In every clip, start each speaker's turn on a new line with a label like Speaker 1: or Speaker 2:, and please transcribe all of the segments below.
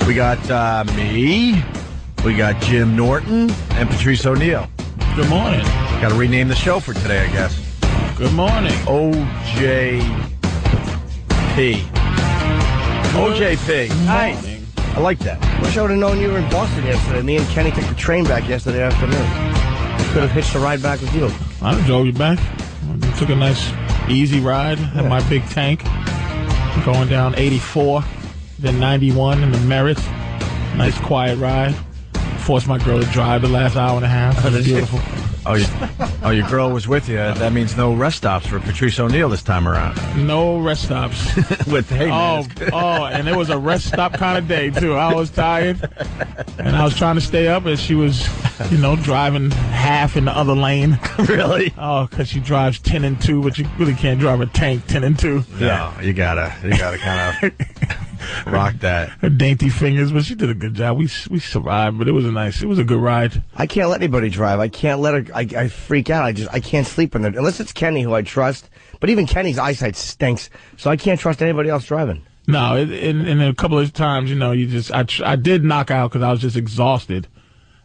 Speaker 1: We got me. We got Jim Norton and Patrice O'Neill.
Speaker 2: Good morning.
Speaker 1: Got to rename the show for today, I guess.
Speaker 2: Good morning.
Speaker 1: OJP. OJP. Nice. I like that.
Speaker 3: Wish I would have known you were in Boston yesterday. Me and Kenny took the train back yesterday afternoon. Could have hitched a ride back with you.
Speaker 2: I drove you back. I took a nice, easy ride. Had my big tank. Going down 84, then 91 in the Merritt. Nice, quiet ride. Forced my girl to drive the last hour and a half. It was beautiful.
Speaker 1: Your girl was with you. That means no rest stops for Patrice O'Neill this time around.
Speaker 2: No rest stops.
Speaker 1: With hey man.
Speaker 2: And it was a rest stop kind of day too. I was tired, and I was trying to stay up, and she was, driving half in the other lane.
Speaker 1: Really?
Speaker 2: Oh, because she drives 10 and 2, but you really can't drive a tank 10 and 2.
Speaker 1: No, you gotta kind of rock that.
Speaker 2: Her dainty fingers, but she did a good job. We survived, but it was a good ride.
Speaker 3: I can't let anybody drive. I can't let her. I freak out. I can't sleep in there unless it's Kenny, who I trust. But even Kenny's eyesight stinks, so I can't trust anybody else driving.
Speaker 2: No, in a couple of times, I did knock out because I was just exhausted.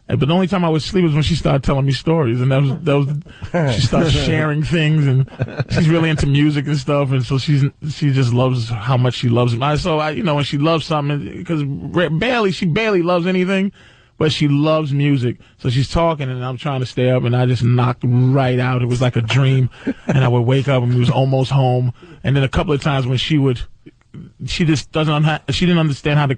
Speaker 2: But the only time I would sleep was when she started telling me stories, and that was she started sharing things, and she's really into music and stuff, and so she just loves how much she loves it. So when she loves something, because she barely loves anything, but she loves music. So she's talking, and I'm trying to stay up, and I just knocked right out. It was like a dream, and I would wake up, and we was almost home. And then a couple of times when she just she didn't understand how to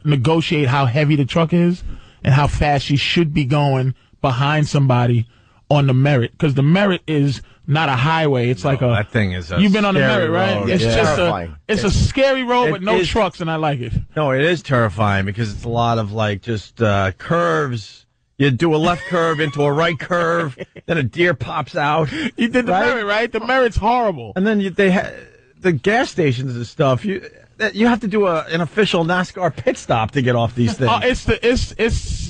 Speaker 2: negotiate how heavy the truck is and how fast she should be going behind somebody on the Merritt, because the Merritt is not a highway. It's like
Speaker 1: that thing is.
Speaker 2: You've been on the Merritt, right?
Speaker 1: Road.
Speaker 2: It's just
Speaker 3: terrifying.
Speaker 2: It's a scary road with no trucks, and I like it.
Speaker 1: No, it is terrifying because it's a lot of just curves. You do a left curve into a right curve, then a deer pops out.
Speaker 2: You did the Merritt, right? The Merritt's horrible.
Speaker 1: And then the gas stations and stuff. You have to do an official NASCAR pit stop to get off these things.
Speaker 2: It's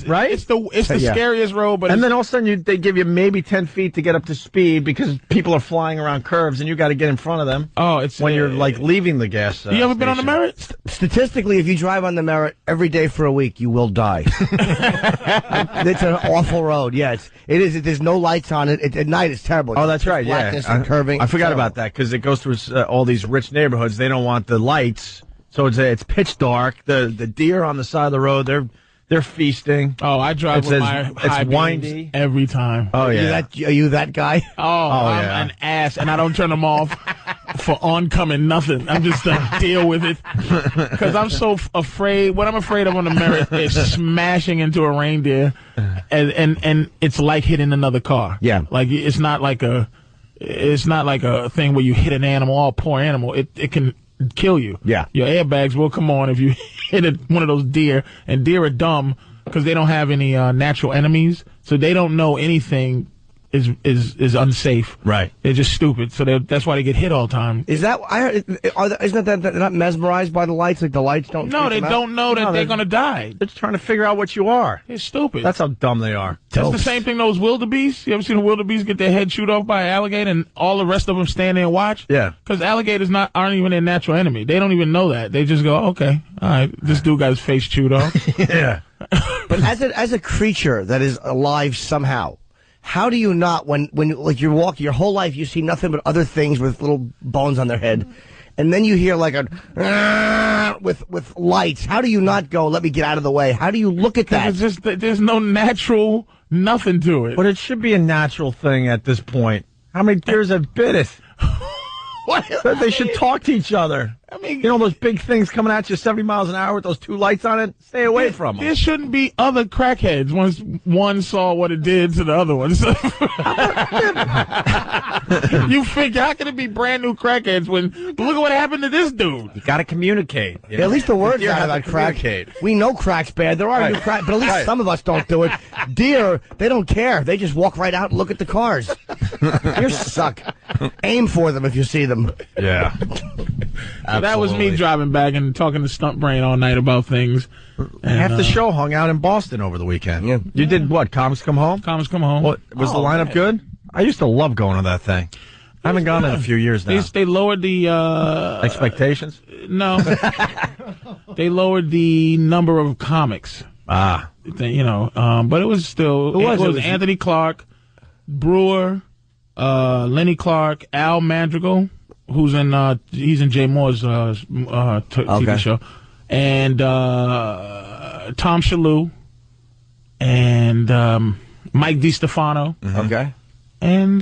Speaker 1: right.
Speaker 2: It's the scariest road, but
Speaker 1: then all of a sudden they give you maybe 10 feet to get up to speed because people are flying around curves and you got to get in front of them.
Speaker 2: Oh, it's
Speaker 1: when you're leaving the gas.
Speaker 2: You ever been on the Merritt?
Speaker 3: Statistically, if you drive on the Merritt every day for a week, you will die. It's an awful road. Yeah, it is. There's no lights on it. At night, it's terrible.
Speaker 1: Oh, that's right.
Speaker 3: Flatness and curving.
Speaker 1: I forgot about that because it goes through all these rich neighborhoods. They don't want the lights. So it's pitch dark. The deer on the side of the road, they're feasting.
Speaker 2: Oh, I drive with my high beams every time.
Speaker 1: Oh yeah,
Speaker 3: are you that guy?
Speaker 2: I'm an ass, and I don't turn them off for oncoming nothing. I'm just deal with it because I'm so afraid. What I'm afraid of on the Merritt is smashing into a reindeer, and it's like hitting another car.
Speaker 3: Yeah,
Speaker 2: like it's not like a thing where you hit an animal, all poor animal. It can kill you.
Speaker 3: Yeah.
Speaker 2: Your airbags will come on if you hit one of those deer, and deer are dumb because they don't have any natural enemies, so they don't know anything is unsafe.
Speaker 1: Right.
Speaker 2: They're just stupid, so that's why they get hit all the time.
Speaker 3: Isn't that they're not mesmerized by the lights? Like the lights don't.
Speaker 2: No, they don't know that they're gonna die.
Speaker 1: They're just trying to figure out what you are.
Speaker 2: They're stupid.
Speaker 1: That's how dumb they are.
Speaker 2: That's the same thing. Those wildebeest. You ever seen a wildebeest get their head chewed off by an alligator, and all the rest of them stand there and watch?
Speaker 1: Yeah.
Speaker 2: Because alligators aren't even their natural enemy. They don't even know that. They just go, okay, all right, this dude got his face chewed off.
Speaker 1: Yeah.
Speaker 3: But as a creature that is alive somehow, how do you not, when like you're walking your whole life, you see nothing but other things with little bones on their head, and then you hear like a with lights? How do you not go, let me get out of the way? How do you look at that?
Speaker 2: There's no natural nothing to it.
Speaker 1: But it should be a natural thing at this point. How many deers have bit it? They should talk to each other. I mean, those big things coming at you 70 miles an hour with those two lights on it? Stay away from them.
Speaker 2: There shouldn't be other crackheads once one saw what it did to the other one. You figure, how can it be brand new crackheads when, look at what happened to this dude?
Speaker 1: You got to communicate.
Speaker 3: At least the word's out about crack. We know crack's bad. There are new crack, but at least some of us don't do it. Deer, they don't care. They just walk right out and look at the cars. Deer suck. Aim for them if you see them.
Speaker 1: Yeah.
Speaker 2: That was me driving back and talking to Stunt Brain all night about things. And,
Speaker 1: half the show hung out in Boston over the weekend.
Speaker 3: Yeah.
Speaker 1: You did what? Comics Come Home?
Speaker 2: Comics Come Home.
Speaker 1: Was the lineup good? I used to love going to that thing. I haven't gone in a few years now.
Speaker 2: They lowered the
Speaker 1: expectations.
Speaker 2: No, they lowered the number of comics.
Speaker 1: Ah,
Speaker 2: but it was still. It was Anthony Clark, Brewer, Lenny Clark, Al Madrigal, who's he's in Jay Moore's TV show, and Tom Shalhoub, and Mike DiStefano.
Speaker 3: Mm-hmm. Okay.
Speaker 2: And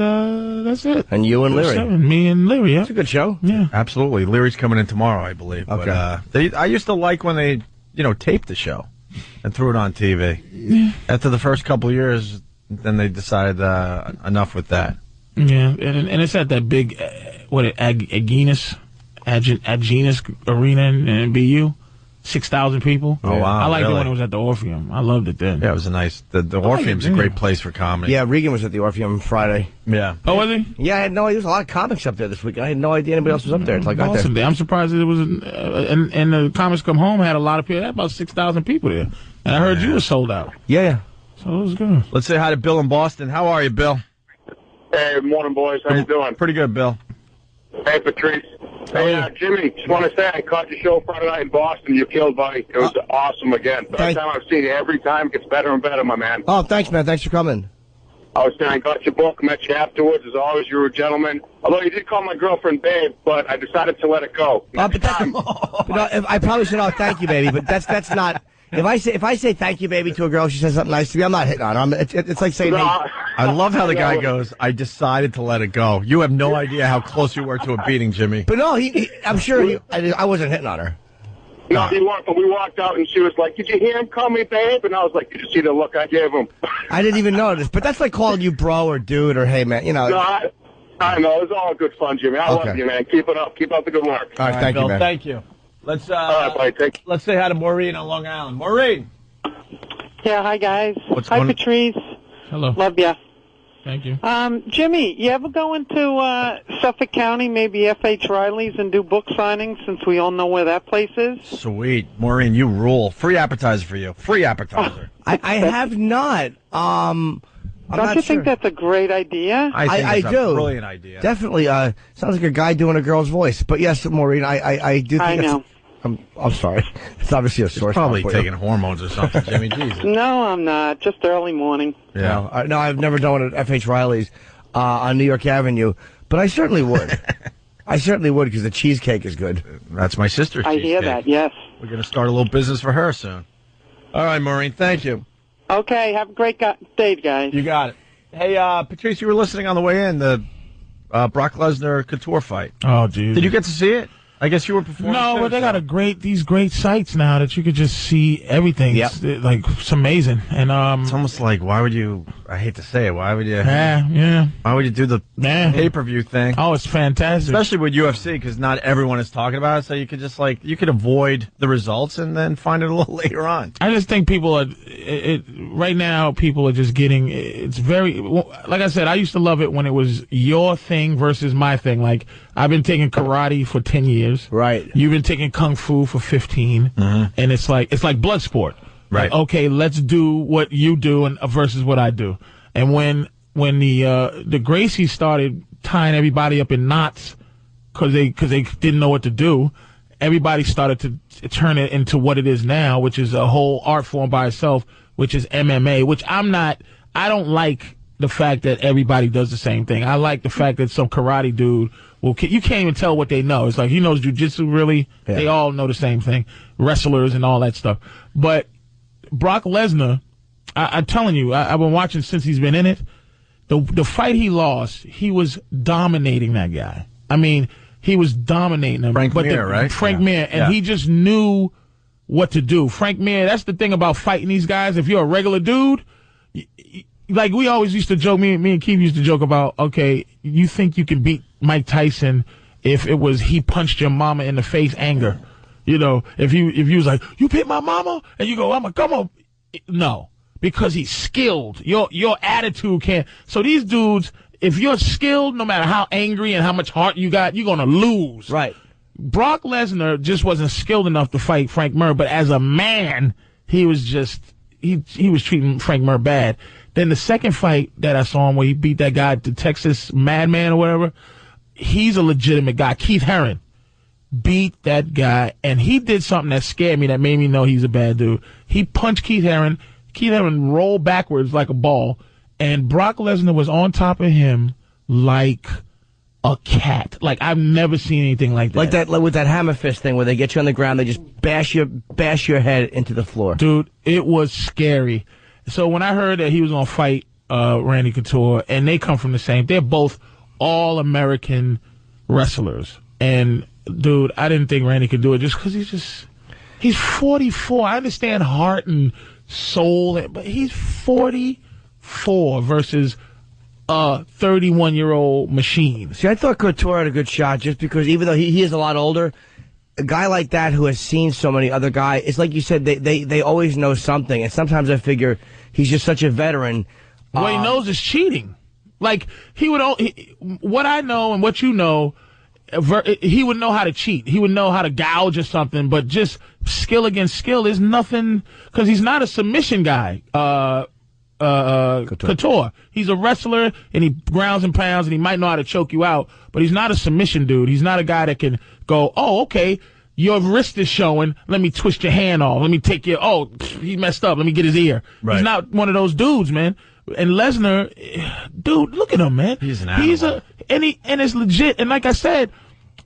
Speaker 2: that's it.
Speaker 3: And you and Leary.
Speaker 2: Me and Leary, yeah.
Speaker 3: It's a good show.
Speaker 2: Yeah.
Speaker 1: Absolutely. Leary's coming in tomorrow, I believe.
Speaker 3: Okay.
Speaker 1: But I used to like when they, taped the show and threw it on TV. Yeah. After the first couple of years, then they decided enough with that.
Speaker 2: Yeah, and it's at that big, Aggenis Arena in BU. 6,000 people.
Speaker 1: Oh, wow.
Speaker 2: I liked
Speaker 1: really?
Speaker 2: it when it was at the Orpheum. I loved it then.
Speaker 1: Yeah, it was a nice... The Orpheum's a great place for comedy.
Speaker 3: Yeah, Regan was at the Orpheum Friday.
Speaker 1: Yeah.
Speaker 2: Oh, was he?
Speaker 3: Yeah, I had no idea. There's a lot of comics up there this week. I had no idea anybody else was up there until I got
Speaker 2: there. I'm surprised that it was... and the Comics Come Home had a lot of people. They had about 6,000 people there. And I heard you were sold out.
Speaker 3: Yeah.
Speaker 2: So it was good.
Speaker 1: Let's say hi to Bill in Boston. How are you, Bill?
Speaker 4: Hey, morning, boys. How you doing?
Speaker 1: Pretty good, Bill.
Speaker 4: Hey, Patrice. Hey, Jimmy, just want to say I caught your show Friday night in Boston. You killed, buddy. It was awesome again. Every time I've seen you, every time it gets better and better, my man.
Speaker 3: Oh, thanks, man. Thanks for coming.
Speaker 4: I was saying I got your book, met you afterwards. As always, you were a gentleman. Although you did call my girlfriend babe, but I decided to let it go.
Speaker 3: I probably should. Oh, thank you, baby. But that's not. If I say thank you, baby, to a girl, she says something nice to me, I'm not hitting on her. It's like saying, hey.
Speaker 1: I love how the guy goes, I decided to let it go. You have no idea how close you were to a beating, Jimmy.
Speaker 3: But no, I'm sure I wasn't hitting on her.
Speaker 4: No, he weren't, but we walked out and she was like, did you hear him call me babe? And I was like, did you see the look I gave him?
Speaker 3: I didn't even notice. But that's like calling you bro or dude or hey, man,
Speaker 4: No, I know. It was all good fun, Jimmy. I love you, man. Keep it up. Keep up the good work.
Speaker 3: All right, thank
Speaker 1: Bill,
Speaker 3: you, man.
Speaker 1: Thank you. Let's
Speaker 4: let's
Speaker 1: say hi to Maureen on Long Island. Maureen.
Speaker 5: Yeah, hi guys. Hi, Patrice.
Speaker 2: Hello.
Speaker 5: Love ya.
Speaker 2: Thank you.
Speaker 5: Jimmy, you ever go into Suffolk County, maybe F.H. Riley's, and do book signings, since we all know where that place is?
Speaker 1: Sweet. Maureen, you rule. Free appetizer for you. Free appetizer.
Speaker 3: I have not.
Speaker 5: Don't you think that's a great idea?
Speaker 1: I
Speaker 3: do.
Speaker 1: A brilliant idea.
Speaker 3: Definitely. Sounds like a guy doing a girl's voice. But yes, Maureen, I do think
Speaker 5: I know.
Speaker 3: I'm sorry. It's obviously a source.
Speaker 1: Probably taking hormones or something, Jimmy. Jesus.
Speaker 5: No, I'm not. Just early morning.
Speaker 3: Yeah. No, I've never done it at F.H. Riley's on New York Avenue, but I certainly would. I certainly would, because the cheesecake is good.
Speaker 1: That's my sister's cheesecake.
Speaker 5: I hear that, yes.
Speaker 1: We're going to start a little business for her soon. All right, Maureen, thank you.
Speaker 5: Okay, have a great day, guys.
Speaker 1: You got it. Hey, Patrice, you were listening on the way in, the Brock Lesnar Couture fight.
Speaker 2: Oh, geez.
Speaker 1: Did you get to see it? I guess you were performing.
Speaker 2: No, but they got these great sites now that you could just see everything.
Speaker 3: Yep.
Speaker 2: It's amazing. And
Speaker 1: it's almost like, why would you? I hate to say it. Why would you?
Speaker 2: Yeah.
Speaker 1: Why would you do the pay-per-view thing?
Speaker 2: Oh, it's fantastic.
Speaker 1: Especially with UFC, because not everyone is talking about it. So you could just you could avoid the results and then find it a little later on.
Speaker 2: I just think people are right now. People are just getting. It's very like I said. I used to love it when it was your thing versus my thing. Like I've been taking karate for 10 years.
Speaker 3: Right.
Speaker 2: You've been taking kung fu for 15, and it's like blood sport.
Speaker 1: Right.
Speaker 2: Like, okay, let's do what you do and versus what I do. And when the Gracies started tying everybody up in knots because they didn't know what to do, everybody started to turn it into what it is now, which is a whole art form by itself, which is MMA. Which I don't like the fact that everybody does the same thing. I like the fact that some karate dude. Well, you can't even tell what they know. It's like he knows jiu-jitsu, really. Yeah. They all know the same thing. Wrestlers and all that stuff. But Brock Lesnar, I'm telling you, I've been watching since he's been in it. The fight he lost, he was dominating that guy. I mean, he was dominating him.
Speaker 1: Frank Mir, right?
Speaker 2: Frank Mir. And he just knew what to do. Frank Mir, that's the thing about fighting these guys. If you're a regular dude, like we always used to joke, me and Keith used to joke about, okay, you think you can beat Mike Tyson if it was he punched your mama in the face, anger. You know, if you was like, you hit my mama, and you go, I'm a come on. No, because he's skilled. Your attitude can't. So these dudes, if you're skilled, no matter how angry and how much heart you got, you're gonna lose.
Speaker 3: Right.
Speaker 2: Brock Lesnar just wasn't skilled enough to fight Frank Mir, but as a man, he was just he was treating Frank Mir bad. Then the second fight that I saw him where he beat that guy, the Texas Madman or whatever, he's a legitimate guy. Keith Herron beat that guy, and he did something that scared me, that made me know he's a bad dude. He punched Keith Herron. Keith Herron rolled backwards like a ball, and Brock Lesnar was on top of him like a cat. Like, I've never seen anything like that.
Speaker 3: Like with that hammer fist thing where they get you on the ground, they just bash your head into the floor.
Speaker 2: Dude, it was scary. So when I heard that he was going to fight Randy Couture, and they come from the same, they're both all-American wrestlers. And, dude, I didn't think Randy could do it just because he's 44. I understand heart and soul, but he's 44 versus a 31-year-old machine.
Speaker 3: See, I thought Couture had a good shot just because even though he is a lot older, a guy like that who has seen so many other guys, it's like you said, they always know something. And sometimes I figure he's just such a veteran.
Speaker 2: What he knows is cheating. Like, what I know and what you know, he would know how to cheat. He would know how to gouge or something, but just skill against skill is nothing, because he's not a submission guy. Couture. He's a wrestler, and he grounds and pounds, and he might know how to choke you out, but he's not a submission dude. He's not a guy that can go, oh, okay, your wrist is showing, let me twist your hand off, let me take your, he messed up, let me get his ear. Right. He's not one of those dudes, man. And Lesnar, dude, look at him, man.
Speaker 1: He's an animal.
Speaker 2: And it's legit. And like I said,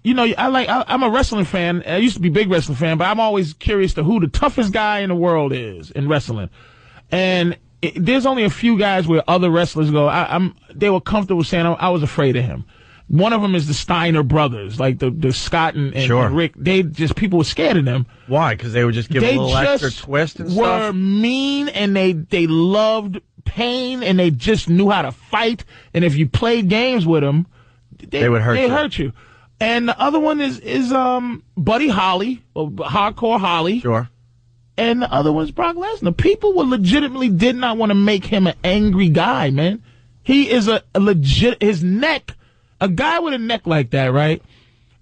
Speaker 2: you know, I'm a wrestling fan. I used to be a big wrestling fan, but I'm always curious to who the toughest guy in the world is in wrestling. And there's only a few guys where other wrestlers go, they were comfortable saying I was afraid of him. One of them is the Steiner brothers, like the Scott and Rick. People were scared of them.
Speaker 1: Why? Because they would just give a little extra twist and stuff?
Speaker 2: They were mean, and they loved pain, and they just knew how to fight. And if you played games with them, they would hurt you. And the other one is Buddy Holly, or Hardcore Holly.
Speaker 1: Sure.
Speaker 2: And the other one's Brock Lesnar. People legitimately did not want to make him an angry guy, man. He is a legit, his neck, a guy with a neck like that, right?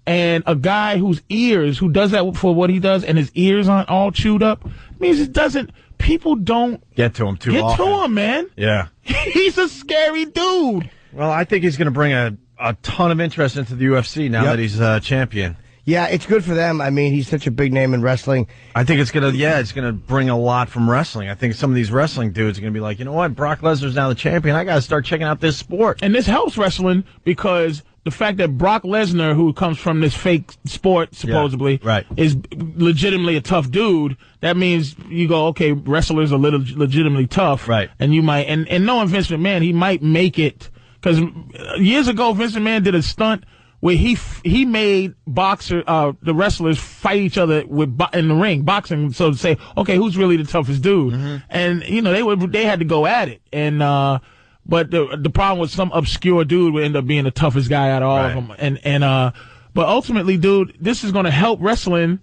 Speaker 2: And a guy who does that for what he does, and his ears aren't all chewed up, means people don't
Speaker 1: get to him too often.
Speaker 2: Get to him, man.
Speaker 1: Yeah.
Speaker 2: He's a scary dude.
Speaker 1: Well, I think he's going to bring a ton of interest into the UFC now that he's champion.
Speaker 3: Yeah, it's good for them. I mean, he's such a big name in wrestling.
Speaker 1: I think it's gonna bring a lot from wrestling. I think some of these wrestling dudes are gonna be like, you know what, Brock Lesnar's now the champion. I gotta start checking out this sport.
Speaker 2: And this helps wrestling because the fact that Brock Lesnar, who comes from this fake sport, supposedly, is legitimately a tough dude, that means you go, okay, wrestlers are legitimately tough. Right. And you might, and knowing Vince McMahon, he might make it, because years ago, Vince McMahon did a stunt where he made the wrestlers fight each other in the ring, boxing, so to say, okay, who's really the toughest dude? Mm-hmm. And, you know, they had to go at it. And, but the problem was some obscure dude would end up being the toughest guy out of all of them. But ultimately, dude, this is going to help wrestling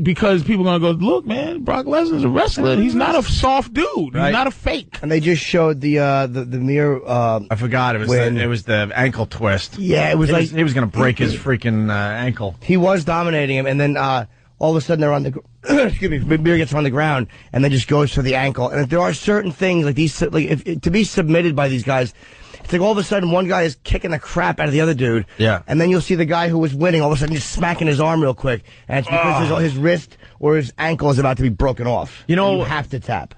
Speaker 2: because people are going to go, look, man, Brock Lesnar's a wrestler. He's not a soft dude. He's not a fake.
Speaker 3: And they just showed the mirror.
Speaker 1: I forgot. It was the ankle twist.
Speaker 3: Yeah, it was like
Speaker 1: he was going to break his freaking ankle.
Speaker 3: He was dominating him, and then all of a sudden they're on the excuse me, Beer gets on the ground and then just goes for the ankle. And if there are certain things like these, like to be submitted by these guys, it's like all of a sudden one guy is kicking the crap out of the other dude. Yeah. And then you'll see the guy who was winning all of a sudden just smacking his arm real quick. And it's because his wrist or his ankle is about to be broken off.
Speaker 1: You know,
Speaker 3: you have to tap.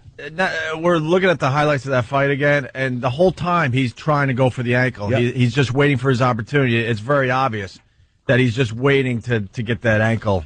Speaker 1: We're looking at the highlights of that fight again, and the whole time he's trying to go for the ankle. Yep. He's just waiting for his opportunity. It's very obvious that he's just waiting to get that ankle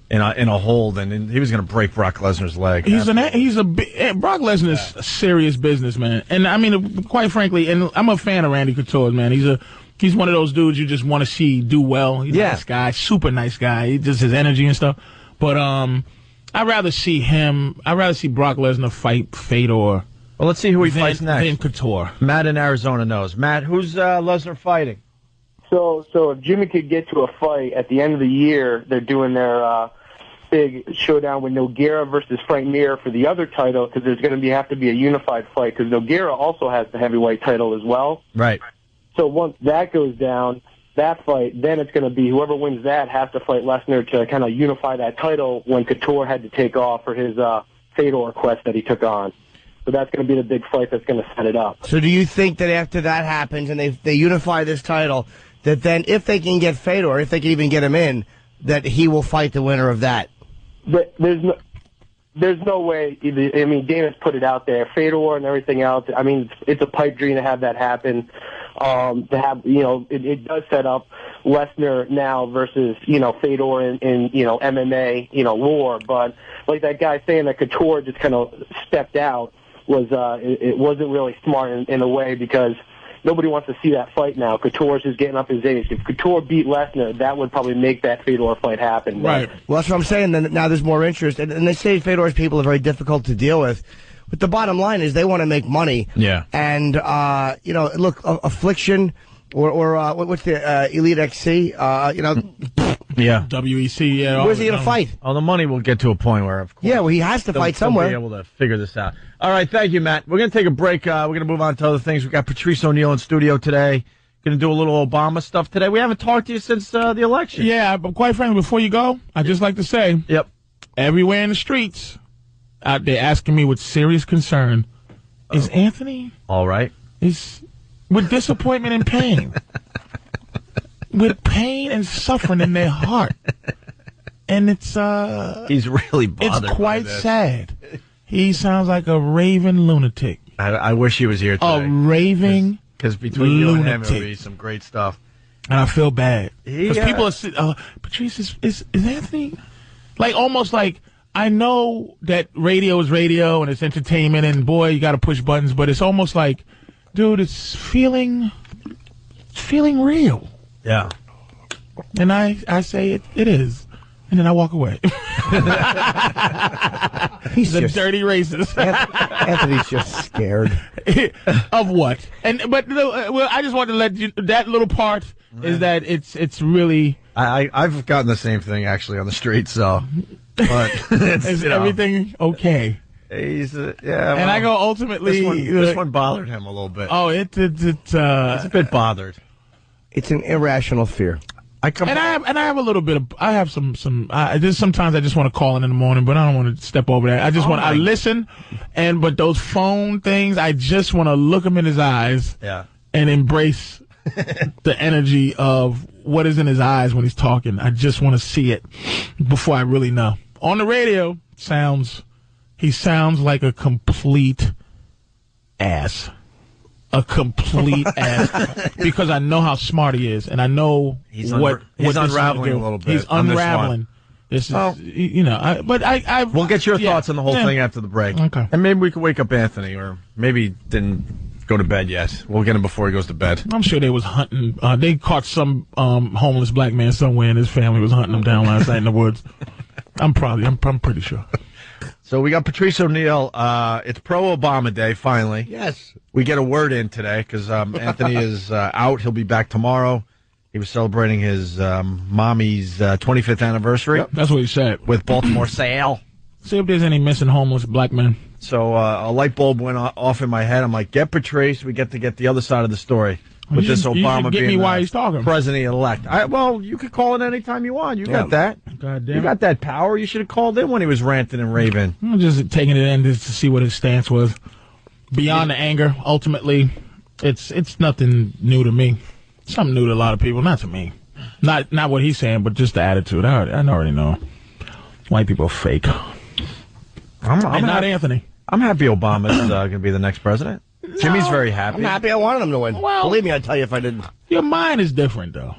Speaker 1: in a hold, and he was going to break Brock Lesnar's leg.
Speaker 2: Brock Lesnar is a serious business, man. And I mean, quite frankly, and I'm a fan of Randy Couture, man. He's one of those dudes you just want to see do well. He's a nice guy, super nice guy. He just his energy and stuff. But I'd rather see Brock Lesnar fight Fedor.
Speaker 1: Well, let's see who he fights next.
Speaker 2: Than Couture.
Speaker 1: Matt in Arizona knows. Matt, who's Lesnar fighting?
Speaker 6: So if Jimmy could get to a fight at the end of the year, they're doing their big showdown with Nogueira versus Frank Mir for the other title, because there's going to have to be a unified fight, because Nogueira also has the heavyweight title as well.
Speaker 1: Right.
Speaker 6: So once that goes down, that fight, then it's going to be whoever wins that has to fight Lesnar to kind of unify that title when Couture had to take off for his Fedor quest that he took on. So that's going to be the big fight that's going to set it up.
Speaker 3: So do you think that after that happens and they unify this title, that then if they can get Fedor, if they can even get him in, that he will fight the winner of that.
Speaker 6: But there's no way. I mean, Dana's put it out there, Fedor and everything else. I mean, it's a pipe dream to have that happen. To have, it does set up Lesnar now versus, Fedor in MMA, lore. But like that guy saying that Couture just kind of stepped out was, it wasn't really smart in a way, because nobody wants to see that fight now. Couture's just getting up his age. If Couture beat Lesnar, that would probably make that Fedor fight happen.
Speaker 2: Right.
Speaker 3: Well, that's what I'm saying. Then now there's more interest, and they say Fedor's people are very difficult to deal with. But the bottom line is they want to make money.
Speaker 1: Yeah.
Speaker 3: And look, Affliction or what's the Elite XC?
Speaker 1: Yeah.
Speaker 2: WEC. Yeah.
Speaker 3: Where's he going to fight?
Speaker 1: Oh, the money will get to a point where, of course.
Speaker 3: Yeah, well, he has to fight somewhere.
Speaker 1: They'll be able to figure this out. All right, thank you, Matt. We're going to take a break. We're going to move on to other things. We've got Patrice O'Neill in studio today. Going to do a little Obama stuff today. We haven't talked to you since the election.
Speaker 2: Yeah, but quite frankly, before you go, I'd just like to say,
Speaker 1: Yep.
Speaker 2: everywhere in the streets, out there asking me with serious concern, is Anthony
Speaker 1: All right.
Speaker 2: with disappointment and pain, with pain and suffering in their heart, and it's
Speaker 1: He's really bothered.
Speaker 2: it's quite
Speaker 1: by this.
Speaker 2: sad. He sounds like a raving lunatic.
Speaker 1: I wish he was here today.
Speaker 2: A raving
Speaker 1: Because between you and him,
Speaker 2: lunatic.
Speaker 1: it'll be some great stuff.
Speaker 2: And I feel bad because
Speaker 1: Yeah.
Speaker 2: people are. Patrice is Anthony, like almost like I know that radio is radio and it's entertainment and boy you got to push buttons, but it's almost like, dude, it's feeling real.
Speaker 1: Yeah.
Speaker 2: And I say it is, and then I walk away.
Speaker 3: He's
Speaker 2: The
Speaker 3: just,
Speaker 2: dirty racist.
Speaker 3: Anthony's just scared.
Speaker 2: Of what? Well, I just wanted to let you. That little part is that it's really.
Speaker 1: I've gotten the same thing actually on the street, so. But it's,
Speaker 2: Is everything okay?
Speaker 1: He's yeah.
Speaker 2: And
Speaker 1: well,
Speaker 2: I go ultimately.
Speaker 1: This one bothered him a little bit.
Speaker 2: Oh, it's
Speaker 1: He's a bit bothered.
Speaker 3: It's an irrational fear.
Speaker 1: I
Speaker 2: have a little bit of. I have some. Just sometimes I just want to call in the morning, but I don't want to step over that. I just want. I listen, but those phone things, I just want to look him in his eyes.
Speaker 1: Yeah.
Speaker 2: And embrace the energy of what is in his eyes when he's talking. I just want to see it before I really know. On the radio, he sounds like a complete ass. A complete ass. Because I know how smart he is, and I know
Speaker 1: He's
Speaker 2: what
Speaker 1: he's
Speaker 2: this
Speaker 1: unraveling
Speaker 2: is
Speaker 1: a little bit.
Speaker 2: He's
Speaker 1: on this one.
Speaker 2: unraveling. This is, I
Speaker 1: We'll get your thoughts on the whole thing after the break.
Speaker 2: Okay.
Speaker 1: And maybe we can wake up Anthony, or maybe he didn't go to bed yet. We'll get him before he goes to bed.
Speaker 2: I'm sure they was hunting. They caught some homeless black man somewhere, and his family was hunting him down last night in the woods. I'm pretty sure.
Speaker 1: So we got Patrice O'Neill. It's pro-Obama Day, finally.
Speaker 3: Yes.
Speaker 1: We get a word in today because Anthony is out. He'll be back tomorrow. He was celebrating his mommy's 25th anniversary.
Speaker 2: Yep, that's what he said.
Speaker 1: With Baltimore Sale.
Speaker 2: See if there's any missing homeless black men.
Speaker 1: So a light bulb went off in my head. I'm like, get Patrice. We get to get the other side of the story. With this Obama
Speaker 2: get
Speaker 1: being
Speaker 2: me why he's talking.
Speaker 1: president-elect. Well, you could call it any time you want. You got that.
Speaker 2: God damn
Speaker 1: You got that power. You should have called in when he was ranting and raving.
Speaker 2: I'm just taking it in just to see what his stance was. Beyond the anger, ultimately, it's nothing new to me. Something new to a lot of people, not to me. Not what he's saying, but just the attitude. I already know. White people are fake.
Speaker 1: I'm
Speaker 2: not Anthony.
Speaker 1: I'm happy Obama's going to be the next president. Jimmy's very happy.
Speaker 3: I'm happy. I wanted him to win.
Speaker 2: Well,
Speaker 3: believe me, I'd tell you if I didn't.
Speaker 2: Your mind is different, though.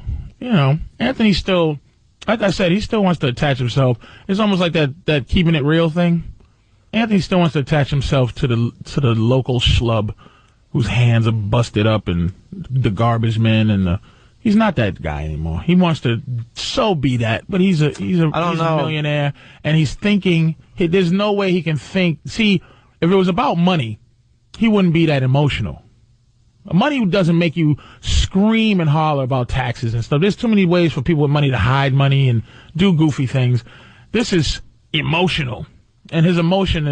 Speaker 2: Anthony still, like I said, he still wants to attach himself. It's almost like that keeping it real thing. Anthony still wants to attach himself to the local schlub whose hands are busted up and the garbage men and he's not that guy anymore. He wants to be that, but he's a millionaire and he's thinking there's no way he can think. See, if it was about money, he wouldn't be that emotional. Money doesn't make you scream and holler about taxes and stuff. There's too many ways for people with money to hide money and do goofy things. This is emotional, and his emotion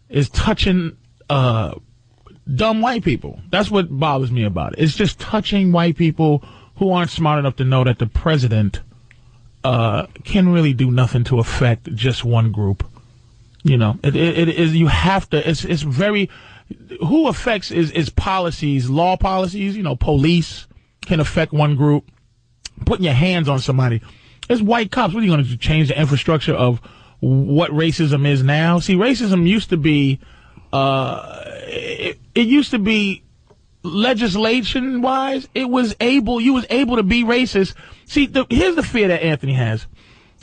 Speaker 2: is touching dumb white people. That's what bothers me about it. It's just touching white people who aren't smart enough to know that the president can really do nothing to affect just one group. It is. You have to. It's very. Who affects is policies, law policies. Police can affect one group. putting your hands on somebody. It's white cops. What are you going to do? Change the infrastructure of what racism is now? See, racism used to be, it used to be legislation-wise. You was able to be racist. See, here's the fear that Anthony has,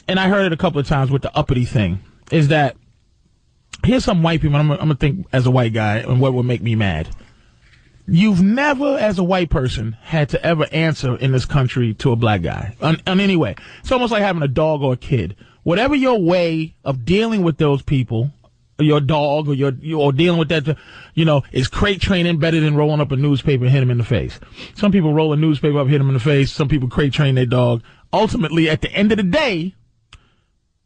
Speaker 2: and I heard it a couple of times with the uppity thing, is that here's some white people, I'm going to think as a white guy, and what would make me mad. You've never, as a white person, had to ever answer in this country to a black guy. On any way. It's almost like having a dog or a kid. Whatever your way of dealing with those people, your dog or dealing with that, is crate training better than rolling up a newspaper and hit him in the face. Some people roll a newspaper up, hit him in the face. Some people crate train their dog. Ultimately, at the end of the day,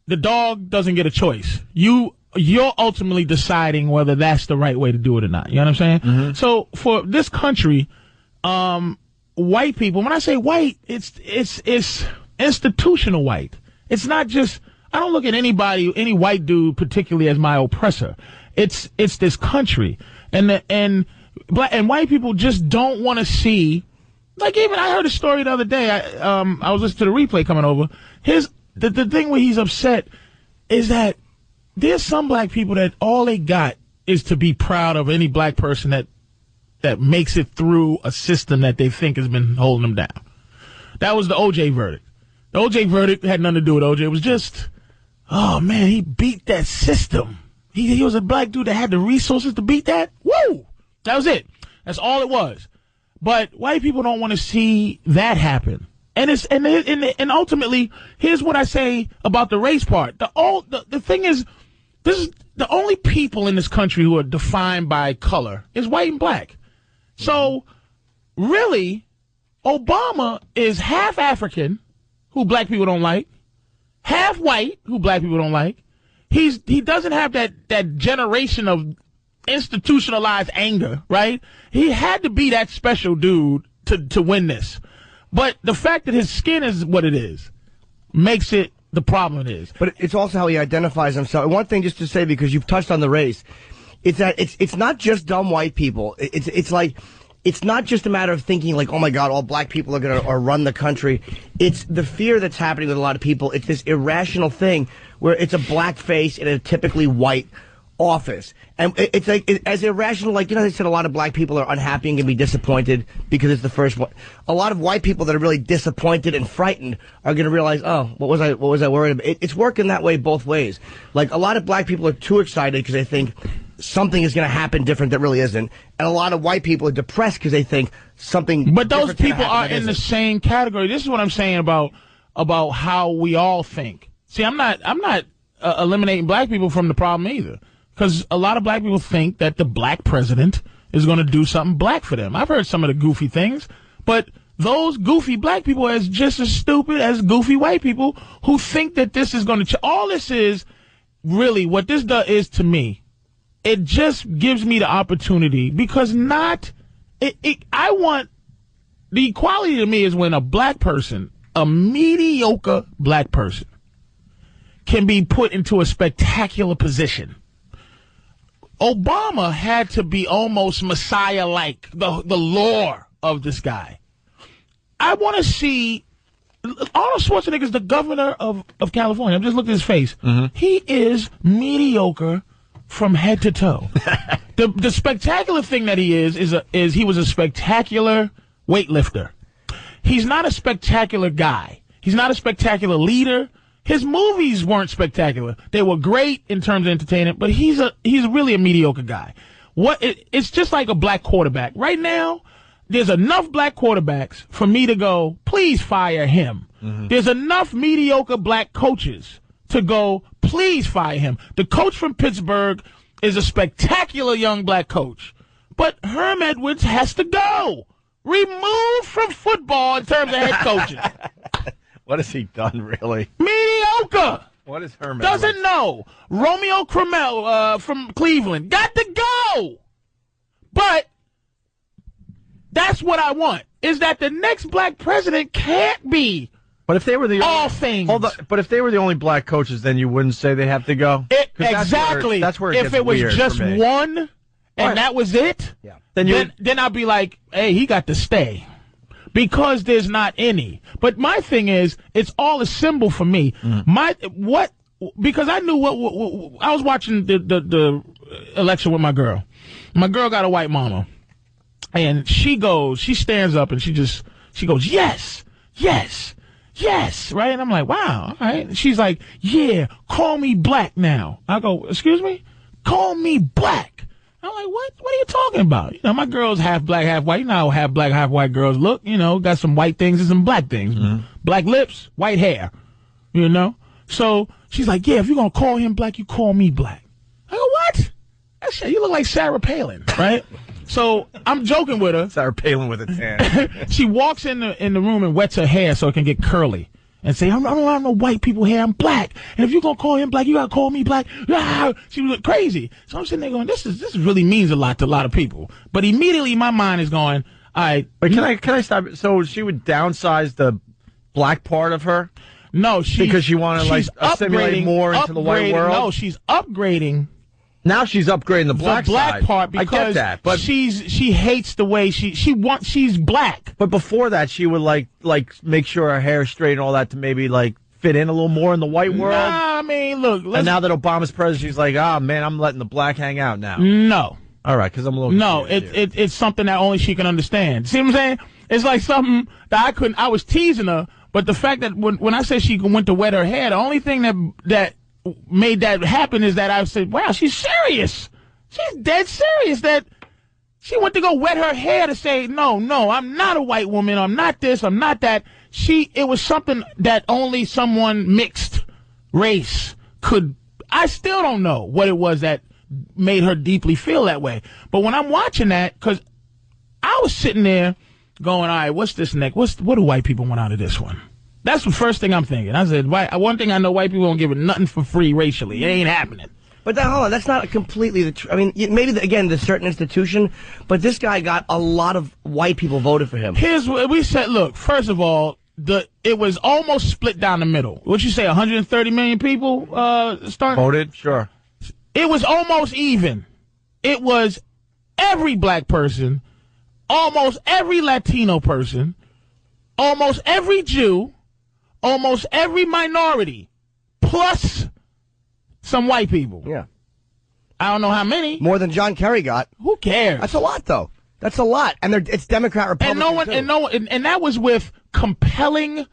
Speaker 2: the dog doesn't get a choice. You're ultimately deciding whether that's the right way to do it or not. You know what I'm saying? Mm-hmm. So for this country, white people, when I say white, it's institutional white. It's not just, I don't look at any white dude particularly as my oppressor. It's this country. And white people just don't want to see, like even I heard a story the other day. I was listening to the replay coming over. The thing where he's upset is that there's some black people that all they got is to be proud of any black person that makes it through a system that they think has been holding them down. That was the OJ verdict. The OJ verdict had nothing to do with OJ. It was just, oh man, he beat that system. He was a black dude that had the resources to beat that. Woo! That was it. That's all it was. But white people don't want to see that happen. And ultimately, here's what I say about the race part. The thing is, this is the only people in this country who are defined by color is white and black. So, really, Obama is half African, who black people don't like, half white, who black people don't like. He doesn't have that generation of institutionalized anger, right? He had to be that special dude to win this. But the fact that his skin is what it is makes it the problem it is.
Speaker 3: But it's also how he identifies himself. And one thing just to say, because you've touched on the race, it's that it's not just dumb white people. It's like, it's not just a matter of thinking like, oh my God, all black people are going to run the country. It's the fear that's happening with a lot of people. It's this irrational thing where it's a black face in a typically white office. And it's like, as irrational, like, they said a lot of black people are unhappy and can be disappointed because it's the first one. A lot of white people that are really disappointed and frightened are going to realize, oh, what was I worried about? It's working that way both ways. Like, a lot of black people are too excited because they think something is going to happen different that really isn't. And a lot of white people are depressed because they think something
Speaker 2: But those people are in the same category. This is what I'm saying about how we all think. See, I'm not eliminating black people from the problem either. Because a lot of black people think that the black president is going to do something black for them. I've heard some of the goofy things, but those goofy black people are just as stupid as goofy white people who think that this is going to all this is really what this is to me. It just gives me the opportunity because I want the equality to me is when a black person, a mediocre black person, can be put into a spectacular position. Obama had to be almost Messiah-like, the lore of this guy. I want to see Arnold Schwarzenegger is the governor of California. I'm just looking at his face. Mm-hmm. He is mediocre from head to toe. The spectacular thing that he is he was a spectacular weightlifter. He's not a spectacular guy. He's not a spectacular leader. His movies weren't spectacular. They were great in terms of entertainment, but he's really a mediocre guy. It's just like a black quarterback. Right now, there's enough black quarterbacks for me to go, please fire him. Mm-hmm. There's enough mediocre black coaches to go, please fire him. The coach from Pittsburgh is a spectacular young black coach, but Herm Edwards has to go. Removed from football in terms of head coaching.
Speaker 1: What has he done, really?
Speaker 2: Mediocre.
Speaker 1: What is Herman?
Speaker 2: Doesn't know. Romeo Cromwell from Cleveland. Got to go. But that's what I want, is that the next black president can't be
Speaker 1: But if they were the
Speaker 2: all things.
Speaker 1: Hold on, but if they were the only black coaches, then you wouldn't say they have to go?
Speaker 2: Exactly.
Speaker 1: That's where it
Speaker 2: if
Speaker 1: gets
Speaker 2: it was
Speaker 1: weird
Speaker 2: just
Speaker 1: for me.
Speaker 2: one and that was it,
Speaker 1: yeah.
Speaker 2: then I'd be like, hey, he got to stay. because there's not any. But my thing is, it's all a symbol for me. Because I knew what I was watching the election with my girl. My girl got a white mama, and she stands up and she goes, yes, yes, yes, right? And I'm like, wow, all right. And she's like, yeah, call me black now. I go, excuse me? Call me black. I'm like, what? What are you talking about? You know, my girl's half black, half white. You know how half black, half white girls look. You know, got some white things and some black things. Mm-hmm. Black lips, white hair. You know? So she's like, yeah, if you're going to call him black, you call me black. I go, what? That shit, you look like Sarah Palin, right? So I'm joking with her.
Speaker 1: Sarah Palin with a tan.
Speaker 2: She walks in the room and wets her hair so it can get curly. And say, I don't have no white people hair, I'm black. And if you're going to call him black, you got to call me black. Ah! She was crazy. So I'm sitting there going, this really means a lot to a lot of people. But immediately my mind is going, all right.
Speaker 1: But can I stop? So she would downsize the black part of her?
Speaker 2: No,
Speaker 1: because she wanted like assimilate more into the white world.
Speaker 2: No, she's upgrading.
Speaker 1: Now she's upgrading the black side.
Speaker 2: Part because
Speaker 1: I get that, but
Speaker 2: she hates the way she's black.
Speaker 1: But before that, she would like make sure her hair is straight and all that to maybe like fit in a little more in the white world.
Speaker 2: Nah, I mean, look.
Speaker 1: And now that Obama's president, she's like, man, I'm letting the black hang out now.
Speaker 2: No.
Speaker 1: All right, because I'm a little.
Speaker 2: No, it's something that only she can understand. See what I'm saying? It's like something that I couldn't. I was teasing her. But the fact that when I said she went to wet her hair, the only thing that made that happen is that I said, wow, she's serious. She's dead serious that she went to go wet her hair to say, no, I'm not a white woman. I'm not this. I'm not that. It was something that only someone mixed race could. I still don't know what it was that made her deeply feel that way. But when I'm watching that, because I was sitting there going, all right, what's this next? What do white people want out of this one? That's the first thing I'm thinking. I said, one thing I know, white people don't give it nothing for free racially. It ain't happening.
Speaker 3: But hold on, that's not completely the truth. I mean, maybe, again, the certain institution, but this guy got a lot of white people voted for him.
Speaker 2: Here's what we said. Look, first of all, it was almost split down the middle. What'd you say, 130 million people
Speaker 1: voted? Sure.
Speaker 2: It was almost even. It was every black person, almost every Latino person, almost every Jew, almost every minority, plus some white people.
Speaker 3: Yeah.
Speaker 2: I don't know how many.
Speaker 3: More than John Kerry got.
Speaker 2: Who cares?
Speaker 3: That's a lot, though. That's a lot. And it's Democrat, Republican,
Speaker 2: and that was with compelling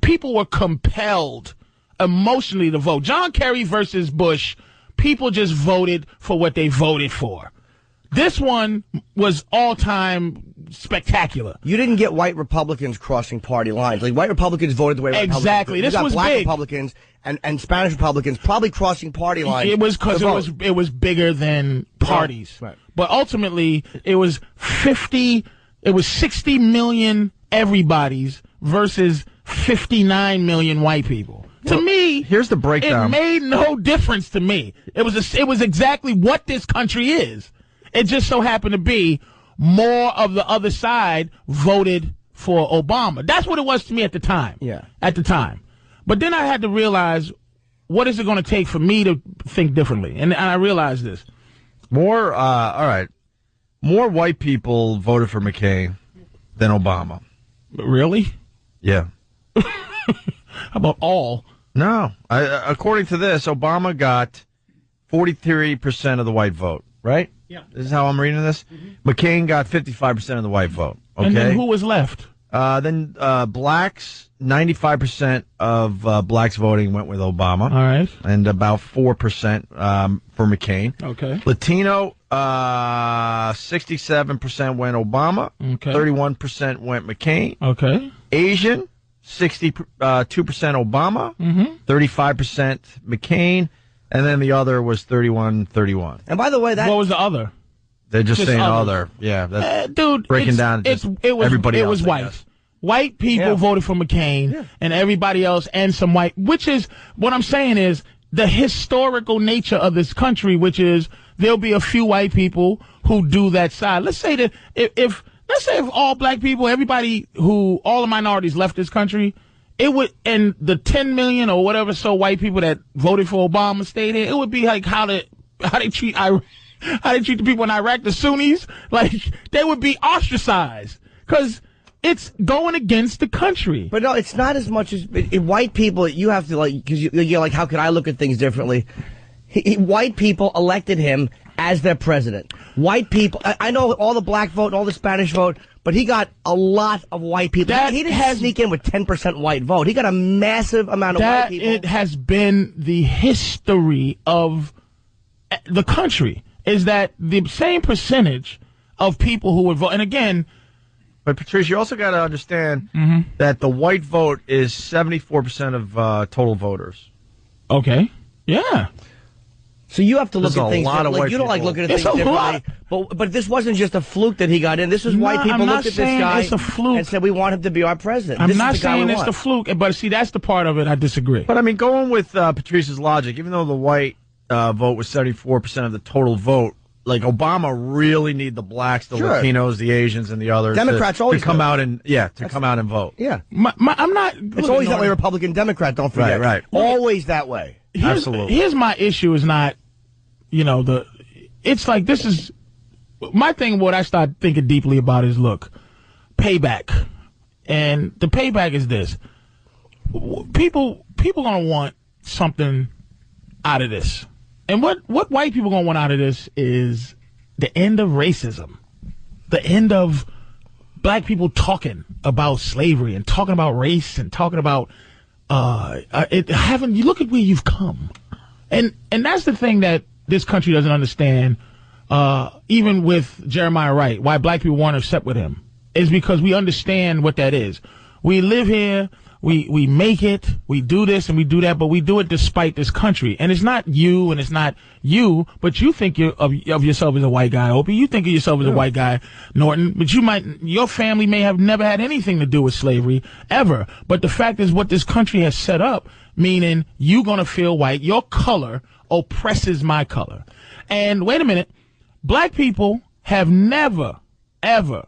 Speaker 2: people were compelled emotionally to vote. John Kerry versus Bush, people just voted for what they voted for. This one was all-time spectacular.
Speaker 3: You didn't get white Republicans crossing party lines. Like, white Republicans voted the way Republicans
Speaker 2: exactly.
Speaker 3: This was black
Speaker 2: big.
Speaker 3: Republicans and Spanish Republicans probably crossing party lines.
Speaker 2: It was because it was bigger than parties.
Speaker 3: Right.
Speaker 2: But ultimately, it was 60 million everybody's versus 59 million white people. To me,
Speaker 1: here's the breakdown.
Speaker 2: It made no difference to me. It was exactly what this country is. It just so happened to be more of the other side voted for Obama. That's what it was to me at the time.
Speaker 3: Yeah.
Speaker 2: At the time. But then I had to realize, what is it going to take for me to think differently? And I realized this.
Speaker 1: All right. More white people voted for McCain than Obama.
Speaker 2: Really?
Speaker 1: Yeah.
Speaker 2: How about all?
Speaker 1: No. According to this, Obama got 43% of the white vote, right?
Speaker 2: Yeah.
Speaker 1: This is how I'm reading this. Mm-hmm. McCain got 55% of the white vote. Okay.
Speaker 2: And then who was left?
Speaker 1: Then blacks, 95% of blacks voting went with Obama.
Speaker 2: All right.
Speaker 1: And about 4% for McCain.
Speaker 2: Okay.
Speaker 1: Latino, 67% went Obama.
Speaker 2: Okay.
Speaker 1: 31% went McCain.
Speaker 2: Okay.
Speaker 1: Asian, 2% Obama. Mm-hmm. 35% McCain. And then the other was 31-31.
Speaker 3: And by the way,
Speaker 2: what was the other?
Speaker 1: They're just saying other. Yeah, that's
Speaker 2: dude.
Speaker 1: Breaking down. Everybody else.
Speaker 2: It was white. White people voted for McCain, and everybody else, and some white. Which is what I'm saying is the historical nature of this country, which is there'll be a few white people who do that side. Let's say that if all black people, all the minorities left this country. It would, and the 10 million or whatever so white people that voted for Obama stayed here, it would be like how they treat the people in Iraq, the Sunnis, like they would be ostracized. Because it's going against the country.
Speaker 3: But no, it's not as much as white people. You have to because you're like, how could I look at things differently? White people elected him as their president. White people. I know all the black vote and all the Spanish vote, but he got a lot of white people. He didn't sneak in with 10% white vote. He got a massive amount of white people.
Speaker 2: It has been the history of the country, is that the same percentage of people who would vote. And again,
Speaker 1: but Patrice, you also got to understand that the white vote is 74% of total voters.
Speaker 2: Okay. Yeah.
Speaker 3: So you have to look at things. You don't like looking at things differently. But this wasn't just a fluke that he got in. This was white people looked at this guy and said, we want him to be our president.
Speaker 2: I'm not saying it's the fluke, but see, that's the part of it I disagree.
Speaker 1: But I mean, going with Patrice's logic, even though the white vote was 74% of the total vote, like Obama really need the blacks, the Latinos, the Asians, and the others.
Speaker 3: Democrats always
Speaker 1: come out and come out and vote.
Speaker 3: Yeah,
Speaker 2: I'm not.
Speaker 3: It's always that way, Republican, Democrat. Don't forget.
Speaker 1: Right.
Speaker 3: Always that way.
Speaker 1: Absolutely.
Speaker 2: Here's my issue: is not, it's like this is my thing. What I start thinking deeply about is payback, and the payback is this: people gonna want something out of this. And what white people going to want out of this is the end of racism, the end of black people talking about slavery and talking about race and talking about you look at where you've come, and that's the thing that this country doesn't understand. Even with Jeremiah Wright, why black people weren't upset with him is because we understand what that is. We live here. We make it, we do this and we do that, but we do it despite this country. And it's not you and it's not you, but you think of yourself as a white guy, Opie. You think of yourself as a white guy, Norton. But your family may have never had anything to do with slavery, ever. But the fact is what this country has set up, meaning you gonna feel white, your color oppresses my color. And wait a minute, black people have never, ever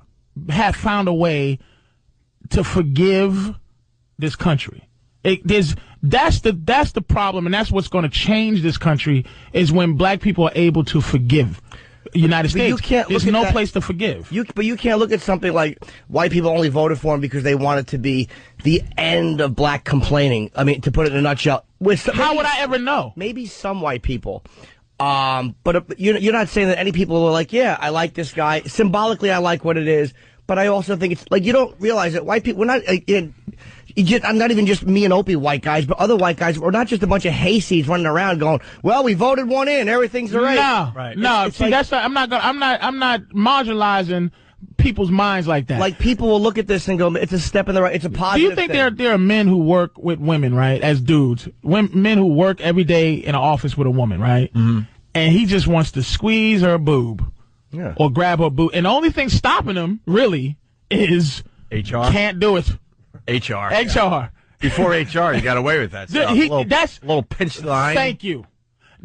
Speaker 2: have found a way to forgive this country. That's the problem, and that's what's going to change this country is when black people are able to forgive. United States, there's no place to forgive.
Speaker 3: But you can't look at something like white people only voted for him because they wanted to be the end of black complaining. I mean, to put it in a nutshell.
Speaker 2: How would I ever know?
Speaker 3: Maybe some white people. But you're not saying that any people were like, yeah, I like this guy. Symbolically, I like what it is. But I also think it's like you don't realize that white people, we're not. I'm not even just me and Opie white guys, but other white guys. We're not just a bunch of hayseeds running around going, "Well, we voted one in, everything's all right."
Speaker 2: No, right. No. See, that's not, I'm not marginalizing people's minds like that.
Speaker 3: Like people will look at this and go, "It's a step in the right. It's a positive."
Speaker 2: Do you think there are men who work with women, right, as dudes, men who work every day in an office with a woman, right, and he just wants to squeeze her boob, or grab her boob, and the only thing stopping him really is
Speaker 1: HR.
Speaker 2: Can't do it.
Speaker 1: HR. Before HR, you got away with that stuff. That's a little pinch line.
Speaker 2: Thank you.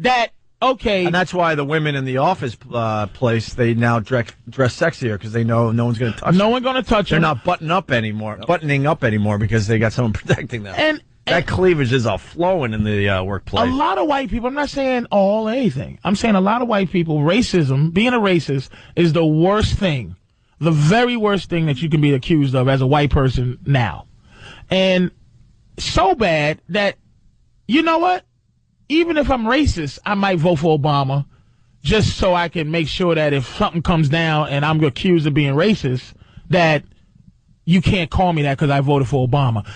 Speaker 2: And
Speaker 1: that's why the women in the office place, they now dress sexier because they know no one's going to touch them.
Speaker 2: No one's going to touch them.
Speaker 1: They're not buttoning up anymore because they got someone protecting them. And that cleavage is flowing in the workplace.
Speaker 2: A lot of white people, I'm not saying all or anything. I'm saying a lot of white people, racism, being a racist is the worst thing. The very worst thing that you can be accused of as a white person now. And so bad that, you know what? Even if I'm racist, I might vote for Obama just so I can make sure that if something comes down and I'm accused of being racist, that you can't call me that because I voted for Obama.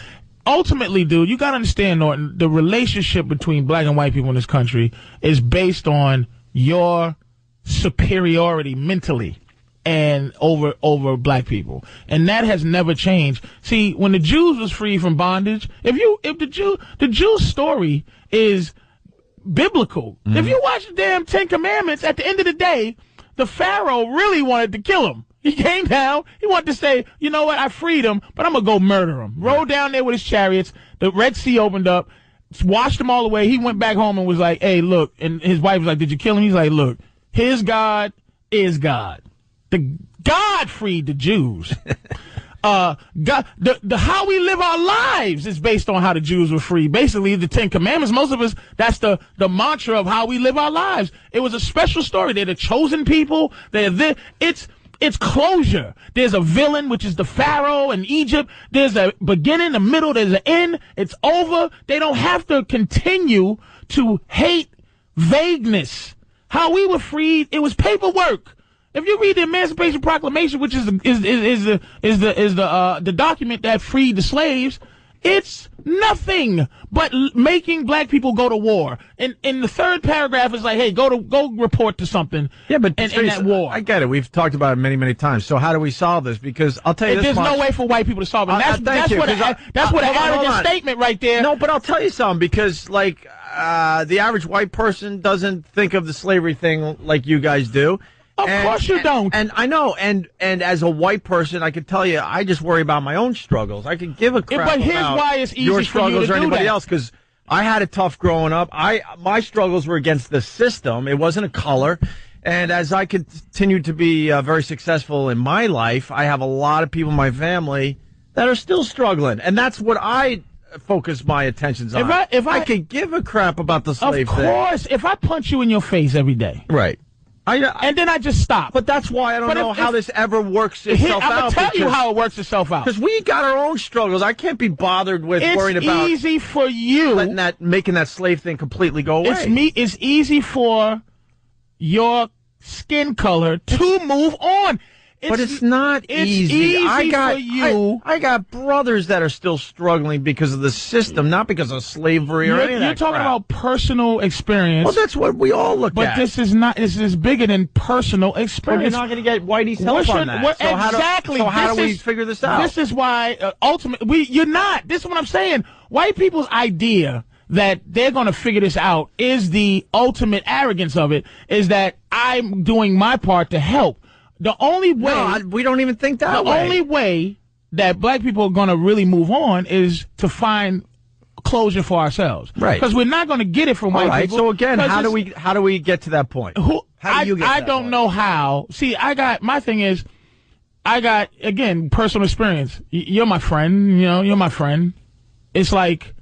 Speaker 2: Ultimately, dude, you got to understand, Norton, the relationship between black and white people in this country is based on your superiority mentally and over black people. And that has never changed. See, when the Jews was free from bondage, if the Jews story is biblical. If you watch the damn 10 Commandments, at the end of the day, the Pharaoh really wanted to kill him. He came down, he wanted to say, you know what, I freed him, but I'm going to go murder him. Rode down there with his chariots, the Red Sea opened up, washed them all away. He went back home and was like, hey, look, and his wife was like, did you kill him? He's like, look, his God is God. God freed the Jews. God, the how we live our lives is based on how the Jews were free. Basically, the 10 Commandments, most of us, that's the mantra of how we live our lives. It was a special story. They're the chosen people. it's closure. There's a villain, which is the Pharaoh in Egypt. There's a beginning, a middle, there's an end. It's over. They don't have to continue to hate vagueness. How we were freed, it was paperwork. If you read the Emancipation Proclamation, which is the document that freed the slaves, it's nothing but making black people go to war. And in the third paragraph, it's like, hey, go report to something.
Speaker 1: Yeah, but
Speaker 2: in that war.
Speaker 1: I get it. We've talked about it many, many times. So how do we solve this? Because I'll tell you this
Speaker 2: There's
Speaker 1: much.
Speaker 2: no way for white people to solve it. That's what an arrogant statement right there.
Speaker 1: No, but I'll tell you something, because like the average white person doesn't think of the slavery thing like you guys do.
Speaker 2: Of course you don't.
Speaker 1: And I know, and as a white person, I could tell you, I just worry about my own struggles. I could give a crap
Speaker 2: but here's
Speaker 1: about
Speaker 2: why it's easy
Speaker 1: your
Speaker 2: for you
Speaker 1: struggles
Speaker 2: to
Speaker 1: or
Speaker 2: do
Speaker 1: anybody
Speaker 2: that.
Speaker 1: else, because I had it tough growing up. My struggles were against the system. It wasn't a color. And as I continue to be very successful in my life, I have a lot of people in my family that are still struggling. And that's what I focus my attentions on.
Speaker 2: If I
Speaker 1: could give a crap about the slave thing.
Speaker 2: Of course, if I punch you in your face every day.
Speaker 1: Right.
Speaker 2: And then I just stop.
Speaker 1: But that's why I don't know how this ever works itself out.
Speaker 2: I'm going to tell you how it works itself out.
Speaker 1: Because we got our own struggles. I can't be bothered with worrying about
Speaker 2: It's easy for you.
Speaker 1: Making that slave thing completely go away.
Speaker 2: It's easy for your skin color to move on.
Speaker 1: But it's not
Speaker 2: easy.
Speaker 1: I
Speaker 2: got
Speaker 1: brothers that are still struggling because of the system, not because of slavery or anything.
Speaker 2: You're talking about personal experience.
Speaker 1: Well, that's what we all look
Speaker 2: at. But this is not. This is bigger than personal experience.
Speaker 1: Well, you're not going to get Whitey's help on that. How do we figure this out?
Speaker 2: This is why ultimately you're not. This is what I'm saying. White people's idea that they're going to figure this out is the ultimate arrogance of it. Is that I'm doing my part to help. The only way
Speaker 1: we don't even think that way.
Speaker 2: The only way that black people are going to really move on is to find closure for ourselves,
Speaker 1: right?
Speaker 2: Because we're not going to get it from white people.
Speaker 1: So again, how do we get to that point?
Speaker 2: I don't know how. See, my thing is, I got again personal experience. You're my friend. You're my friend. It's like,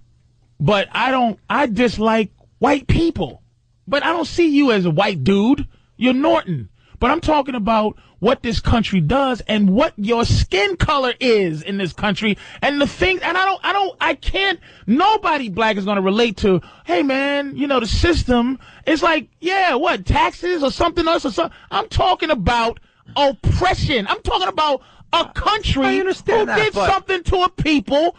Speaker 2: but I dislike white people. But I don't see you as a white dude. You're Norton. But I'm talking about what this country does and what your skin color is in this country and the things. And I can't. Nobody black is going to relate to. Hey man, the system. It's like, yeah, what taxes or something else or something. I'm talking about oppression. I'm talking about a country who did something to a people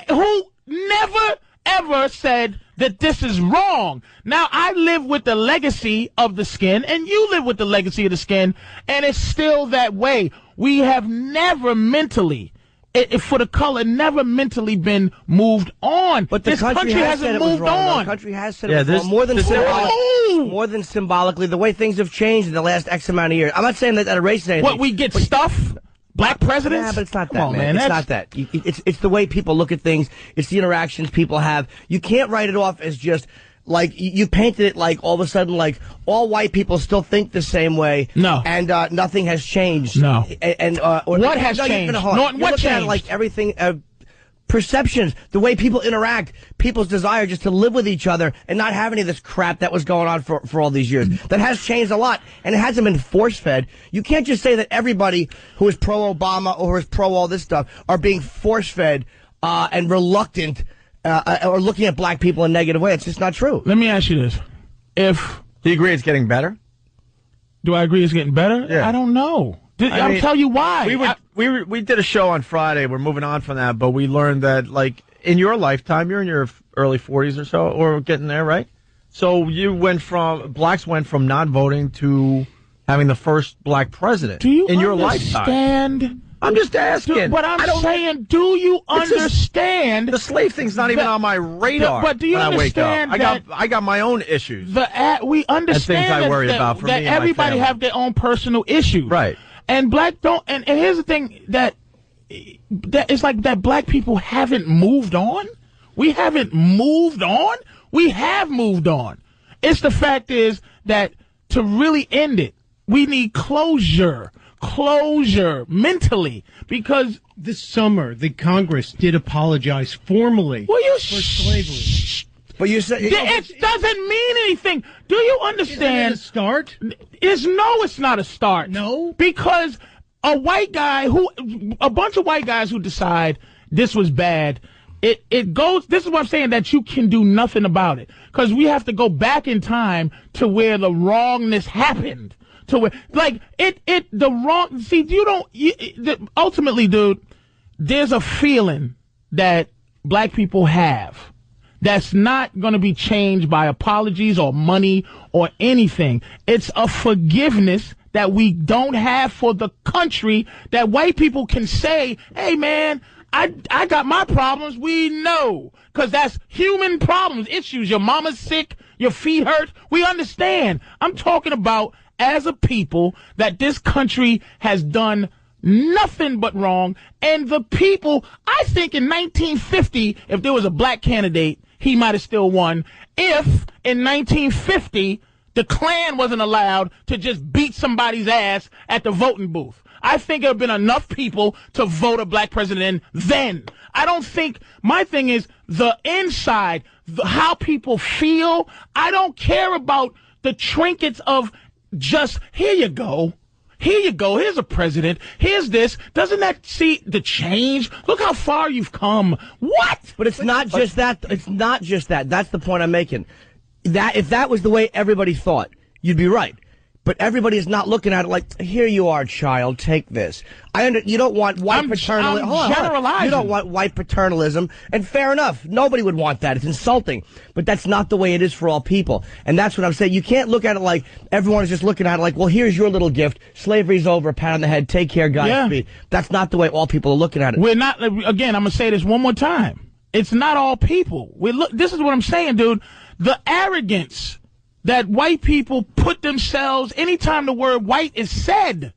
Speaker 2: who never ever said that this is wrong. Now, I live with the legacy of the skin, and you live with the legacy of the skin, and it's still that way. We have never mentally, for the color, never mentally been moved on.
Speaker 3: But this country hasn't moved on. The country has said it was wrong. More than symbolically, the way things have changed in the last X amount of years. I'm not saying that erases anything.
Speaker 2: What, we get stuff? Black presidents?
Speaker 3: Yeah, but it's not that, man. It's not that. It's the way people look at things. It's the interactions people have. You can't write it off as just, like, you painted it like all of a sudden, like, all white people still think the same way.
Speaker 2: No.
Speaker 3: And nothing has changed.
Speaker 2: No.
Speaker 3: What
Speaker 2: has changed?
Speaker 3: What changed? Like everything, perceptions, the way people interact, people's desire just to live with each other and not have any of this crap that was going on for all these years. That has changed a lot, and it hasn't been force-fed. You can't just say that everybody who is pro-Obama or who is pro all this stuff are being force-fed and reluctant or looking at black people in a negative way. It's just not true.
Speaker 2: Let me ask you this. Do
Speaker 1: you agree it's getting better?
Speaker 2: Do I agree it's getting better?
Speaker 1: Yeah.
Speaker 2: I don't know. I'll tell you why.
Speaker 1: We did a show on Friday. We're moving on from that, but we learned that, like, in your lifetime, you're in your early 40s or so, or getting there, right? So blacks went from not voting to having the first black president in your lifetime. I'm just asking.
Speaker 2: But I'm saying, do you understand?
Speaker 1: The slave thing's not even on my radar.
Speaker 2: But do you understand
Speaker 1: I got my own issues.
Speaker 2: We understand
Speaker 1: things I worry about for me and
Speaker 2: everybody have their own personal issues.
Speaker 1: Right.
Speaker 2: And black don't. And here's the thing that it's like that black people haven't moved on. We haven't moved on. We have moved on. It's the fact is that to really end it, we need closure mentally, because
Speaker 7: this summer the Congress did apologize formally for slavery.
Speaker 3: But you said
Speaker 2: it doesn't mean anything. Do you understand?
Speaker 7: Is it a start?
Speaker 2: It's not a start.
Speaker 7: No,
Speaker 2: because a bunch of white guys who decide this was bad. It goes. This is what I'm saying, that you can do nothing about it, because we have to go back in time to where the wrongness happened. To where, the wrong. See, ultimately, dude, there's a feeling that black people have that's not going to be changed by apologies or money or anything. It's a forgiveness that we don't have for the country, that white people can say, hey, man, I got my problems. We know, because that's human problems, issues. Your mama's sick, your feet hurt. We understand. I'm talking about, as a people, that this country has done nothing but wrong. And the people, I think in 1950, if there was a black candidate, he might have still won. If in 1950, the Klan wasn't allowed to just beat somebody's ass at the voting booth, I think there have been enough people to vote a black president in then. I don't think, my thing is the inside, how people feel. I don't care about the trinkets of just, here you go. Here you go. Here's a president. Here's this. Doesn't that see the change? Look how far you've come. What?
Speaker 3: But it's not just that. It's not just that. That's the point I'm making. That if that was the way everybody thought, you'd be right. But everybody is not looking at it like, here you are, child, take this. You don't want white paternalism.
Speaker 2: I'm generalizing.
Speaker 3: You don't want white paternalism, and fair enough. Nobody would want that. It's insulting. But that's not the way it is for all people. And that's what I'm saying. You can't look at it like everyone is just looking at it like, well, here's your little gift. Slavery's over. Pat on the head. Take care, guys. Yeah. That's not the way all people are looking at it.
Speaker 2: We're not. Again, I'm going to say this one more time. It's not all people. This is what I'm saying, dude. The arrogance that white people put themselves, anytime the word white is said,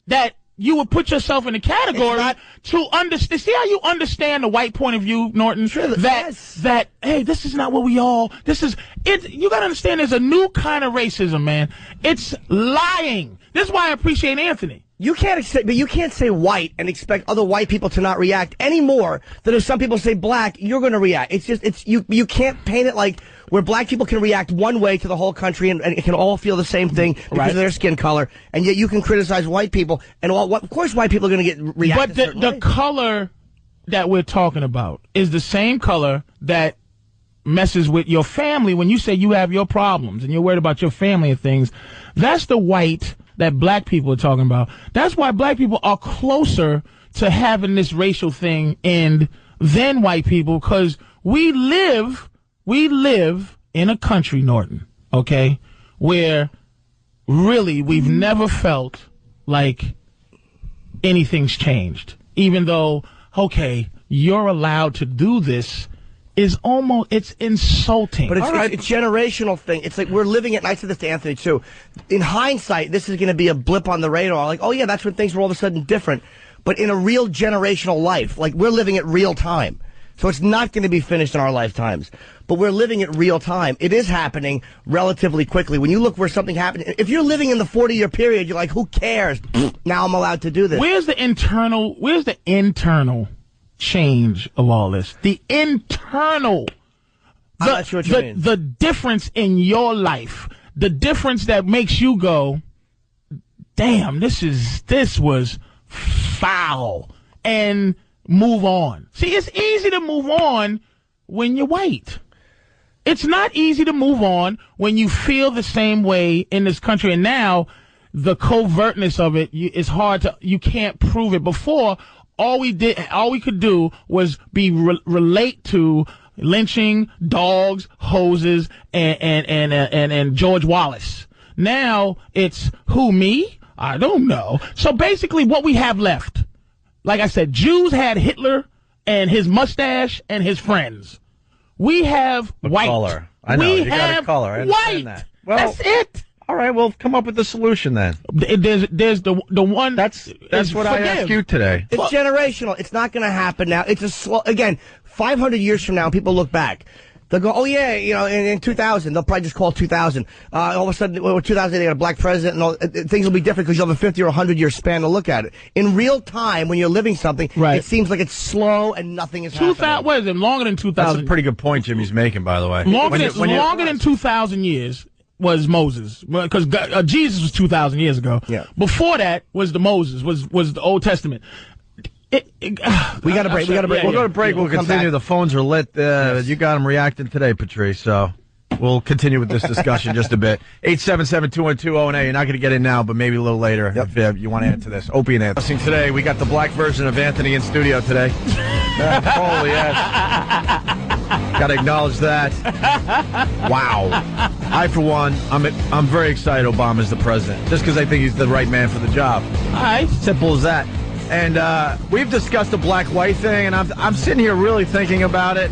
Speaker 2: that you would put yourself in a category to understand. See how you understand the white point of view, Norton?
Speaker 3: Sure,
Speaker 2: that, hey, this is not what we all, this is, you gotta understand there's a new kind of racism, man. It's lying. This is why I appreciate Anthony.
Speaker 3: You can't say white and expect other white people to not react any more than if some people say black, you're going to react. You can't paint it like where black people can react one way to the whole country and it can all feel the same thing because of their skin color, and yet you can criticize white people and of course white people are going to get reacted.
Speaker 2: But the color that we're talking about is the same color that messes with your family when you say you have your problems and you're worried about your family and things. That's the white that black people are talking about. That's why black people are closer to having this racial thing end than white people, because we live in a country, Norton, okay, where really we've never felt like anything's changed. Even though, okay, you're allowed to do this, is almost, it's insulting.
Speaker 3: But it's a generational thing. It's like we're living it, and I said this to Anthony too. In hindsight, this is going to be a blip on the radar. Like, oh yeah, that's when things were all of a sudden different. But in a real generational life, like we're living it real time. So it's not going to be finished in our lifetimes. But we're living it real time. It is happening relatively quickly. When you look where something happened, if you're living in the 40-year period, you're like, who cares? Now I'm allowed to do this.
Speaker 2: Where's the internal change of all this? The internal,
Speaker 3: I'm not sure what you mean.
Speaker 2: The difference in your life, the difference that makes you go, damn, this was foul, and move on. See, it's easy to move on when you're white. It's not easy to move on when you feel the same way in this country. And now the covertness of it is hard to, you can't prove it. Before, all we could do was relate to lynching, dogs, hoses, and George Wallace. Now it's who, me? I don't know. So basically what we have left, like I said, Jews had Hitler and his mustache and his friends. We have white.
Speaker 1: Color. I know, you got a color. I understand that. Well,
Speaker 2: that's it.
Speaker 1: All right, well, come up with the solution then.
Speaker 2: There's the one
Speaker 1: that's what I asked you today.
Speaker 3: It's generational. It's not going to happen now. It's a slow. Again, 500 years from now, people look back. They'll go, oh yeah, in 2000, they'll probably just call 2000. All of a sudden, 2000, they got a black president, and all, things will be different because you'll have a 50 or 100 year span to look at it. In real time, when you're living something, it seems like it's slow and nothing is happening.
Speaker 2: What is it? Longer than 2000.
Speaker 1: That's a pretty good point Jimmy's making, by the way.
Speaker 2: Longer than 2,000 years was Moses, because Jesus was 2,000 years ago.
Speaker 3: Yeah.
Speaker 2: Before that was was the Old Testament.
Speaker 3: We got a break. We'll
Speaker 1: go to break. We'll continue. The phones are lit.
Speaker 3: Yes.
Speaker 1: You got them reacting today, Patrice. So we'll continue with this discussion just a bit. 877-212-0-A. You're not going to get in now, but maybe a little later if you want to add to this. Opie and Anthony. Today, we got the black version of Anthony in studio today. Holy yes. Got to acknowledge that. Wow. I, for one, I'm very excited Obama's the president, just because I think he's the right man for the job.
Speaker 2: All right.
Speaker 1: Simple as that. And we've discussed the black-white thing, and I'm sitting here really thinking about it.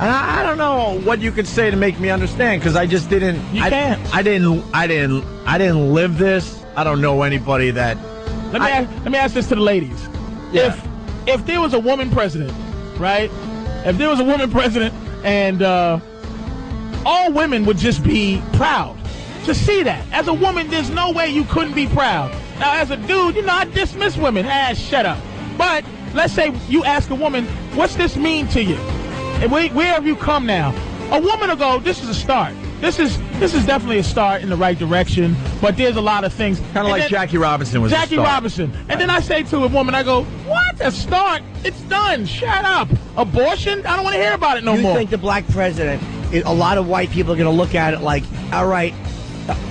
Speaker 1: And I don't know what you could say to make me understand, because I just didn't.
Speaker 2: You can't.
Speaker 1: I didn't live this. I don't know anybody that.
Speaker 2: Let me ask this to the ladies.
Speaker 1: Yeah.
Speaker 2: If there was a woman president, right? If there was a woman president, and all women would just be proud to see that. As a woman, there's no way you couldn't be proud. Now, as a dude, I dismiss women. Shut up. But let's say you ask a woman, what's this mean to you? And where have you come now? A woman will go, this is a start. This is definitely a start in the right direction, but there's a lot of things.
Speaker 1: Kind of like Jackie Robinson was
Speaker 2: Jackie Robinson. And then I say to a woman, I go, what? A start? It's done. Shut up. Abortion? I don't want to hear about it no more.
Speaker 3: You think the black president, a lot of white people are going to look at it like, all right,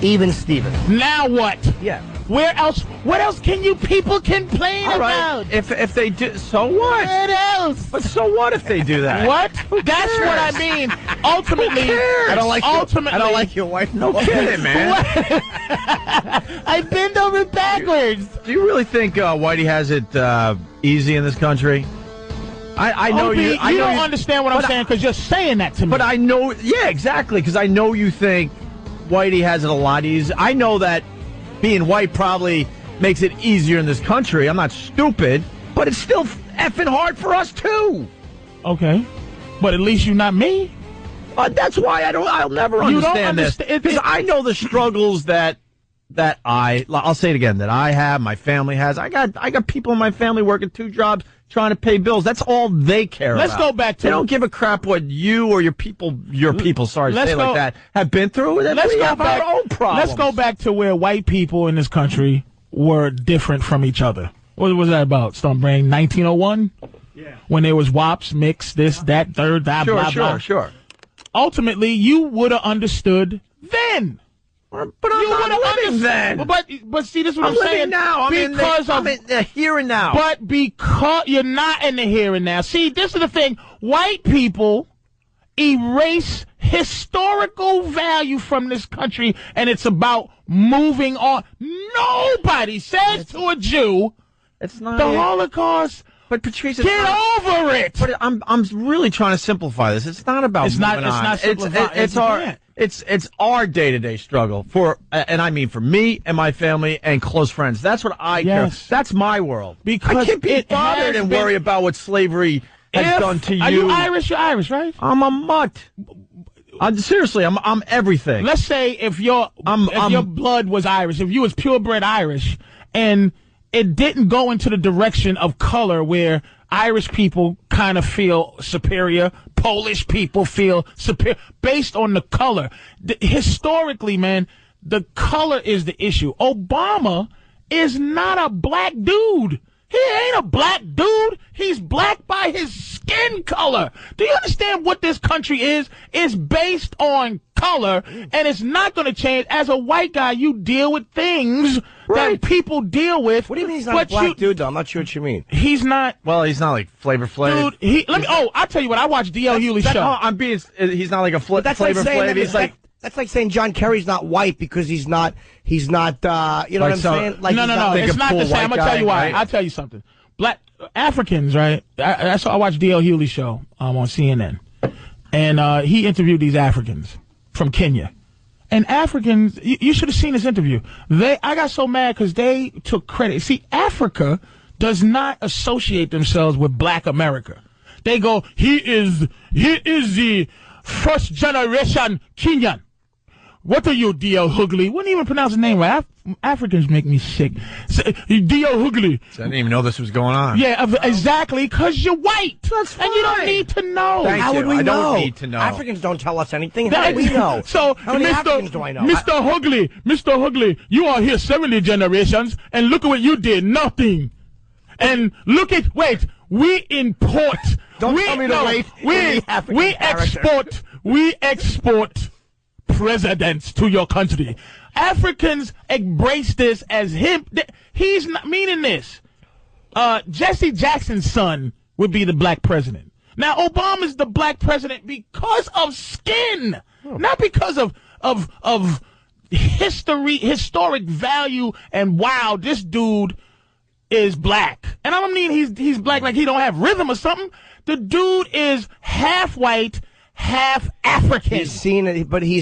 Speaker 3: even Steven.
Speaker 2: Now what?
Speaker 3: Yeah.
Speaker 2: What else can you people complain about?
Speaker 1: If they do, so what?
Speaker 2: What else?
Speaker 1: But so what if they do that?
Speaker 2: What? That's what I mean. Ultimately,
Speaker 3: I don't like your wife.
Speaker 1: No kidding, man.
Speaker 2: I bend over backwards.
Speaker 1: Do you really think Whitey has it easy in this country? I know
Speaker 2: Opie,
Speaker 1: you.
Speaker 2: You don't understand what I'm saying because you're saying that to me.
Speaker 1: But I know, yeah, exactly. Because I know you think Whitey has it a lot easier. I know that being white probably makes it easier in this country. I'm not stupid, but it's still effing hard for us too.
Speaker 2: Okay, but at least you're not me.
Speaker 1: That's why I'll never understand this, because I know the struggles that I'll say it again, that I have, my family has. I got people in my family working 2 jobs trying to pay bills. That's all they care about.
Speaker 2: Let's go back to.
Speaker 1: They don't give a crap what you or your people, sorry to say it like that, have been through. We have our own problems.
Speaker 2: Let's go back to where white people in this country were different from each other. What was that about, Stonebrain? 1901? Yeah. When there was WAPs, mix, this, that, third, that, blah, blah.
Speaker 1: Sure.
Speaker 2: Ultimately, you would have understood then.
Speaker 1: But I'm not living then.
Speaker 2: But see, this is what I'm saying.
Speaker 1: Living now. I'm in the here and now.
Speaker 2: But because you're not in the here and now. See, this is the thing. White people erase historical value from this country, and it's about moving on. Nobody says to a Jew,
Speaker 1: it's not
Speaker 2: the Holocaust.
Speaker 1: But Patrice,
Speaker 2: get over it.
Speaker 1: But I'm really trying to simplify this. It's not about moving on. It's not It's our day-to-day struggle and I mean for me and my family and close friends. That's what I care. That's my world.
Speaker 2: Because
Speaker 1: I can't be bothered and worry about what slavery has done to you.
Speaker 2: Are you Irish? You're Irish, right?
Speaker 1: I'm a mutt. Seriously, I'm everything.
Speaker 2: Let's say if your blood was Irish, if you was purebred Irish, and it didn't go into the direction of color where Irish people kind of feel superior, Polish people feel superior, based on the color. Historically, man, the color is the issue. Obama is not a black dude. He ain't a black dude. He's black by his skin color. Do you understand what this country is? It's based on color, and it's not going to change. As a white guy, you deal with things that people deal with.
Speaker 3: What do you mean he's not a black dude, though? I'm not sure what you mean.
Speaker 2: He's not.
Speaker 1: Well, he's not like Flavor Flav.
Speaker 2: Dude, I'll tell you what. I watched D.L. Hewley's show.
Speaker 1: He's not like a Flavor Flav. He's like.
Speaker 3: That's like saying John Kerry's not white because he's not, you know what I'm saying? Like,
Speaker 2: no, it's not the same. I'm going to tell you why. I'll tell you something. Black Africans, right? I watched D.L. Hewley's show on CNN. And he interviewed these Africans from Kenya. And Africans, you should have seen this interview. I got so mad because they took credit. See, Africa does not associate themselves with black America. They go, he is the first generation Kenyan. What are you, D.L. Hughley? Wouldn't even pronounce the name right. Africans make me sick. D.L. Hughley.
Speaker 1: So I didn't even know this was going on.
Speaker 2: Yeah, exactly, because you're white.
Speaker 1: That's fine.
Speaker 2: And you don't need to know.
Speaker 3: How would we
Speaker 1: I
Speaker 3: know?
Speaker 1: don't need to know.
Speaker 3: Africans don't tell us anything. How do we know?
Speaker 2: So,
Speaker 3: how many Africans do I know?
Speaker 2: Mr. Hughley, you are here 70 generations, and look at what you did. Nothing. And we import.
Speaker 3: Don't tell me to wait.
Speaker 2: We export presidents to your country. Africans embrace this as him. He's not meaning this. Jesse Jackson's son would be the black president. Now, Obama's the black president because of skin, not because of historic value. And wow, this dude is black. And I don't mean he's black like he don't have rhythm or something. The dude is half white, half African.
Speaker 3: He's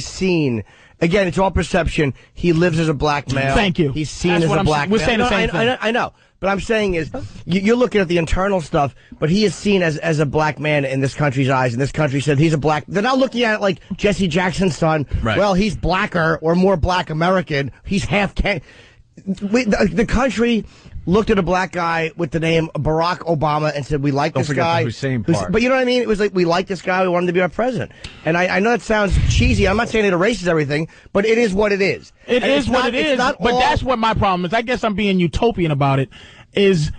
Speaker 3: seen. Again, it's all perception. He lives as a black male.
Speaker 2: Thank you.
Speaker 3: He's seen as a black male.
Speaker 2: We're saying the same thing.
Speaker 3: I know. But I'm saying is, you're looking at the internal stuff, but he is seen as a black man in this country's eyes, and this country said he's a black. They're not looking at it like Jesse Jackson's son.
Speaker 1: Right.
Speaker 3: Well, he's blacker or more black American. He's half the country looked at a black guy with the name Barack Obama and said, we like this guy.
Speaker 1: Don't forget the Hussein part.
Speaker 3: But you know what I mean? It was like, we like this guy. We want him to be our president. And I know that sounds cheesy. I'm not saying it erases everything, but it is what it is.
Speaker 2: It is what it is. But that's what my problem is. I guess I'm being utopian about it. Is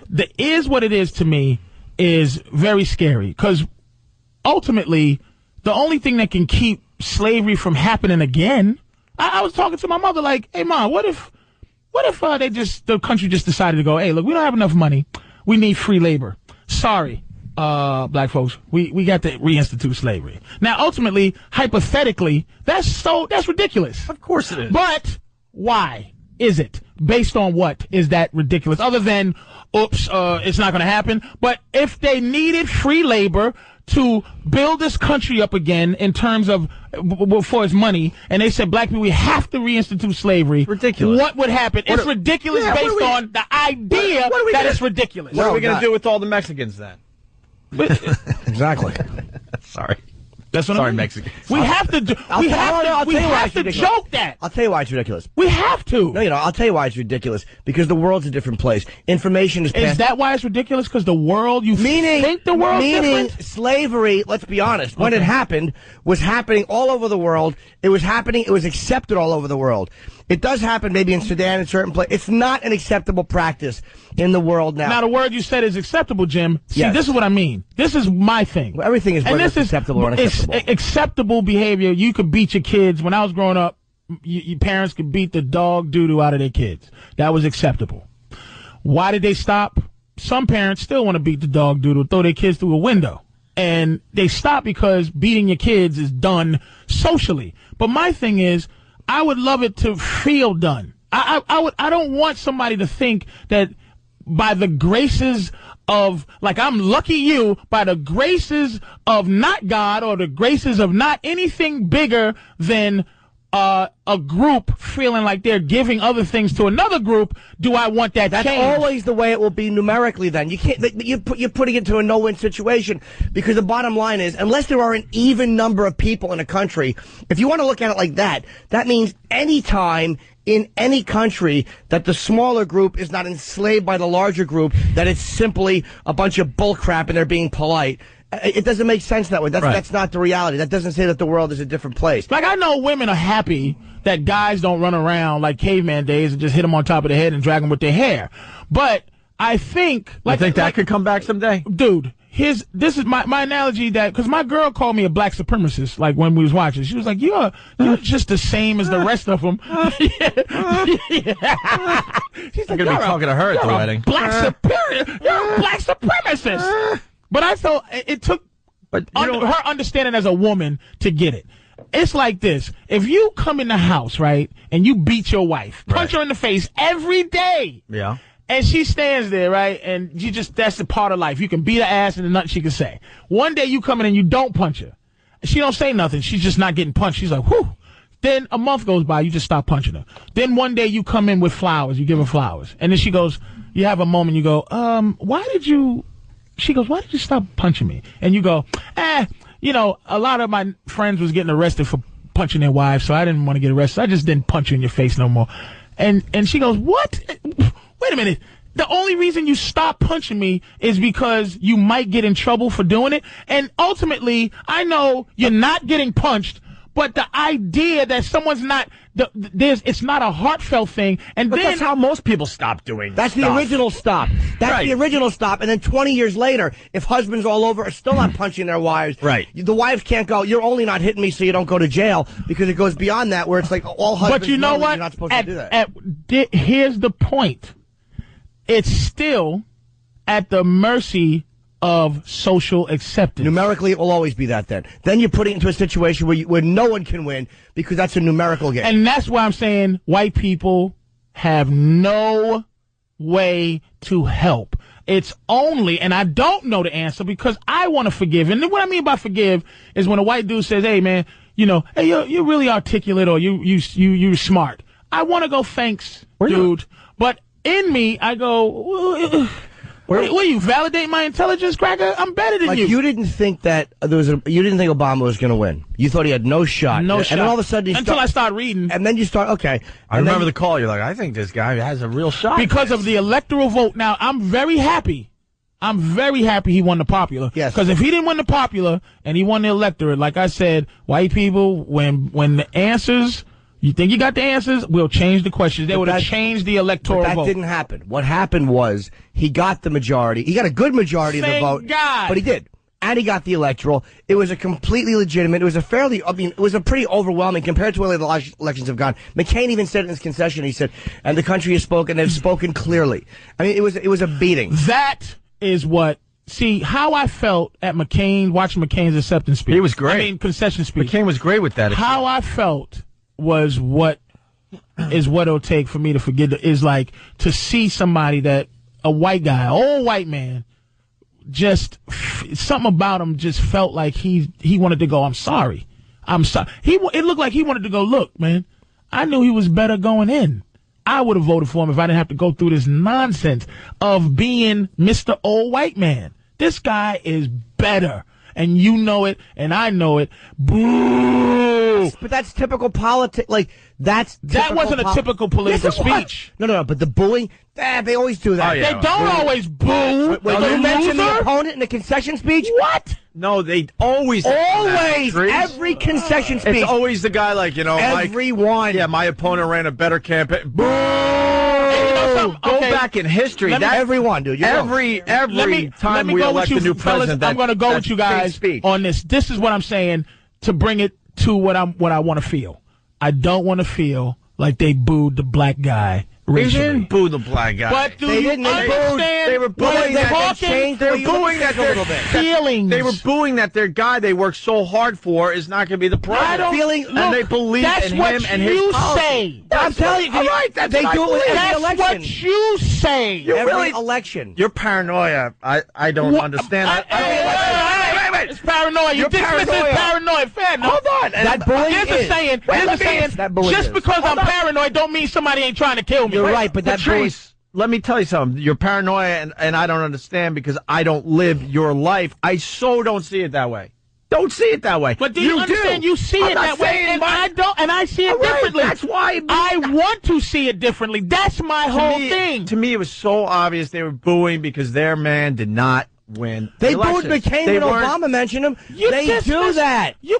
Speaker 2: what it is to me is very scary. Because ultimately, the only thing that can keep slavery from happening again, I was talking to my mother like, hey, Mom, what if the country just decided to go, hey, look, we don't have enough money. We need free labor. Sorry, black folks, we got to reinstitute slavery. Now, ultimately, hypothetically, that's ridiculous.
Speaker 1: Of course it is.
Speaker 2: But why is it? Based on what is that ridiculous? Other than, it's not going to happen. But if they needed free labor to build this country up again in terms of for its money, and they said black people, we have to reinstitute slavery.
Speaker 1: Ridiculous.
Speaker 2: What would happen? It's ridiculous based on the idea that it's ridiculous.
Speaker 1: What are we going to do with all the Mexicans then?
Speaker 3: Exactly.
Speaker 1: Sorry.
Speaker 2: That's what
Speaker 1: Sorry,
Speaker 2: I mean.
Speaker 1: Mexicans.
Speaker 2: We have to joke that.
Speaker 3: I'll tell you why it's ridiculous.
Speaker 2: We have to.
Speaker 3: No, I'll tell you why it's ridiculous. Because the world's a different place. Information is passed.
Speaker 2: Is that why it's ridiculous? Because the world, think the world's different?
Speaker 3: Slavery, let's be honest, when it happened, was happening all over the world. It was accepted all over the world. It does happen maybe in Sudan in certain places. It's not an acceptable practice in the world now.
Speaker 2: Now, the word you said is acceptable, Jim. See,
Speaker 3: yes.
Speaker 2: This is what I mean. This is my thing.
Speaker 3: Well, everything is whether it's acceptable or unacceptable.
Speaker 2: It's acceptable behavior. You could beat your kids. When I was growing up, your parents could beat the dog doo-doo out of their kids. That was acceptable. Why did they stop? Some parents still want to beat the dog doo-doo, throw their kids through a window. And they stop because beating your kids is done socially. But my thing is, I would love it to feel done. I don't want somebody to think that by the graces of, like, I'm lucky you, by the graces of not God or the graces of not anything bigger than a group feeling like they're giving other things to another group, do I want that
Speaker 3: That's
Speaker 2: change?
Speaker 3: always the way it will be numerically then. You can't, you're putting it to a no-win situation, because the bottom line is, unless there are an even number of people in a country, if you want to look at it like that, that means any time in any country that the smaller group is not enslaved by the larger group, that it's simply a bunch of bullcrap and they're being polite. It doesn't make sense that way. That's not the reality. That doesn't say that the world is a different place.
Speaker 2: Like, I know women are happy that guys don't run around like caveman days and just hit them on top of the head and drag them with their hair. But I think...
Speaker 1: that could come back someday?
Speaker 2: Dude, this is my analogy, that... Because my girl called me a black supremacist, like, when we was watching. She was like, you're just the same as the rest of them. She's
Speaker 1: I'm going to be talking to her at the wedding.
Speaker 2: You're a black supremacist. But I thought it took her understanding as a woman to get it. It's like this. If you come in the house, right, and you beat your wife, punch her in the face every day.
Speaker 1: Yeah.
Speaker 2: And she stands there, right, and that's a part of life. You can beat her ass and there's nothing she can say. One day you come in and you don't punch her. She don't say nothing. She's just not getting punched. She's like, whew. Then a month goes by, you just stop punching her. Then one day you come in with flowers. You give her flowers. And then she goes, you have a moment, you go, why did you... She goes, why did you stop punching me? And you go, a lot of my friends was getting arrested for punching their wives, so I didn't want to get arrested. I just didn't punch you in your face no more. And she goes, what? Wait a minute. The only reason you stop punching me is because you might get in trouble for doing it. And ultimately, I know you're not getting punched, but the idea that someone's not, it's not a heartfelt thing. But
Speaker 1: that's how most people stop doing
Speaker 3: That's
Speaker 1: stuff.
Speaker 3: the original stop. That's
Speaker 1: Right.
Speaker 3: the original stop. And then 20 years later, if husbands all over are still not punching their wives,
Speaker 1: Right.
Speaker 3: the wives can't go, you're only not hitting me so you don't go to jail, because it goes beyond that where it's like all husbands
Speaker 2: But you know what?
Speaker 3: you're not supposed to do that.
Speaker 2: Here's the point. It's still at the mercy of social acceptance.
Speaker 3: Numerically, it will always be that then. Then you're putting it into a situation where no one can win because that's a numerical game.
Speaker 2: And that's why I'm saying white people have no way to help. It's only, and I don't know the answer because I want to forgive. And what I mean by forgive is when a white dude says, hey, man, hey, you're really articulate or you're smart. I want to go, thanks, dude. But in me, I go, what you validate my intelligence, cracker? I'm better than you.
Speaker 3: You didn't think that you didn't think Obama was going to win. You thought he had no shot.
Speaker 2: No shot.
Speaker 3: And then all of a sudden,
Speaker 2: until I start reading,
Speaker 3: and then you start. Okay,
Speaker 1: I remember the call. You're like, I think this guy has a real shot
Speaker 2: because of the electoral vote. Now I'm very happy. I'm very happy he won the popular.
Speaker 3: Yes.
Speaker 2: Because if he didn't win the popular and he won the electorate, like I said, white people, when the answers. You think you got the answers? We'll change the questions. They would have changed the electoral vote.
Speaker 3: That didn't happen. What happened was he got the majority. He got a good majority of the vote.
Speaker 2: Thank God.
Speaker 3: But he did. And he got the electoral. It was a completely legitimate. It was it was a pretty overwhelming compared to where the elections have gone. McCain even said in his concession, he said, and the country has spoken, they've spoken clearly. I mean, it was a beating.
Speaker 2: That is what. See, how I felt at watching McCain's acceptance speech.
Speaker 1: He was great.
Speaker 2: I mean, concession speech.
Speaker 1: McCain was great with that.
Speaker 2: How I felt was what it'll take for me to forget is like to see somebody that a white guy, old white man, just something about him just felt like he wanted to go, I'm sorry. It looked like he wanted to go, look, man, I knew he was better going in. I would have voted for him if I didn't have to go through this nonsense of being Mr. Old White Man. This guy is better. And you know it, and I know it. Boo!
Speaker 3: But that's typical politics. Like, that
Speaker 2: wasn't a typical political speech.
Speaker 3: No. But the booing, they always do that.
Speaker 1: Oh, yeah.
Speaker 2: They don't always boo.
Speaker 3: When you mention the opponent in the concession speech,
Speaker 2: what?
Speaker 1: No, they always.
Speaker 3: Every concession speech.
Speaker 1: It's always the guy like,
Speaker 3: everyone.
Speaker 1: my opponent ran a better campaign. Boo! Go
Speaker 2: Okay.
Speaker 1: back in history.
Speaker 3: Everyone, dude.
Speaker 1: Every time we elect a new president,
Speaker 2: I'm going to go with you guys on this. This is what I'm saying to bring it to what I want to feel. I don't want to feel like they booed the black guy
Speaker 1: They
Speaker 2: racially.
Speaker 1: didn't boo the black guy.
Speaker 2: But do
Speaker 3: They
Speaker 2: you
Speaker 3: didn't. They
Speaker 2: understand?
Speaker 1: They were booing that.
Speaker 3: They were booing that
Speaker 1: their
Speaker 2: feelings.
Speaker 1: They were booing that their guy they worked so hard for is not going to be the president. And they believe in him and his policy.
Speaker 2: Say.
Speaker 3: I'm telling you.
Speaker 1: All right, that's
Speaker 3: they
Speaker 1: what
Speaker 3: do
Speaker 1: I
Speaker 3: it with
Speaker 1: believe.
Speaker 3: every
Speaker 2: That's
Speaker 3: election.
Speaker 2: what you say.
Speaker 3: Every election.
Speaker 1: Your paranoia, I don't understand.
Speaker 2: It's paranoia. You dismiss it paranoid. Fair enough.
Speaker 1: Hold on.
Speaker 3: That bullying
Speaker 2: Here's the saying.
Speaker 3: That bullying
Speaker 2: Just
Speaker 3: is.
Speaker 2: because I'm paranoid don't mean somebody ain't trying to kill me.
Speaker 3: You're right, but that
Speaker 1: Patrice, let me tell you something. You're paranoia, and I don't understand because I don't live your life. I so don't see it that way. Don't see it that way.
Speaker 2: But do you understand? You see it that way, and I don't, and I see it differently.
Speaker 1: That's why
Speaker 2: I want to see it differently. That's my whole thing.
Speaker 1: To me, it was so obvious they were booing because their man did not win.
Speaker 3: They booed McCain when Obama mentioned him. They do that.
Speaker 2: You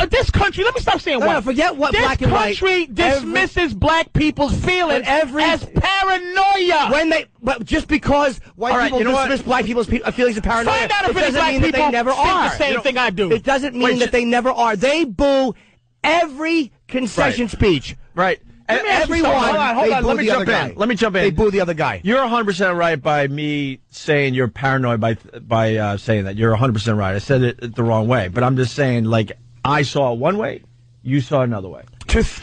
Speaker 2: this country. Let me stop saying white.
Speaker 3: Forget what
Speaker 2: this
Speaker 3: black and white.
Speaker 2: This country dismisses black people's feelings as paranoia.
Speaker 3: But just because white people dismiss black people's feelings of paranoia,
Speaker 2: find out if
Speaker 3: it doesn't
Speaker 2: black
Speaker 3: mean that
Speaker 2: people
Speaker 3: they never
Speaker 2: think
Speaker 3: are.
Speaker 2: the same thing I do.
Speaker 3: It doesn't mean that they never are. They boo every concession speech.
Speaker 1: Right.
Speaker 3: And everyone.
Speaker 1: Hold on. Let me jump in.
Speaker 3: They boo the other guy.
Speaker 1: You're 100% right by me saying you're paranoid by saying that. You're 100% right. I said it the wrong way, but I'm just saying, like, I saw it one way, you saw it another way.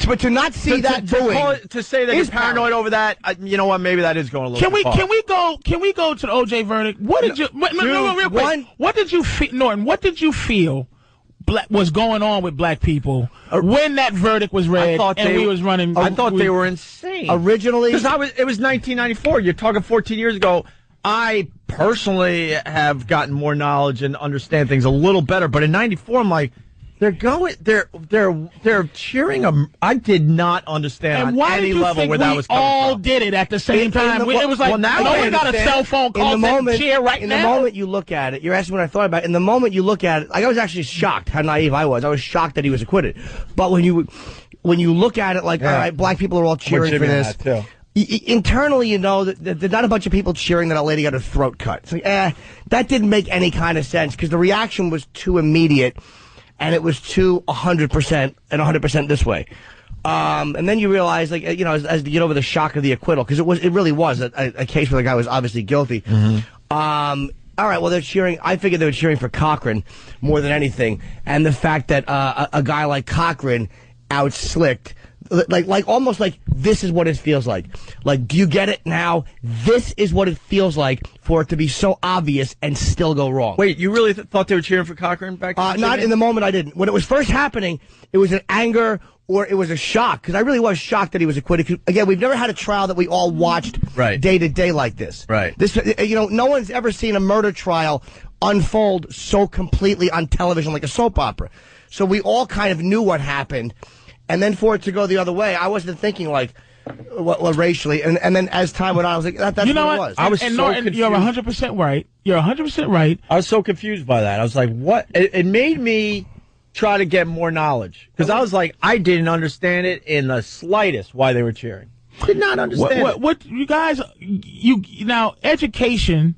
Speaker 3: But to not see that booing,
Speaker 1: to say that you're paranoid over that, you know what? Maybe that is going a little.
Speaker 2: Can we go to the OJ verdict? What did you? Real quick. What did you feel, Norton? What did you feel? Was going on with black people when that verdict was read we was running.
Speaker 1: I thought they were insane.
Speaker 3: Originally,
Speaker 1: because it was 1994. You're talking 14 years ago. I personally have gotten more knowledge and understand things a little better, but in '94, I'm like, they're cheering. I did not understand
Speaker 2: and why
Speaker 1: on any
Speaker 2: did you
Speaker 1: level
Speaker 2: think
Speaker 1: where
Speaker 2: we
Speaker 1: that was coming
Speaker 2: all
Speaker 1: from.
Speaker 2: did it at the same time? It was like,
Speaker 1: well, now
Speaker 2: no
Speaker 1: I
Speaker 2: one got a cell phone call and cheer right
Speaker 3: in
Speaker 2: now.
Speaker 3: In the moment you look at it, you're asking what I thought about it. In the moment you look at it, like I was actually shocked how naive I was. I was shocked that he was acquitted. But when you look at it like, all right, black people are all cheering for this. Internally, you know, there's not a bunch of people cheering that a lady got her throat cut. It's like, that didn't make any kind of sense because the reaction was too immediate and it was too 100% and 100% this way. And then you realize, like, you know, as you get over the shock of the acquittal, because it really was a case where the guy was obviously guilty. All right, well, they're cheering. I figured they were cheering for Cochran more than anything. And the fact that a guy like Cochran out-slicked, like almost like this is what it feels like. Like, do you get it now? This is what it feels like for it to be so obvious and still go wrong.
Speaker 1: Wait, you really thought they were cheering for Cochran back then?
Speaker 3: Not in the moment. I didn't. When it was first happening, it was an anger or it was a shock because I really was shocked that he was acquitted. 'Cause, again, we've never had a trial that we all watched day to day like this.
Speaker 1: Right.
Speaker 3: This, you know, no one's ever seen a murder trial unfold so completely on television like a soap opera. So we all kind of knew what happened. And then for it to go the other way, I wasn't thinking like, well, racially. And then as time went on, I was like, that's
Speaker 2: you know
Speaker 3: what it
Speaker 2: what?
Speaker 3: was.
Speaker 1: I was so
Speaker 2: confused. You're 100% right. You're 100% right.
Speaker 1: I was so confused by that. I was like, what? It made me try to get more knowledge. Because I was like, I didn't understand it in the slightest why they were cheering. Did not understand it.
Speaker 2: What you guys, now, education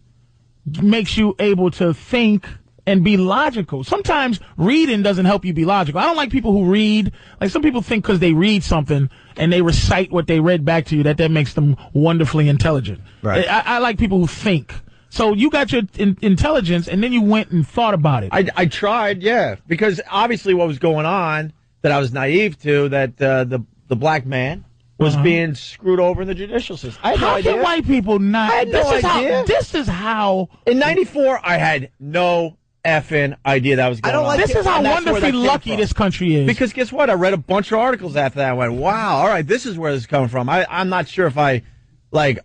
Speaker 2: makes you able to think and be logical. Sometimes reading doesn't help you be logical. I don't like people who read. Like some people think because they read something and they recite what they read back to you that makes them wonderfully intelligent.
Speaker 1: Right.
Speaker 2: I like people who think. So you got your intelligence and then you went and thought about it.
Speaker 1: I tried, yeah, because obviously what was going on that I was naive to, that the black man was being screwed over in the judicial system. I had no idea.
Speaker 2: How can white people not?
Speaker 1: I had no idea.
Speaker 2: This is how.
Speaker 1: In '94, I had no effing idea that was going on.
Speaker 2: This is how wonderfully lucky this country is.
Speaker 1: Because guess what? I read a bunch of articles after that. I went, wow, all right, this is where this is coming from. I'm not sure if I,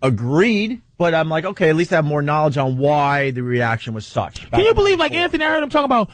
Speaker 1: agreed, but I'm like, okay, at least I have more knowledge on why the reaction was such.
Speaker 2: Can you believe, Anthony, I heard him talking about,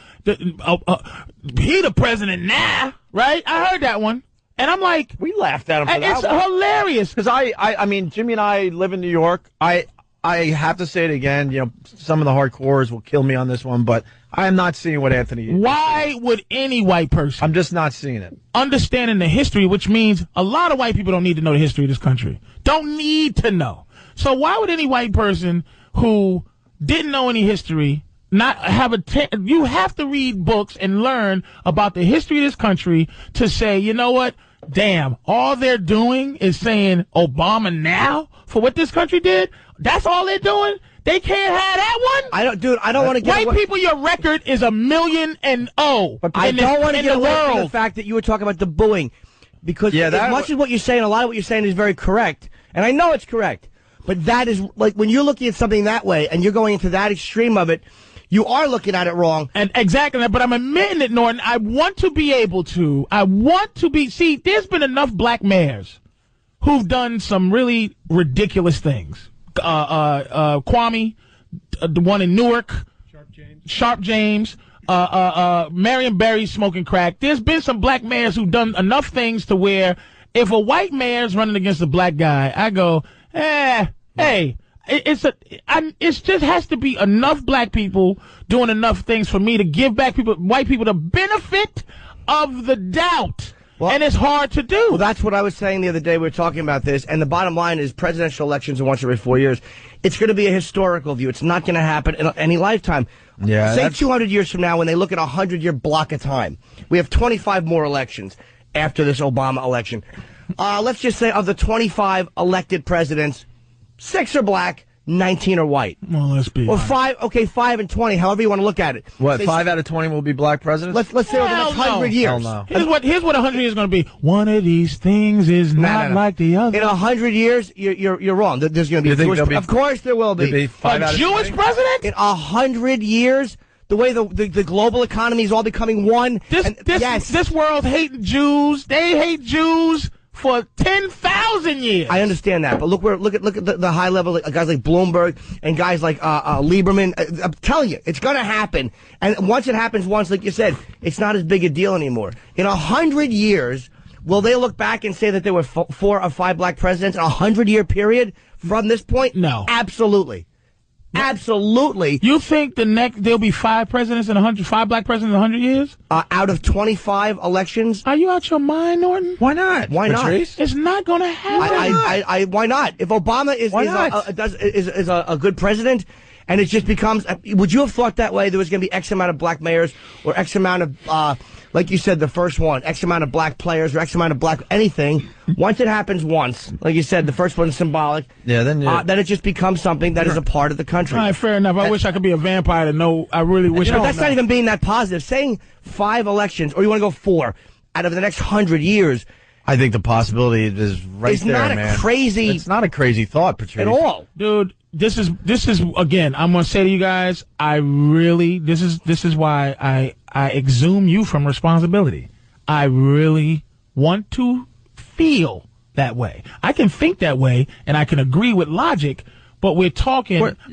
Speaker 2: he the president now, right? I heard that one. And I'm like.
Speaker 1: We laughed at him for that
Speaker 2: one. It's hilarious.
Speaker 1: Because I mean, Jimmy and I live in New York. I have to say it again, some of the hardcores will kill me on this one, but I am not seeing what Anthony is.
Speaker 2: Why would any white person?
Speaker 1: I'm just not seeing it.
Speaker 2: Understanding the history, which means a lot of white people don't need to know the history of this country. Don't need to know. So why would any white person who didn't know any history not have you have to read books and learn about the history of this country to say, you know what? Damn, all they're doing is saying Obama now for what this country did. That's all they're doing. They can't have that one.
Speaker 3: I don't want to get
Speaker 2: white people. Your record is 1,000,000.
Speaker 3: But I don't want to get away from the fact that you were talking about the booing, because as much as what you're saying, a lot of what you're saying is very correct, and I know it's correct. But that is like when you're looking at something that way and you're going into that extreme of it. You are looking at it wrong.
Speaker 2: And exactly, but I'm admitting it, Norton. I want to be see, there's been enough black mayors who've done some really ridiculous things. Kwame, the one in Newark, Sharp James, Marion Barry smoking crack. There's been some black mayors who've done enough things to where if a white mayor's running against a black guy, I go, hey. It just has to be enough black people doing enough things for me to give white people the benefit of the doubt. Well, and it's hard to do.
Speaker 3: Well, that's what I was saying the other day. We were talking about this, and the bottom line is presidential elections are once every 4 years. It's going to be a historical view. It's not going to happen in any lifetime.
Speaker 1: Yeah.
Speaker 3: Say 200 years from now, when they look at a 100-year block of time, we have 25 more elections after this Obama election. Let's just say of the 25 elected presidents, 6 are black, 19 are white.
Speaker 2: Well, let's be.
Speaker 3: Or 5 and 20, however you want to look at it.
Speaker 1: What, 5 out of 20 will be black presidents?
Speaker 3: Let's say over the next 100 years.
Speaker 1: Hell no.
Speaker 2: Here's what 100 years is going to be. One of these things is not like the other.
Speaker 3: In 100 years, you're wrong. There's going to be Jewish. Of course there will be.
Speaker 2: A Jewish president?
Speaker 3: In 100 years, the way the global economy is all becoming one.
Speaker 2: This world hating Jews. They hate Jews for 10,000 years.
Speaker 3: I understand that, but look at the high level guys like Bloomberg and guys like Lieberman. I'm telling you, it's going to happen. And once it happens once, like you said, it's not as big a deal anymore. In 100 years, will they look back and say that there were 4 or 5 black presidents in a 100-year period from this point?
Speaker 2: No.
Speaker 3: Absolutely. Absolutely.
Speaker 2: You think there'll be 5 presidents in 5 black presidents in 100 years?
Speaker 3: Out of 25 elections?
Speaker 2: Are you out your mind, Norton?
Speaker 1: Why not?
Speaker 3: Why not?
Speaker 1: Patrice?
Speaker 2: It's not going to happen.
Speaker 3: Why not? If Obama is a good president, and it just becomes, would you have thought that way? There was going to be X amount of black mayors, or X amount of, like you said, the first one, X amount of black players, or X amount of black anything. Once it happens once, like you said, the first one's symbolic.
Speaker 1: Yeah, then
Speaker 3: it just becomes something that is a part of the country.
Speaker 2: All right, fair enough. I wish I could be a vampire to know. I really wish.
Speaker 3: But that's not even being that positive. Saying 5 elections, or you want to go 4 out of the next 100 years.
Speaker 1: I think the possibility is right there, man. It's not a crazy thought, Patrice.
Speaker 3: At all.
Speaker 2: Dude, this is again, I'm going to say to you guys, this is why I exhume you from responsibility. I really want to feel that way. I can think that way, and I can agree with logic, but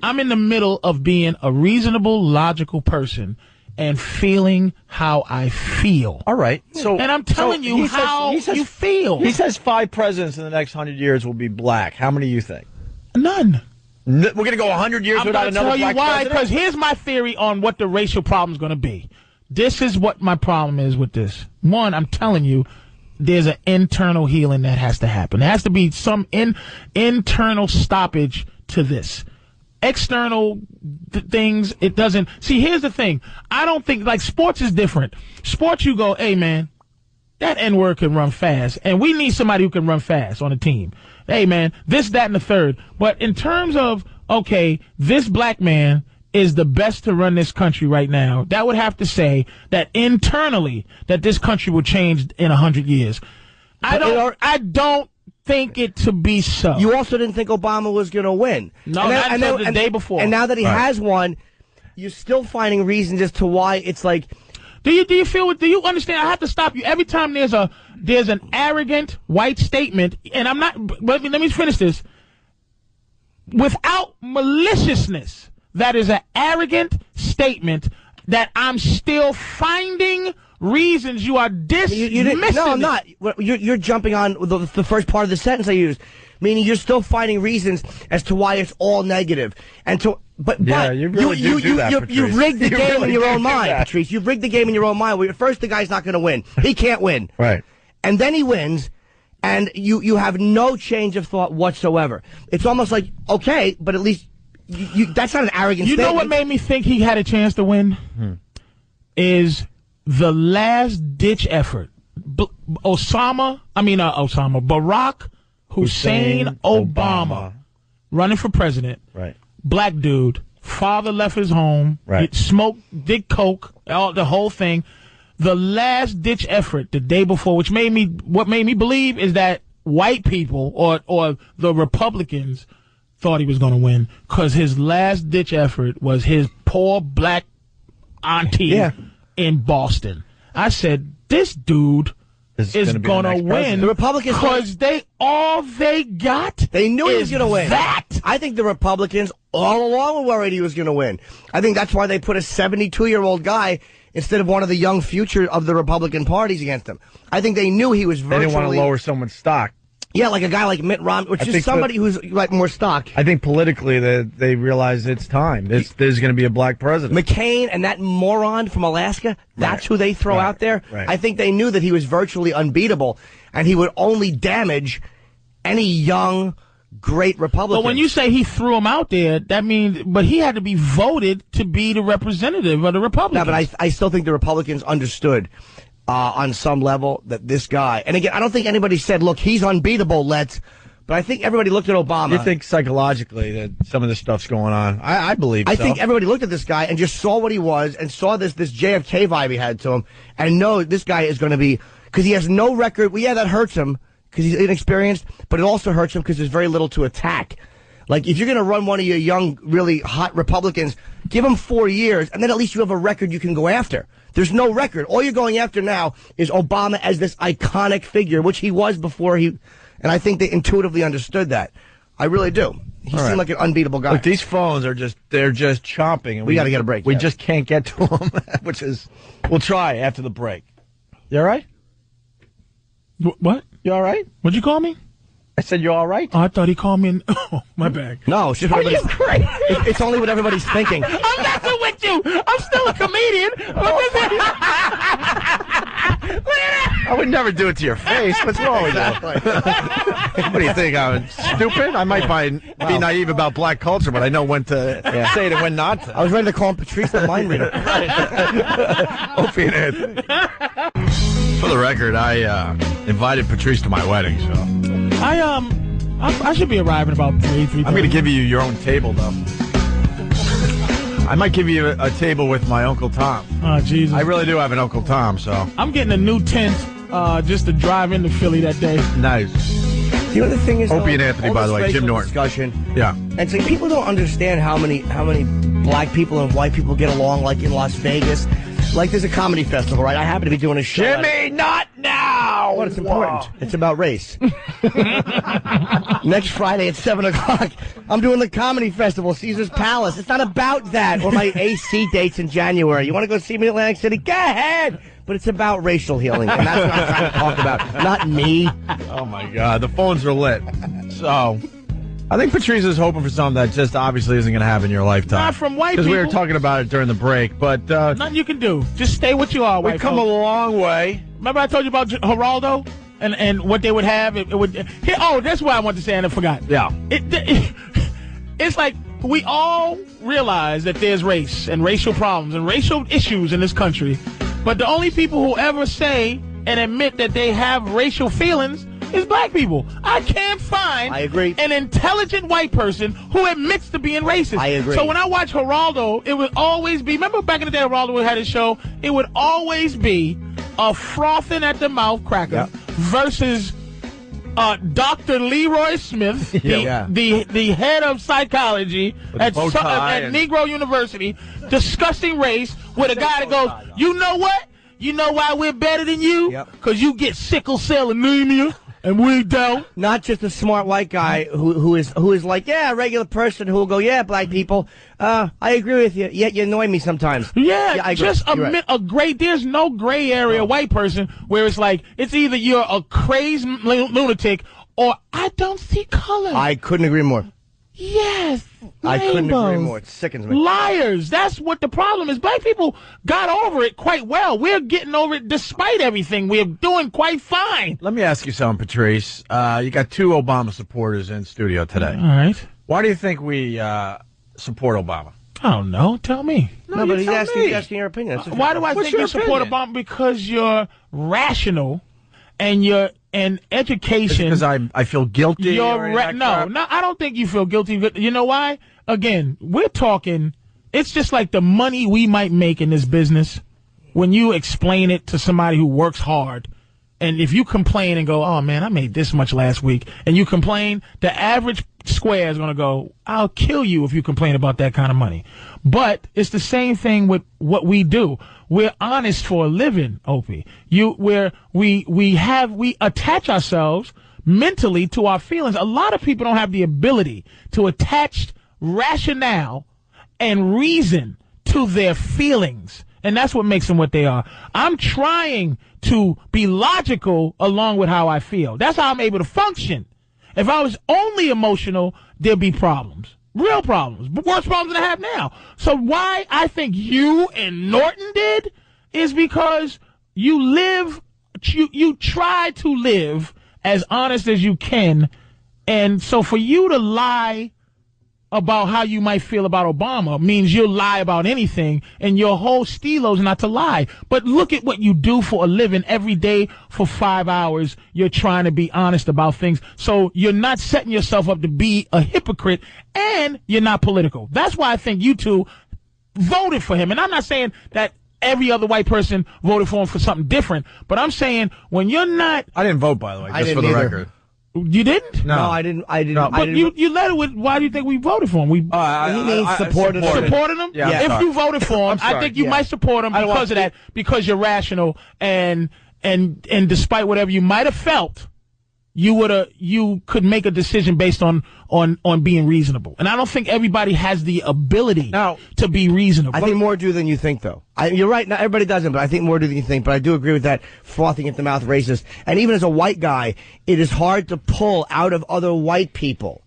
Speaker 2: I'm in the middle of being a reasonable, logical person and feeling how I feel.
Speaker 1: All right.
Speaker 2: And I'm telling you how you feel.
Speaker 1: He says 5 presidents in the next 100 years will be black. How many do you think?
Speaker 2: None.
Speaker 1: We're going to go 100 years without another black president?
Speaker 2: I'm going to tell you why, because here's my theory on what the racial problem is going to be. This is what my problem is with this. One, I'm telling you, there's an internal healing that has to happen. There has to be some internal stoppage to this. External things, it doesn't. See, here's the thing. I don't think, like, sports is different. Sports, you go, hey, man, that N-word can run fast, and we need somebody who can run fast on the team. Hey, man, this, that, and the third. But in terms of, okay, this black man is the best to run this country right now, that would have to say that internally that this country will change in 100 years. I don't think it to be so.
Speaker 3: You also didn't think Obama was going to win.
Speaker 2: No, not until the day before.
Speaker 3: And now that he has won, you're still finding reasons as to why it's like.
Speaker 2: Do you understand? I have to stop you every time there's an arrogant white statement, and I'm not. But let me finish this. Without maliciousness, that is an arrogant statement that I'm still finding reasons you are dismissing.
Speaker 3: No, I'm not. You're jumping on the first part of the sentence I used, meaning you're still finding reasons as to why it's all negative. And to
Speaker 1: you
Speaker 3: rigged the game in your own mind, Patrice. You've rigged the game in your own mind. First, the guy's not going to win. He can't win.
Speaker 1: Right.
Speaker 3: And then he wins, and you have no change of thought whatsoever. It's almost like, okay, but at least that's not an arrogant statement.
Speaker 2: You know what made me think he had a chance to win? Is the last-ditch effort. Barack Hussein Obama running for president.
Speaker 1: Right.
Speaker 2: Black dude. Father left his home.
Speaker 1: Right.
Speaker 2: Smoked, did coke, the whole thing. The last-ditch effort the day before, what made me believe is that white people or the Republicans thought he was going to win because his last-ditch effort was his poor black auntie in Boston. I said, this dude is going to win.
Speaker 3: The Republicans,
Speaker 2: because they got.
Speaker 3: They knew he was going to win.
Speaker 2: That
Speaker 3: I think the Republicans all along were worried he was going to win. I think that's why they put a 72-year-old guy instead of one of the young future of the Republican parties against him. I think they knew he was virtually.
Speaker 1: They didn't want to lower someone's stock.
Speaker 3: Yeah, like a guy like Mitt Romney, which is somebody who's like more stock.
Speaker 1: I think politically they realize it's time. There's going to be a black president.
Speaker 3: McCain and that moron from Alaska, that's who they throw out there.
Speaker 1: Right.
Speaker 3: I think they knew that he was virtually unbeatable, and he would only damage any young, great Republican.
Speaker 2: But when you say he threw him out there, that means, but he had to be voted to be the representative of the Republicans.
Speaker 3: No, but I still think the Republicans understood on some level that this guy, and again, I don't think anybody said, look, he's unbeatable, but I think everybody looked at Obama.
Speaker 1: You think psychologically that some of this stuff's going on? I believe so.
Speaker 3: I think everybody looked at this guy and just saw what he was and saw this JFK vibe he had to him and know this guy is going to be, because he has no record. Well, yeah, that hurts him because he's inexperienced, but it also hurts him because there's very little to attack. Like, if you're going to run one of your young, really hot Republicans, give them 4 years, and then at least you have a record you can go after. There's no record. All you're going after now is Obama as this iconic figure, which he was before he... And I think they intuitively understood that. I really do. He seemed like an unbeatable guy.
Speaker 1: Look, these phones are they're just chomping. And
Speaker 3: we got to get a break.
Speaker 1: We just can't get to them, which is... We'll try after the break. You all right?
Speaker 2: What?
Speaker 1: You all right?
Speaker 2: What'd you call me?
Speaker 1: I said you all right?
Speaker 2: Oh, I thought he called me. Oh, my bad.
Speaker 3: No, it's just
Speaker 1: Are you crazy?
Speaker 3: It's only what everybody's thinking.
Speaker 2: I'm messing with you. I'm still a comedian.
Speaker 1: I would never do it to your face. What's wrong with you? What do you think? I'm stupid? I might be naive about black culture, but I know when to say it and when not to.
Speaker 3: I was ready to call him Patrice the mind reader.
Speaker 1: Opie and Anthony. For the record, I invited Patrice to my wedding, so...
Speaker 2: I should be arriving about 3:30.
Speaker 1: I'm going to give you your own table, though. I might give you a table with my Uncle Tom.
Speaker 2: Oh, Jesus.
Speaker 1: I really do have an Uncle Tom, so...
Speaker 2: I'm getting a new tent just to drive into Philly that day.
Speaker 1: Nice.
Speaker 3: You know, the thing is...
Speaker 1: Opie and Anthony, by the way, Jim Norton.
Speaker 3: Discussion.
Speaker 1: Yeah.
Speaker 3: And so people don't understand how many black people and white people get along, like in Las Vegas. Like, there's a comedy festival, right? I happen to be doing a show.
Speaker 1: Jimmy, not now!
Speaker 3: What? It's important. Whoa. It's about race. Next Friday at 7 o'clock, I'm doing the comedy festival, Caesar's Palace. It's not about that or my AC dates in January. You want to go see me in Atlantic City? Go ahead! But it's about racial healing, and that's what I'm trying to talk about. Not me.
Speaker 1: Oh, my God. The phones are lit. So... I think Patrice is hoping for something that just obviously isn't going to happen in your lifetime.
Speaker 2: Not from white people.
Speaker 1: Because we were talking about it during the break, but...
Speaker 2: nothing you can do. Just stay what you are, white
Speaker 1: We've come a long way.
Speaker 2: Remember I told you about Geraldo and what they would have? It would... that's what I wanted to say and I forgot.
Speaker 1: Yeah.
Speaker 2: It's like we all realize that there's race and racial problems and racial issues in this country, but the only people who ever say and admit that they have racial feelings is black people. I can't find an intelligent white person who admits to being racist.
Speaker 3: I agree.
Speaker 2: So when I watch Geraldo, it would always be, remember back in the day Geraldo had his show, it would always be a frothing at the mouth cracker versus Dr. Leroy Smith, the head of psychology at Negro University, discussing race with a guy that goes, you know what? You know why we're better than you? Because you get sickle cell anemia. And we don't.
Speaker 3: Not just a smart white guy who is like, a regular person who will go, black people. I agree with you. Yet you annoy me sometimes.
Speaker 2: Yeah,
Speaker 3: I agree.
Speaker 2: just there's no gray area white person where it's like, it's either you're a crazed lunatic or I don't see color.
Speaker 3: I couldn't agree more.
Speaker 2: Yes.
Speaker 3: I couldn't agree more. It sickens me.
Speaker 2: Liars. That's what the problem is. Black people got over it quite well. We're getting over it despite everything. We're doing quite fine.
Speaker 1: Let me ask you something, Patrice. You got 2 Obama supporters in studio today.
Speaker 2: All right.
Speaker 1: Why do you think we support Obama?
Speaker 2: I don't know. Tell me.
Speaker 3: No, but he's asking your opinion.
Speaker 2: Why do I think you support Obama? Because you're rational and you're... And education.
Speaker 1: Because I feel guilty.
Speaker 2: No, I don't think you feel guilty. You know why? Again, we're talking. It's just like the money we might make in this business when you explain it to somebody who works hard. And if you complain and go, oh, man, I made this much last week, and you complain, the average square is going to go, I'll kill you if you complain about that kind of money. But it's the same thing with what we do. We're honest for a living, Opie. We attach ourselves mentally to our feelings. A lot of people don't have the ability to attach rationale and reason to their feelings. And that's what makes them what they are. I'm trying to be logical along with how I feel. That's how I'm able to function. If I was only emotional, there'd be problems. Real problems. Worse problems than I have now. So why I think you and Norton did is because you try to live as honest as you can. And so for you to lie about how you might feel about Obama means you'll lie about anything, and your whole stilo's not to lie. But look at what you do for a living every day for 5 hours. You're trying to be honest about things. So you're not setting yourself up to be a hypocrite, and you're not political. That's why I think you two voted for him. And I'm not saying that every other white person voted for him for something different, but I'm saying when you're not...
Speaker 1: I didn't vote, by the way, just for the record.
Speaker 2: You didn't?
Speaker 3: No, I didn't.
Speaker 1: No,
Speaker 2: But you led it with, why do you think we voted for him?
Speaker 3: He means supported him.
Speaker 2: Supported him?
Speaker 1: Yeah,
Speaker 2: If you voted for him, I think you might support him because of that, because you're rational and despite whatever you might have felt, you could make a decision based on being reasonable. And I don't think everybody has the ability to be reasonable.
Speaker 3: I think more do than you think, though. You're right. Not everybody doesn't, but I think more do than you think. But I do agree with that frothing at the mouth racist. And even as a white guy, it is hard to pull out of other white people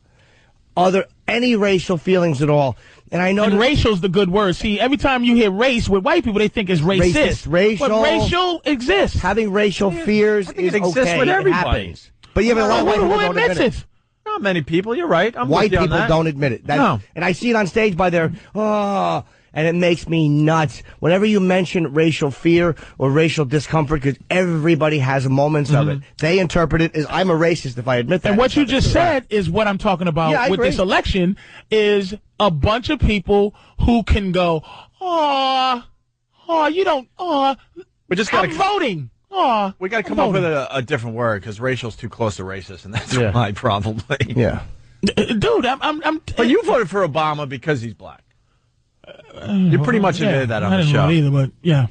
Speaker 3: any racial feelings at all. And I know
Speaker 2: racial's the good word. See, every time you hear race with white people, they think it's racist.
Speaker 3: Racial.
Speaker 2: But racial exists.
Speaker 3: Having racial fears is
Speaker 1: exists
Speaker 3: okay.
Speaker 1: with everybody.
Speaker 3: It happens. But you have a lot of white people don't admit it.
Speaker 1: Not many people. You're right.
Speaker 3: White people don't admit it.
Speaker 1: No.
Speaker 3: And I see it on stage by their, and it makes me nuts. Whenever you mention racial fear or racial discomfort, because everybody has moments of it, they interpret it as I'm a racist if I admit that.
Speaker 2: And what you just said is what I'm talking about with this election is a bunch of people who can go, you don't, I'm voting.
Speaker 1: We got to come up with a different word because racial's too close to racist, and that's why probably.
Speaker 3: Yeah,
Speaker 2: dude, I'm.
Speaker 1: But you voted for Obama because he's black. You pretty much admitted that on the show.
Speaker 2: I didn't vote either, but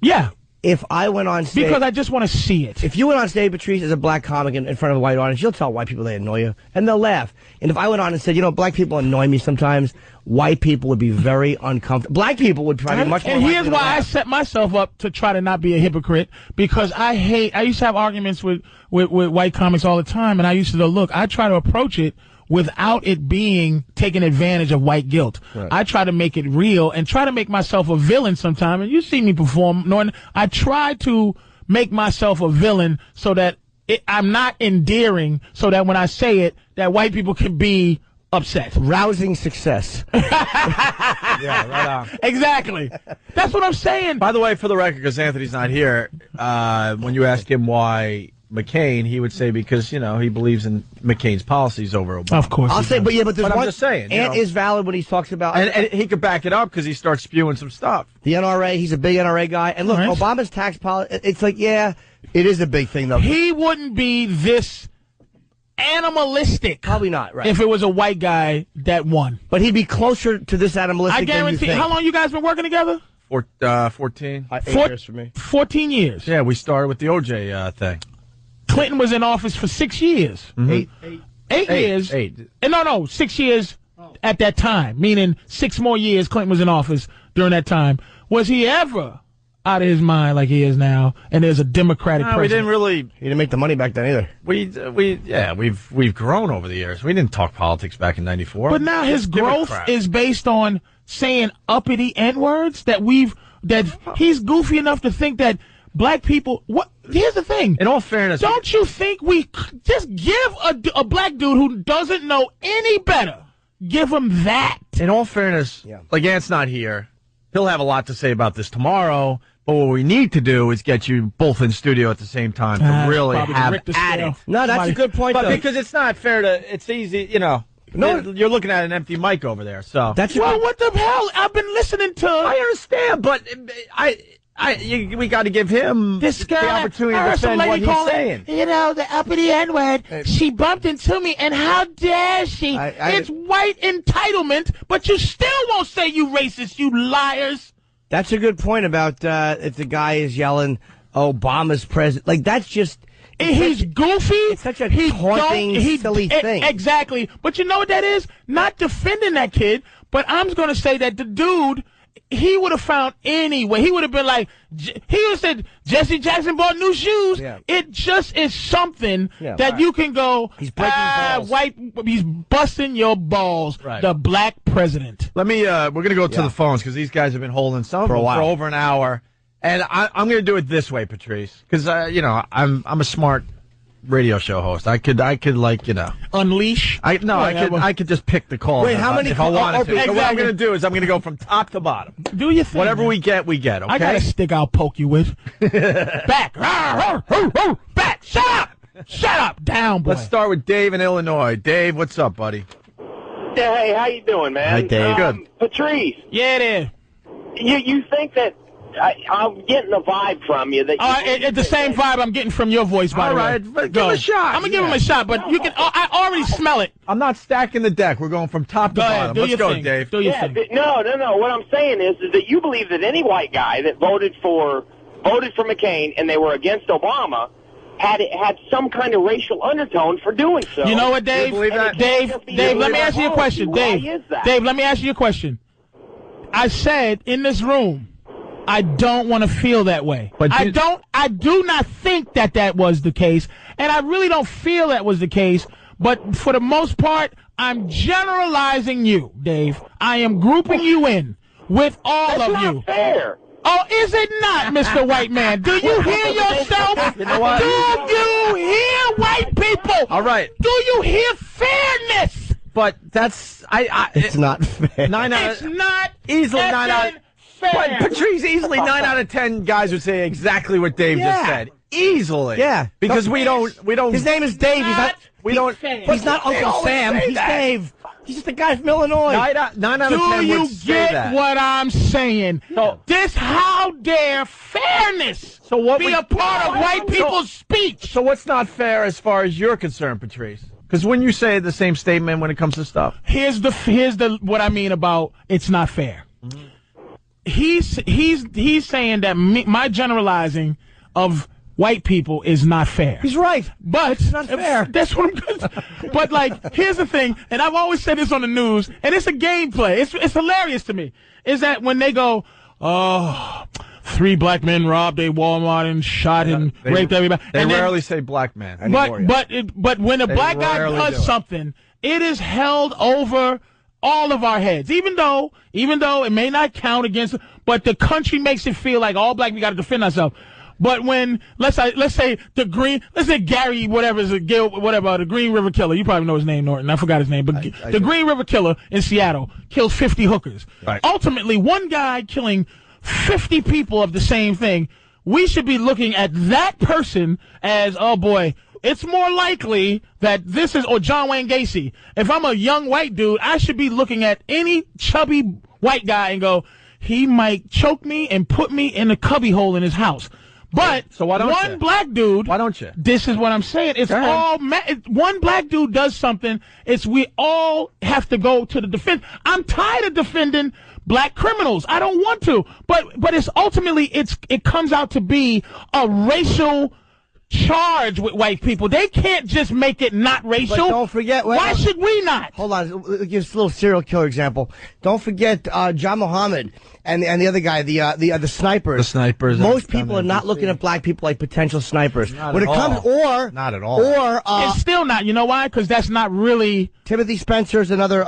Speaker 2: yeah.
Speaker 3: If I went on stage,
Speaker 2: because I just want to see it.
Speaker 3: If you went on stage, Patrice, as a black comic in front of a white audience, you'll tell white people they annoy you, and they'll laugh. And if I went on and said, black people annoy me sometimes, white people would be very uncomfortable. Black people would probably be much more.
Speaker 2: And here's why I set myself up to try to not be a hypocrite, because I used to have arguments with white comics all the time, and I used to go, look, I try to approach it without it being taking advantage of white guilt. Right. I try to make it real and try to make myself a villain sometime. And you see me perform, Norton. I try to make myself a villain so that I'm not endearing, so that when I say it, that white people can be upset.
Speaker 3: Rousing success.
Speaker 1: Yeah, right on.
Speaker 2: Exactly. That's what I'm saying.
Speaker 1: By the way, for the record, because Anthony's not here, when you ask him why McCain, he would say because, he believes in McCain's policies over Obama.
Speaker 2: Of course.
Speaker 3: I'll say, but there's
Speaker 1: I'm just saying.
Speaker 3: Ant is valid when he talks about.
Speaker 1: And he could back it up because he starts spewing some stuff.
Speaker 3: The NRA, he's a big NRA guy. And look, Obama's tax policy, it's like, it is a big thing, though.
Speaker 2: He wouldn't be this animalistic.
Speaker 3: Probably not, right.
Speaker 2: If it was a white guy that won.
Speaker 3: But he'd be closer to this animalistic
Speaker 2: I guarantee.
Speaker 3: than you think.
Speaker 2: How long you guys been working together?
Speaker 1: 14.
Speaker 3: 8 years for me.
Speaker 2: 14 years.
Speaker 1: Yeah, we started with the OJ thing.
Speaker 2: Clinton was in office for 6 years.
Speaker 1: Mm-hmm.
Speaker 2: 8 years.
Speaker 1: 8.
Speaker 2: No, 6 years at that time, meaning 6 more years Clinton was in office during that time. Was he ever out of his mind like he is now, and there's a Democratic president?
Speaker 1: We didn't really.
Speaker 3: He didn't make the money back then either.
Speaker 1: We've grown over the years. We didn't talk politics back in '94.
Speaker 2: But now his growth is based on saying uppity N-words that he's goofy enough to think that black people. What? Here's the thing.
Speaker 1: In all fairness,
Speaker 2: don't you think we just give a black dude who doesn't know any better, give him that?
Speaker 1: In all fairness, like Ant's not here. He'll have a lot to say about this tomorrow. But what we need to do is get you both in studio at the same time to really have at it.
Speaker 3: No, that's a good point, though.
Speaker 1: Because it's not fair to. It's easy, No, you're looking at an empty mic over there. So
Speaker 3: that's
Speaker 2: what the hell? I've been listening to.
Speaker 1: I understand, but we got to give him the opportunity to defend what he's saying.
Speaker 2: The uppity N-word, she bumped into me, and how dare she? It's white entitlement, but you still won't say you racist, you liars.
Speaker 3: That's a good point about if the guy is yelling, Obama's president. Like, that's just...
Speaker 2: He's goofy.
Speaker 3: It's such a taunting, silly thing.
Speaker 2: Exactly. But you know what that is? Not defending that kid, but I'm going to say that the dude... He would have found any way. He would have been like, he would have said, Jesse Jackson bought new shoes. Yeah. It just is something that you can go,
Speaker 3: he's breaking balls.
Speaker 2: He's busting your balls. Right. The black president.
Speaker 1: Let me, we're going to go to the phones because these guys have been holding some for over an hour. And I'm going to do it this way, Patrice, because, I'm a smart radio show host. I could
Speaker 2: unleash.
Speaker 1: I could just pick the calls.
Speaker 3: Wait, how many?
Speaker 1: If I wanted to.
Speaker 2: Exactly.
Speaker 1: What I'm going to do is I'm going to go from top to bottom.
Speaker 2: Do you think?
Speaker 1: Whatever we get, we get. Okay.
Speaker 2: I got a stick I'll poke you with. Back. Back. Shut up. Shut up. Down, boy.
Speaker 1: Let's start with Dave in Illinois. Dave, what's up, buddy?
Speaker 4: Yeah, hey, how you doing, man?
Speaker 1: Hi, Dave. Good.
Speaker 4: Patrice.
Speaker 2: Yeah, it is.
Speaker 4: You think that
Speaker 7: I'm getting the vibe from you that.
Speaker 2: It's the same vibe I'm getting from your voice, by the way.
Speaker 1: All right, give him a shot.
Speaker 2: I'm gonna give him a shot, but you can. I already smell it.
Speaker 1: I'm not stacking the deck. We're going from top to bottom. Let's go, Dave.
Speaker 2: Do your thing.
Speaker 7: No. What I'm saying is that you believe that any white guy that voted for McCain and they were against Obama had some kind of racial undertone for doing so.
Speaker 2: You know what, Dave?
Speaker 1: You believe that?
Speaker 2: Dave, let me ask you a question. Dave, let me ask you a question. I said in this room, I don't want to feel that way. But I do not think that was the case, and I really don't feel that was the case. But for the most part, I'm generalizing you, Dave. I am grouping you in with all of you.
Speaker 7: That's not fair.
Speaker 2: Oh, is it not, Mr. White Man? Do you hear yourself?
Speaker 1: You know what?
Speaker 2: Do you hear white people?
Speaker 1: All right.
Speaker 2: Do you hear fairness?
Speaker 1: But that's
Speaker 3: it's not fair.
Speaker 2: It's not
Speaker 1: easily 9 out.
Speaker 2: Fair.
Speaker 1: But Patrice, easily 9 out of 10 guys would say exactly what Dave just said. Easily.
Speaker 3: Yeah.
Speaker 1: Because we don't.
Speaker 3: His name is Dave. He's not Uncle Sam. He's Dave. He's just a guy from Illinois.
Speaker 1: 9 out of 10 would say that.
Speaker 2: Do you get what I'm saying? So how dare fairness be a part of white people's speech?
Speaker 1: So what's not fair as far as you're concerned, Patrice? Because when you say the same statement when it comes to stuff,
Speaker 2: here's the what I mean about it's not fair. Mm-hmm. He's saying that my generalizing of white people is not fair.
Speaker 3: He's right.
Speaker 2: But
Speaker 3: it's not fair.
Speaker 2: That's what I'm But like, here's the thing, and I've always said this on the news, and it's a gameplay. It's hilarious to me. Is that when they go, 3 black men robbed a Walmart and shot and raped everybody.
Speaker 1: They rarely say black man.
Speaker 2: But when a black guy does something, it is held over all of our heads. Even though it may not count against, but the country makes it feel like all black we got to defend ourselves. But when let's say Gary the Green River Killer, you probably know his name, Norton. I forgot his name, but the Green River Killer in Seattle killed 50 hookers. Right. Ultimately, one guy killing 50 people of the same thing. We should be looking at that person as, oh boy, it's more likely that this is, or John Wayne Gacy. If I'm a young white dude, I should be looking at any chubby white guy and go, he might choke me and put me in a cubbyhole in his house. But
Speaker 1: so why don't
Speaker 2: black dude.
Speaker 1: Why don't you?
Speaker 2: This is what I'm saying. It's all one black dude does something. We all have to go to the defense. I'm tired of defending black criminals. I don't want to. But it's ultimately it comes out to be a racial charge with white people. They can't just make it not racial. But
Speaker 3: don't forget.
Speaker 2: Why should we not?
Speaker 3: Hold on. Give a little serial killer example. Don't forget John Muhammad and the other guy, the snipers.
Speaker 1: The snipers.
Speaker 3: Most people are not looking at black people like potential snipers.
Speaker 1: Not at all.
Speaker 3: Or
Speaker 2: it's still not. You know why? Because that's not really.
Speaker 3: Timothy Spencer is another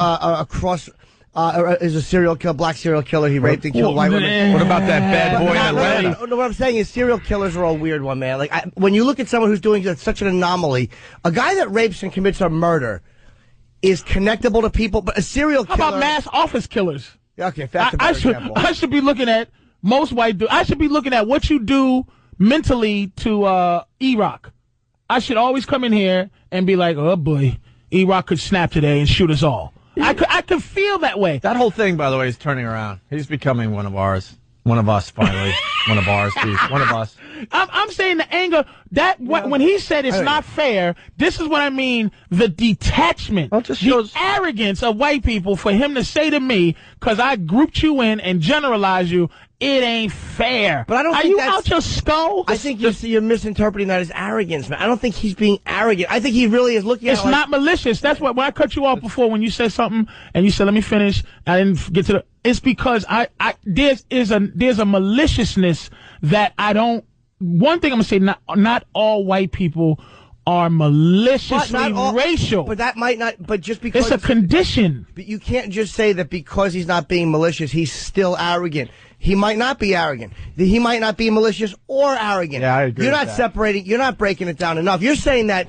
Speaker 3: is a serial killer, black serial killer. He raped and killed white women.
Speaker 1: What about that bad boy in Atlanta?
Speaker 3: No, what I'm saying is serial killers are a weird one, man. Like when you look at someone who's doing such an anomaly, a guy that rapes and commits a murder is connectable to people, but a serial killer.
Speaker 2: How about mass office killers?
Speaker 3: Okay, that's a better example.
Speaker 2: I should be looking at most white dudes. I should be looking at what you do mentally to E-Rock. I should always come in here and be like, oh boy, E-Rock could snap today and shoot us all. I could feel that way.
Speaker 1: That whole thing, by the way, is turning around. He's becoming one of ours. One of us, finally. One of ours, please. One of us.
Speaker 2: I'm saying the anger, when he said it's not fair, this is what I mean, the detachment, the arrogance of white people for him to say to me, because I grouped you in and generalized you, it ain't fair.
Speaker 3: But I don't think
Speaker 2: Are you out your skull?
Speaker 3: I think you're misinterpreting that as arrogance, man. I don't think he's being arrogant. I think he really is looking at it
Speaker 2: like, not malicious. That's what, when I cut you off before, when you said something and you said, let me finish, I didn't get to the, it's because there's a maliciousness that I don't, one thing I'm going to say, not all white people are maliciously racial.
Speaker 3: But that might not, but just because.
Speaker 2: It's a condition.
Speaker 3: But you can't just say that because he's not being malicious, he's still arrogant. He might not be arrogant. He might not be malicious or arrogant.
Speaker 1: Yeah, I agree.
Speaker 3: You're not separating, you're not breaking it down enough. You're saying that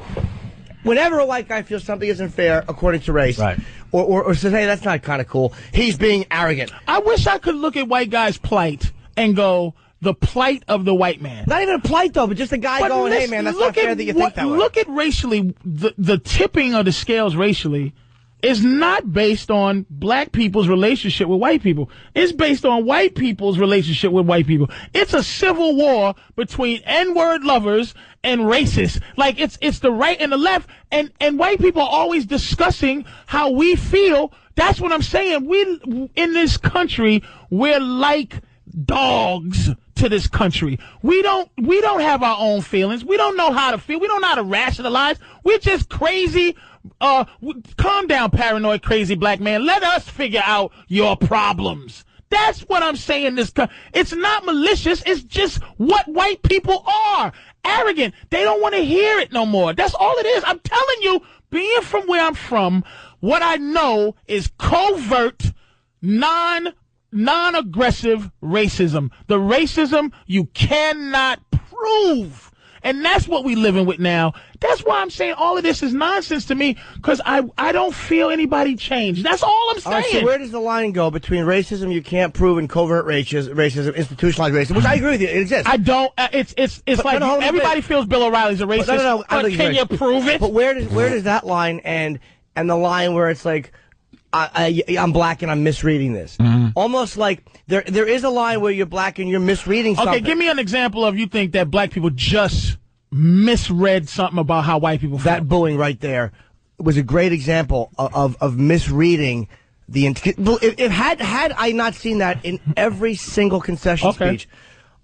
Speaker 3: whenever a white guy feels something isn't fair according to race,
Speaker 1: right,
Speaker 3: or says, hey, that's not kind of cool, he's being arrogant.
Speaker 2: I wish I could look at white guys' plight and go, the plight of the white man.
Speaker 3: Not even a plight, though, but just a guy going, hey, man, that's not fair that you think that way.
Speaker 2: Look at racially, the tipping of the scales racially is not based on black people's relationship with white people. It's based on white people's relationship with white people. It's a civil war between N-word lovers and racists. Like it's the right and the left, and white people are always discussing how we feel. That's what I'm saying. We in this country, we're like dogs to this country. We don't have our own feelings. We don't know how to feel. We don't know how to rationalize. We're just crazy. Calm down, paranoid, crazy black man. Let us figure out your problems. That's what I'm saying. It's not malicious. It's just what white people are. Arrogant. They don't want to hear it no more. That's all it is. I'm telling you, being from where I'm from, what I know is covert, non-aggressive racism. The racism you cannot prove. And that's what we living with now. That's why I'm saying all of this is nonsense to me, because I don't feel anybody change. That's all I'm saying.
Speaker 3: All right, so where does the line go between racism you can't prove and covert racism, institutionalized racism, which I agree with you, it exists.
Speaker 2: I don't. It's like everybody feels Bill O'Reilly's a racist.
Speaker 3: No.
Speaker 2: But can you prove it?
Speaker 3: But where does that line end, and the line where it's like, I'm black and I'm misreading this? Mm-hmm. Almost like there is a line where you're black and you're misreading something.
Speaker 2: Okay, give me an example of you think that black people just misread something about how white people feel.
Speaker 3: That booing right there was a great example of misreading the. If had I not seen that in every single concession speech,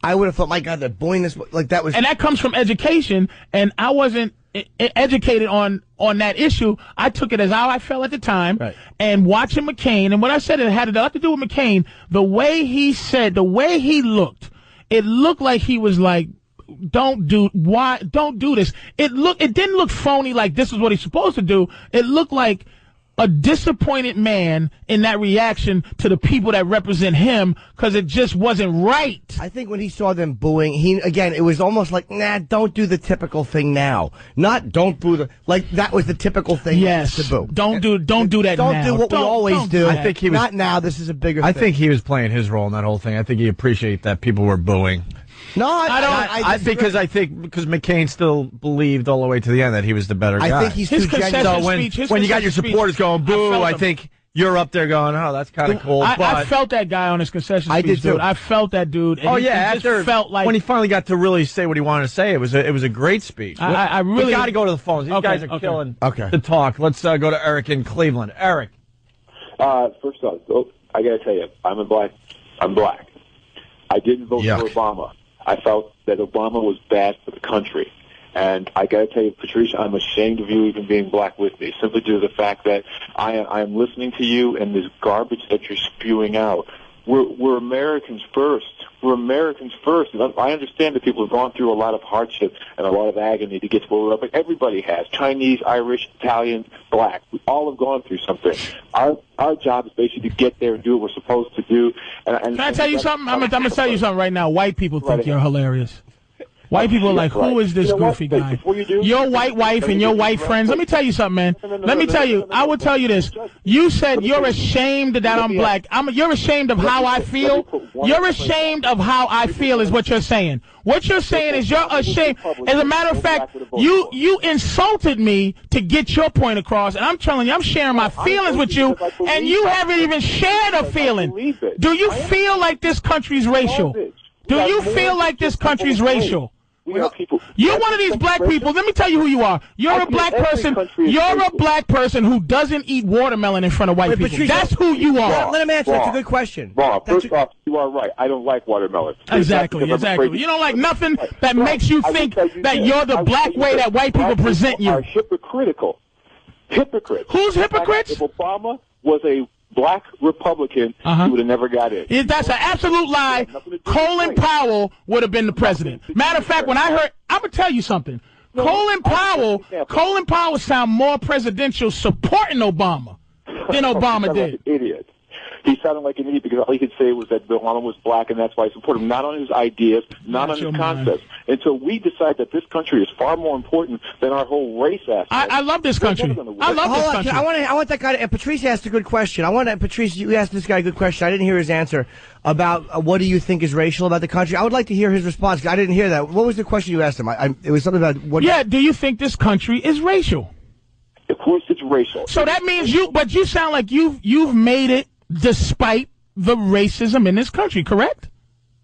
Speaker 3: I would have thought, my God, they're booing this like that was.
Speaker 2: And that comes from education, and I wasn't educated on that issue. I took it as how I felt at the time, right. And watching McCain, and what I said, it had a lot to do with McCain. The way he said, the way he looked, it looked like he was like, don't do this. It didn't look phony like this is what he's supposed to do. It looked like a disappointed man in that reaction to the people that represent him, because it just wasn't right.
Speaker 3: I think when he saw them booing, it was almost like, nah, don't do the typical thing now. Not don't boo like that was the typical thing.
Speaker 2: Yes,
Speaker 3: to boo.
Speaker 2: Don't do that now.
Speaker 3: Don't do what we always do.
Speaker 1: I think he was
Speaker 3: not now. This is a bigger.
Speaker 1: I think he was playing his role in that whole thing. I think he appreciated that people were booing.
Speaker 3: No, I
Speaker 1: think because McCain still believed all the way to the end that he was the better guy.
Speaker 3: I think he's too genuine.
Speaker 1: So when you got your supporters going boo, I think you're up there going, oh, that's kind of cool.
Speaker 2: I felt that guy on his concession speech. I did too. Dude. I felt that dude. And
Speaker 1: after
Speaker 2: felt like
Speaker 1: when he finally got to really say what he wanted to say, it was a great speech.
Speaker 2: I really
Speaker 1: got to go to the phones. These guys are killing the talk. Let's go to Eric in Cleveland. Eric.
Speaker 8: First off, I got to tell you, I'm black. I didn't vote for Obama. I felt that Obama was bad for the country. And I got to tell you, Patrice, I'm ashamed of you even being black with me, simply due to the fact that I am listening to you and this garbage that you're spewing out. We're Americans first. We're Americans first. And I understand that people have gone through a lot of hardship and a lot of agony to get to where we're at, but everybody has. Chinese, Irish, Italian, black. We all have gone through something. Our job is basically to get there and do what we're supposed to do. And
Speaker 2: can I tell you something? I'm going to tell you something right now. White people think you're hilarious. White people are like, who is this goofy guy? Your white wife and your white friends. Let me tell you something, man. Let me tell you. I will tell you this. You said you're ashamed that I'm black. You're ashamed of how I feel. You're ashamed of how I feel is what you're saying. What you're saying is you're ashamed. As a matter of fact, you insulted me to get your point across, and I'm telling you, I'm sharing my feelings with you, and you haven't even shared a feeling. Do you feel like this country's racial? Do you feel like this country's racial? You're one of these black people. Let me tell you who you are. You're a black person. You're a black person who doesn't eat watermelon in front of white people. That's who you are.
Speaker 3: Let him answer. That's a good question.
Speaker 8: First off, you are right. I don't like watermelon.
Speaker 2: Exactly. You don't like nothing that makes you think that you're the black way that white people present you.
Speaker 8: Are hypocritical. Hypocrites.
Speaker 2: Who's hypocrites?
Speaker 8: If Obama was a black Republican, he would have never got in.
Speaker 2: That's an absolute lie. Colin Powell would have been the president. Matter of fact, when I heard, I'm going to tell you something. Colin Powell sound more presidential supporting Obama than Obama did.
Speaker 8: Like an idiot. He sounded like an idiot because all he could say was that Obama was black and that's why I support him, not on his ideas, not on his concepts. And so we decide that this country is far more important than our whole race aspect.
Speaker 2: I love this country. I love this country.
Speaker 3: I want that guy to, Patrice asked a good question. Patrice, you asked this guy a good question. I didn't hear his answer about what do you think is racial about the country. I would like to hear his response because I didn't hear that. What was the question you asked him? It was something about what...
Speaker 2: Yeah, do you think this country is racial?
Speaker 8: Of course, it's racial.
Speaker 2: So that means you sound like you've made it despite the racism in this country, correct?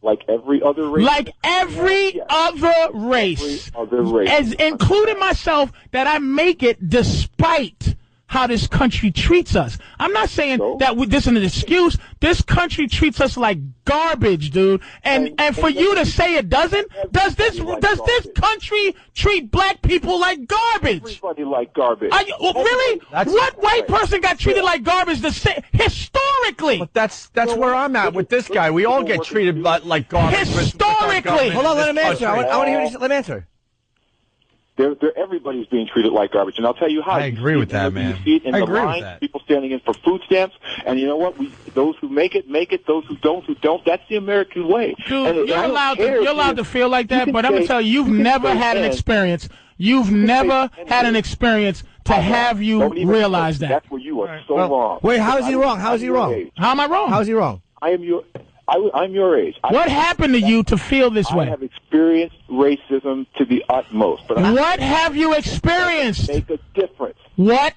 Speaker 8: Like every other race.
Speaker 2: Like every other race.
Speaker 8: Every other race.
Speaker 2: As including myself, that I make it despite how this country treats us. I'm not saying that this is an excuse. This country treats us like garbage, dude. And for you to say it doesn't, does this country treat black people like garbage?
Speaker 8: Everybody like garbage.
Speaker 2: Are you, really? What white person got treated like garbage historically?
Speaker 1: But that's where I'm at with this guy. We all get treated like garbage.
Speaker 2: Historically.
Speaker 3: Hold on, let him answer. I want to hear what let him answer.
Speaker 8: Everybody's being treated like garbage, and I'll tell you how.
Speaker 1: I agree with that, man.
Speaker 8: You see it in the line, people standing in for food stamps, and you know what? Those who make it. Those who don't. That's the American way.
Speaker 2: Dude, you're allowed to feel like that, but I'm gonna tell you, you've never had an experience. You've never had an experience to have you realize that.
Speaker 8: That's where you are so wrong.
Speaker 3: Wait, how is he wrong? How is he wrong?
Speaker 2: How am I wrong?
Speaker 3: How is he wrong?
Speaker 8: I'm your age.
Speaker 2: What happened to you to feel this way?
Speaker 8: I have experienced racism to the utmost. But
Speaker 2: what have you experienced?
Speaker 8: Make a difference.
Speaker 2: What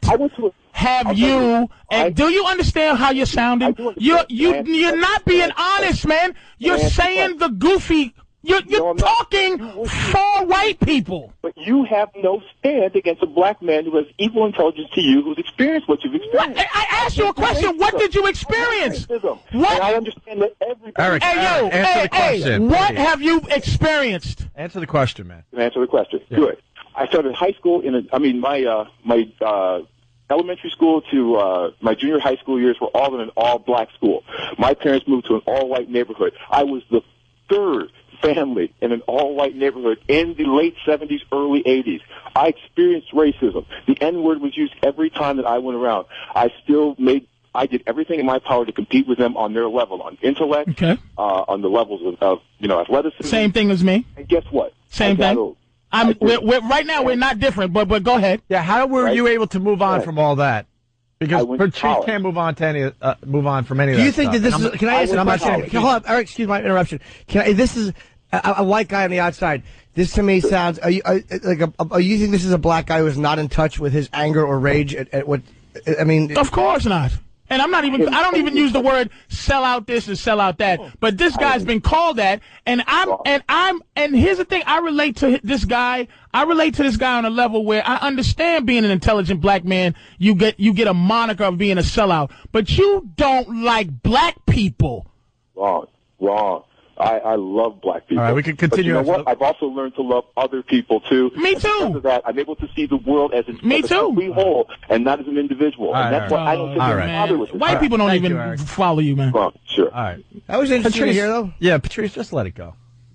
Speaker 2: have you? And do you understand how you're sounding? You're not being honest, man. You're saying the goofy. You're talking for white people.
Speaker 8: But you have no stand against a black man who has equal intelligence to you, who's experienced what you've experienced.
Speaker 2: I asked you a question. What did you experience?
Speaker 8: What? And I understand that everybody...
Speaker 1: Eric, answer the question.
Speaker 2: What have you experienced?
Speaker 1: Answer the question, man.
Speaker 8: Answer the question. Yeah. Good. I started high school my elementary school to my junior high school years were all in an all-black school. My parents moved to an all-white neighborhood. I was the third family in an all-white neighborhood in the late 70s, early 80s. I experienced racism. The N-word was used every time that I went around. I did everything in my power to compete with them on their level, on intellect, on the levels of athleticism.
Speaker 2: Same thing as me.
Speaker 8: And guess what?
Speaker 2: Same thing. Right now we're not different, but go ahead.
Speaker 1: Yeah, how were you able to move on from all that? Because Patrice can't move on from any of that.
Speaker 3: Do you think that this is? Can I ask a question? Hold on, Eric. Excuse my interruption. This is a white guy on the outside. This to me sounds. Are you think this is a black guy who is not in touch with his anger or rage at what? I mean,
Speaker 2: of course not. And I don't even use the word sell out this and sell out that. But this guy's been called that, and here's the thing, I relate to this guy on a level where I understand being an intelligent black man, you get a moniker of being a sellout. But you don't like black people.
Speaker 8: Wrong. I love black people.
Speaker 1: All right, we can continue.
Speaker 8: But you know what? I've also learned to love other people too.
Speaker 2: Me too.
Speaker 8: Because of that, I'm able to see the world as a complete whole and not as an individual. And that's why I don't think they're bothered with it.
Speaker 2: White people don't even follow you, man.
Speaker 8: Sure.
Speaker 1: All right.
Speaker 3: That was interesting to hear, though.
Speaker 1: Yeah, Patrice, just let it go.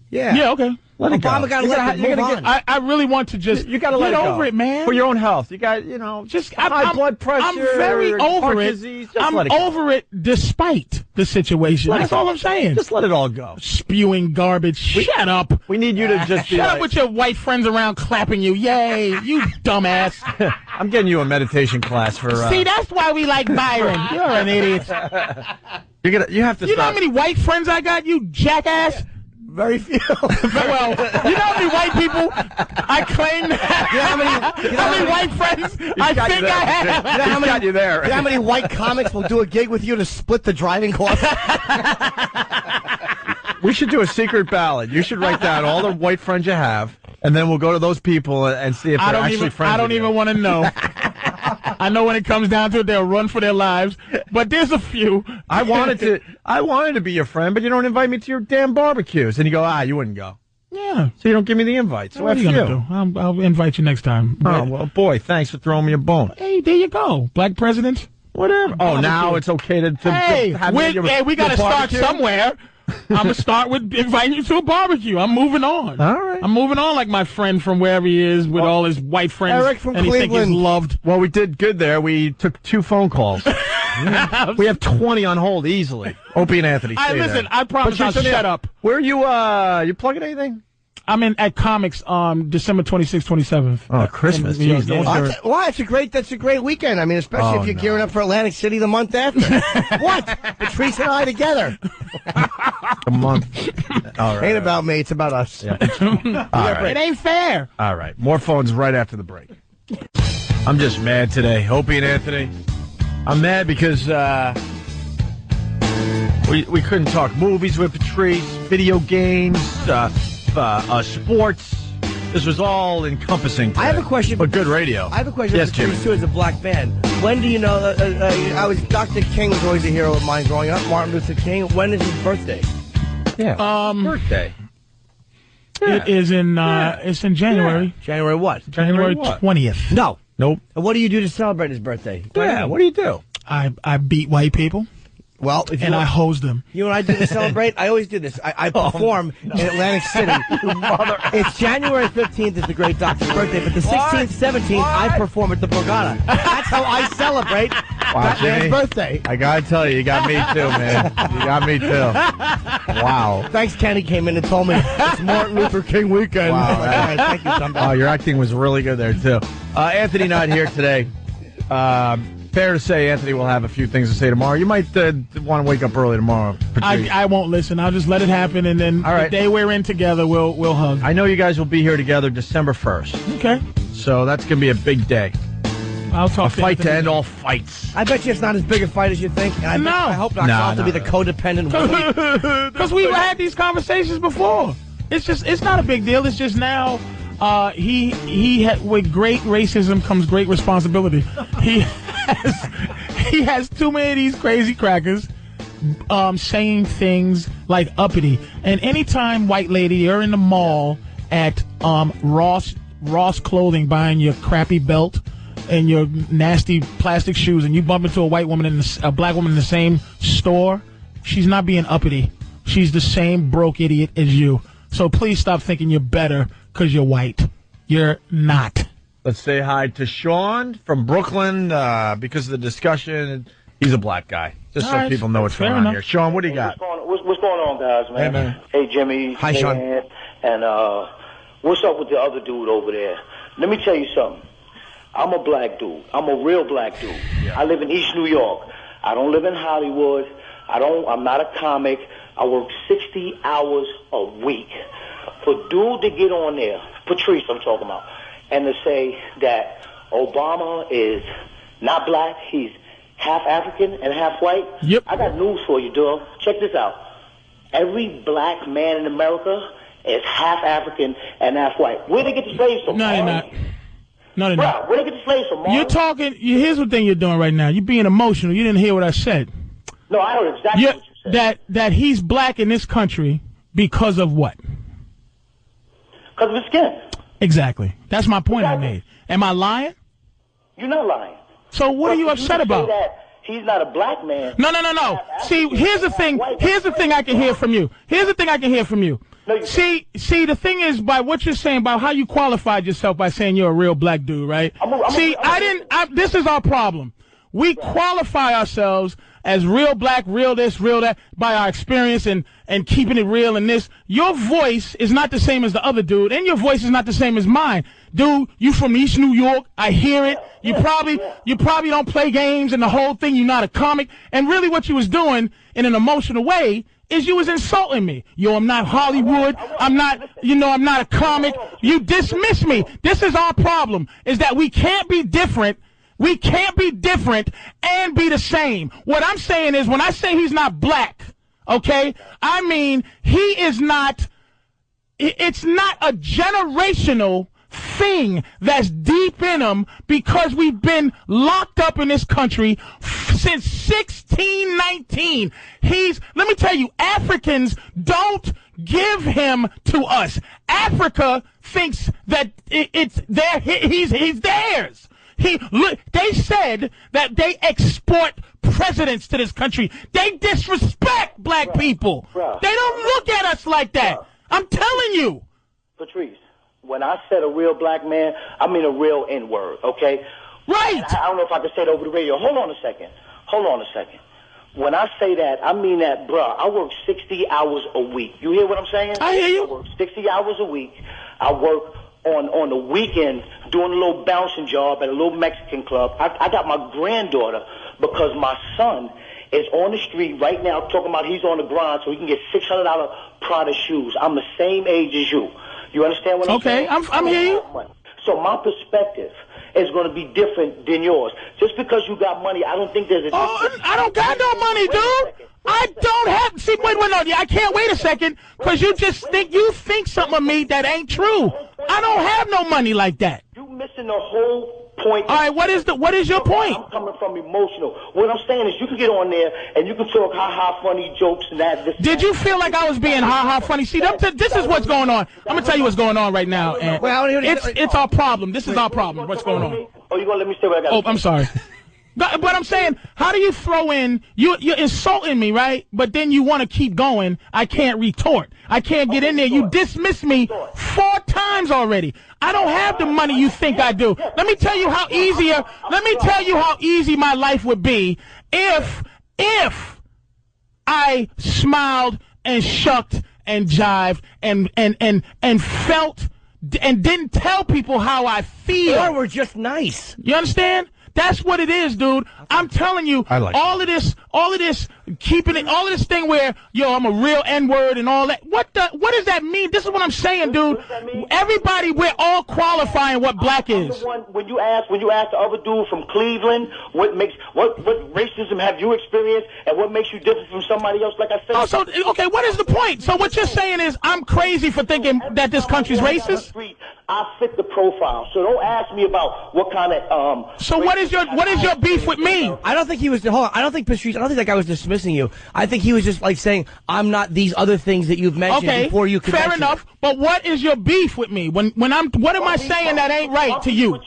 Speaker 2: Yeah, okay.
Speaker 1: Let it go.
Speaker 2: I really want to just
Speaker 1: you gotta let
Speaker 2: get
Speaker 1: it go.
Speaker 2: over it, man.
Speaker 1: For your own health. You got, just high blood pressure.
Speaker 2: I'm very over it.
Speaker 1: Disease,
Speaker 2: I'm over it despite the situation. That's all I'm saying.
Speaker 1: Just let it all go.
Speaker 2: Spewing garbage. Shut up.
Speaker 1: We need you to just be
Speaker 2: Shut up with your white friends around clapping you. Yay, you dumbass.
Speaker 1: I'm getting you a meditation class for...
Speaker 2: See, that's why we like Byron. You're an idiot.
Speaker 1: You have to
Speaker 2: You know how many white friends I got, you jackass?
Speaker 3: Very few.
Speaker 2: Well, you know how many white people I claim to have? You know how many white friends I think I have?
Speaker 3: You know how many white comics will do a gig with you to split the driving cost?
Speaker 1: We should do a secret ballot. You should write down all the white friends you have, and then we'll go to those people and see if they're actually friends.
Speaker 2: I don't even want to know. I know when it comes down to it, they'll run for their lives. But there's a few.
Speaker 1: I wanted to be your friend, but you don't invite me to your damn barbecues. And you go, you wouldn't go.
Speaker 2: Yeah.
Speaker 1: So you don't give me the invite. So
Speaker 2: what are you going to do? I'll invite you next time.
Speaker 1: Oh, well, boy, thanks for throwing me a bone.
Speaker 2: Hey, there you go. Black president.
Speaker 1: Whatever. Oh, now it's okay to have
Speaker 2: we got to start somewhere. I'm going to start with inviting you to a barbecue. I'm moving on.
Speaker 1: All right.
Speaker 2: I'm moving on like my friend from wherever he is with all his white friends.
Speaker 3: Eric from
Speaker 2: and
Speaker 3: Cleveland.
Speaker 2: He think he's loved.
Speaker 1: Well, we did good there. We took 2 phone calls. We have 20 on hold easily. Opie and Anthony.
Speaker 2: Listen, I promise I'll shut up.
Speaker 1: Where are you plugging anything?
Speaker 2: I'm at Comics December 26th, 27th.
Speaker 1: Oh, Christmas. Jeez,
Speaker 3: that's a great weekend. I mean, especially if you're gearing up for Atlantic City the month after. What? Patrice and I together.
Speaker 1: A month. All right.
Speaker 3: Ain't about me. It's about us.
Speaker 1: Yeah. All right.
Speaker 2: It ain't fair.
Speaker 1: All right. More phones right after the break. I'm just mad today. Opie and Anthony. I'm mad because we couldn't talk movies with Patrice, video games, sports. This was all encompassing today.
Speaker 3: I have a question.
Speaker 1: But good radio.
Speaker 3: I have a question
Speaker 1: yes,
Speaker 3: for Patrice, too, as a black man. When do you know... Dr. King was always a hero of mine growing up. Martin Luther King. When is his birthday?
Speaker 1: Yeah. Birthday.
Speaker 2: Yeah. It is in it's in January.
Speaker 3: Yeah. January what?
Speaker 2: January 20th.
Speaker 3: No.
Speaker 1: Nope.
Speaker 3: And what do you do to celebrate his birthday?
Speaker 1: Yeah, what do you do?
Speaker 2: I beat white people.
Speaker 3: Well,
Speaker 2: I hose them.
Speaker 3: You know what I do to celebrate? I always do this. I perform in Atlantic City. It's January 15th is the great doctor's birthday, but the 16th, 17th, I perform at the Borgata. That's how I celebrate Batman's birthday.
Speaker 1: I gotta tell you got me too, man. You got me too. Wow.
Speaker 3: Thanks, Kenny came in and told me it's Martin Luther King weekend.
Speaker 1: Wow.
Speaker 3: Thank you, somebody.
Speaker 1: Oh, your acting was really good there, too. Anthony not here today. Fair to say, Anthony will have a few things to say tomorrow. You might want to wake up early tomorrow.
Speaker 2: I won't listen. I'll just let it happen, and then the day we're in together, we'll hug.
Speaker 1: I know you guys will be here together December 1st.
Speaker 2: Okay.
Speaker 1: So that's going to be a big day.
Speaker 2: I'll talk
Speaker 1: a fight to end all fights.
Speaker 3: I bet you it's not as big a fight as you think. And I hope not. I'll have to be the codependent woman.
Speaker 2: Because we've had these conversations before. It's not a big deal. It's just now with great racism comes great responsibility. He has too many of these crazy crackers saying things like uppity. And anytime, white lady, you're in the mall at Ross Clothing buying your crappy belt and your nasty plastic shoes, and you bump into a black woman in the same store, she's not being uppity. She's the same broke idiot as you. So please stop thinking you're better because you're white. You're not.
Speaker 1: Let's say hi to Sean from Brooklyn because of the discussion. He's a black guy. Just so people know what's going on here. Sean, what do you got?
Speaker 9: What's going on, guys, man?
Speaker 1: Hey, man.
Speaker 9: Hey, Jimmy.
Speaker 3: Hi, Sean.
Speaker 9: And what's up with the other dude over there? Let me tell you something. I'm a black dude. I'm a real black dude. Yeah. I live in East New York. I don't live in Hollywood. I'm not a comic. I work 60 hours a week. For dude to get on there, Patrice I'm talking about, and to say that Obama is not black, he's half African and half white.
Speaker 2: Yep.
Speaker 9: I got news for you, dog. Check this out. Every black man in America is half African and half white. Where they get the slaves from?
Speaker 2: No, they're not. No, they're not.
Speaker 9: Where they get the slaves from?
Speaker 2: You're talking. Here's the thing you're doing right now. You're being emotional. You didn't hear what I said.
Speaker 9: No, I heard exactly what you said.
Speaker 2: That he's black in this country because of what?
Speaker 9: Because of his skin.
Speaker 2: Exactly. That's my point I made. Am I lying?
Speaker 9: You're not lying.
Speaker 2: So what are you upset about?
Speaker 9: That he's not a black man.
Speaker 2: No. See, here's the thing. Here's the thing I can hear from you. Here's the thing I can hear from you. See, the thing is, by what you're saying, about how you qualified yourself by saying you're a real black dude, right? This is our problem. We qualify ourselves as real black, real this, real that, by our experience and keeping it real and this. Your voice is not the same as the other dude, and your voice is not the same as mine. Dude, you from East New York. I hear it. You probably don't play games and the whole thing. You're not a comic. And really what you was doing in an emotional way is you was insulting me. Yo, I'm not Hollywood. I'm not a comic. You dismiss me. This is our problem, is that we can't be different. We can't be different and be the same. What I'm saying is, when I say he's not black, okay, I mean he is not, it's not a generational thing that's deep in him, because we've been locked up in this country since 1619. Let me tell you, Africans don't give him to us. Africa thinks that he's theirs. They said that they export presidents to this country. They disrespect black people. They don't look at us like that. I'm telling you.
Speaker 9: Patrice, when I said a real black man, I mean a real N-word, okay?
Speaker 2: Right.
Speaker 9: I don't know if I can say it over the radio. Hold on a second. When I say that, I mean that, bruh, I work 60 hours a week. You hear what I'm saying?
Speaker 2: I hear you.
Speaker 9: I work 60 hours a week. I work on the weekend doing a little bouncing job at a little Mexican club. I got my granddaughter because my son is on the street right now talking about he's on the grind so he can get $600 Prada shoes. I'm the same age as you. You understand what I'm saying?
Speaker 2: Okay, I'm here.
Speaker 9: So my perspective is going to be different than yours. Just because you got money, I don't think there's a difference.
Speaker 2: I don't got no money, dude. I don't have. See, wait, no, I can't wait a second, because you think something of me that ain't true. I don't have no money like that.
Speaker 9: You missing the whole point.
Speaker 2: All right, what is your point?
Speaker 9: I'm coming from emotional. What I'm saying is, you can get on there and you can talk ha-ha funny jokes and that.
Speaker 2: Did you feel like I was being ha-ha funny? See, this is what's going on. I'm gonna tell you what's going on right now, and it's our problem. This is our problem. What's going on?
Speaker 9: Oh, you gonna let me say what I got?
Speaker 2: Oh, I'm sorry. But I'm saying, how do you throw in, you're insulting me, right? But then you want to keep going. I can't retort. I can't get in there. You dismissed me 4 times already. I don't have the money you think I do. Let me tell you how easy my life would be if I smiled and shucked and jived and felt and didn't tell people how I feel.
Speaker 3: Or we're just nice.
Speaker 2: You understand? That's what it is, dude. I'm telling you, all of this thing where, yo, I'm a real N-word and all that. What does that mean? This is what I'm saying, dude. Everybody, we're all qualifying what black is.
Speaker 9: When you ask the other dude from Cleveland, what racism have you experienced, and what makes you different from somebody else? Like I said.
Speaker 2: Oh, so okay, what is the point? So what you're saying is I'm crazy for thinking that this country's racist?
Speaker 9: I fit the profile, so don't ask me about what kind of
Speaker 2: So what is your beef with me?
Speaker 3: I don't think he was. Hold on. I don't think Patrice. I don't think that guy was dismissing you. I think he was just like saying, "I'm not these other things that you've mentioned before you."
Speaker 2: Fair enough. But what is your beef with me? What am I saying that ain't right to you?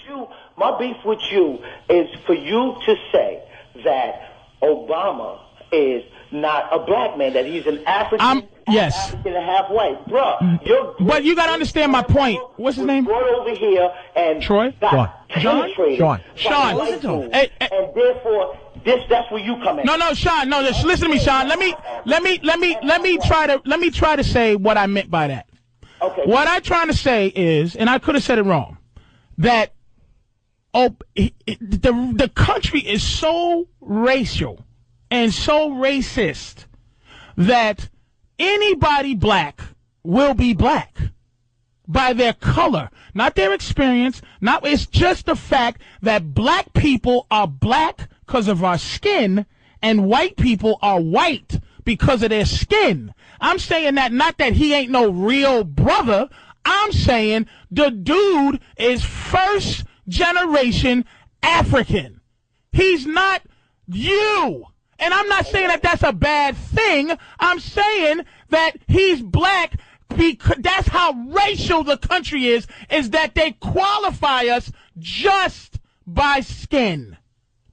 Speaker 9: My beef with you is for you to say that Obama is not a black man, that he's an African.
Speaker 2: Yes.
Speaker 9: African and half white. Bruh,
Speaker 2: but you got to understand my point. What's his name?
Speaker 9: Brought over here and
Speaker 2: Troy? Sean.
Speaker 9: And therefore, that's where you come in.
Speaker 2: No, Sean. No, listen to me, Sean. Let me try to say what I meant by that.
Speaker 9: Okay.
Speaker 2: What I'm trying to say is, and I could have said it wrong, that the country is so racial and so racist that anybody black will be black by their color, not their experience. It's just the fact that black people are black because of our skin and white people are white because of their skin. I'm saying that not that he ain't no real brother. I'm saying the dude is first generation African. He's not you. And I'm not saying that that's a bad thing. I'm saying that he's black because that's how racial the country is that they qualify us just by skin.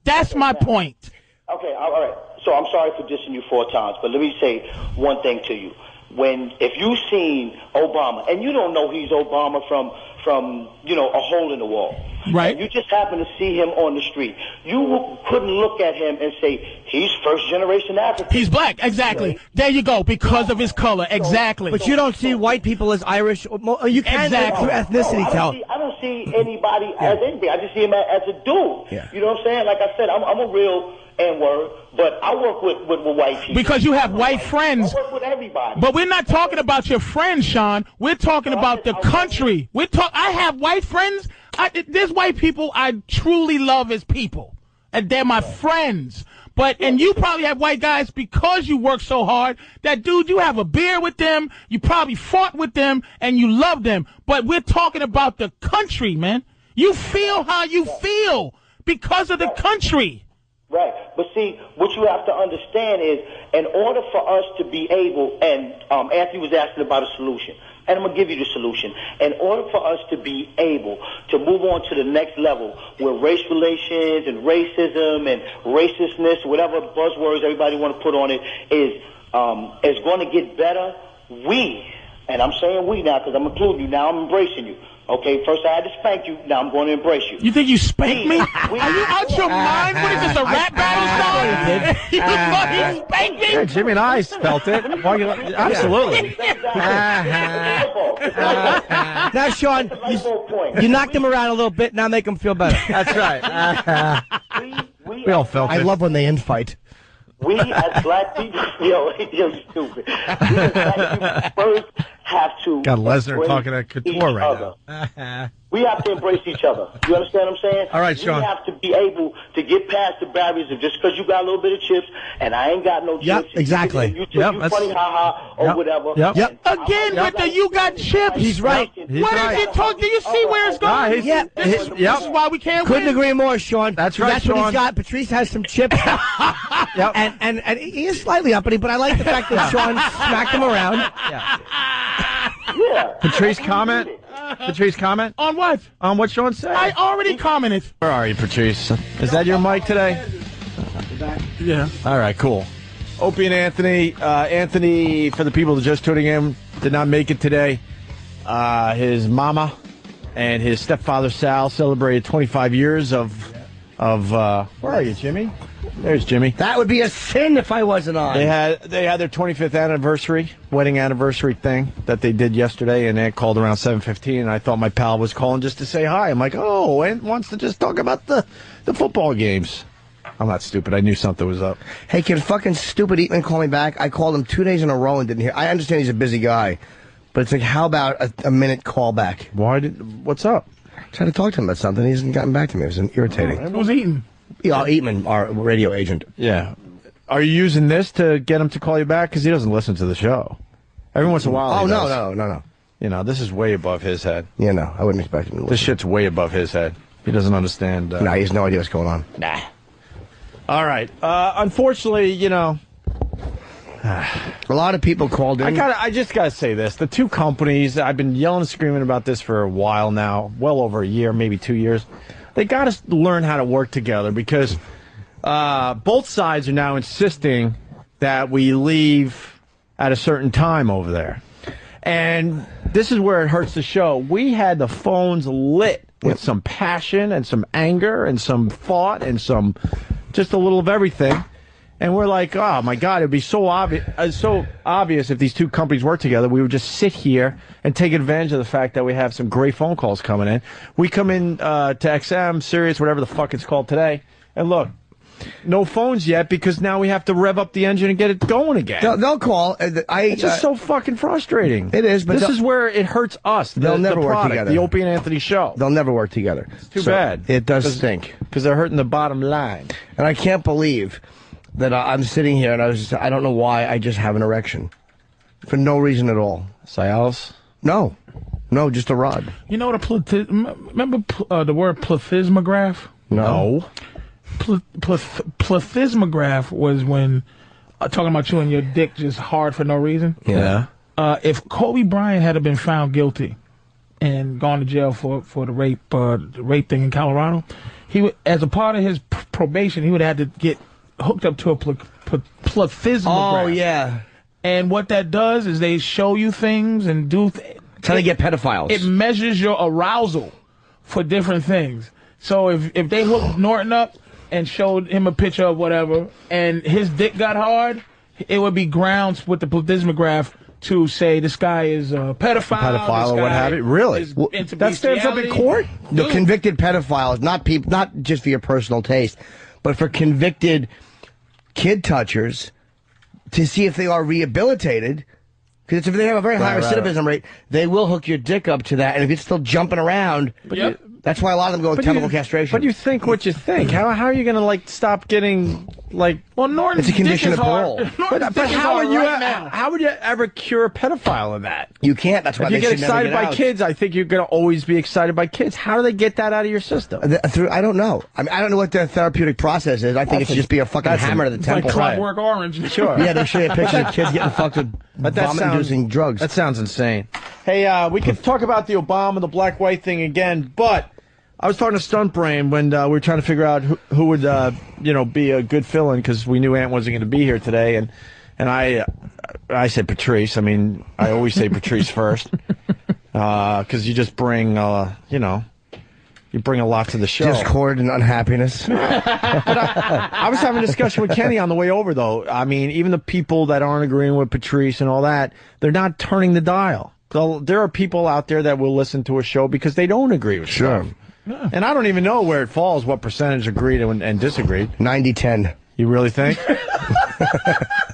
Speaker 2: That's my point.
Speaker 9: Okay, all right. So I'm sorry for dissing you 4 times, but let me say one thing to you. If you've seen Obama, and you don't know he's Obama from a hole in the wall.
Speaker 2: Right.
Speaker 9: And you just happen to see him on the street. You couldn't look at him and say, he's first generation African.
Speaker 2: He's black, exactly. Right. There you go, because of his color, exactly.
Speaker 3: But you don't see white people as Irish. You can through ethnicity tell.
Speaker 9: I don't see anybody as anything. I just see him as a dude.
Speaker 3: Yeah.
Speaker 9: You know what I'm saying? Like I said, I'm a real N-word, but I work with white people.
Speaker 2: Because you have white friends.
Speaker 9: I work with everybody.
Speaker 2: But we're not talking about your friends, Sean. We're talking about the country. I have white friends. There's white people I truly love as people, and they're my friends. And you probably have white guys because you work so hard that, dude, you have a beer with them, you probably fought with them, and you love them. But we're talking about the country, man. You feel how you feel because of the country.
Speaker 9: Right. But see, what you have to understand is, in order for us to be able, and Anthony was asking about a solution, and I'm going to give you the solution. In order for us to be able to move on to the next level where race relations and racism and racistness, whatever buzzwords everybody want to put on it, is going to get better, and I'm saying we now because I'm including you now, I'm embracing you. Okay, first I had to spank you, now I'm going to embrace you.
Speaker 2: You think you spanked me? Are you out your mind? What is this, a rap battle song? You fucking spanked me?
Speaker 1: Yeah, Jimmy and I felt it. Absolutely.
Speaker 3: Now, Sean, you knocked him around a little bit, now make him feel better.
Speaker 1: That's right. We all felt it.
Speaker 3: I love when they infight.
Speaker 9: We as black people, you're stupid. We as black people first have to
Speaker 1: got Lesnar
Speaker 9: embrace
Speaker 1: talking at
Speaker 9: each
Speaker 1: Couture right
Speaker 9: other.
Speaker 1: now.
Speaker 9: We have to embrace each other. You understand what I'm saying?
Speaker 1: All right, Sean.
Speaker 9: We have to be able to get past the barriers of just because you got a little bit of chips and I ain't got no chips.
Speaker 3: Yep, exactly.
Speaker 9: You funny, ha-ha, or whatever.
Speaker 2: Again, with the you got chips.
Speaker 3: He's right.
Speaker 2: What is it talking? Do you see where it's going? This is why we can't
Speaker 3: Couldn't
Speaker 2: win.
Speaker 3: agree more, Sean.
Speaker 1: That's right,
Speaker 3: That's what
Speaker 1: Sean.
Speaker 3: he's got. Patrice has some chips. And he is slightly uppity, but I like the fact that Sean smacked him around.
Speaker 9: Yeah.
Speaker 1: Patrice, comment? Patrice, comment?
Speaker 2: On what?
Speaker 1: On what Sean said?
Speaker 2: I already commented.
Speaker 1: Where are you, Patrice? Is that your mic today?
Speaker 2: Yeah.
Speaker 1: All right, cool. Opie and Anthony. Anthony, for the people that are just tuning in, did not make it today. His mama and his stepfather, Sal, celebrated 25 years of where are you, Jimmy? There's Jimmy.
Speaker 3: That would be a sin if I wasn't on.
Speaker 1: They had their 25th anniversary, wedding anniversary thing that they did yesterday, and Aunt called around 7:15, and I thought my pal was calling just to say hi. I'm like, oh, Aunt wants to just talk about the football games. I'm not stupid. I knew something was up.
Speaker 3: Hey, can fucking stupid Eatman call me back? I called him 2 days in a row and didn't hear. I understand he's a busy guy, but it's like, how about a minute call back?
Speaker 1: What's up?
Speaker 3: I tried to talk to him about something. He hasn't gotten back to me. It was irritating.
Speaker 2: Who's eating?
Speaker 3: Yeah, Eatman, our radio agent.
Speaker 1: Yeah. Are you using this to get him to call you back? Because he doesn't listen to the show. Every once in a while he does.
Speaker 3: No.
Speaker 1: You know, this is way above his head.
Speaker 3: Yeah, no, I wouldn't expect him to listen.
Speaker 1: This shit's way above his head. He doesn't understand.
Speaker 3: No, he has no idea what's going on.
Speaker 1: Nah. All right. Unfortunately, you know,
Speaker 3: a lot of people called in.
Speaker 1: I just gotta say this: the two companies. I've been yelling and screaming about this for a while now, well over a year, maybe 2 years. They got to learn how to work together because both sides are now insisting that we leave at a certain time over there. And this is where it hurts the show. We had the phones lit with some passion and some anger and some thought and some just a little of everything. And we're like, oh, my God, it would be so obvious if these two companies worked together. We would just sit here and take advantage of the fact that we have some great phone calls coming in. We come in to XM, Sirius, whatever the fuck it's called today, and look, no phones yet because now we have to rev up the engine and get it going again.
Speaker 3: They'll call.
Speaker 1: It's just so fucking frustrating.
Speaker 3: It is, but
Speaker 1: this is where it hurts us.
Speaker 3: They'll never work together.
Speaker 1: The Opie and Anthony show.
Speaker 3: They'll never work together.
Speaker 1: It's too bad.
Speaker 3: It does stink.
Speaker 1: Because they're hurting the bottom line.
Speaker 3: And I can't believe that I'm sitting here and I don't know why I just have an erection. For no reason at all.
Speaker 1: Cialis?
Speaker 3: No, just a rod.
Speaker 2: You know what remember the word plethysmograph?
Speaker 3: No.
Speaker 2: Plethysmograph was when talking about you and your dick just hard for no reason.
Speaker 1: Yeah.
Speaker 2: If Kobe Bryant had been found guilty and gone to jail for the rape thing in Colorado, he would, as a part of his probation, he would have had to get hooked up to a plethysmograph.
Speaker 3: Oh, yeah.
Speaker 2: And what that does is they show you things and do
Speaker 3: trying to get pedophiles.
Speaker 2: It measures your arousal for different things. So if they hooked Norton up and showed him a picture of whatever and his dick got hard, it would be grounds with the plethysmograph to say this guy is a pedophile,
Speaker 1: or what have you. Really?
Speaker 2: That
Speaker 1: stands up in court?
Speaker 3: The convicted pedophiles, not just for your personal taste, but for convicted kid touchers to see if they are rehabilitated. Because if they have a very high recidivism rate, they will hook your dick up to that. And if it's still jumping around, that's why a lot of them go with chemical castration.
Speaker 1: But you think what you think. How are you going to stop getting
Speaker 2: Norton's
Speaker 3: it's a condition of parole.
Speaker 1: But how would you ever cure a pedophile in that?
Speaker 3: You can't. That's why
Speaker 1: if you get excited by kids, I think you're going to always be excited by kids. How do they get that out of your system?
Speaker 3: I don't know. I mean, I don't know what their therapeutic process is. I think it should just be a fucking hammer to the temple.
Speaker 2: Like Clockwork Orange.
Speaker 1: Sure.
Speaker 3: Yeah, they show you pictures of kids getting fucked with vomit-inducing drugs.
Speaker 1: That sounds insane. Hey, we could talk about the Obama, the black-white thing again, but I was talking to Stunt Brain when we were trying to figure out who would, be a good fill-in because we knew Ant wasn't going to be here today, and I said Patrice. I mean, I always say Patrice first because you just bring, you bring a lot to the show.
Speaker 3: Discord and unhappiness.
Speaker 1: But I was having a discussion with Kenny on the way over, though. I mean, even the people that aren't agreeing with Patrice and all that, they're not turning the dial. So there are people out there that will listen to a show because they don't agree with stuff. Yeah. And I don't even know where it falls, what percentage agreed and disagreed.
Speaker 3: 90-10.
Speaker 1: You really think?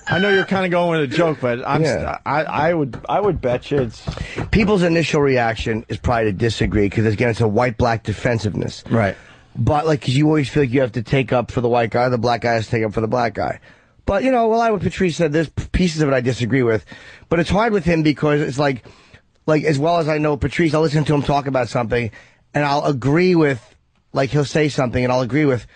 Speaker 1: I know you're kind of going with a joke, but I would bet you it's...
Speaker 3: People's initial reaction is probably to disagree, because again, it's a white-black defensiveness.
Speaker 1: Right.
Speaker 3: But, like, because you always feel like you have to take up for the white guy, the black guy has to take up for the black guy. But, you know, what Patrice said, there's pieces of it I disagree with. But it's hard with him because it's like, as well as I know Patrice, I'll listen to him talk about something, and I'll agree with, like, he'll say something, and I'll agree with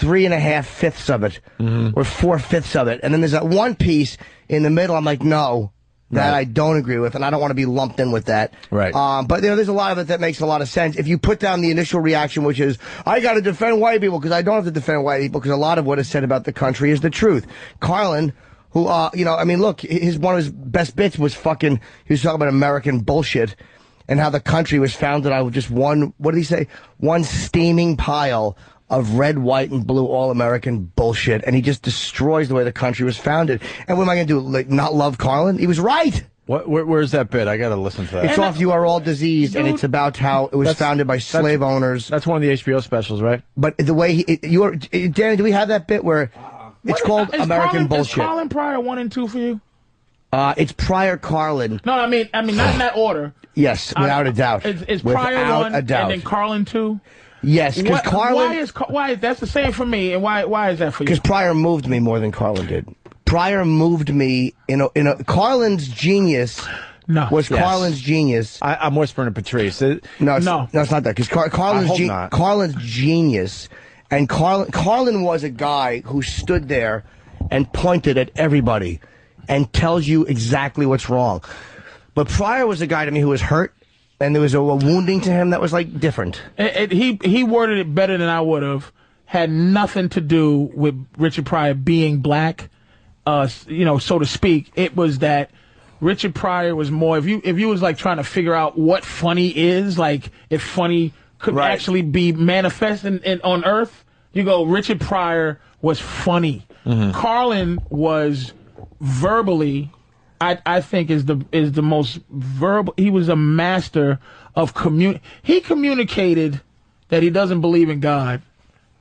Speaker 3: 3.5/5 of it, or 4/5 of it. And then there's that one piece in the middle, I'm like, no. That I don't agree with, and I don't want to be lumped in with that.
Speaker 1: Right.
Speaker 3: But you know, there's a lot of it that makes a lot of sense. If you put down the initial reaction, which is, I got to defend white people, because I don't have to defend white people, because a lot of what is said about the country is the truth. Carlin, who, you know, I mean, look, one of his best bits was he was talking about American bullshit, and how the country was founded on just one steaming pile of red, white, and blue all-American bullshit, and he just destroys the way the country was founded. And what am I going to do, like, not love Carlin? He was right!
Speaker 1: Where's that bit? I got to listen to that.
Speaker 3: It's off You Are All Diseased, and it's about how it was founded by slave owners.
Speaker 1: That's one of the HBO specials, right?
Speaker 3: But the way Danny, do we have that bit where it's called American bullshit?
Speaker 2: Is Carlin Pryor 1 and 2 for you?
Speaker 3: It's Pryor Carlin.
Speaker 2: No, I mean not in that order.
Speaker 3: Yes, without a doubt.
Speaker 2: It's Pryor 1 and then Carlin 2?
Speaker 3: Yes, because Carlin...
Speaker 2: Why that's the same for me, and why is that for you?
Speaker 3: Because Pryor moved me more than Carlin did. Pryor moved me in a Carlin's genius Carlin's genius.
Speaker 1: I'm whispering to Patrice.
Speaker 3: No, it's not that. Because Carlin's genius, and Carlin was a guy who stood there and pointed at everybody and tells you exactly what's wrong. But Pryor was a guy to me who was hurt, and there was a wounding to him that was, like, different.
Speaker 2: He worded it better than I would have. Had nothing to do with Richard Pryor being black, you know, so to speak. It was that Richard Pryor was more, if you was, like, trying to figure out what funny is, like, if funny could actually be manifested on Earth, you go, Richard Pryor was funny. Carlin was verbally... I think is the most verbal. He was a master of he communicated that he doesn't believe in God,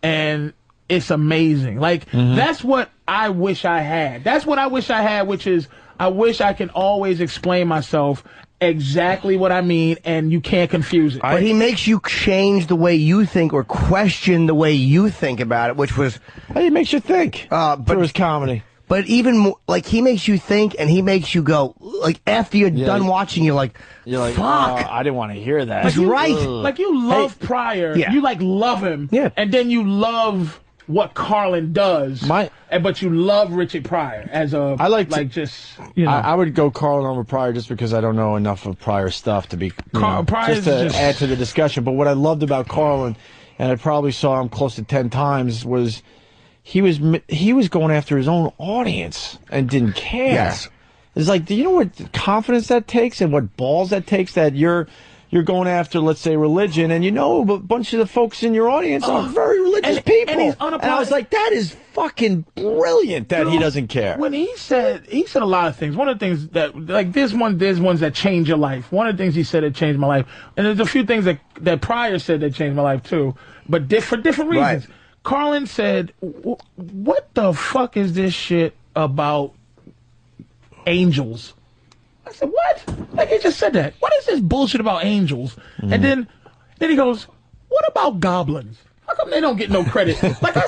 Speaker 2: and it's amazing. Like that's what I wish I had. That's what I wish I had, which is I wish I can always explain myself exactly what I mean, and you can't confuse it.
Speaker 3: But he makes you change the way you think or question the way you think about it, which was
Speaker 1: he makes you think through his comedy.
Speaker 3: But even more, like, he makes you think, and he makes you go, like, after you're done watching, you're like, fuck.
Speaker 1: I didn't want to hear that.
Speaker 3: That's right.
Speaker 2: Like, you love Pryor.
Speaker 3: Yeah.
Speaker 2: You, like, love him.
Speaker 1: Yeah.
Speaker 2: And then you love what Carlin does. But you love Richard Pryor as a, just, you know.
Speaker 1: I would go Carlin over Pryor just because I don't know enough of Pryor stuff to be, just to add to the discussion. But what I loved about Carlin, and I probably saw him close to 10 times, was... He was going after his own audience and didn't care.
Speaker 3: Yes.
Speaker 1: It's like, do you know what confidence that takes and what balls that takes, that you're going after, let's say, religion, and you know a bunch of the folks in your audience are very religious people. And he's unapologetic. And I was like, that is fucking brilliant that he doesn't care.
Speaker 2: When he said a lot of things. One of the things that, like, there's ones that change your life. One of the things he said that changed my life. And there's a few things that Pryor said that changed my life too, but for different reasons. Right. Carlin said, what the fuck is this shit about angels? I said, what? Like, he just said that. What is this bullshit about angels? And then he goes, what about goblins? How come they don't get no credit? Like, I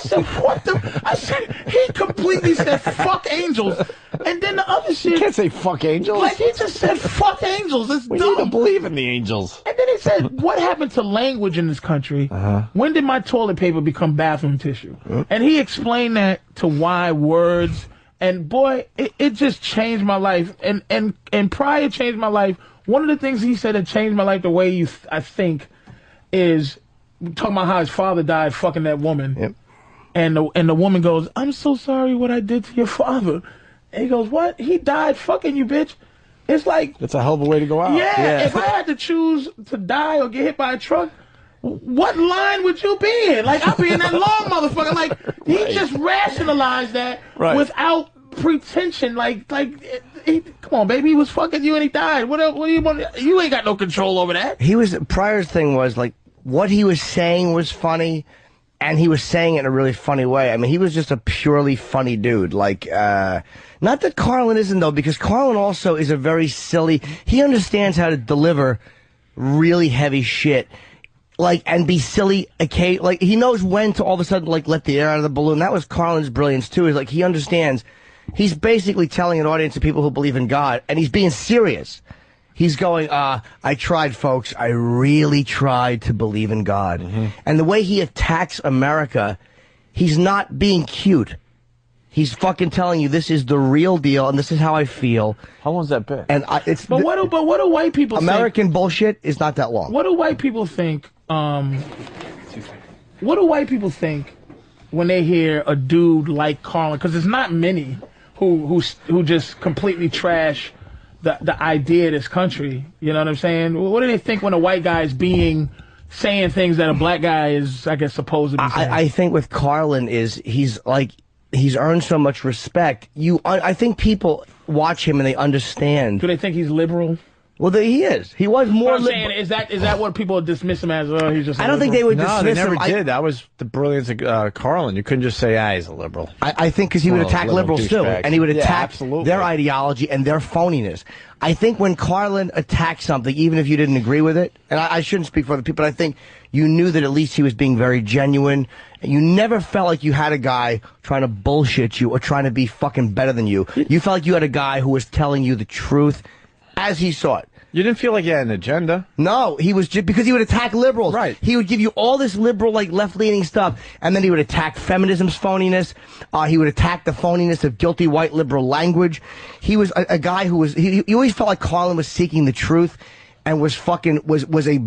Speaker 2: said, he completely said, fuck angels. And then the other shit.
Speaker 1: You can't say fuck angels.
Speaker 2: Like, he just said, fuck angels. It's
Speaker 1: we
Speaker 2: dumb.
Speaker 1: need to believe in the angels.
Speaker 2: And then he said, what happened to language in this country? When did my toilet paper become bathroom tissue? And he explained that to why words. And boy, it just changed my life. And Pryor changed my life. One of the things he said that changed my life the way I think is talking about how his father died fucking that woman.
Speaker 3: Yep.
Speaker 2: And the woman goes, I'm so sorry what I did to your father. And he goes, what? He died fucking you, bitch. It's like...
Speaker 1: That's a hell of a way to go out.
Speaker 2: Yeah, if I had to choose to die or get hit by a truck, what line would you be in? Like, I'd be in that long motherfucker. Like, he just rationalized that without pretension. Like, come on, baby, he was fucking you and he died. What do you want? You ain't got no control over that.
Speaker 3: Pryor's thing was, like, what he was saying was funny, And he was saying it in a really funny way. I mean, he was just a purely funny dude. Like, not that Carlin isn't, though, because Carlin also is a very silly... He understands how to deliver really heavy shit, like, and be silly. Okay, like, he knows when to all of a sudden, like, let the air out of the balloon. That was Carlin's brilliance, too. Is like, he understands. He's basically telling an audience of people who believe in God, and he's being serious. He's going, I tried, folks. I really tried to believe in God. And the way he attacks America, he's not being cute. He's fucking telling you this is the real deal, and this is how I feel.
Speaker 1: How long's that been?
Speaker 3: And
Speaker 2: but what do white people
Speaker 3: American bullshit is not that long.
Speaker 2: What do white people think? What do white people think when they hear a dude like Carlin? Because there's not many who just completely trash the idea of this country. You know what I'm saying? What do they think when a white guy is saying things that a black guy is, I guess, supposed to be saying?
Speaker 3: I think with Carlin is he's earned so much respect. I think people watch him and they understand.
Speaker 2: Do they think he's liberal?
Speaker 3: Well, he is. He was more.
Speaker 2: What I'm saying is that what people dismiss him as? Oh, he's just.
Speaker 3: I don't think they would dismiss him.
Speaker 1: No, they never did. That was the brilliance of Carlin. You couldn't just say, he's a liberal.
Speaker 3: I think because he would attack liberals too, and he would attack their ideology and their phoniness. I think when Carlin attacked something, even if you didn't agree with it, and I shouldn't speak for other people, but I think you knew that at least he was being very genuine. You never felt like you had a guy trying to bullshit you or trying to be fucking better than you. You felt like you had a guy who was telling you the truth as he saw it.
Speaker 1: You didn't feel like you had an agenda?
Speaker 3: No, he was just because he would attack liberals.
Speaker 1: Right.
Speaker 3: He would give you all this liberal, like, left-leaning stuff, and then he would attack feminism's phoniness. He would attack the phoniness of guilty white liberal language. He was a guy who was, he always felt like Carlin was seeking the truth and was a,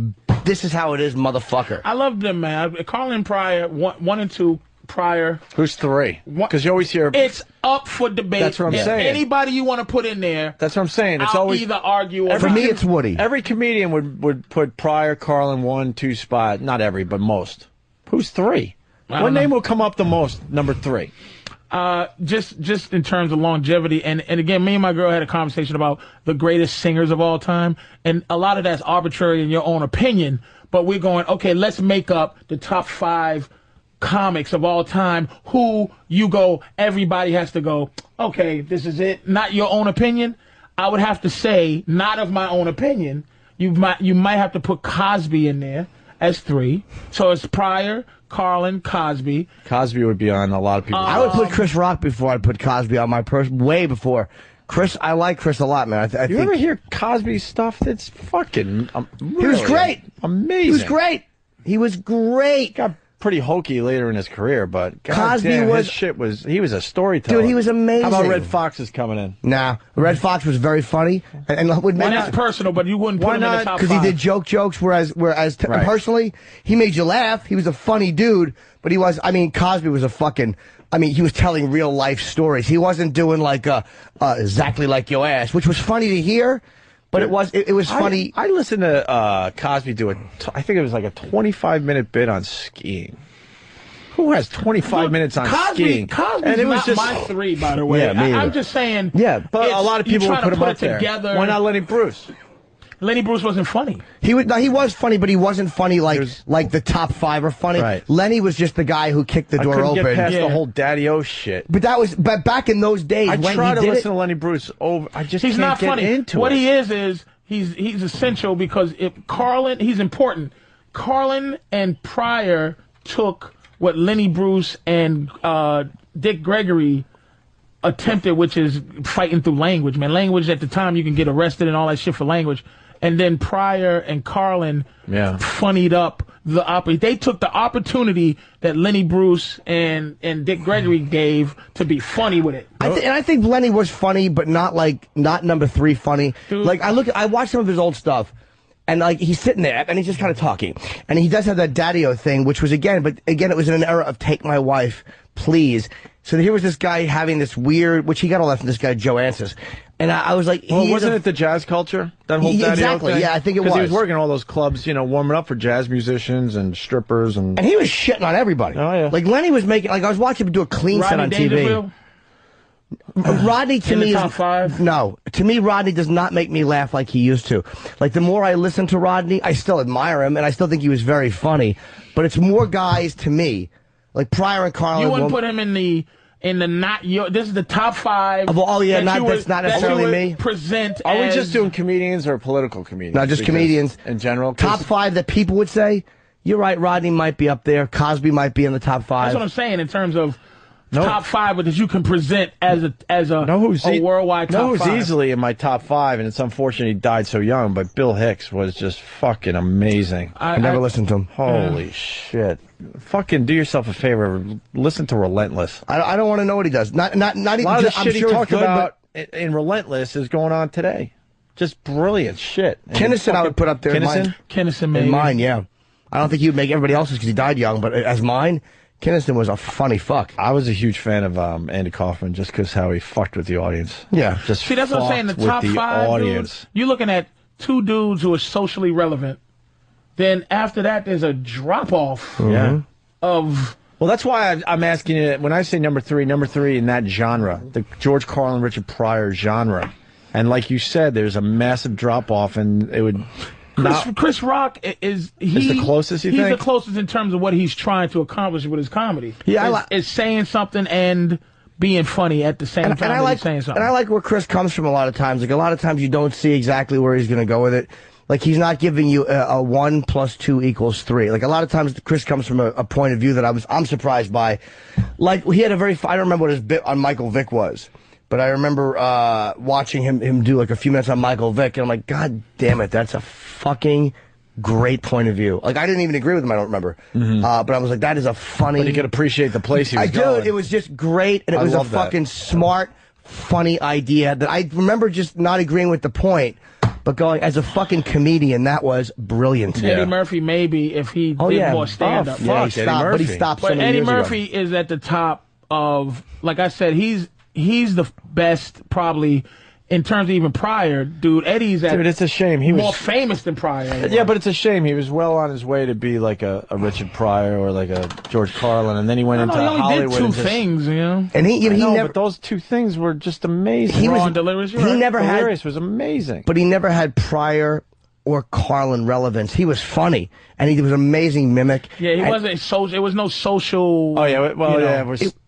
Speaker 3: this is how it is, motherfucker.
Speaker 2: I loved them, man. Carlin Pryor, 1 and 2. Pryor.
Speaker 1: Who's 3? Because you always hear...
Speaker 2: It's up for debate.
Speaker 1: That's what I'm saying.
Speaker 2: Anybody you want to put in there...
Speaker 1: That's what I'm saying. It's always...
Speaker 2: either argue or...
Speaker 3: For me, it's Woody.
Speaker 1: Every comedian would put Pryor, Carlin, 1, 2 spot. Not every, but most. Who's 3? What name will come up the most? Number 3.
Speaker 2: Just in terms of longevity, and again, me and my girl had a conversation about the greatest singers of all time, and a lot of that's arbitrary in your own opinion, but we're going, okay, let's make up the top 5 comics of all time who you go, everybody has to go, okay, this is it, not your own opinion. I would have to say, not of my own opinion, you might have to put Cosby in there as 3. So it's Pryor, Carlin, Cosby.
Speaker 1: Cosby would be on a lot of people.
Speaker 3: I would put Chris Rock before I'd put Cosby on my way before. Chris, I like Chris a lot, man. I
Speaker 1: you
Speaker 3: think
Speaker 1: ever hear Cosby stuff? That's fucking really
Speaker 3: he was great.
Speaker 1: Amazing.
Speaker 3: He was great. He was great.
Speaker 1: Got pretty hokey later in his career, but
Speaker 3: Cosby
Speaker 1: he was a storyteller.
Speaker 3: Dude, he was amazing.
Speaker 1: How about Red Fox is coming in?
Speaker 3: Nah, Red Fox was very funny. And
Speaker 2: that's personal, but you wouldn't put him in the top 5.
Speaker 3: Because he did jokes, whereas
Speaker 1: right.
Speaker 3: Personally, he made you laugh. He was a funny dude, but Cosby was a fucking... he was telling real life stories. He wasn't doing like exactly like your ass, which was funny to hear, but it was funny.
Speaker 1: I listened to Cosby do I think it was like a 25-minute bit on skiing. Who has 25 minutes on skiing?
Speaker 2: Cosby's
Speaker 1: and it was
Speaker 2: not
Speaker 1: just
Speaker 2: my 3, by the way.
Speaker 1: Yeah,
Speaker 2: I'm just saying.
Speaker 1: Yeah, but a lot of people would put him up there.
Speaker 2: Together.
Speaker 1: Why not Lenny Bruce?
Speaker 2: Lenny Bruce wasn't funny.
Speaker 3: He was funny, but he wasn't funny like the top 5 are funny.
Speaker 1: Right.
Speaker 3: Lenny was just the guy who kicked the door open.
Speaker 1: Get past the whole Daddy-O shit.
Speaker 3: But back in those days,
Speaker 1: I
Speaker 3: when
Speaker 1: try to
Speaker 3: he did
Speaker 1: listen to Lenny Bruce over. I just
Speaker 2: he's
Speaker 1: can't
Speaker 2: not
Speaker 1: get
Speaker 2: funny.
Speaker 1: into
Speaker 2: what
Speaker 1: it.
Speaker 2: He is he's essential because if Carlin, he's important. Carlin and Pryor took what Lenny Bruce and Dick Gregory attempted, which is fighting through language. Man, language at the time you can get arrested and all that shit for language. And then Pryor and Carlin funnied up the opera. They took the opportunity that Lenny Bruce and Dick Gregory gave to be funny with it.
Speaker 3: I think Lenny was funny, but not number 3 funny.
Speaker 2: Dude.
Speaker 3: Like I watched some of his old stuff, and like he's sitting there and he's just kind of talking, and he does have that Daddy-O thing, which was it was in an era of Take My Wife, Please. So here was this guy having this weird, which he got all that from this guy Joe Ansis. And I was like,
Speaker 1: wasn't it the jazz culture? That whole Daddy-O
Speaker 3: exactly,
Speaker 1: thing?
Speaker 3: yeah, I think it was.
Speaker 1: Because he was working all those clubs, warming up for jazz musicians and strippers. And
Speaker 3: he was shitting on everybody.
Speaker 1: Oh, yeah.
Speaker 3: Like, Lenny was making, I was watching him do a clean set on TV. Rodney, to me,
Speaker 2: top 5?
Speaker 3: No. To me, Rodney does not make me laugh like he used to. Like, the more I listen to Rodney, I still admire him, and I still think he was very funny. but it's more guys to me. Like Pryor and Carlin.
Speaker 2: You wouldn't put him in the not your. This is the top 5.
Speaker 3: That's not necessarily me.
Speaker 2: Present.
Speaker 1: Are we just doing comedians or political comedians?
Speaker 3: No, just comedians
Speaker 1: in general.
Speaker 3: Top 5 that people would say. You're right. Rodney might be up there. Cosby might be in the top 5.
Speaker 2: That's what I'm saying in terms of top 5, but that you can present as a worldwide top 5.
Speaker 1: Know who's easily in my top 5, and it's unfortunate he died so young. But Bill Hicks was just fucking amazing.
Speaker 3: I never listened to him.
Speaker 1: Holy shit! Fucking do yourself a favor. Listen to Relentless.
Speaker 3: I don't want to know what he does. Not even.
Speaker 1: A lot of the shit he talked about
Speaker 3: but
Speaker 1: in Relentless is going on today. Just brilliant shit.
Speaker 3: Kinnison, I would put up there.
Speaker 2: Kinnison, maybe.
Speaker 3: In mine, yeah. I don't think he would make everybody else's because he died young, but as mine, Kinnison was a funny fuck.
Speaker 1: I was a huge fan of Andy Kaufman just because how he fucked with the audience.
Speaker 3: Yeah.
Speaker 1: Just
Speaker 2: see, that's what I'm saying. The top 5 dudes, you're looking at 2 dudes who are socially relevant. Then after that, there's a drop-off of...
Speaker 1: Well, that's why I'm asking you, when I say number 3 in that genre, the George Carlin, Richard Pryor genre. And like you said, there's a massive drop-off, and it would...
Speaker 2: Chris Rock is
Speaker 1: the closest, you think?
Speaker 2: He's the closest in terms of what he's trying to accomplish with his comedy.
Speaker 3: Yeah,
Speaker 2: is saying something and being funny at the same time.
Speaker 3: And
Speaker 2: he's saying something.
Speaker 3: And I like where Chris comes from a lot of times. Like, a lot of times you don't see exactly where he's going to go with it. Like, he's not giving you a 1 + 2 = 3. Like, a lot of times Chris comes from a point of view that I'm surprised by. Like, he had I don't remember what his bit on Michael Vick was. But I remember watching him do like a few minutes on Michael Vick, and I'm like, God damn it, that's a fucking great point of view. Like, I didn't even agree with him, I don't remember. But I was like, that is a funny...
Speaker 1: But you could appreciate the place he was going.
Speaker 3: It was just great, and it was a fucking smart, funny idea that I remember just not agreeing with the point, but going, as a fucking comedian, that was brilliant.
Speaker 2: Eddie Murphy, maybe, if he did more stand-up.
Speaker 3: Yeah, he stopped, but he stopped so many
Speaker 2: Eddie
Speaker 3: years
Speaker 2: Murphy
Speaker 3: ago.
Speaker 2: is at the top of, like I said, he's the best, probably, in terms of even Pryor. Dude, Eddie's
Speaker 1: it's a shame. He
Speaker 2: more
Speaker 1: was
Speaker 2: famous than Pryor.
Speaker 1: Yeah, but it's a shame. He was well on his way to be like a Richard Pryor or like a George Carlin, and then he went into Hollywood.
Speaker 2: He only did 2 things, you know?
Speaker 3: And he never,
Speaker 1: but those 2 things were just amazing.
Speaker 2: Raw and Delirious.
Speaker 1: Delirious was amazing.
Speaker 3: But he never had Pryor or Carlin relevance. He was funny, and he was an amazing mimic.
Speaker 2: Yeah, he wasn't social. It was no social.
Speaker 1: Oh yeah, well yeah,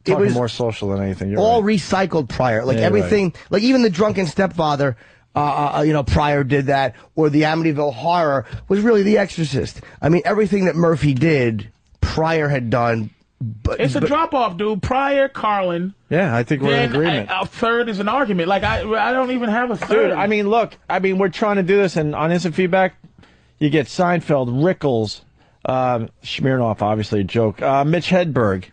Speaker 1: it was more social than anything. You're
Speaker 3: all
Speaker 1: right.
Speaker 3: recycled Pryor, like everything, like even the Drunken Stepfather. Pryor did that, or the Amityville Horror was really The Exorcist. I mean, everything that Murphy did, Pryor had done. But
Speaker 2: it's a drop-off, dude. Pryor, Carlin.
Speaker 1: Yeah, I think we're in agreement.
Speaker 2: A third is an argument. Like, I don't even have a third.
Speaker 1: Dude, I mean, look. We're trying to do this, and on instant feedback, you get Seinfeld, Rickles, Smirnoff, obviously a joke, Mitch Hedberg,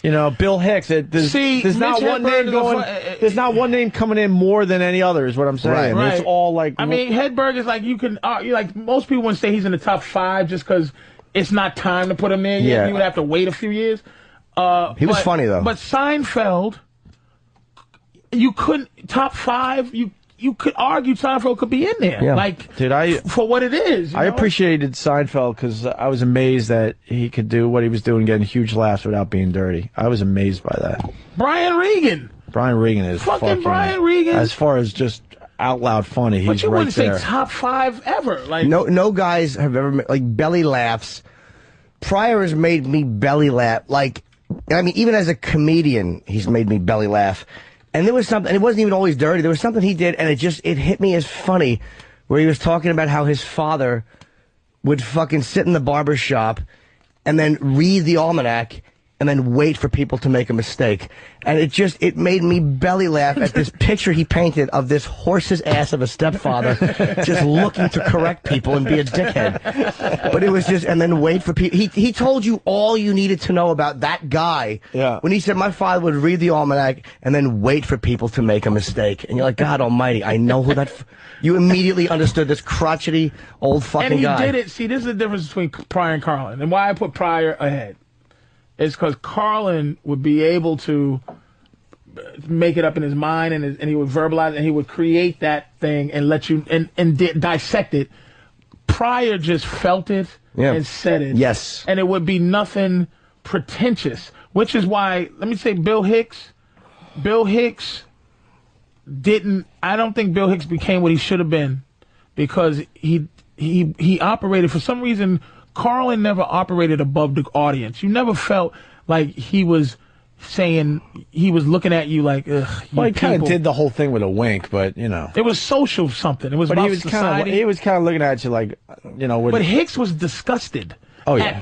Speaker 1: Bill Hicks. There's not one name going. There's not one name coming in more than any other, is what I'm saying.
Speaker 3: Right.
Speaker 1: It's all like.
Speaker 2: I mean, Hedberg is like, you can, like, most people wouldn't say he's in the top 5 just because it's not time to put him in yet. You would have to wait a few years.
Speaker 3: He was funny, though.
Speaker 2: But Seinfeld, you couldn't, top 5, you could argue Seinfeld could be in there.
Speaker 3: Yeah.
Speaker 2: Like,
Speaker 1: dude,
Speaker 2: for what it is.
Speaker 1: I appreciated Seinfeld because I was amazed that he could do what he was doing, getting huge laughs without being dirty. I was amazed by that.
Speaker 2: Brian Regan
Speaker 1: is fucking
Speaker 2: Brian Regan.
Speaker 1: As far as just out loud funny, he's right there.
Speaker 2: But you wouldn't say top 5 ever. Like,
Speaker 3: no guys have ever made, like, belly laughs. Pryor has made me belly laugh. Like, I mean, even as a comedian, he's made me belly laugh. And there was something, and it wasn't even always dirty. There was something he did, and it hit me as funny, where he was talking about how his father would fucking sit in the barber shop and then read the almanac and then wait for people to make a mistake. And it made me belly laugh at this picture he painted of this horse's ass of a stepfather just looking to correct people and be a dickhead. But it was just, and then wait for people. He told you all you needed to know about that guy.
Speaker 1: Yeah.
Speaker 3: When he said my father would read the almanac and then wait for people to make a mistake. And you're like, God almighty, I know who that... You immediately understood this crotchety old fucking guy.
Speaker 2: And he did it. See, this is the difference between Pryor and Carlin. And why I put Pryor ahead is because Carlin would be able to make it up in his mind, and he would verbalize it, and he would create that thing and let you and dissect it. Pryor just felt it and said it.
Speaker 3: Yes.
Speaker 2: And it would be nothing pretentious, which is why, let me say, Bill Hicks didn't, I don't think Bill Hicks became what he should have been because he operated, for some reason, Carlin never operated above the audience. You never felt like he was looking at you like, ugh.
Speaker 1: Well, he kind of did the whole thing with a wink, but
Speaker 2: it was social something. It was about society.
Speaker 1: He was kind of looking at you like,
Speaker 2: But Hicks was disgusted.
Speaker 1: Oh yeah,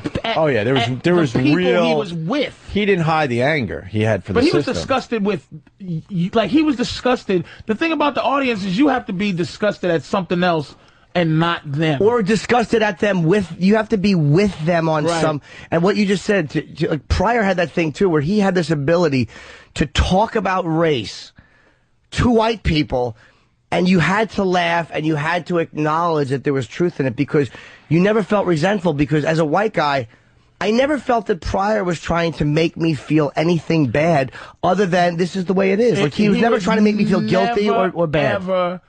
Speaker 1: there was
Speaker 2: people
Speaker 1: real.
Speaker 2: He was with.
Speaker 1: He didn't hide the anger he had for the system.
Speaker 2: But he was disgusted with, he was disgusted. The thing about the audience is you have to be disgusted at something else and not them.
Speaker 3: Or disgusted at them you have to be with them on some, and what you just said, like Pryor had that thing too, where he had this ability to talk about race to white people, and you had to laugh and you had to acknowledge that there was truth in it, because you never felt resentful, because as a white guy, I never felt that Pryor was trying to make me feel anything bad other than this is the way it is. Like he was never trying to make me feel guilty or bad.
Speaker 2: Ever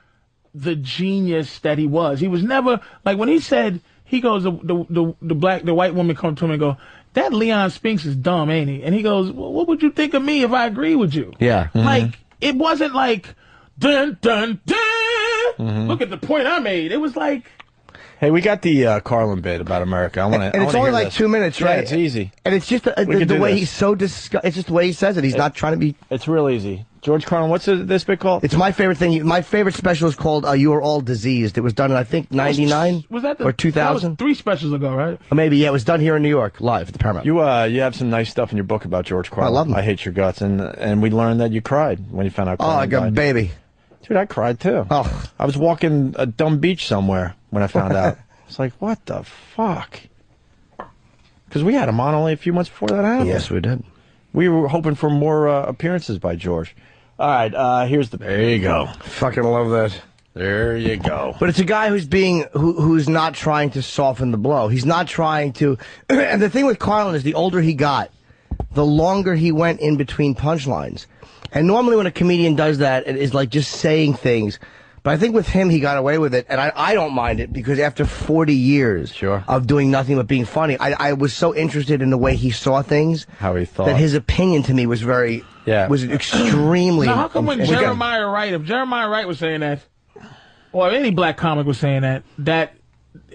Speaker 2: the genius that he was. He was never, like when he said, he goes, the white woman come to him and go, that Leon Spinks is dumb, ain't he? And he goes, well, what would you think of me if I agree with you?
Speaker 3: Yeah.
Speaker 2: Like, it wasn't like, dun, dun, dun, look at the point I made. It was like,
Speaker 1: hey, we got the Carlin bit about America.
Speaker 3: And it's only like 2 minutes, right?
Speaker 1: Yeah, it's easy.
Speaker 3: And it's just the way he's so it's just the way he says it. He's not trying to be.
Speaker 1: It's real easy. George Carlin, what's this bit called?
Speaker 3: It's my favorite thing. My favorite special is called "You Are All Diseased." It was done in, I think, '99 or 2000.
Speaker 2: That was 3 specials ago, right?
Speaker 3: Or maybe, yeah. It was done here in New York, live at the Paramount.
Speaker 1: You have some nice stuff in your book about George Carlin.
Speaker 3: I love him.
Speaker 1: I Hate Your Guts, and we learned that you cried when you found out Carlin
Speaker 3: like a
Speaker 1: died.
Speaker 3: baby.
Speaker 1: Dude, I cried too.
Speaker 3: Oh,
Speaker 1: I was walking a dumb beach somewhere when I found out. It's like, what the fuck? Because we had him on only a few months before that happened.
Speaker 3: Yes, we did.
Speaker 1: We were hoping for more appearances by George. All right, here's the. There you go.
Speaker 3: Fucking love that.
Speaker 1: There you go.
Speaker 3: But it's a guy who's not trying to soften the blow. He's not trying to. And the thing with Carlin is, the older he got, the longer he went in between punchlines. And normally when a comedian does that, it is like just saying things. But I think with him, he got away with it, and I don't mind it, because after 40 years of doing nothing but being funny, I was so interested in the way he saw things,
Speaker 1: how he thought,
Speaker 3: that his opinion to me was was extremely.
Speaker 2: Now, how come when Jeremiah Wright, if Jeremiah Wright was saying that, or any black comic was saying that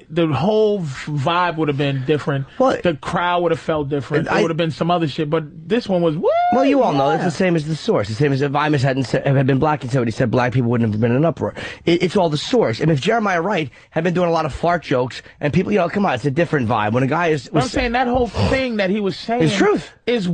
Speaker 2: the whole vibe would have been different.
Speaker 3: Well,
Speaker 2: the crowd would have felt different. There would have been some other shit, but this one was, woo!
Speaker 3: Well, you all know it's the same as the source. The same as if Imus had been black and said what he said, black people wouldn't have been in an uproar. It's all the source. And if Jeremiah Wright had been doing a lot of fart jokes, and people, come on, it's a different vibe. When a guy is...
Speaker 2: I'm saying that whole thing that he was saying...
Speaker 3: It's truth.
Speaker 2: It's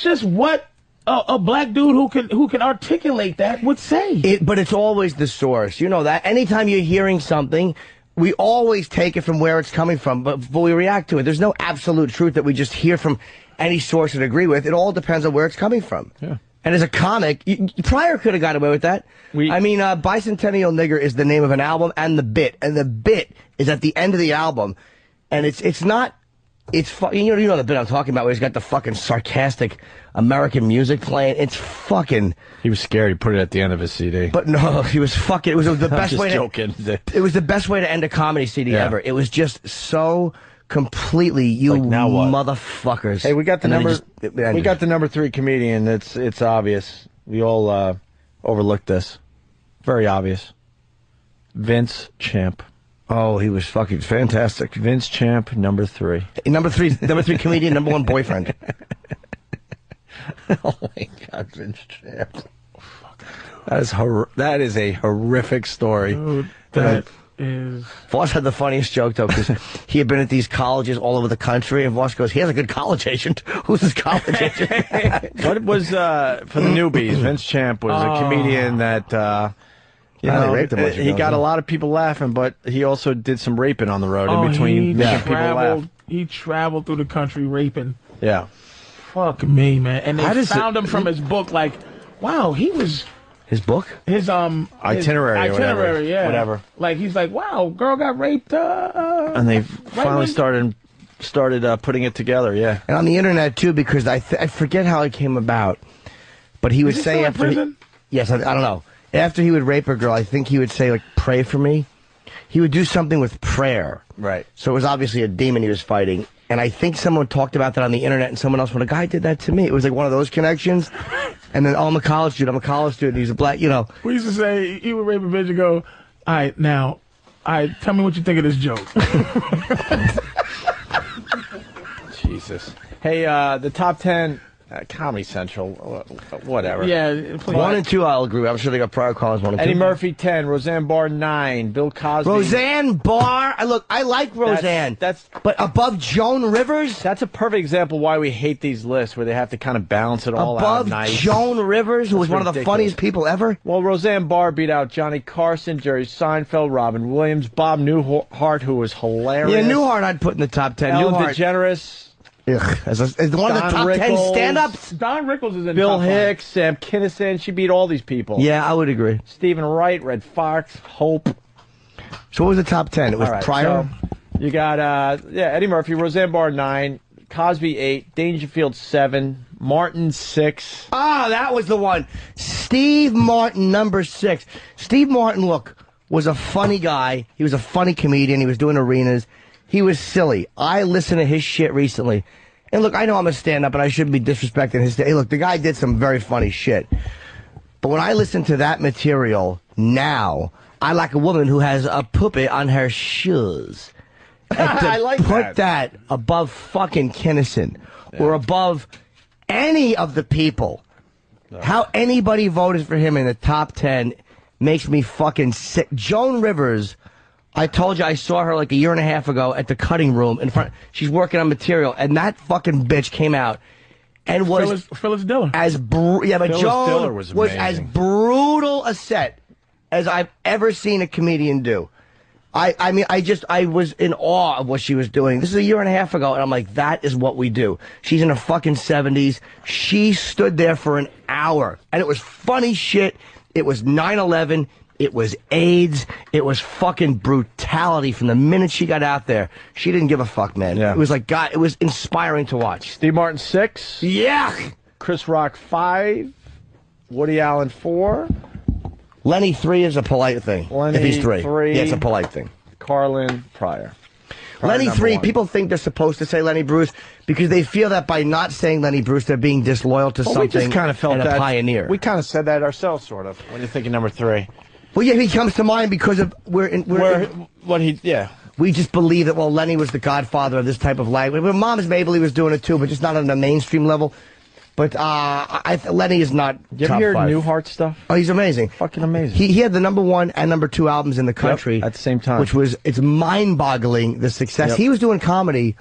Speaker 2: just what a black dude who can articulate that would say.
Speaker 3: But it's always the source. You know that. Anytime you're hearing something... We always take it from where it's coming from, but we react to it. There's no absolute truth that we just hear from any source and agree with. It all depends on where it's coming from.
Speaker 1: Yeah.
Speaker 3: And as a comic, Pryor could have got away with that. Bicentennial Nigger is the name of an album and the bit is at the end of the album, and it's not. It's you know the bit I'm talking about, where he's got the fucking sarcastic American music playing. It's fucking.
Speaker 1: He was scared. He put it at the end of his CD.
Speaker 3: But no, he was fucking. It was the best way.
Speaker 1: Joking.
Speaker 3: It was the best way to end a comedy CD ever. It was just so completely now what? Motherfuckers.
Speaker 1: Hey, we got the number. We got the number 3 comedian. It's obvious. We all overlooked this. Very obvious. Vince Champ.
Speaker 3: Oh, he was fucking fantastic.
Speaker 1: Vince Champ, number 3.
Speaker 3: Number 3 comedian, number 1 boyfriend.
Speaker 1: Oh my God, Vince Champ. That is a horrific story.
Speaker 2: Dude, that is...
Speaker 3: Voss had the funniest joke, though, because he had been at these colleges all over the country, and Voss goes, he has a good college agent. Who's his college agent?
Speaker 1: What was, for the newbies, Vince Champ was a comedian that... he got a lot of people laughing, but he also did some raping on the road in between making people laugh.
Speaker 2: He traveled through the country raping.
Speaker 1: Yeah.
Speaker 2: Fuck me, man. And they found him from his book, like, wow, he was...
Speaker 3: His book?
Speaker 2: His
Speaker 1: itinerary, whatever.
Speaker 2: Like, he's like, wow, girl got raped.
Speaker 1: And they finally started putting it together, yeah.
Speaker 3: And on the internet, too, because I forget how it came about, but he would say after...
Speaker 2: prison?
Speaker 3: Yes, I don't know. After he would rape a girl, I think he would say, like, pray for me. He would do something with prayer.
Speaker 1: Right.
Speaker 3: So it was obviously a demon he was fighting. And I think someone talked about that on the internet, and someone else, when a guy did that to me, it was like one of those connections. And then, I'm a college student. He's a black,
Speaker 2: We used to say, he would rape a bitch and go, all right, now, Tell me what you think of this joke.
Speaker 1: Jesus. Hey, the top 10, Comedy Central, whatever.
Speaker 2: Yeah. Please.
Speaker 3: 1 and 2, I'll agree. I'm sure they got prior callers. 1 and 2.
Speaker 1: Eddie Murphy, 10. Roseanne Barr, 9. Bill Cosby.
Speaker 3: Roseanne Barr. I like Roseanne. But above Joan Rivers?
Speaker 1: That's a perfect example why we hate these lists, where they have to kind of balance it all out.
Speaker 3: Above
Speaker 1: Nice.
Speaker 3: Joan Rivers, who was one of the
Speaker 1: ridiculous.
Speaker 3: funniest people ever?
Speaker 1: Well, Roseanne Barr beat out Johnny Carson, Jerry Seinfeld, Robin Williams, Bob Newhart, who was hilarious.
Speaker 3: Yeah, Newhart I'd put in the top 10.
Speaker 1: Ellen
Speaker 3: Newhart.
Speaker 1: DeGeneres.
Speaker 3: Ugh, as one of the top 10 stand-ups?
Speaker 2: Don Rickles is in
Speaker 1: Bill
Speaker 2: top 5.
Speaker 1: Hicks, Sam Kinison. She beat all these people.
Speaker 3: Yeah, I would agree.
Speaker 1: Stephen Wright, Red Fox, Hope.
Speaker 3: So what was the top 10? It was
Speaker 1: All right,
Speaker 3: prior?
Speaker 1: So you got, Eddie Murphy, Roseanne Barr, 9. Cosby, 8. Dangerfield, 7. Martin, 6.
Speaker 3: Ah, that was the one. Steve Martin, number 6. Steve Martin, look, was a funny guy. He was a funny comedian. He was doing arenas. He was silly. I listened to his shit recently. And look, I know I'm a stand-up and I shouldn't be disrespecting his... Hey, look, the guy did some very funny shit. But when I listen to that material now, I like a woman who has a puppet on her shoes.
Speaker 1: I like
Speaker 3: Put that above fucking Kinison or above any of the people. How anybody voted for him in the top 10 makes me fucking sick. Joan Rivers... I told you I saw her like a year and a half ago at the cutting room in front. She's working on material, and that fucking bitch came out and was
Speaker 2: Phyllis Diller.
Speaker 3: but
Speaker 1: Phyllis
Speaker 3: Joan
Speaker 1: Diller was
Speaker 3: as brutal a set as I've ever seen a comedian do. I mean, I was in awe of what she was doing. This is a year and a half ago, and I'm like, that is what we do. She's in her fucking 70s. She stood there for an hour, and it was funny shit. It was 9/11. It was AIDS. It was fucking brutality from the minute she got out there. She didn't give a fuck, man.
Speaker 1: Yeah.
Speaker 3: It was like, God, it was inspiring to watch.
Speaker 1: Steve Martin, 6.
Speaker 3: Yeah.
Speaker 1: Chris Rock, 5. Woody Allen, 4.
Speaker 3: Lenny, 3 is a polite thing.
Speaker 1: Lenny,
Speaker 3: if he's 3.
Speaker 1: 3.
Speaker 3: Yeah, it's a polite thing.
Speaker 1: Carlin, Pryor.
Speaker 3: Lenny,
Speaker 1: number
Speaker 3: 3,
Speaker 1: 1.
Speaker 3: people think they're supposed to say Lenny Bruce because they feel that by not saying Lenny Bruce, they're being disloyal to something
Speaker 1: we just kind of felt
Speaker 3: and
Speaker 1: that.
Speaker 3: a pioneer.
Speaker 1: We kind of said that ourselves, sort of, when you're thinking number 3.
Speaker 3: Well, yeah, he comes to mind because of we just believe that, well, Lenny was the godfather of this type of language. Well, Moms Mabley was doing it too, but just not on the mainstream level. But Lenny is not
Speaker 1: You ever
Speaker 3: top
Speaker 1: hear
Speaker 3: 5.
Speaker 1: Newhart stuff?
Speaker 3: Oh, he's amazing.
Speaker 1: Fucking amazing.
Speaker 3: He had the number 1 and number 2 albums in the country
Speaker 1: at the same time,
Speaker 3: it's mind-boggling the success.
Speaker 1: Yep.
Speaker 3: He was doing comedy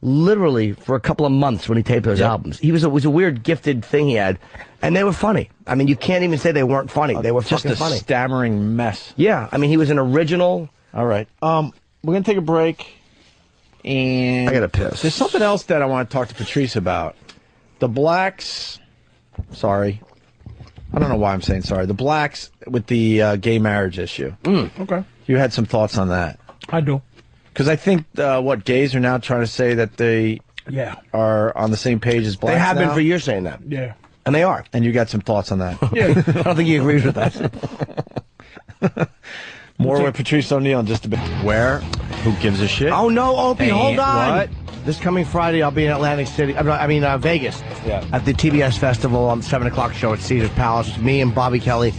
Speaker 3: literally for a couple of months when he taped those albums. It was a weird gifted thing he had, and they were funny. I mean, you can't even say they weren't funny. They were
Speaker 1: just
Speaker 3: fucking funny.
Speaker 1: Just a stammering mess.
Speaker 3: Yeah, I mean, he was an original.
Speaker 1: All right, we're gonna take a break, and
Speaker 3: I gotta piss.
Speaker 1: There's something else that I want to talk to Patrice about. The blacks. Sorry, I don't know why I'm saying sorry. The blacks with the gay marriage issue.
Speaker 2: Okay.
Speaker 1: You had some thoughts on that?
Speaker 2: I do.
Speaker 1: Because I think gays are now trying to say that they are on the same page as blacks.
Speaker 3: They have been
Speaker 1: now.
Speaker 3: for years saying that.
Speaker 2: Yeah.
Speaker 3: And they are.
Speaker 1: And you got some thoughts on that?
Speaker 2: Yeah.
Speaker 3: I don't think he agrees with that.
Speaker 1: More with Patrice O'Neill in just a bit. Where? Who gives a shit?
Speaker 3: Oh, no, Opie, hold on.
Speaker 1: What?
Speaker 3: This coming Friday, I'll be in Atlantic City. Vegas.
Speaker 1: Yeah.
Speaker 3: At the TBS Festival on the 7 o'clock show at Caesar's Palace. It's me and Bobby Kelly.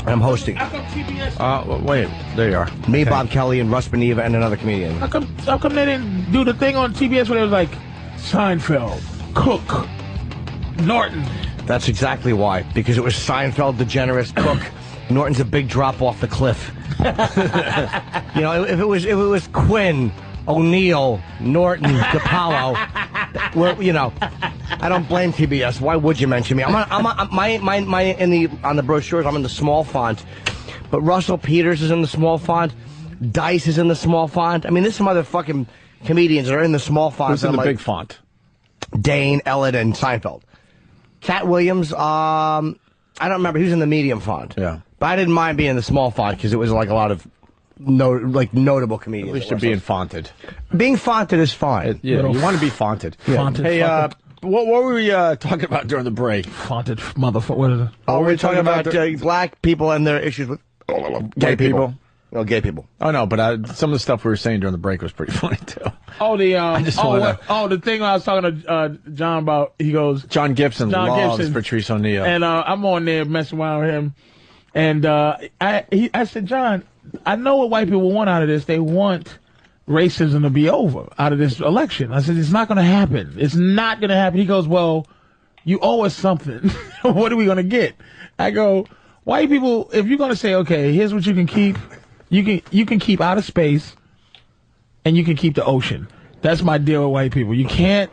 Speaker 3: I'm hosting.
Speaker 2: How come TBS?
Speaker 1: Wait. There you are.
Speaker 3: Me, Bob Kelly, and Russ Beneva, and another comedian.
Speaker 2: How come they didn't do the thing on TBS where it was like Seinfeld, Cook, Norton?
Speaker 3: That's exactly why. Because it was Seinfeld, DeGeneres, Cook. Norton's a big drop off the cliff. You know, if it was Quinn, O'Neill, Norton, DePaulo, I don't blame TBS. Why would you mention me? On the brochures, I'm in the small font. But Russell Peters is in the small font. Dice is in the small font. I mean, there's some other fucking comedians that are in the small font.
Speaker 1: Who's in the big font?
Speaker 3: Dane, Ellett, and Seinfeld. Cat Williams, I don't remember. He was in the medium font.
Speaker 1: Yeah.
Speaker 3: But I didn't mind being in the small font because it was like a lot of notable comedians.
Speaker 1: At least you're being fonted.
Speaker 3: Being fonted is fine.
Speaker 1: You want to be fonted.
Speaker 3: Yeah.
Speaker 2: Fonted.
Speaker 1: Hey, what were we talking about during the break?
Speaker 2: Fonted motherfucker. What is it?
Speaker 3: We're talking about black people and their issues with
Speaker 1: Gay people.
Speaker 3: No, gay people.
Speaker 1: Oh, no, but some of the stuff we were saying during the break was pretty funny, too.
Speaker 2: Oh, the thing I was talking to John about, he goes...
Speaker 1: John Gibson loves Patrice O'Neill.
Speaker 2: And I'm on there messing around with him. And I said, John, I know what white people want out of this. They want racism to be over out of this election. I said, it's not going to happen. It's not going to happen. He goes, well, you owe us something. What are we going to get? I go, white people, if you're going to say, okay, here's what you can keep. You can keep outer space and you can keep the ocean. That's my deal with white people. You can't,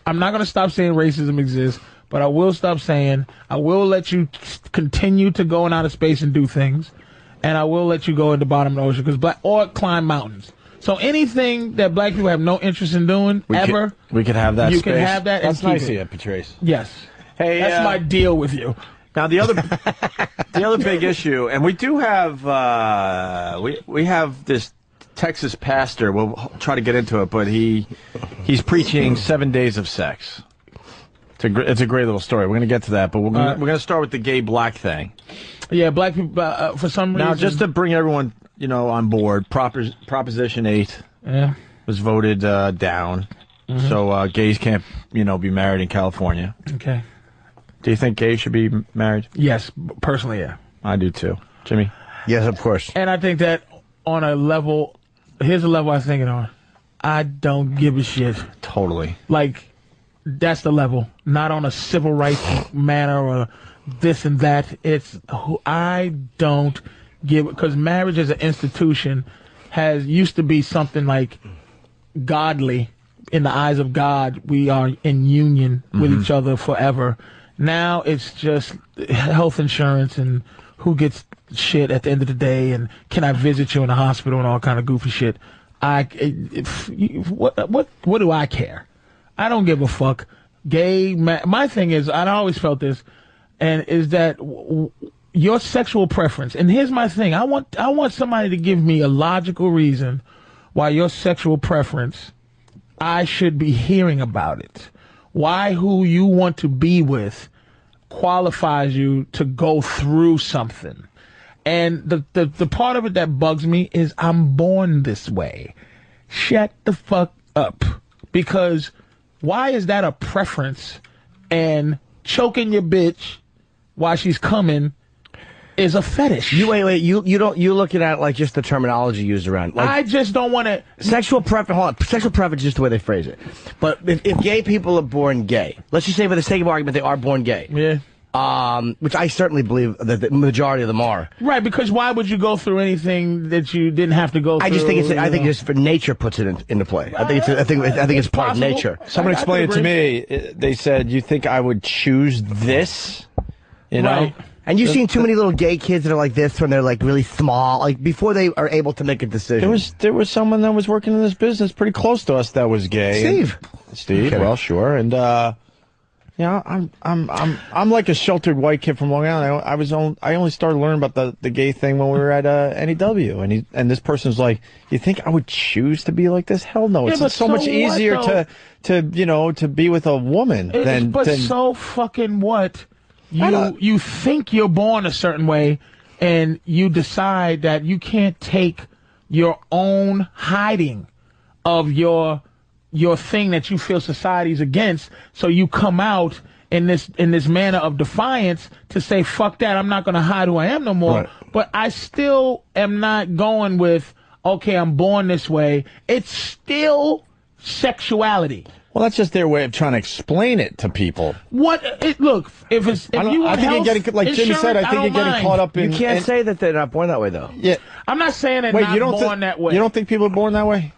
Speaker 2: I'm not going to stop saying racism exists, but I will stop saying, I will let you continue to go in outer space and do things, and I will let you go at the bottom of the ocean, or climb mountains. So anything that black people have no interest in doing
Speaker 1: we could have that.
Speaker 2: You
Speaker 1: space.
Speaker 2: can have that.
Speaker 1: That's
Speaker 2: and
Speaker 1: nice
Speaker 2: keep
Speaker 1: of
Speaker 2: it.
Speaker 1: you, Patrice.
Speaker 2: Yes.
Speaker 1: Hey,
Speaker 2: that's my deal with you.
Speaker 1: Now the other big issue, and we do have we have this Texas pastor. We'll try to get into it, but he's preaching 7 days of sex. It's a great little story. We're going to get to that, but we're going to start with the gay black thing.
Speaker 2: Yeah, black people for some reason.
Speaker 1: Now, just to bring everyone on board, Proposition 8 was voted down, so gays can't be married in California.
Speaker 2: Okay.
Speaker 1: Do you think gays should be married?
Speaker 2: Yes, personally, yeah.
Speaker 1: I do too. Jimmy?
Speaker 3: Yes, of course.
Speaker 2: And I think that on a level, here's a level I think it on. I don't give a shit.
Speaker 1: Totally.
Speaker 2: Like, that's the level. Not on a civil rights manner or this and that. It's who I don't give, because marriage as an institution used to be something like godly. In the eyes of God, we are in union with each other forever. Now it's just health insurance and who gets shit at the end of the day, and can I visit you in the hospital and all kind of goofy shit. What do I care? I don't give a fuck. My thing is, I always felt this, and is that your sexual preference. And here's my thing: I want somebody to give me a logical reason why your sexual preference, I should be hearing about it. Why who you want to be with qualifies you to go through something. And the part of it that bugs me is I'm born this way. Shut the fuck up. Because why is that a preference? And choking your bitch while she's coming is a fetish.
Speaker 3: You looking at like just the terminology used around. Like,
Speaker 2: I just don't want to.
Speaker 3: Sexual preference. Hold on. Sexual preference is just the way they phrase it. But if gay people are born gay, let's just say for the sake of argument they are born gay.
Speaker 2: Yeah.
Speaker 3: Which I certainly believe that the majority of them are.
Speaker 2: Right, because why would you go through anything that you didn't have to go through?
Speaker 3: I just think I think just for nature puts it into play. I think it's part of nature.
Speaker 1: Someone explained it to me. They said, "You think I would choose this?" You know.
Speaker 2: Right.
Speaker 3: And you've seen too many little gay kids that are like this when they're like really small, like before they are able to make a decision.
Speaker 1: There was someone that was working in this business pretty close to us that was gay. Steve.
Speaker 3: Okay.
Speaker 1: Well, sure. And I'm like a sheltered white kid from Long Island. I only started learning about the gay thing when we were at NEW, and this person's like, "You think I would choose to be like this? Hell no!
Speaker 2: Yeah,
Speaker 1: It's so much easier to be with a woman than."
Speaker 2: But so fucking what? You think you're born a certain way, and you decide that you can't take your own hiding of your thing that you feel society's against, so you come out in this manner of defiance to say, fuck that, I'm not going to hide who I am no more. Right. But I still am not going with, okay, I'm born this way. It's still sexuality.
Speaker 1: Well, that's just their way of trying to explain it to people.
Speaker 2: Look, if you want health,
Speaker 1: you're getting, like Jimmy said, I think you're getting caught up in.
Speaker 3: You can't say that they're not born that way, though.
Speaker 1: Yeah,
Speaker 2: I'm not saying they're not born that way.
Speaker 1: You don't think people are born that way?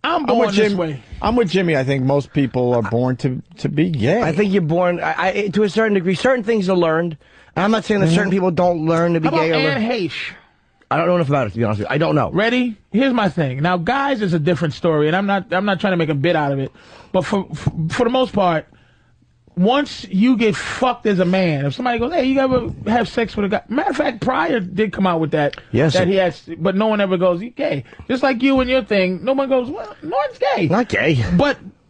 Speaker 2: I'm born this way.
Speaker 1: I'm with Jimmy. I think most people are born to be gay.
Speaker 3: I think you're born to a certain degree. Certain things are learned. And I'm not saying that certain people don't learn to be gay.
Speaker 2: How about Anne Heche?
Speaker 3: I don't know enough about it, to be honest with you. I don't know.
Speaker 2: Ready? Here's my thing. Now, guys is a different story, and I'm not trying to make a bit out of it. But for the most part, once you get fucked as a man, if somebody goes, "Hey, you ever have sex with a guy?" Matter of fact, Pryor did come out with that.
Speaker 3: Yes.
Speaker 2: That he has, but no one ever goes, "You gay?" Just like you and your thing, no one goes, "Well, no one's gay."
Speaker 3: Not gay.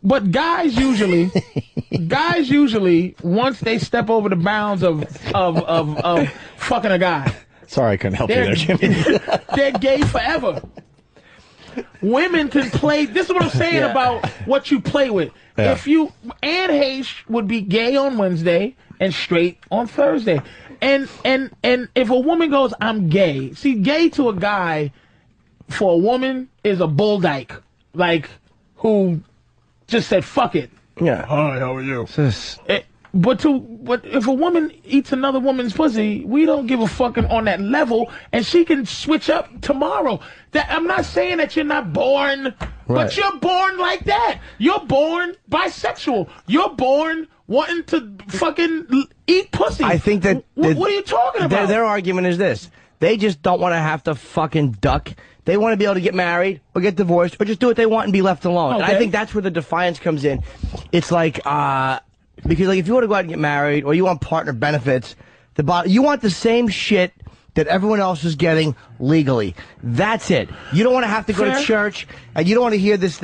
Speaker 2: But guys usually, once they step over the bounds of fucking a guy.
Speaker 1: Sorry, I couldn't help you there, Jimmy.
Speaker 2: They're gay forever. Women can play. This is what I'm saying about what you play with. Yeah. Anne Heche would be gay on Wednesday, and straight on Thursday. And if a woman goes, I'm gay. See, gay to a guy for a woman is a bull dyke, like, who just said, fuck it.
Speaker 3: Yeah.
Speaker 1: Hi, how are you?
Speaker 2: But if a woman eats another woman's pussy, we don't give a fucking on that level, and she can switch up tomorrow. I'm not saying that you're not born, but you're born like that. You're born bisexual. You're born wanting to fucking eat pussy.
Speaker 3: I think that...
Speaker 2: What are you talking about?
Speaker 3: Their argument is this. They just don't want to have to fucking duck. They want to be able to get married or get divorced or just do what they want and be left alone.
Speaker 2: Okay.
Speaker 3: And I think that's where the defiance comes in. It's like, because like if you want to go out and get married or you want partner benefits, you want the same shit that everyone else is getting legally. That's it. You don't want to have to go to church, and you don't want to hear this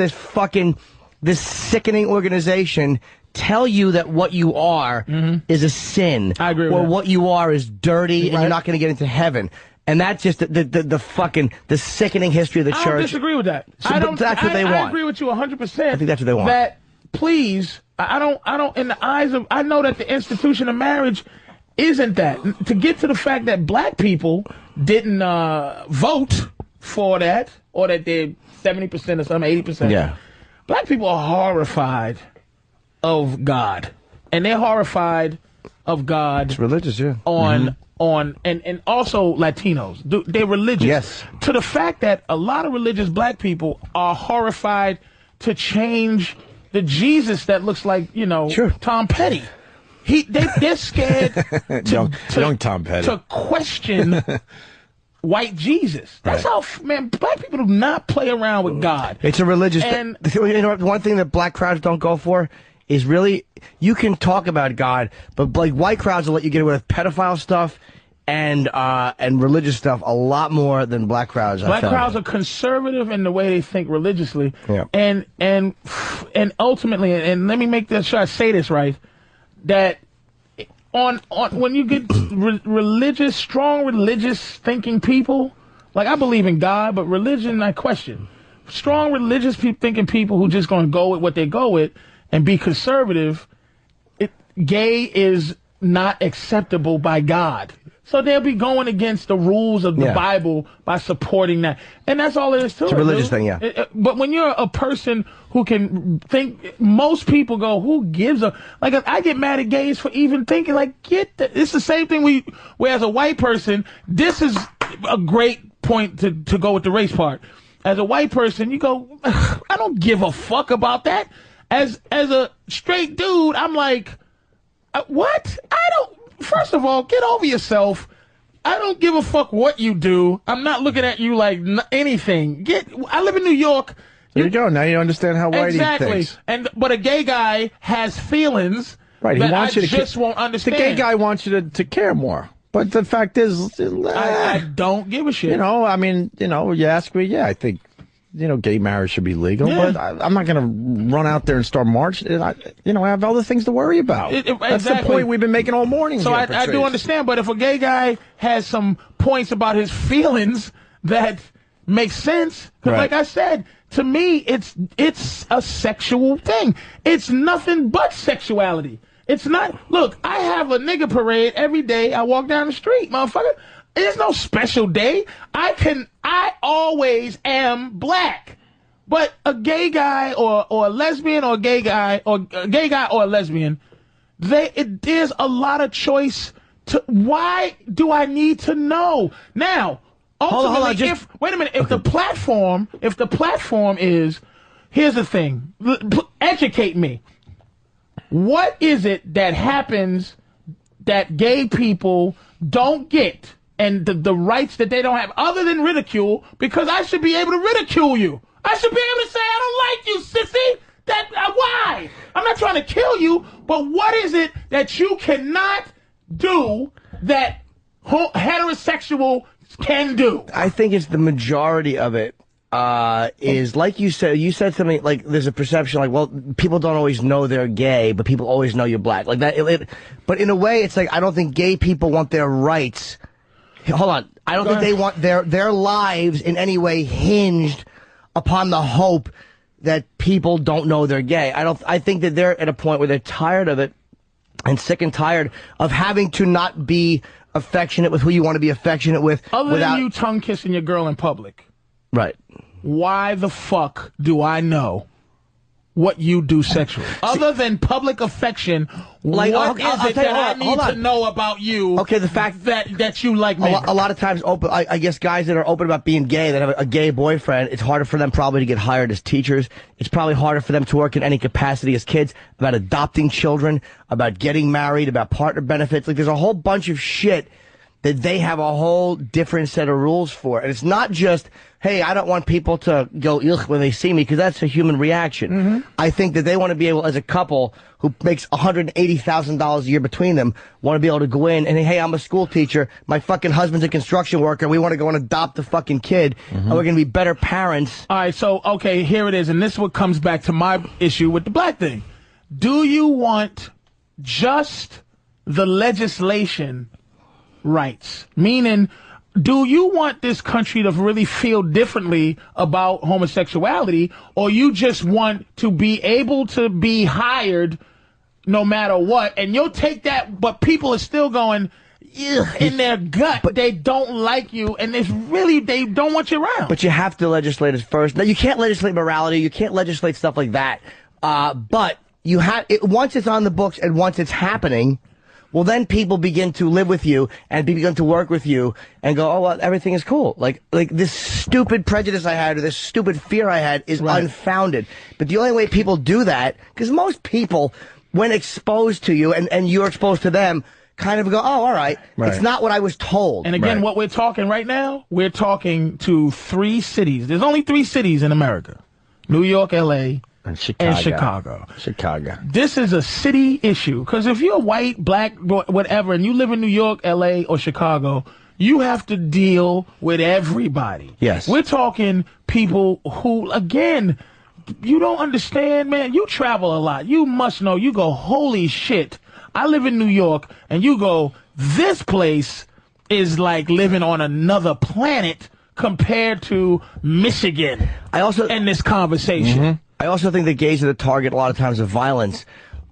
Speaker 3: sickening organization tell you that what you are is a sin.
Speaker 2: I agree with
Speaker 3: or
Speaker 2: that.
Speaker 3: what you are is dirty and you're not going to get into heaven. And that's just the sickening history of the church.
Speaker 2: I don't disagree with that.
Speaker 3: So, that's what they want.
Speaker 2: I agree with you 100%.
Speaker 3: I think that's what they want.
Speaker 2: That, please, I don't, in the eyes of, I know that the institution of marriage isn't that. To get to the fact that black people didn't vote for that, or that they're 70% or something, 80%.
Speaker 3: Yeah.
Speaker 2: Black people are horrified of God. And they're horrified of God.
Speaker 3: It's religious, yeah.
Speaker 2: And also Latinos. They're religious.
Speaker 3: Yes.
Speaker 2: To the fact that a lot of religious black people are horrified to change the Jesus that looks like, Tom Petty. They're scared
Speaker 1: young Tom Petty
Speaker 2: to question white Jesus. That's how, man, black people do not play around with God.
Speaker 3: It's a religious thing. One thing that black crowds don't go for is really, you can talk about God, but like white crowds will let you get away with pedophile stuff and religious stuff a lot more than black crowds.
Speaker 2: Black crowds are conservative in the way they think religiously, and ultimately, and let me make sure I say this right, that on when you get strong religious thinking people, like I believe in God, but religion I question. Strong religious thinking people who just going to go with what they go with and be conservative, gay is not acceptable by God. So they'll be going against the rules of the Bible by supporting that. And that's all it is to it.
Speaker 3: It's a religious thing,
Speaker 2: But when you're a person who can think, most people go, who gives a... Like, I get mad at gays for even thinking, like, it's the same thing where as a white person, this is a great point to go with the race part. As a white person, you go, I don't give a fuck about that. As a straight dude, I'm like, what? First of all, get over yourself. I don't give a fuck what you do. I'm not looking at you like anything. I live in New York.
Speaker 1: There you go. Now you understand how white he thinks.
Speaker 2: But a gay guy has feelings.
Speaker 1: Right. He wants you to
Speaker 2: just won't understand.
Speaker 1: The gay guy wants you to care more. But the fact is,
Speaker 2: I don't give a shit.
Speaker 1: You ask me, I think, gay marriage should be legal, but I'm not going to run out there and start marching. I have other things to worry about. That's the point we've been making all morning.
Speaker 2: So I do understand, but if a gay guy has some points about his feelings that make sense, because like I said, to me, it's a sexual thing. It's nothing but sexuality. It's not, look, I have a nigga parade every day. I walk down the street, motherfucker. There's no special day. I always am black. But a gay guy or a lesbian or a gay guy or a lesbian, there's a lot of choice to, why do I need to know? Now, ultimately, if the platform is, here's the thing, educate me. What is it that happens that gay people don't get? And the rights that they don't have, other than ridicule, because I should be able to ridicule you. I should be able to say, I don't like you, sissy. Why? I'm not trying to kill you, but what is it that you cannot do that heterosexual can do?
Speaker 3: I think it's the majority of it is, like you said something like there's a perception like, well, people don't always know they're gay, but people always know you're black. Like that. But in a way, it's like, I don't think gay people want their rights. Hold on. I don't think they want their lives in any way hinged upon the hope that people don't know they're gay. I think that they're at a point where they're tired of it, and sick and tired of having to not be affectionate with who you want to be affectionate with.
Speaker 2: Other than you tongue kissing your girl in public.
Speaker 3: Right.
Speaker 2: Why the fuck do I know what you do sexually? Other than public affection, what is it that I need to know about you?
Speaker 3: Okay, the fact
Speaker 2: that you like me.
Speaker 3: A lot of times, I guess guys that are open about being gay, that have a gay boyfriend, it's harder for them probably to get hired as teachers. It's probably harder for them to work in any capacity as kids, about adopting children, about getting married, about partner benefits. Like, there's a whole bunch of shit that they have a whole different set of rules for. And it's not just, hey, I don't want people to go ugh when they see me, because that's a human reaction. I think that they want to be able, as a couple who makes $180,000 a year between them, want to be able to go in and, hey, I'm a school teacher, my fucking husband's a construction worker, we want to go and adopt a fucking kid, and we're going to be better parents.
Speaker 2: All right, so, okay, here it is, and this is what comes back to my issue with the black thing. Do you want just the legislation rights? Meaning, do you want this country to really feel differently about homosexuality, or you just want to be able to be hired no matter what, and you'll take that, but people are still going, in their gut, but they don't like you, and it's really, they don't want you around.
Speaker 3: But you have to legislate it first. Now, you can't legislate morality, you can't legislate stuff like that, but you have, once it's on the books and once it's happening, well, then people begin to live with you and begin to work with you and go, oh, well, everything is cool. Like this stupid prejudice I had or this stupid fear I had is unfounded. But the only way people do that, because most people, when exposed to you and you're exposed to them, kind of go, oh, all right. It's not what I was told.
Speaker 2: And again, what we're talking right now, we're talking to 3 cities. There's only 3 cities in America. New York, L.A., and Chicago. This is a city issue, because if you're white, black, whatever, and you live in New York, L.A., or Chicago, you have to deal with everybody.
Speaker 3: Yes.
Speaker 2: We're talking people who, again, you don't understand, man. You travel a lot. You must know. You go, holy shit. I live in New York, and you go, this place is like living on another planet compared to Michigan. In this conversation.
Speaker 3: I also think that gays are the target a lot of times of violence.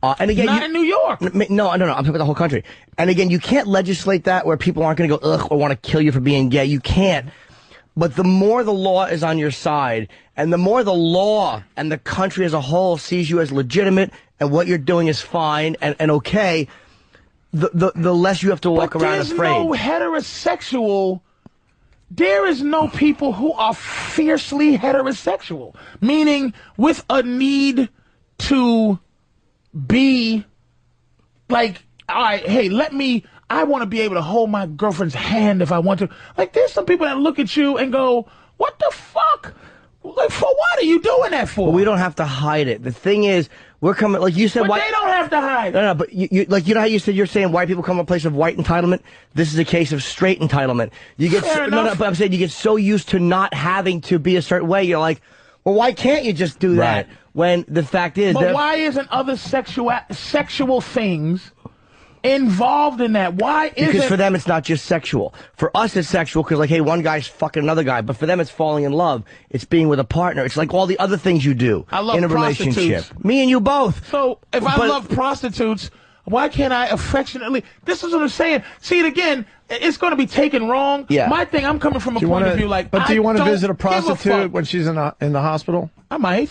Speaker 3: And again,
Speaker 2: not in New York.
Speaker 3: No, I'm talking about the whole country. And again, you can't legislate that where people aren't going to go, ugh, or want to kill you for being gay. You can't. But the more the law is on your side, and the more the law and the country as a whole sees you as legitimate, and what you're doing is fine and okay, the less you have to walk around afraid.
Speaker 2: There's no heterosexual... There is no people who are fiercely heterosexual, meaning with a need to be like, all right, hey, I want to be able to hold my girlfriend's hand if I want to. Like, there's some people that look at you and go, what the fuck? Like, for what are you doing that for?
Speaker 3: Well, we don't have to hide it. The thing is, we're coming, like you said,
Speaker 2: but they don't have to hide it.
Speaker 3: No, but you know how you said you're saying white people come from a place of white entitlement? This is a case of straight entitlement. You get but I'm saying you get so used to not having to be a certain way, you're like, well, why can't you just do that? When the fact is,
Speaker 2: but why isn't other sexual things involved in that? Why isn't...
Speaker 3: Because for them, it's not just sexual. For us, it's sexual because, like, hey, one guy's fucking another guy. But for them, it's falling in love. It's being with a partner. It's like all the other things you do in a relationship. Me and you both.
Speaker 2: So if I love prostitutes, why can't I affectionately... This is what I'm saying. See it again. It's going to be taken wrong.
Speaker 3: Yeah.
Speaker 2: My thing, I'm coming from a point of view like,
Speaker 1: but do you want to visit a prostitute when she's in the hospital?
Speaker 2: I might.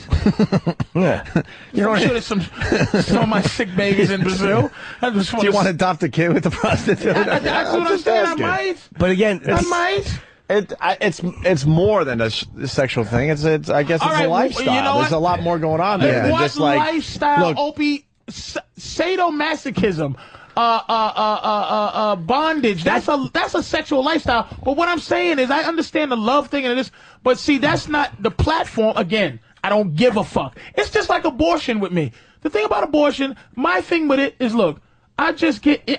Speaker 3: Yeah.
Speaker 2: I'm sure there's some of my sick babies in Brazil.
Speaker 1: Do you want to adopt a kid with a prostitute?
Speaker 2: That's what I'm saying. I might.
Speaker 3: But again,
Speaker 2: I might.
Speaker 1: It's more than a sexual thing. It's I guess it's a lifestyle.
Speaker 2: You know
Speaker 1: There's a lot more going on there.
Speaker 2: What
Speaker 1: just like,
Speaker 2: lifestyle,
Speaker 1: look,
Speaker 2: Opie? Sadomasochism, bondage. That's a sexual lifestyle. But what I'm saying is, I understand the love thing and this, but see, that's not the platform. Again, I don't give a fuck. It's just like abortion with me. The thing about abortion, my thing with it is, look, I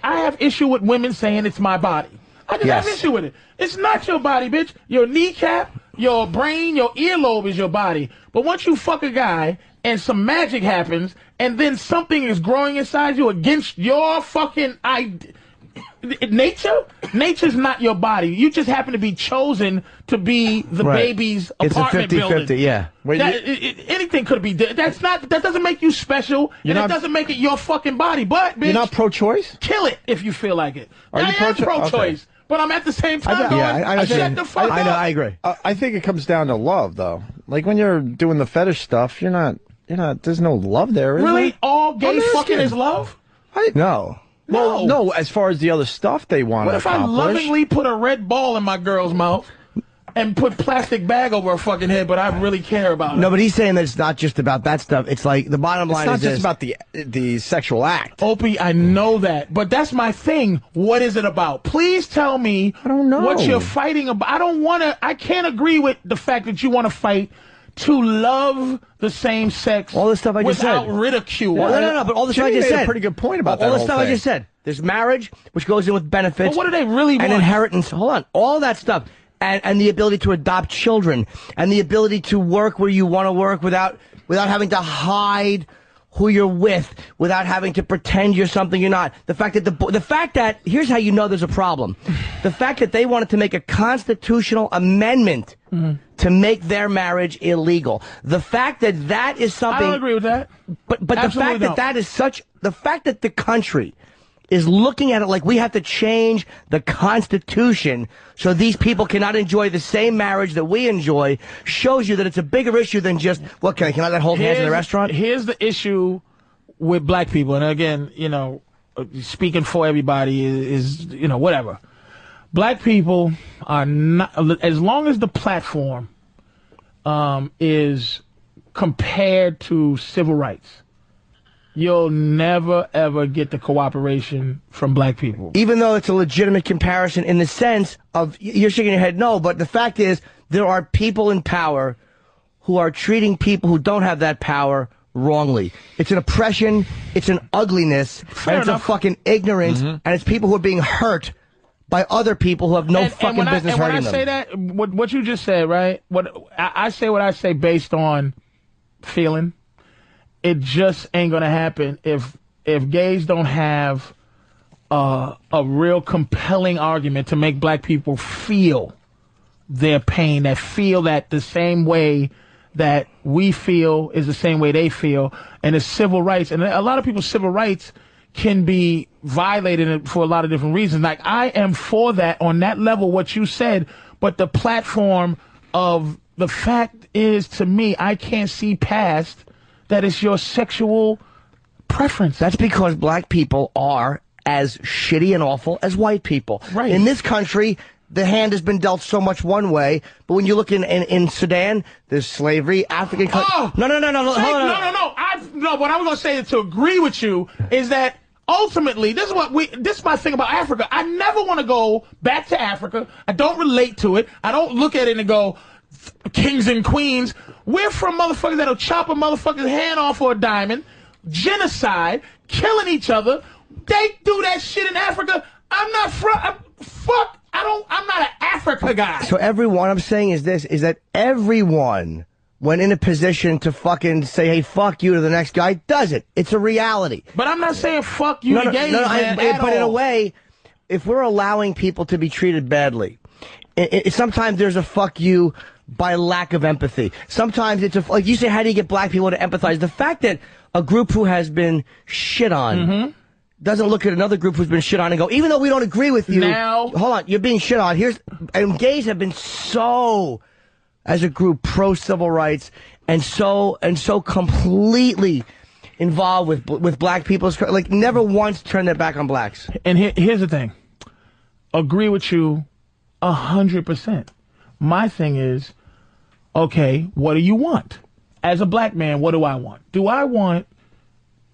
Speaker 2: have issue with women saying it's my body. I just have issue with it. It's not your body, bitch. Your kneecap, your brain, your earlobe is your body. But once you fuck a guy and some magic happens, and then something is growing inside you against your fucking Nature's not your body. You just happen to be chosen to be the baby's apartment building.
Speaker 3: It's a 50-50, yeah.
Speaker 2: Anything could be. That doesn't make you special, and it doesn't make it your fucking body. But bitch,
Speaker 1: you're not pro-choice.
Speaker 2: Kill it if you feel like it.
Speaker 1: Are you
Speaker 2: pro-choice?
Speaker 1: Okay.
Speaker 2: But I'm at the same time going, shut the fuck up.
Speaker 3: I agree.
Speaker 1: I think it comes down to love, though. Like when you're doing the fetish stuff, you're not. There's no love there, is
Speaker 2: really?
Speaker 1: there?
Speaker 2: All gay fucking is love?
Speaker 3: No.
Speaker 1: Well, no. As far as the other stuff they want to accomplish.
Speaker 2: What if I lovingly put a red ball in my girl's mouth and put plastic bag over her fucking head, but I really care about it?
Speaker 3: No, but he's saying that it's not just about that stuff. It's like the bottom line is
Speaker 1: it's not just about the sexual act.
Speaker 2: Opie, I know that, but that's my thing. What is it about? Please tell me.
Speaker 1: I don't know
Speaker 2: what you're fighting about. I can't agree with the fact that you want to fight to love the same sex.
Speaker 3: All the stuff I just said
Speaker 2: without ridicule.
Speaker 3: Well, no, but all the stuff I just said.
Speaker 1: A pretty good point about that.
Speaker 3: All the stuff I just said. There's marriage, which goes in with benefits.
Speaker 2: But what do they really want?
Speaker 3: And inheritance. Hold on. All that stuff. And the ability to adopt children. And the ability to work where you want to work without having to hide who you're with, without having to pretend you're something you're not. The fact that here's how you know there's a problem. The fact that they wanted to make a constitutional amendment to make their marriage illegal. The fact that is something.
Speaker 2: I don't agree with that.
Speaker 3: But the fact that is the fact that the country is looking at it like we have to change the Constitution so these people cannot enjoy the same marriage that we enjoy shows you that it's a bigger issue than just, what, can I let hold hands in the restaurant?
Speaker 2: Here's the issue with black people, and again, speaking for everybody is whatever. Black people are not, as long as the platform is compared to civil rights, you'll never, ever get the cooperation from black people.
Speaker 3: Even though it's a legitimate comparison in the sense of, you're shaking your head no, but the fact is, there are people in power who are treating people who don't have that power wrongly. It's an oppression, it's an ugliness, and it's a fucking ignorance, and it's people who are being hurt by other people who have no fucking business hurting them.
Speaker 2: And when I say that, what you just said, right? I say what I say based on feeling. It just ain't gonna happen if gays don't have a real compelling argument to make black people feel their pain, that feel that the same way that we feel is the same way they feel, and it's civil rights. And a lot of people's civil rights can be violated for a lot of different reasons. Like, I am for that on that level, what you said, but the platform of the fact is, to me, I can't see past that it's your sexual preference.
Speaker 3: That's because black people are as shitty and awful as white people.
Speaker 2: Right.
Speaker 3: In this country, the hand has been dealt so much one way, but when you look in Sudan, there's slavery, African...
Speaker 2: No.
Speaker 3: No.
Speaker 2: What I was going to say to agree with you is that ultimately, this is my thing about Africa. I never want to go back to Africa. I don't relate to it. I don't look at it and go, kings and queens. We're from motherfuckers that'll chop a motherfucker's hand off for a diamond, genocide, killing each other. They do that shit in Africa. I'm not I'm not an Africa guy.
Speaker 3: So everyone, I'm saying is that everyone, when in a position to fucking say, hey, fuck you to the next guy, does it. It's a reality.
Speaker 2: But I'm not saying fuck you to gays, man,
Speaker 3: but in a way, if we're allowing people to be treated badly, sometimes there's a fuck you by lack of empathy. Sometimes it's like you say, how do you get black people to empathize? The fact that a group who has been shit on doesn't look at another group who's been shit on and go, even though we don't agree with you, hold on, you're being shit on. And gays have been so, as a group, pro-civil rights and so completely involved with black people, like never once turned their back on blacks.
Speaker 2: And here's the thing. Agree with you 100%. My thing is, okay, what do you want? As a black man, what do I want? Do I want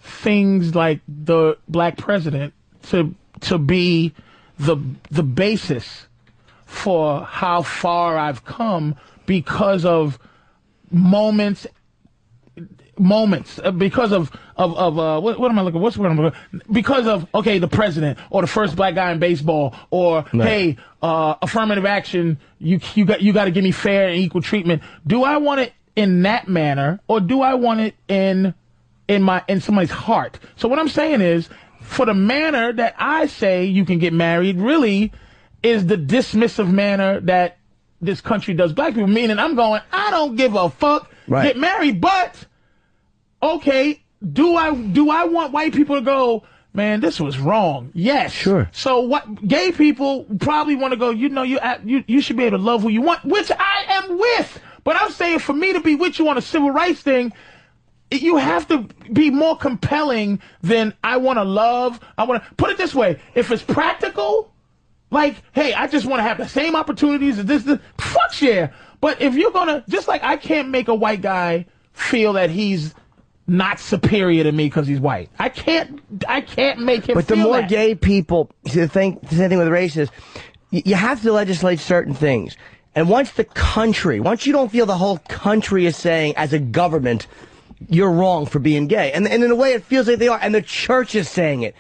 Speaker 2: things like the black president to be the basis for how far I've come because of moments, because of what am I looking? What's the word I'm looking? Because of, okay, the president or the first black guy in baseball, or hey, affirmative action. You got to give me fair and equal treatment. Do I want it in that manner, or do I want it in somebody's heart? So what I'm saying is, for the manner that I say you can get married really is the dismissive manner that this country does black people, meaning I'm going, I don't give a fuck, get married, but, okay, do I want white people to go, man, this was wrong? Yes.
Speaker 3: Sure.
Speaker 2: So what gay people probably want to go, you should be able to love who you want, which I am with. But I'm saying for me to be with you on a civil rights thing, you have to be more compelling than I want to love. I want to put it this way. If it's practical, like, hey, I just want to have the same opportunities as this, fuck yeah. But if you're going to, just like I can't make a white guy feel that he's not superior to me because he's white. I can't make him feel that.
Speaker 3: But the more gay people, see, the same thing with race is, you have to legislate certain things. And once you don't feel the whole country is saying, as a government, you're wrong for being gay. And in a way, it feels like they are. And the church is saying it.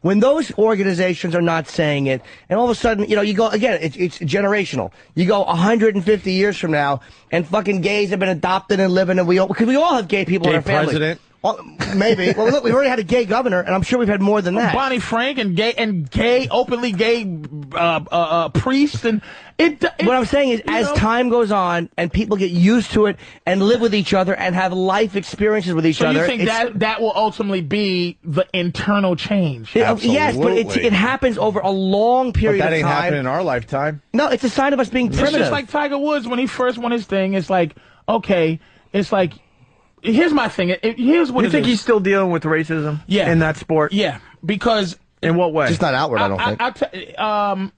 Speaker 3: When those organizations are not saying it, and all of a sudden, you go, again, it's generational. You go 150 years from now, and fucking gays have been adopted and living, and because we all have gay people in our family.
Speaker 1: President.
Speaker 3: Maybe. Well, look, we've already had a gay governor, and I'm sure we've had more than that.
Speaker 2: Bonnie Frank and openly gay priests, and
Speaker 3: what I'm saying is, as time goes on and people get used to it and live with each other and have life experiences with each other.
Speaker 2: So you think that will ultimately be the internal change?
Speaker 3: Yes, but it happens over a long period of time.
Speaker 1: But that ain't happening in our lifetime.
Speaker 3: No, it's a sign of us being primitive.
Speaker 2: It's just like Tiger Woods when he first won his thing. It's like, okay, it's like, here's my thing. Here's what
Speaker 1: you think he's still dealing with racism?
Speaker 2: Yeah.
Speaker 1: In that sport?
Speaker 2: Yeah, because
Speaker 1: in what way?
Speaker 3: Just not outward, I don't think.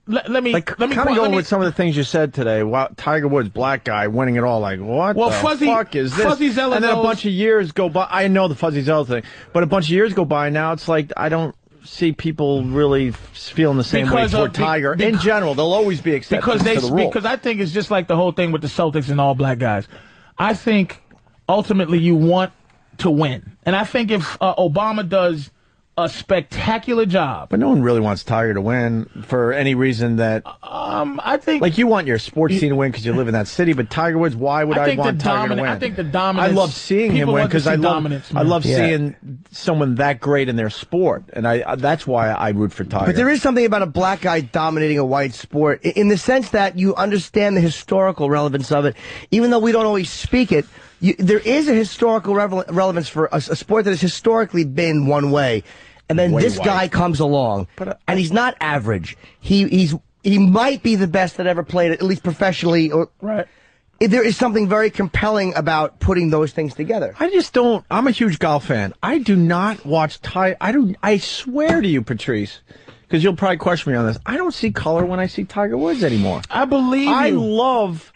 Speaker 2: Let me
Speaker 1: kind of go with some of the things you said today. Wow, Tiger Woods, black guy, winning it all. Like, what the fuck is this?
Speaker 2: Fuzzy Zeller
Speaker 1: and then a bunch of years go by. I know the Fuzzy Zeller thing, but a bunch of years go by. Now it's like I don't see people really feeling the same way toward Tiger. In general, there'll always be exceptions to the rule.
Speaker 2: Because I think it's just like the whole thing with the Celtics and all black guys. I think ultimately you want to win. And I think if Obama does a spectacular job.
Speaker 1: But no one really wants Tiger to win for any reason that...
Speaker 2: I think...
Speaker 1: Like, you want your sports team to win because you live in that city, but Tiger Woods, why would I want Tiger to win?
Speaker 2: I think the dominance...
Speaker 1: I love seeing him win because I love seeing someone that great in their sport, and that's why I root for Tiger.
Speaker 3: But there is something about a black guy dominating a white sport, in the sense that you understand the historical relevance of it, even though we don't always speak it. There is a historical relevance for a sport that has historically been one way, and then this guy comes along, and he's not average. He might be the best that ever played it, at least professionally.
Speaker 2: Right.
Speaker 3: There is something very compelling about putting those things together.
Speaker 1: I just don't. I'm a huge golf fan. I do not watch Tiger. I swear to you, Patrice, because you'll probably question me on this. I don't see color when I see Tiger Woods anymore.
Speaker 2: I believe you.
Speaker 1: I love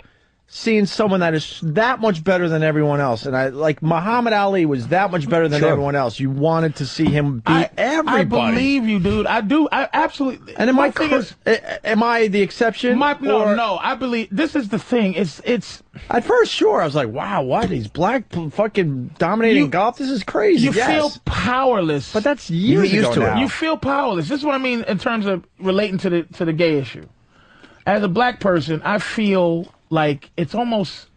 Speaker 1: seeing someone that is that much better than everyone else. And I like Muhammad Ali was that much better than everyone else. You wanted to see him beat everybody.
Speaker 2: I believe you, dude. I do. I absolutely.
Speaker 1: And am I the exception?
Speaker 2: No. I believe this is the thing. It's
Speaker 1: at first, sure, I was like, wow, what? These black fucking dominating golf? This is crazy.
Speaker 2: You feel powerless.
Speaker 1: But that's years ago now.
Speaker 2: You feel powerless. This is what I mean in terms of relating to the gay issue. As a black person, I feel like it's almost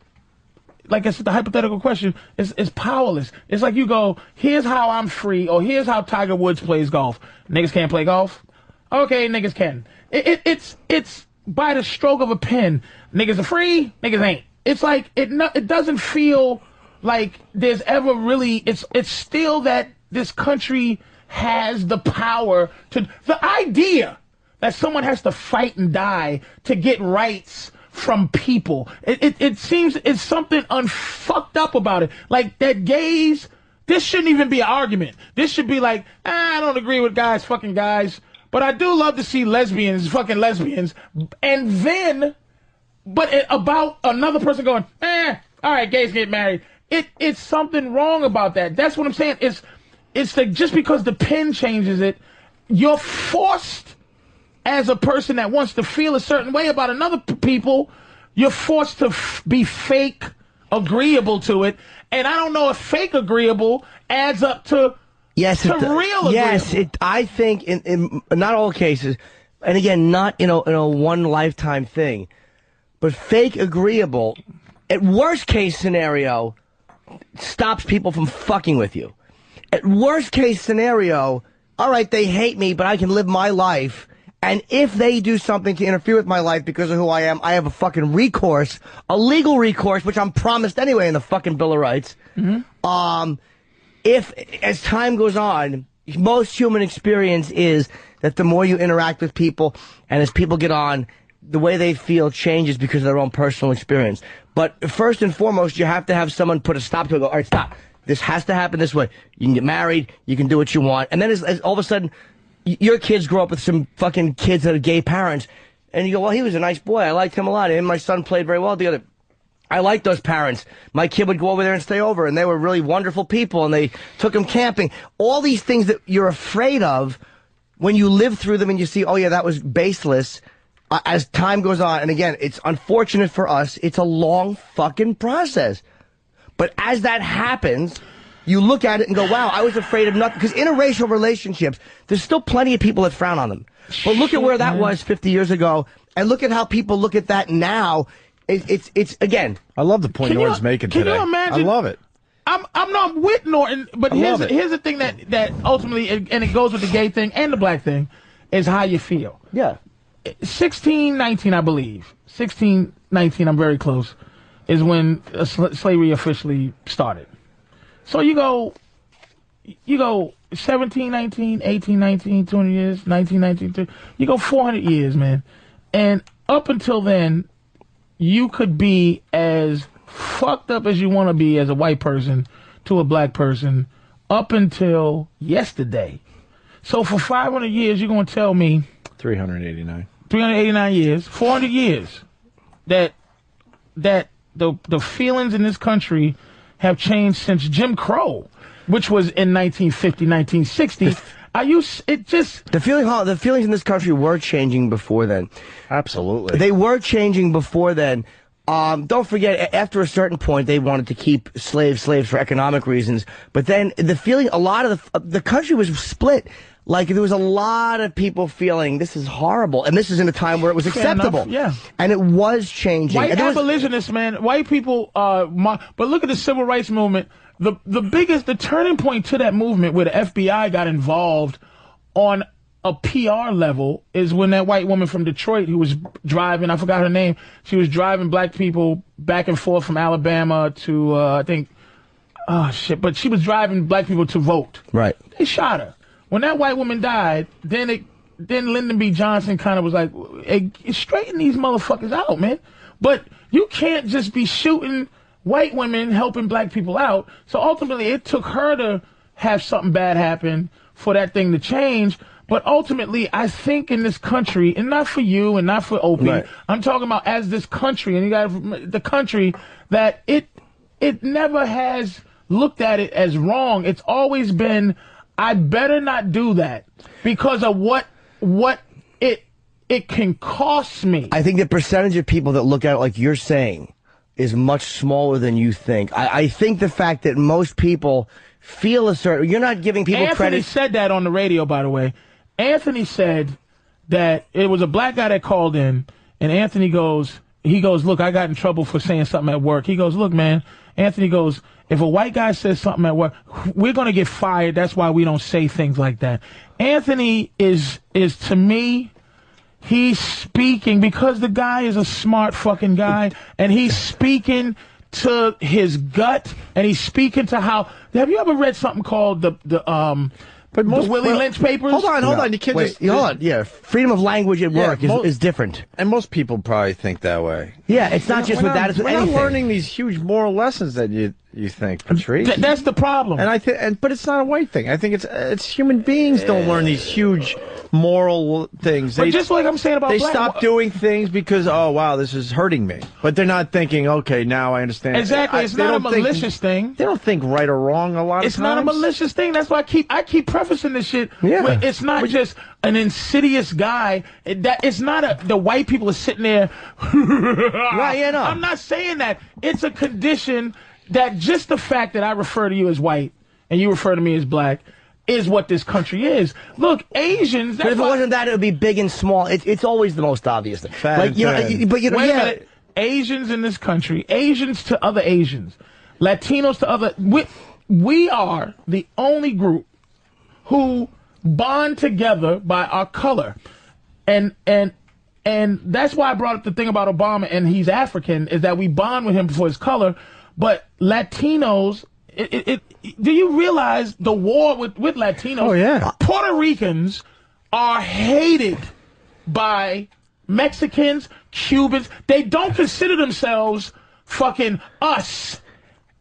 Speaker 2: like it's the hypothetical question. It's powerless. It's like you go, here's how I'm free, or here's how Tiger Woods plays golf. Niggas can't play golf? Okay, niggas can. It's by the stroke of a pen. Niggas are free, niggas ain't. It's like it doesn't feel like there's ever really. It's still that this country has the power to. The idea that someone has to fight and die to get rights from people. It seems it's something unfucked up about it. Like that gays, this shouldn't even be an argument. This should be like, I don't agree with guys fucking guys, but I do love to see lesbians fucking lesbians. And then, about another person going, all right, gays get married. It's something wrong about that. That's what I'm saying. It's like just because the pen changes it, you're forced. As a person that wants to feel a certain way about another people, you're forced to be fake agreeable to it. And I don't know if fake agreeable adds up to real agreeable.
Speaker 3: Yes, I think in not all cases, and again, not in a one lifetime thing, but fake agreeable, at worst case scenario, stops people from fucking with you. Worst case scenario, all right, they hate me, but I can live my life. And if they do something to interfere with my life because of who I am, I have a fucking recourse, a legal recourse, which I'm promised anyway in the fucking Bill of Rights. If, as time goes on, most human experience is that the more you interact with people, and as people get on, the way they feel changes because of their own personal experience. But first and foremost, you have to have someone put a stop to it. Go, all right, stop. This has to happen this way. You can get married. You can do what you want. And then as all of a sudden, your kids grow up with some fucking kids that are gay parents, and you go, well, he was a nice boy. I liked him a lot. And my son played very well together. I like those parents. My kid would go over there and stay over, and they were really wonderful people, and they took him camping. All these things that you're afraid of, when you live through them and you see, oh, yeah, that was baseless, as time goes on, and again, it's unfortunate for us, it's a long fucking process. But as that happens, you look at it and go, wow, I was afraid of nothing. Because interracial relationships, there's still plenty of people that frown on them. But look at where that was 50 years ago, and look at how people look at that now. It's again.
Speaker 1: I love the point Norton's making today.
Speaker 2: Can you imagine?
Speaker 1: I love it.
Speaker 2: I'm not with Norton, but here's the thing that ultimately, and it goes with the gay thing and the black thing, is how you feel.
Speaker 3: Yeah.
Speaker 2: 1619, I believe. 1619, I'm very close, is when slavery officially started. So you go 17, 19, 18, 19, 200 years, 19, 19, you go 400 years, man. And up until then, you could be as fucked up as you want to be as a white person to a black person up until yesterday. So for 500 years, you're going to tell me 389 years, 400 years, that the feelings in this country have changed since Jim Crow, which was in 1950, 1960.
Speaker 3: The feelings in this country were changing before then.
Speaker 1: Absolutely.
Speaker 3: They were changing before then. Don't forget, after a certain point, they wanted to keep slaves for economic reasons. But then the feeling, a lot of the country was split. Like, there was a lot of people feeling this is horrible, and this is in a time where it was acceptable.
Speaker 2: Yeah.
Speaker 3: And it was changing.
Speaker 2: White abolitionists, man, white people, but look at the civil rights movement. The turning point to that movement where the FBI got involved on a PR level is when that white woman from Detroit who was driving, I forgot her name, she was driving black people back and forth from Alabama to, but she was driving black people to vote.
Speaker 3: Right.
Speaker 2: They shot her. When that white woman died, then Lyndon B. Johnson kind of was like, hey, straighten these motherfuckers out, man. But you can't just be shooting white women helping black people out. So ultimately, it took her to have something bad happen for that thing to change. But ultimately, I think in this country, and not for you and not for Opie, right. I'm talking about as this country, and you got the country, that it never has looked at it as wrong. It's always been, I better not do that because of what it can cost me.
Speaker 3: I think the percentage of people that look at it like you're saying is much smaller than you think. I think the fact that most people feel a certain... You're not giving people credit...
Speaker 2: Anthony said that on the radio, by the way. Anthony said that it was a black guy that called in, and Anthony goes, look, I got in trouble for saying something at work. He goes, look, man, Anthony goes, if a white guy says something at work, we're going to get fired. That's why we don't say things like that. Anthony is to me... He's speaking because the guy is a smart fucking guy, and he's speaking to his gut, and he's speaking to how. Have you ever read something called the Willie Lynch papers?
Speaker 1: Hold on. You can't
Speaker 3: hold on. Yeah, freedom of language at work is different,
Speaker 1: and most people probably think that way.
Speaker 3: Yeah, it's not just with that. It's with anything.
Speaker 1: We're not learning these huge moral lessons that you think, Patrice.
Speaker 2: That's the problem.
Speaker 1: And but it's not a white thing. I think it's human beings don't learn these huge moral things.
Speaker 2: But just like I'm saying about
Speaker 1: they stop doing things because, oh wow, this is hurting me. But they're not thinking, okay, now I understand.
Speaker 2: Exactly, it's not a malicious thing.
Speaker 1: They don't think right or wrong a lot of times.
Speaker 2: It's not a malicious thing. That's why I keep prefacing this shit.
Speaker 3: Yeah.
Speaker 2: It's not just an insidious guy. It's not the white people are sitting there.
Speaker 3: Right, yeah, no.
Speaker 2: I'm not saying that. It's a condition that just the fact that I refer to you as white and you refer to me as black is what this country is. Look, Asians...
Speaker 3: But if it wasn't that, it would be big and small. It's always the most obvious thing.
Speaker 1: Wait a
Speaker 2: minute. Asians in this country, Asians to other Asians, Latinos to other... we are the only group who bond together by our color. And that's why I brought up the thing about Obama and he's African, is that we bond with him for his color. But Latinos, do you realize the war with Latinos?
Speaker 1: Oh, yeah.
Speaker 2: Puerto Ricans are hated by Mexicans, Cubans. They don't consider themselves fucking us.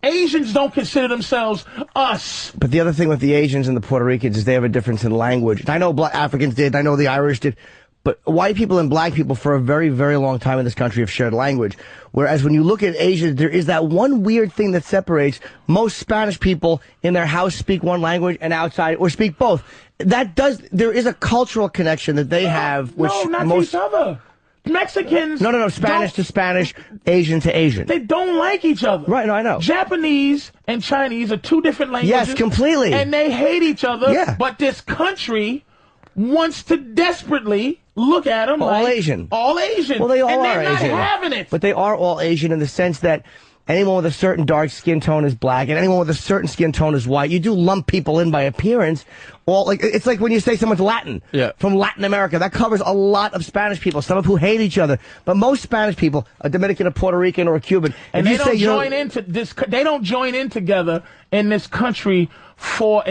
Speaker 2: Asians don't consider themselves us.
Speaker 3: But the other thing with the Asians and the Puerto Ricans is they have a difference in language. I know Africans did. I know the Irish did. But white people and black people for a very, very long time in this country have shared language. Whereas when you look at Asia, there is that one weird thing that separates. Most Spanish people in their house speak one language and outside, or speak both. There is a cultural connection that they have. Which
Speaker 2: not to each other. Mexicans.
Speaker 3: No. Spanish to Spanish, Asian to Asian.
Speaker 2: They don't like each other.
Speaker 3: Right, no, I know.
Speaker 2: Japanese and Chinese are two different languages.
Speaker 3: Yes, completely.
Speaker 2: And they hate each other.
Speaker 3: Yeah.
Speaker 2: But this country wants to desperately look at them
Speaker 3: all Asian.
Speaker 2: All Asian.
Speaker 3: Well, they all
Speaker 2: and
Speaker 3: are
Speaker 2: they're not
Speaker 3: Asian.
Speaker 2: having it.
Speaker 3: But they are all Asian in the sense that anyone with a certain dark skin tone is black, and anyone with a certain skin tone is white. You do lump people in by appearance. It's like when you say someone's Latin, from Latin America. That covers a lot of Spanish people, some of who hate each other. But most Spanish people, a Dominican, a Puerto Rican, or a Cuban,
Speaker 2: and they don't join into this. They don't join in together in this country for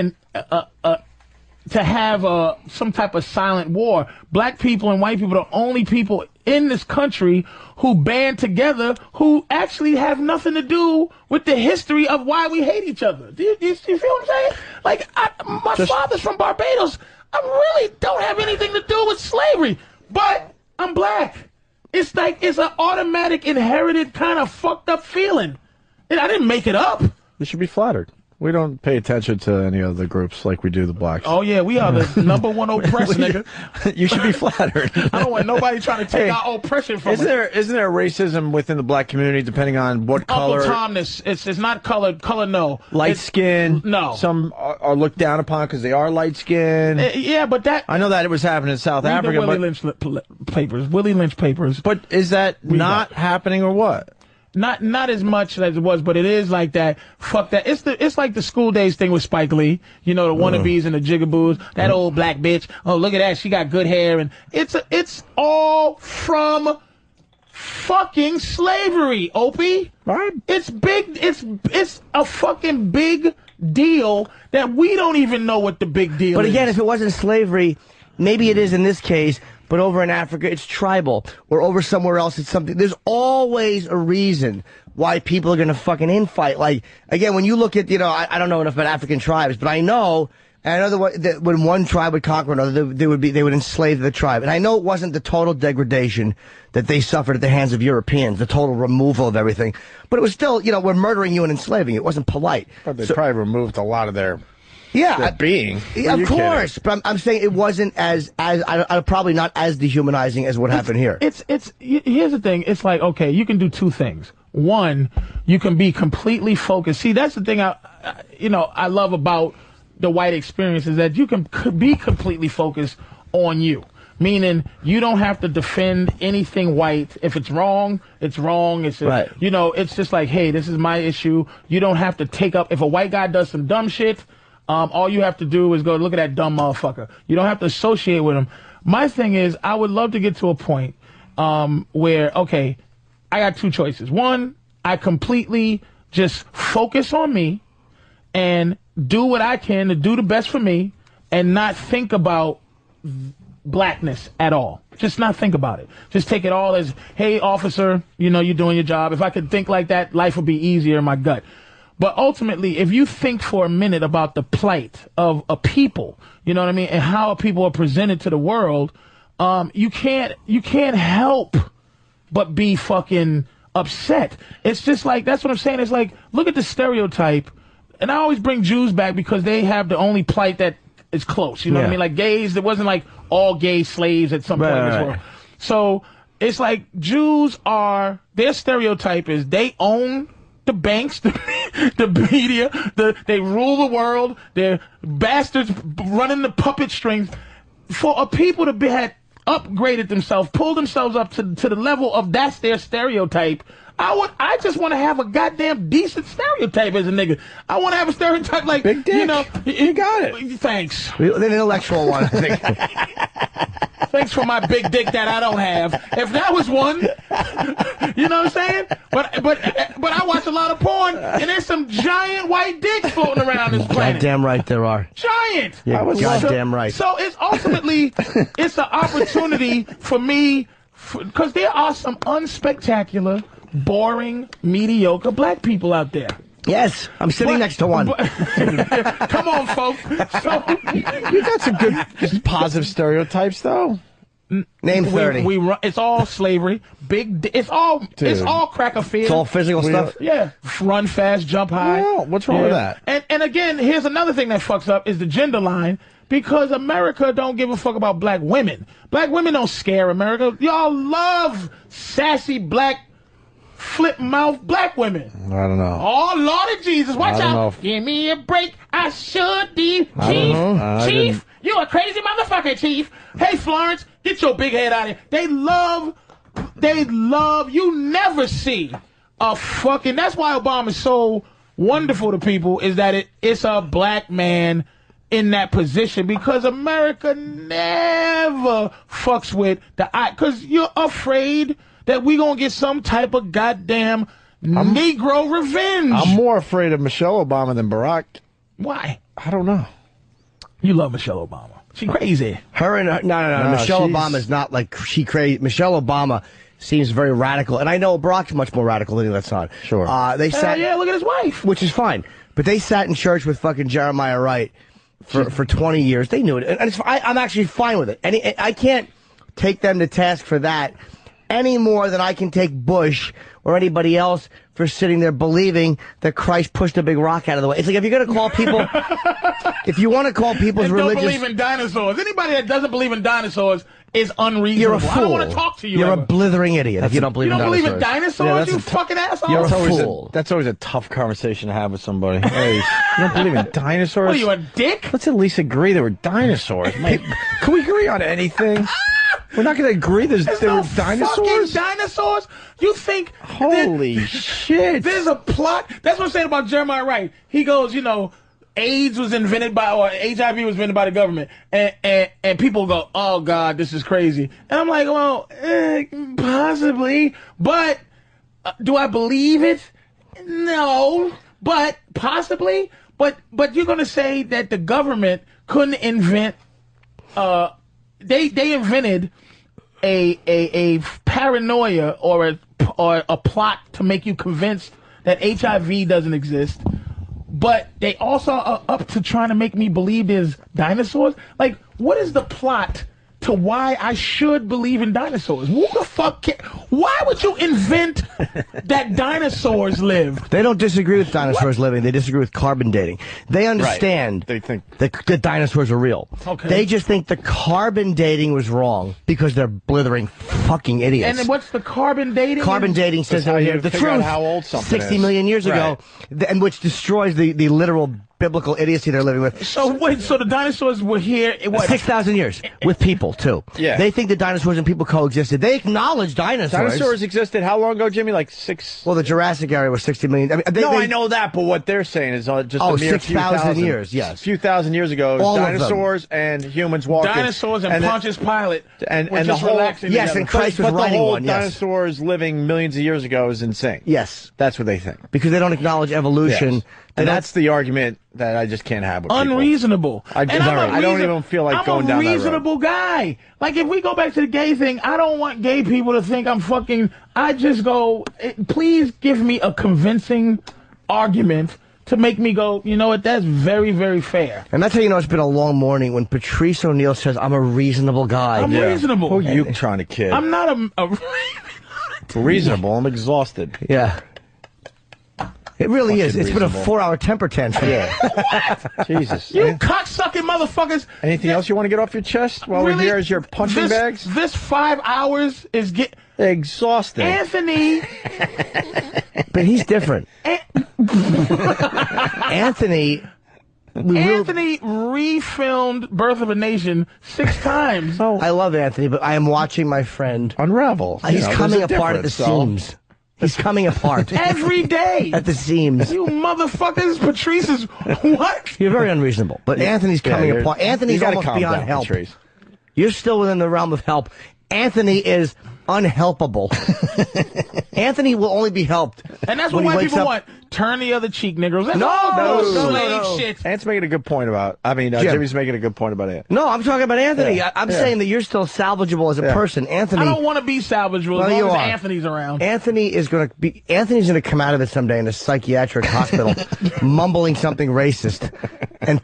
Speaker 2: to have some type of silent war. Black people and white people are the only people in this country who band together, who actually have nothing to do with the history of why we hate each other. Do you feel what I'm saying? Like, my father's from Barbados. I really don't have anything to do with slavery, but I'm black. It's like it's an automatic, inherited kind of fucked up feeling. And I didn't make it up.
Speaker 1: You should be flattered. We don't pay attention to any other groups like we do the blacks.
Speaker 2: Oh, yeah, we are the #1 oppressed, nigga.
Speaker 1: You should be flattered.
Speaker 2: I don't want nobody trying to take our oppression from us.
Speaker 1: Isn't there racism within the black community depending on what color?
Speaker 2: Uncle Tomness, it's not color, no.
Speaker 1: Light skin?
Speaker 2: No.
Speaker 1: Some are looked down upon because they are light skinned.
Speaker 2: Yeah, but that...
Speaker 1: I know that it was happening in South Africa.
Speaker 2: Willie Lynch papers.
Speaker 1: But is that not happening or what?
Speaker 2: Not as much as it was, but it is like that. Fuck that. It's like the School Days thing with Spike Lee. You know, the wannabes and the jigaboos. That old black bitch. Oh, look at that. She got good hair. And it's all from fucking slavery, Opie.
Speaker 1: Right.
Speaker 2: It's big. It's a fucking big deal that we don't even know what the big deal is.
Speaker 3: But again, if it wasn't slavery, maybe it is in this case. But over in Africa, it's tribal. Or over somewhere else, it's something. There's always a reason why people are going to fucking infight. Like, again, when you look at, I don't know enough about African tribes, but I know that when one tribe would conquer another, they would enslave the tribe. And I know it wasn't the total degradation that they suffered at the hands of Europeans, the total removal of everything. But it was still, we're murdering you and enslaving you. It wasn't polite.
Speaker 1: But they probably removed a lot of their... being.
Speaker 3: Yeah, of course. But I'm saying it wasn't as probably not as dehumanizing as what happened here.
Speaker 2: Here's the thing. It's like, okay, you can do two things. One, you can be completely focused. See, that's the thing I love about the white experience is that you can be completely focused on you. Meaning, you don't have to defend anything white. If it's wrong, it's wrong.
Speaker 3: Right.
Speaker 2: It's just like, hey, this is my issue. You don't have to take up, if a white guy does some dumb shit, all you have to do is go look at that dumb motherfucker. You don't have to associate with him. My thing is, I would love to get to a point where, okay, I got two choices. One, I completely just focus on me and do what I can to do the best for me and not think about blackness at all. Just not think about it. Just take it all as, hey, officer, you're doing your job. If I could think like that, life would be easier in my gut. But ultimately, if you think for a minute about the plight of a people, you know what I mean, and how people are presented to the world, you can't help but be fucking upset. It's just like, that's what I'm saying. It's like, look at the stereotype. And I always bring Jews back because they have the only plight that is close. You know what I mean? Like gays, there wasn't like all gay slaves at some point in this world. So it's like Jews their stereotype is they own the banks, the media, they rule the world. They're bastards running the puppet strings. For a people to had upgraded themselves, pulled themselves up to the level of that's their stereotype. I just want to have a goddamn decent stereotype as a nigga. I want to have a stereotype like
Speaker 1: big dick.
Speaker 2: You know,
Speaker 1: you got it.
Speaker 2: Thanks.
Speaker 3: The intellectual one, I think.
Speaker 2: Thanks for my big dick that I don't have. If that was one, you know what I'm saying? But I watch a lot of porn, and there's some giant white dicks floating around this planet.
Speaker 3: Goddamn right there are.
Speaker 2: Giant.
Speaker 3: Yeah, goddamn right.
Speaker 2: So it's ultimately it's an opportunity for me, because there are some unspectacular, boring, mediocre black people out there.
Speaker 3: Yes, I'm sitting next to one.
Speaker 2: Come on, folks. So,
Speaker 1: you got some good, just positive stereotypes, though.
Speaker 3: Name 30.
Speaker 2: We run, it's all slavery. It's all crack of fear.
Speaker 3: It's all physical stuff.
Speaker 2: Yeah, run fast, jump high.
Speaker 1: Well, what's wrong with that?
Speaker 2: And again, here's another thing that fucks up is the gender line. Because America don't give a fuck about black women. Black women don't scare America. Y'all love sassy black flip mouth black women.
Speaker 1: I don't know.
Speaker 2: Oh, Lord of Jesus, watch out.
Speaker 1: Know.
Speaker 2: Give me a break. I should be. Chief, you a crazy motherfucker, Chief. Hey, Florence, get your big head out of here. They love, you never see a fucking, that's why Obama's so wonderful to people, is that it's a black man in that position, because America never fucks with because you're afraid that we gonna get some type of goddamn Negro revenge.
Speaker 1: I'm more afraid of Michelle Obama than Barack.
Speaker 2: Why?
Speaker 1: I don't know.
Speaker 2: You love Michelle Obama. She crazy.
Speaker 3: No. Michelle Obama's not like she crazy. Michelle Obama seems very radical, and I know Barack's much more radical than that's on.
Speaker 1: Sure.
Speaker 3: They sat.
Speaker 2: Yeah, look at his wife.
Speaker 3: Which is fine, but they sat in church with fucking Jeremiah Wright for 20 years. They knew it, and I'm actually fine with it. And I can't take them to task for that any more than I can take Bush or anybody else for sitting there believing that Christ pushed a big rock out of the way. It's like, if you're going to call people, if you want to call people's
Speaker 2: and
Speaker 3: religious...
Speaker 2: don't believe in dinosaurs. Anybody that doesn't believe in dinosaurs is unreasonable.
Speaker 3: You're a fool.
Speaker 2: I don't want to talk to you.
Speaker 3: You're a blithering idiot if you don't believe in dinosaurs.
Speaker 2: You don't believe in dinosaurs, you fucking asshole?
Speaker 3: You're a fool.
Speaker 1: That's always a tough conversation to have with somebody. Hey, you don't believe in dinosaurs?
Speaker 2: What are you, a dick?
Speaker 1: Let's at least agree there were dinosaurs. Can we agree on anything? We're not going to agree there were dinosaurs?
Speaker 2: Dinosaurs? You think...
Speaker 1: Holy shit.
Speaker 2: There's a plot. That's what I'm saying about Jeremiah Wright. He goes, AIDS was invented by, or HIV was invented by the government. And people go, oh, God, this is crazy. And I'm like, well, possibly. But do I believe it? No. But possibly. But you're going to say that the government couldn't invent... They invented a paranoia or a plot to make you convinced that HIV doesn't exist, but they also are up to trying to make me believe there's dinosaurs. Like, what is the plot to why I should believe in dinosaurs? Who the fuck why would you invent that dinosaurs live?
Speaker 3: They don't disagree with dinosaurs living. They disagree with carbon dating. They understand
Speaker 1: They think
Speaker 3: that dinosaurs are real.
Speaker 2: Okay.
Speaker 3: They just think the carbon dating was wrong because they're blithering fucking idiots.
Speaker 2: And then what's the carbon dating?
Speaker 3: Carbon dating says
Speaker 1: how you
Speaker 3: the
Speaker 1: figure out
Speaker 3: truth.
Speaker 1: how old something
Speaker 3: 60
Speaker 1: is.
Speaker 3: million years ago, and which destroys the literal biblical idiocy they're living with.
Speaker 2: So wait, so the dinosaurs were here,
Speaker 3: 6,000 years with people too.
Speaker 1: Yeah.
Speaker 3: They think the dinosaurs and people coexisted. They acknowledge dinosaurs.
Speaker 1: Dinosaurs existed how long ago, Jimmy? Like 6...
Speaker 3: Well, the Jurassic area was 60 million. I mean,
Speaker 1: I know that, but what they're saying is just a mere
Speaker 3: 6,000 years, yes.
Speaker 1: A few thousand years ago,
Speaker 3: All
Speaker 1: dinosaurs and humans walking.
Speaker 2: Dinosaurs and Pontius Pilate
Speaker 1: and
Speaker 2: were
Speaker 1: the
Speaker 2: just
Speaker 1: whole...
Speaker 2: relaxing
Speaker 3: Yes,
Speaker 2: together.
Speaker 3: and Christ was
Speaker 1: but the
Speaker 3: riding
Speaker 1: whole
Speaker 3: one, yes.
Speaker 1: dinosaurs living millions of years ago is insane.
Speaker 3: Yes.
Speaker 1: That's what they think.
Speaker 3: Because they don't acknowledge evolution.
Speaker 1: Yes. And that's the argument that I just can't have with
Speaker 2: unreasonable.
Speaker 1: people. I don't even feel like going down that road.
Speaker 2: I'm a reasonable guy. Like, if we go back to the gay thing, I don't want gay people to think I'm fucking... I just go, please give me a convincing argument to make me go, you know what, that's very, very fair.
Speaker 3: And that's how you know it's been a long morning when Patrice O'Neill says, I'm a reasonable guy.
Speaker 2: I'm reasonable.
Speaker 1: Who are you trying to kid?
Speaker 2: I'm not a
Speaker 1: reasonable. I'm exhausted.
Speaker 3: Yeah. It really
Speaker 1: Fucking
Speaker 3: is. It's been a 4-hour temper tantrum.
Speaker 1: Yeah. Jesus.
Speaker 2: You cocksucking motherfuckers.
Speaker 1: Anything else you want to get off your chest while we're here as your punching bags?
Speaker 2: This 5 hours is
Speaker 1: exhausting.
Speaker 2: Anthony.
Speaker 3: But he's different. Anthony
Speaker 2: Anthony refilmed Birth of a Nation 6 times.
Speaker 3: I love Anthony, but I am watching my friend
Speaker 1: unravel.
Speaker 3: He's coming apart at the seams. He's coming apart
Speaker 2: every day
Speaker 3: at the seams.
Speaker 2: You motherfuckers, Patrice is what?
Speaker 3: You're very unreasonable, but Anthony's coming apart. Anthony's almost beyond help.
Speaker 1: Patrice.
Speaker 3: You're still within the realm of help. Anthony is unhelpable. Anthony will only be helped.
Speaker 2: And that's what white people want. Turn the other cheek, niggas. That's
Speaker 1: no.
Speaker 2: Shit.
Speaker 1: Ant's making a good point about. Jimmy's making a good point about it.
Speaker 3: No, I'm talking about Anthony. Yeah. I'm saying that you're still salvageable as a person. Anthony,
Speaker 2: I don't want to be salvageable as long as Anthony's around.
Speaker 3: Anthony's going to come out of it someday in a psychiatric hospital, mumbling something racist, and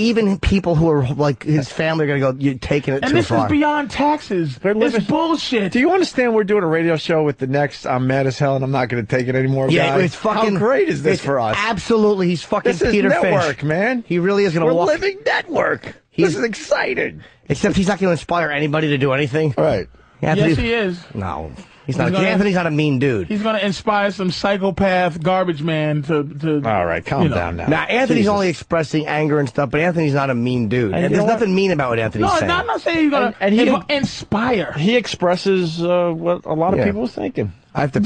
Speaker 3: even people who are like his family are going to go, "You're taking it too far."
Speaker 2: And this is beyond taxes. It's bullshit.
Speaker 1: Do you understand we're doing a radio show with the next I'm mad as hell and I'm not going to take it anymore?
Speaker 3: Yeah,
Speaker 1: guy?
Speaker 3: it's fucking.
Speaker 1: How great is this for us?
Speaker 3: Absolutely, he's fucking Peter Fish.
Speaker 1: This is network, man.
Speaker 3: He really is going to walk.
Speaker 1: We're living network. This is exciting.
Speaker 3: Except he's not going to inspire anybody to do anything.
Speaker 1: Right.
Speaker 2: Yes, he is.
Speaker 3: No. Anthony's not a mean dude.
Speaker 2: He's going to inspire some psychopath garbage man to
Speaker 1: all right, calm down now.
Speaker 3: Now, Anthony's only expressing anger and stuff, but Anthony's not a mean dude. And there's nothing mean about what Anthony's saying.
Speaker 2: No, I'm not saying he's going to inspire.
Speaker 1: He expresses what a lot of people are thinking.
Speaker 3: I have to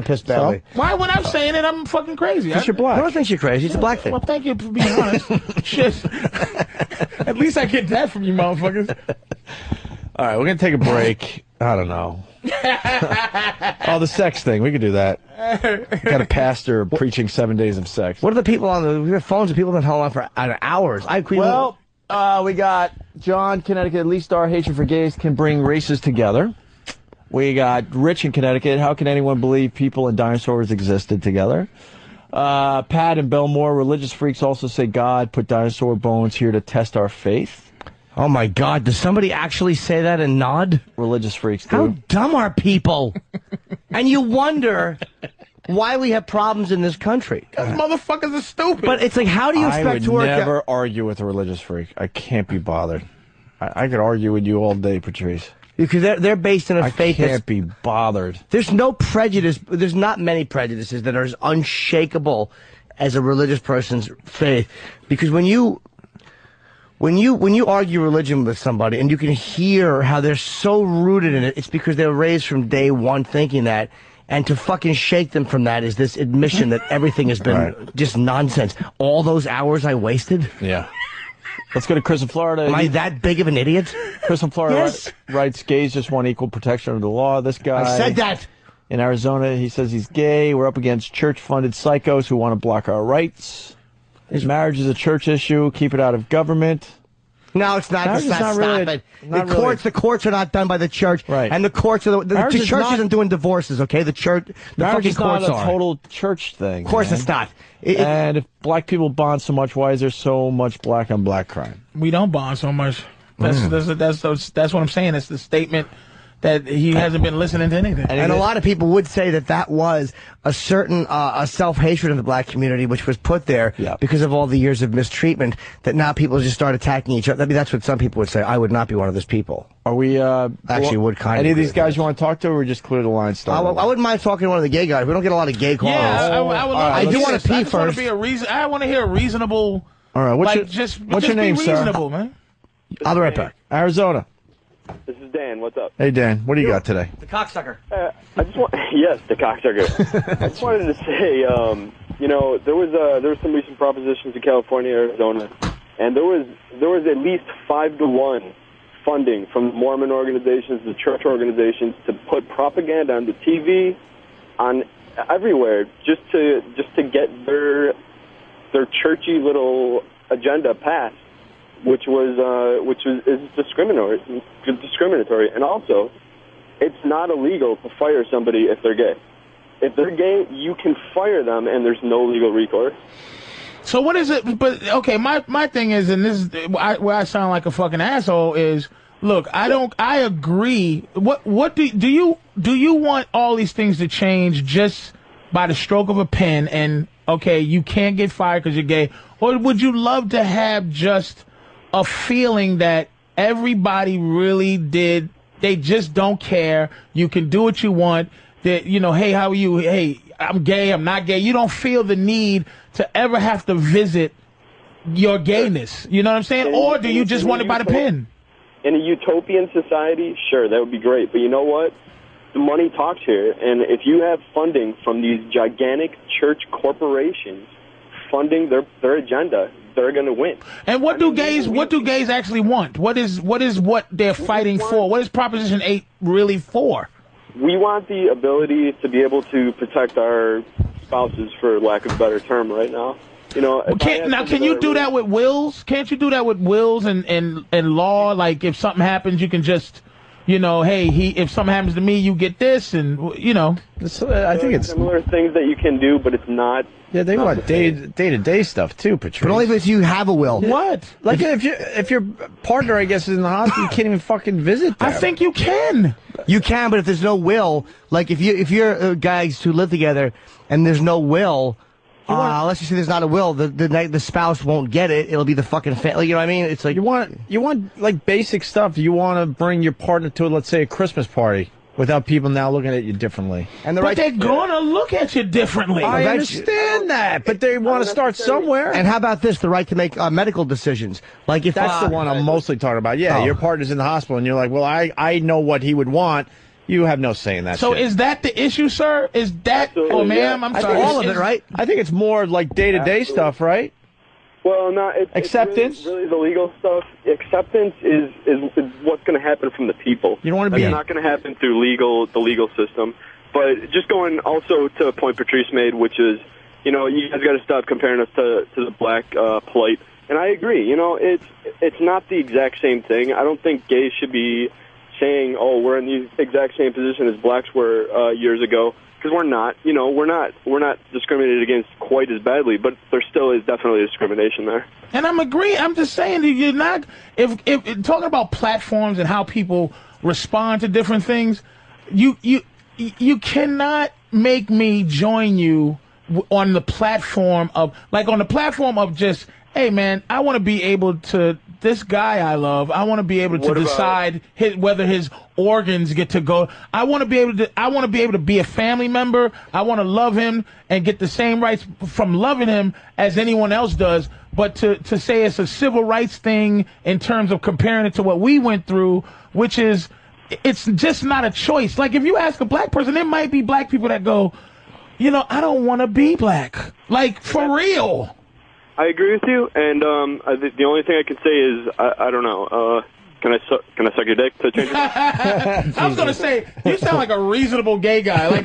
Speaker 3: piss badly.
Speaker 2: So? Why, when I'm saying it, I'm fucking crazy?
Speaker 3: Because you're black. I don't think you're crazy. It's a black thing.
Speaker 2: Well, thank you for being honest. Shit. At least I get that from you motherfuckers.
Speaker 1: All right, we're going to take a break. I don't know. The sex thing. We could do that. Got a pastor preaching 7 days of sex.
Speaker 3: What are the people on the phones? The people that hold on for hours.
Speaker 1: We got John, Connecticut. At least our hatred for gays can bring races together. We got Rich in Connecticut. How can anyone believe people and dinosaurs existed together? Pat in Belmore. Religious freaks also say God put dinosaur bones here to test our faith.
Speaker 3: Oh, my God. Does somebody actually say that and nod?
Speaker 1: Religious freaks do.
Speaker 3: How dumb are people? And you wonder why we have problems in this country.
Speaker 2: Because motherfuckers are stupid.
Speaker 3: But it's like, how do you expect to work
Speaker 1: I would never argue with a religious freak. I can't be bothered. I could argue with you all day, Patrice.
Speaker 3: Because they're based in a faith.
Speaker 1: I can't be bothered.
Speaker 3: There's no prejudice. There's not many prejudices that are as unshakable as a religious person's faith. Because when you argue religion with somebody and you can hear how they're so rooted in it, it's because they were raised from day one thinking that. And to fucking shake them from that is this admission that everything has been just nonsense. All those hours I wasted?
Speaker 1: Yeah. Let's go to Chris in Florida.
Speaker 3: Am I that big of an idiot?
Speaker 1: Chris in Florida writes, gays just want equal protection under the law. This guy...
Speaker 3: I said that!
Speaker 1: In Arizona, he says he's gay. We're up against church-funded psychos who want to block our rights. His marriage is a church issue. Keep it out of government.
Speaker 3: No, it's not. The courts are not done by the church,
Speaker 1: right?
Speaker 3: And the courts are the church isn't doing divorces. Okay, the fucking courts are.
Speaker 1: Not a total church thing.
Speaker 3: Of course, it's not.
Speaker 1: And if black people bond so much, why is there so much black on black crime?
Speaker 2: We don't bond so much. That's what I'm saying. It's the statement that he hasn't been listening to anything.
Speaker 3: And a lot of people would say that was a certain a self-hatred of the black community, which was put there because of all the years of mistreatment, that now people just start attacking each other. I mean, that's what some people would say. I would not be one of those people.
Speaker 1: Are we...
Speaker 3: Actually, would kind of...
Speaker 1: Any of these guys you want to talk to, or just clear the line stuff?
Speaker 3: I wouldn't mind talking to one of the gay guys. We don't get a lot of gay calls.
Speaker 2: Yeah,
Speaker 3: I do want to pee first.
Speaker 2: I want to hear a reasonable...
Speaker 1: All right, what's your name, sir?
Speaker 2: Reasonable, man.
Speaker 3: I'll be right back.
Speaker 1: Arizona.
Speaker 10: This is Dan. What's up?
Speaker 1: Hey, Dan. What do you got today?
Speaker 3: The cocksucker.
Speaker 10: Yes, the cocksucker. I just wanted to say, there was some recent propositions in California, Arizona, and there was at least 5-to-1 funding from Mormon organizations, the church organizations, to put propaganda on the TV, on everywhere, just to get their churchy little agenda passed. Which is discriminatory, and also, it's not illegal to fire somebody if they're gay. If they're gay, you can fire them, and there's no legal recourse.
Speaker 2: So what is it? But okay, my thing is, and this is where I sound like a fucking asshole is. Look, I agree. What do you want all these things to change just by the stroke of a pen? And okay, you can't get fired because you're gay, or would you love to have just a feeling that everybody really did, they just don't care, you can do what you want, that, hey, how are you, hey, I'm gay, I'm not gay, you don't feel the need to ever have to visit your gayness? You know what I'm saying? Or do you just want it by the pin?
Speaker 10: In a utopian society, sure, that would be great. But you know what? The money talks here, and if you have funding from these gigantic church corporations funding their agenda, they're going to win.
Speaker 2: And what do gays actually want? What is what they're fighting for? What is Proposition 8 really for?
Speaker 10: We want the ability to be able to protect our spouses, for lack of a better term, right now. You know,
Speaker 2: can you do that with wills? Can't you do that with wills and law? Like, if something happens, you can just, you know, hey, if something happens to me, you get this, and you know.
Speaker 1: I think it's
Speaker 10: similar things that you can do, but it's not.
Speaker 1: Yeah, they want day-to-day stuff too, Patrice.
Speaker 3: But only if you have a will.
Speaker 2: What?
Speaker 1: Like if your partner, I guess, is in the hospital, you can't even fucking visit them.
Speaker 2: I think you can.
Speaker 3: You can, but if there's no will, like if you're guys who live together and there's no will. Let's just say there's not a will. The spouse won't get it. It'll be the fucking family. You know what I mean? It's like
Speaker 1: you want like basic stuff. You want to bring your partner to, let's say, a Christmas party without people now looking at you differently.
Speaker 3: And
Speaker 2: but they're gonna look at you differently.
Speaker 1: I understand that, but they want to start somewhere.
Speaker 3: And how about this? The right to make medical decisions. Like if
Speaker 1: that's the one I'm mostly talking about. Yeah, your partner's in the hospital, and you're like, well, I know what he would want. You have no say in that.
Speaker 2: So
Speaker 1: shit.
Speaker 2: Is that the issue, sir? Is that, or ma'am? I'm sorry.
Speaker 3: All of it, right?
Speaker 1: I think it's more like day-to-day stuff, right?
Speaker 10: Well, no,
Speaker 1: acceptance.
Speaker 10: It's really the legal stuff. Acceptance is what's going to happen from the people.
Speaker 1: You don't want to be.
Speaker 10: It's not going to happen through the legal system. But just going also to a point Patrice made, which is, you know, you guys got to stop comparing us to the black plight. And I agree. You know, it's not the exact same thing. I don't think gays should be saying, oh, we're in the exact same position as blacks were years ago, because we're not. You know, we're not discriminated against quite as badly, but there still is definitely discrimination there.
Speaker 2: And I'm agreeing. I'm just saying that you're not. If talking about platforms and how people respond to different things, you cannot make me join you on the platform of just, hey man, I want to be able to. This guy I love, I want to be able to decide whether his organs get to go. I want to be able to be a family member. I want to love him and get the same rights from loving him as anyone else does. But to say it's a civil rights thing in terms of comparing it to what we went through, which is, it's just not a choice. Like if you ask a black person, there might be black people that go, you know, I don't want to be black. Like for real.
Speaker 10: I agree with you, and the only thing I can say is I don't know. Can I suck your dick to change it?
Speaker 2: I was gonna say you sound like a reasonable gay guy. Like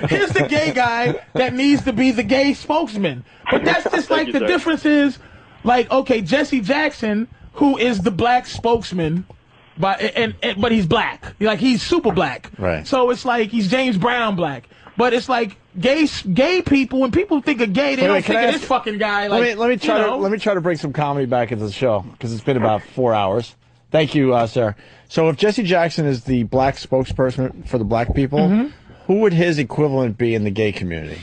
Speaker 2: here's the gay guy that needs to be the gay spokesman. But that's just like the difference is, like, okay, Jesse Jackson, who is the black spokesman, but he's black. Like he's super black.
Speaker 1: Right.
Speaker 2: So it's like he's James Brown black. But it's like gay people. When people think of gay, they don't think of this fucking guy. Like,
Speaker 1: let me try to bring some comedy back into the show because it's been about 4 hours. Thank you, Sarah. So if Jesse Jackson is the black spokesperson for the black people, who would his equivalent be in the gay community?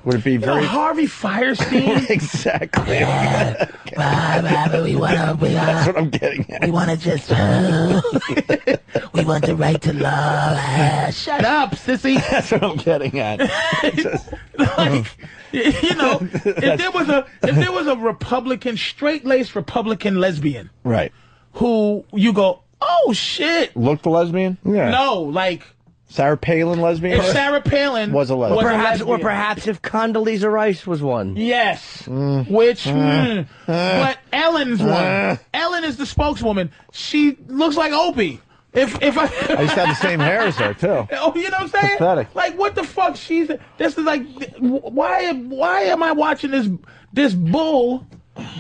Speaker 1: Would it be
Speaker 2: Harvey Firestein?
Speaker 1: Exactly.
Speaker 2: That's
Speaker 1: what I'm getting at.
Speaker 2: We want to just... we want the right to love. Shut up, sissy.
Speaker 1: That's what I'm getting at.
Speaker 2: Like, you know, if there was a Republican, straight-laced Republican lesbian...
Speaker 1: Right.
Speaker 2: Who you go, oh, shit.
Speaker 1: Looked a lesbian? Yeah.
Speaker 2: No, like...
Speaker 1: Sarah Palin lesbian?
Speaker 2: If Sarah Palin
Speaker 1: was a lesbian.
Speaker 3: Or perhaps if Condoleezza Rice was one.
Speaker 2: Yes. But Ellen's one. Ellen is the spokeswoman. She looks like Opie. I
Speaker 1: used to have the same hair as her, too.
Speaker 2: Oh, you know what I'm saying?
Speaker 1: Pathetic.
Speaker 2: Like, what the fuck? This is like, why am I watching this bull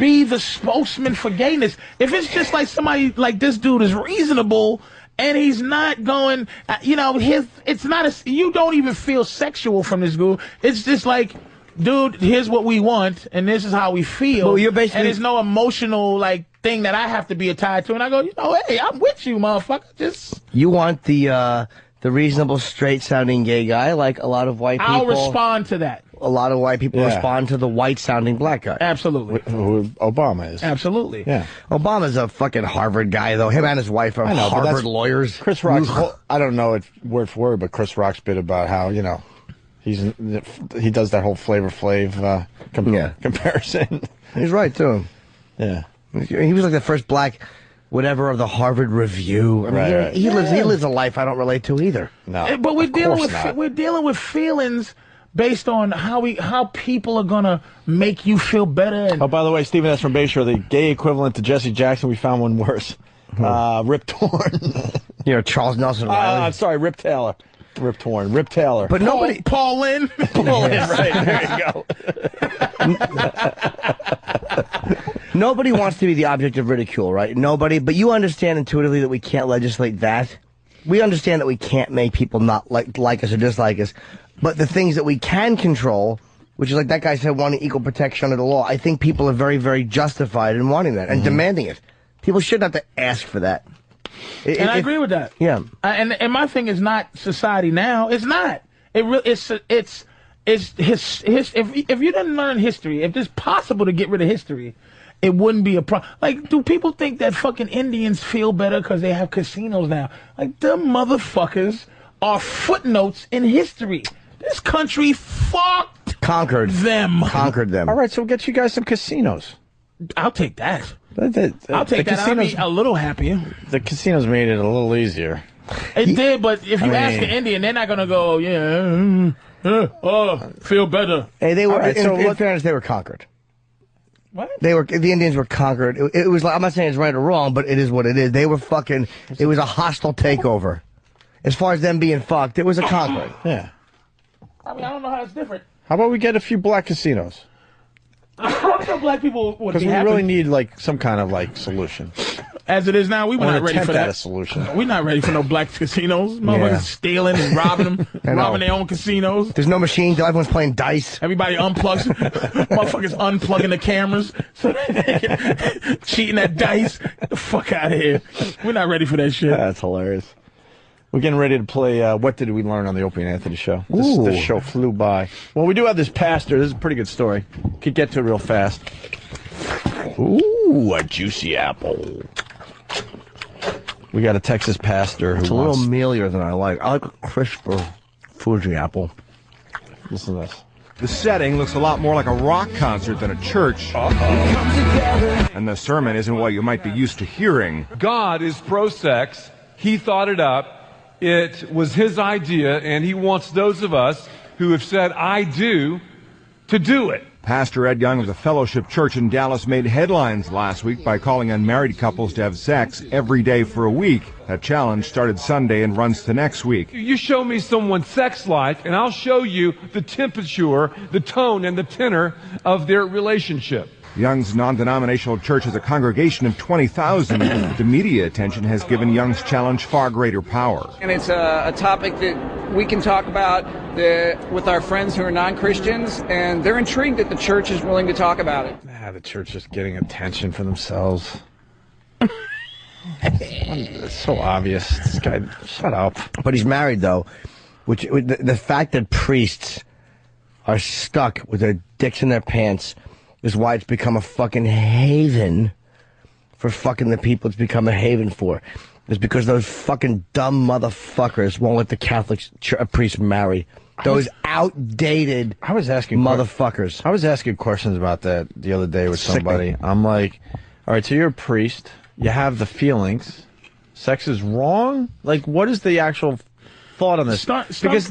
Speaker 2: be the spokesman for gayness? If it's just like somebody like this dude is reasonable... And he's not going, you know, it's not you don't even feel sexual from this dude. It's just like, dude, here's what we want, and this is how we feel.
Speaker 3: Well, you're basically,
Speaker 2: and there's no emotional, like, thing that I have to be tied to. And I go, you know, hey, I'm with you, motherfucker.
Speaker 3: You want the reasonable, straight-sounding gay guy, like a lot of white people.
Speaker 2: I'll respond to that.
Speaker 3: A lot of white people respond to the white-sounding black guy.
Speaker 2: Absolutely.
Speaker 1: Who Obama is.
Speaker 2: Absolutely.
Speaker 1: Yeah.
Speaker 3: Obama's a fucking Harvard guy, though. Him and his wife are Harvard lawyers.
Speaker 1: Chris Rock's, I don't know it word for word, but Chris Rock's bit about how, you know, He does that whole Flavor Flav comparison.
Speaker 3: He's right too.
Speaker 1: Yeah,
Speaker 3: he was like the first black whatever of the Harvard Review. I mean, he lives a life I don't relate to either.
Speaker 1: No,
Speaker 2: but we're dealing with feelings based on how people are gonna make you feel better. And
Speaker 1: by the way, Stephen, that's from Bayshore. The gay equivalent to Jesse Jackson. We found one worse. Rip Torn.
Speaker 3: Charles Nelson Riley.
Speaker 1: I'm sorry, Rip Taylor. Rip Torn. Rip Taylor.
Speaker 3: But nobody.
Speaker 2: Paul Lynn.
Speaker 1: Right, there you
Speaker 3: go. Nobody wants to be the object of ridicule, right? Nobody. But you understand intuitively that we can't legislate that. We understand that we can't make people not like us or dislike us. But the things that we can control, which is like that guy said, wanting equal protection under the law, I think people are very, very justified in wanting that and demanding it. People shouldn't have to ask for that.
Speaker 2: I agree with that.
Speaker 3: Yeah.
Speaker 2: And my thing is not society now. It's not. If you didn't learn history, if it's possible to get rid of history, it wouldn't be a problem. Like, do people think that fucking Indians feel better because they have casinos now? Like, them motherfuckers are footnotes in history. This country
Speaker 3: conquered them.
Speaker 1: All right, so we'll get you guys some casinos.
Speaker 2: I'll take that.
Speaker 1: I'll
Speaker 2: take that. I'll be a little happier.
Speaker 1: The casinos made it a little easier.
Speaker 2: It did, but if you ask an Indian, they're not going to go, feel better.
Speaker 3: Hey, they were, in fairness, they were conquered.
Speaker 2: What?
Speaker 3: The Indians were conquered. It was like, I'm not saying it's right or wrong, but it is what it is. They were it was a hostile takeover. As far as them being fucked, it was a conquering.
Speaker 1: Yeah.
Speaker 2: I mean, I don't know how it's different.
Speaker 1: How about we get a few black casinos?
Speaker 2: I'm sure black people would be happy.
Speaker 1: Because we really need some kind of solution.
Speaker 2: As it is now, we're not ready for that.
Speaker 1: A solution.
Speaker 2: We're not ready for no black casinos. Motherfuckers stealing and robbing them, robbing their own casinos.
Speaker 3: There's no machine. Everyone's playing dice.
Speaker 2: Everybody unplugs. Motherfuckers unplugging the cameras so they can cheating at dice. Get the fuck out of here. We're not ready for that shit.
Speaker 1: That's hilarious. We're getting ready to play What Did We Learn on the Opie and Anthony Show. This show flew by. Well, we do have this pastor. This is a pretty good story. Could get to it real fast. Ooh, a juicy apple. We got a Texas pastor who
Speaker 3: It's a little mealier than I like. I like a crisper Fuji apple.
Speaker 1: Listen to this.
Speaker 11: The setting looks a lot more like a rock concert than a church. And the sermon isn't what you might be used to hearing.
Speaker 12: God is pro-sex. He thought it up. It was his idea, and he wants those of us who have said, I do, to do it.
Speaker 11: Pastor Ed Young of the Fellowship Church in Dallas made headlines last week by calling on married couples to have sex every day for a week. That challenge started Sunday and runs to next week.
Speaker 12: You show me someone's sex life, and I'll show you the temperature, the tone, and the tenor of their relationship.
Speaker 11: Young's non-denominational church has a congregation of 20,000. The media attention has given Young's challenge far greater power.
Speaker 13: And it's a topic that we can talk about with our friends who are non-Christians, and they're intrigued that the church is willing to talk about it.
Speaker 1: The church is getting attention for themselves. It's so obvious. This guy, shut up.
Speaker 3: But he's married, though. The fact that priests are stuck with their dicks in their pants is why it's become a fucking haven for fucking the people it's become a haven for. It's because those fucking dumb motherfuckers won't let the Catholic priest marry. Those outdated motherfuckers.
Speaker 1: I was asking questions about that the other day with somebody. I'm like, all right, so you're a priest. You have the feelings. Sex is wrong? Like, what is the actual thought on this? Because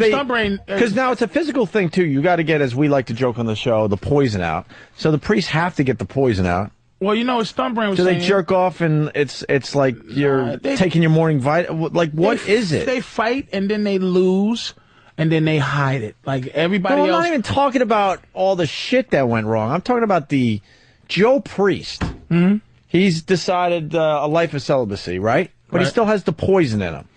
Speaker 1: now it's a physical thing, too. You got to get, as we like to joke on the show, the poison out. So the priests have to get the poison out.
Speaker 2: Well, Stuntbrain was saying...
Speaker 1: Do they jerk off and it's like you're taking your morning vitamin? Like, what is it?
Speaker 2: They fight and then they lose and then they hide it. Like everybody else...
Speaker 1: I'm not even talking about all the shit that went wrong. I'm talking about the Joe Priest.
Speaker 2: Mm-hmm.
Speaker 1: He's decided a life of celibacy, right? But he still has the poison in him.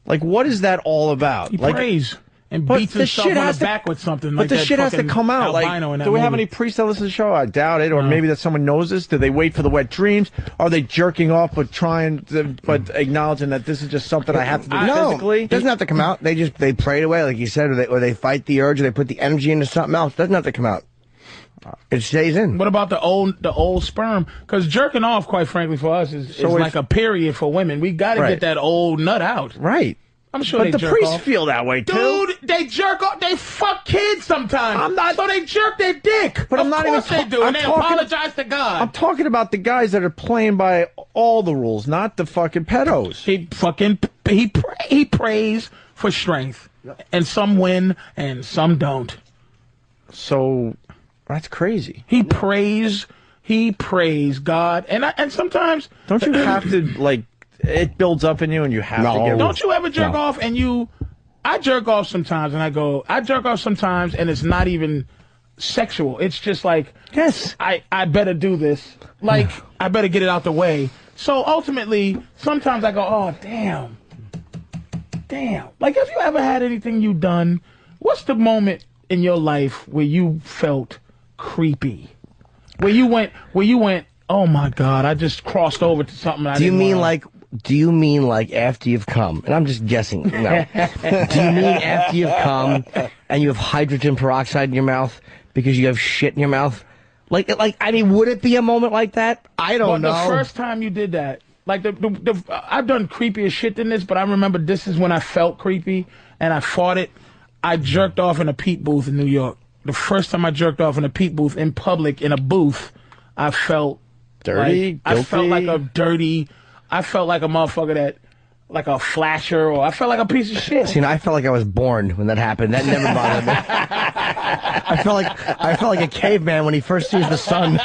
Speaker 1: Like, what is that all about?
Speaker 2: He prays and beats himself on the back with something.
Speaker 1: But the shit has to come out. Like, do we have any priests that listen to the show? I doubt it. Or maybe that someone knows this. Do they wait for the wet dreams? Are they jerking off but acknowledging that this is just something I have to do physically?
Speaker 3: It doesn't have to come out. They pray it away, like you said, or they fight the urge, or they put the energy into something else. It doesn't have to come out. It stays in.
Speaker 2: What about the old sperm? Because jerking off, quite frankly, for us is like a period for women. We got to get that old nut out.
Speaker 1: Right.
Speaker 2: I'm sure
Speaker 1: but
Speaker 2: they
Speaker 1: the
Speaker 2: jerk
Speaker 1: priests
Speaker 2: off.
Speaker 1: feel that way too.
Speaker 2: Dude, they jerk off. They fuck kids sometimes. I'm not. So they jerk their dick.
Speaker 1: But I'm not even.
Speaker 2: They do.
Speaker 1: I'm
Speaker 2: And they apologize to God.
Speaker 1: I'm talking about the guys that are playing by all the rules, not the fucking pedos.
Speaker 2: He prays for strength, and some win and some don't.
Speaker 1: So that's crazy.
Speaker 2: He prays God, and sometimes
Speaker 1: don't you have to like it builds up in you, and you have to get.
Speaker 2: Don't you ever jerk off and you? I jerk off sometimes, and I jerk off sometimes, and it's not even sexual. It's just like,
Speaker 1: yes,
Speaker 2: I better do this. Like, I better get it out the way. So ultimately, sometimes I go, oh, damn. Like, have you ever had anything you done? What's the moment in your life where you felt creepy? Where you went, oh my God, I just crossed over to something
Speaker 3: Do you mean like after you've come? And I'm just guessing. No. Do you mean after you've come and you have hydrogen peroxide in your mouth because you have shit in your mouth? Like I mean, would it be a moment like that? I don't know.
Speaker 2: The first time you did that, like I've done creepier shit than this, but I remember this is when I felt creepy and I fought it. I jerked off in a Pete booth in New York. The first time I jerked off in a Pete booth in public in a booth, I felt
Speaker 1: dirty.
Speaker 2: I felt like a dirty. I felt like a motherfucker that, like a flasher, or I felt like a piece of shit.
Speaker 3: See, I felt like I was born when that happened. That never bothered me. I felt like a caveman when he first sees the sun.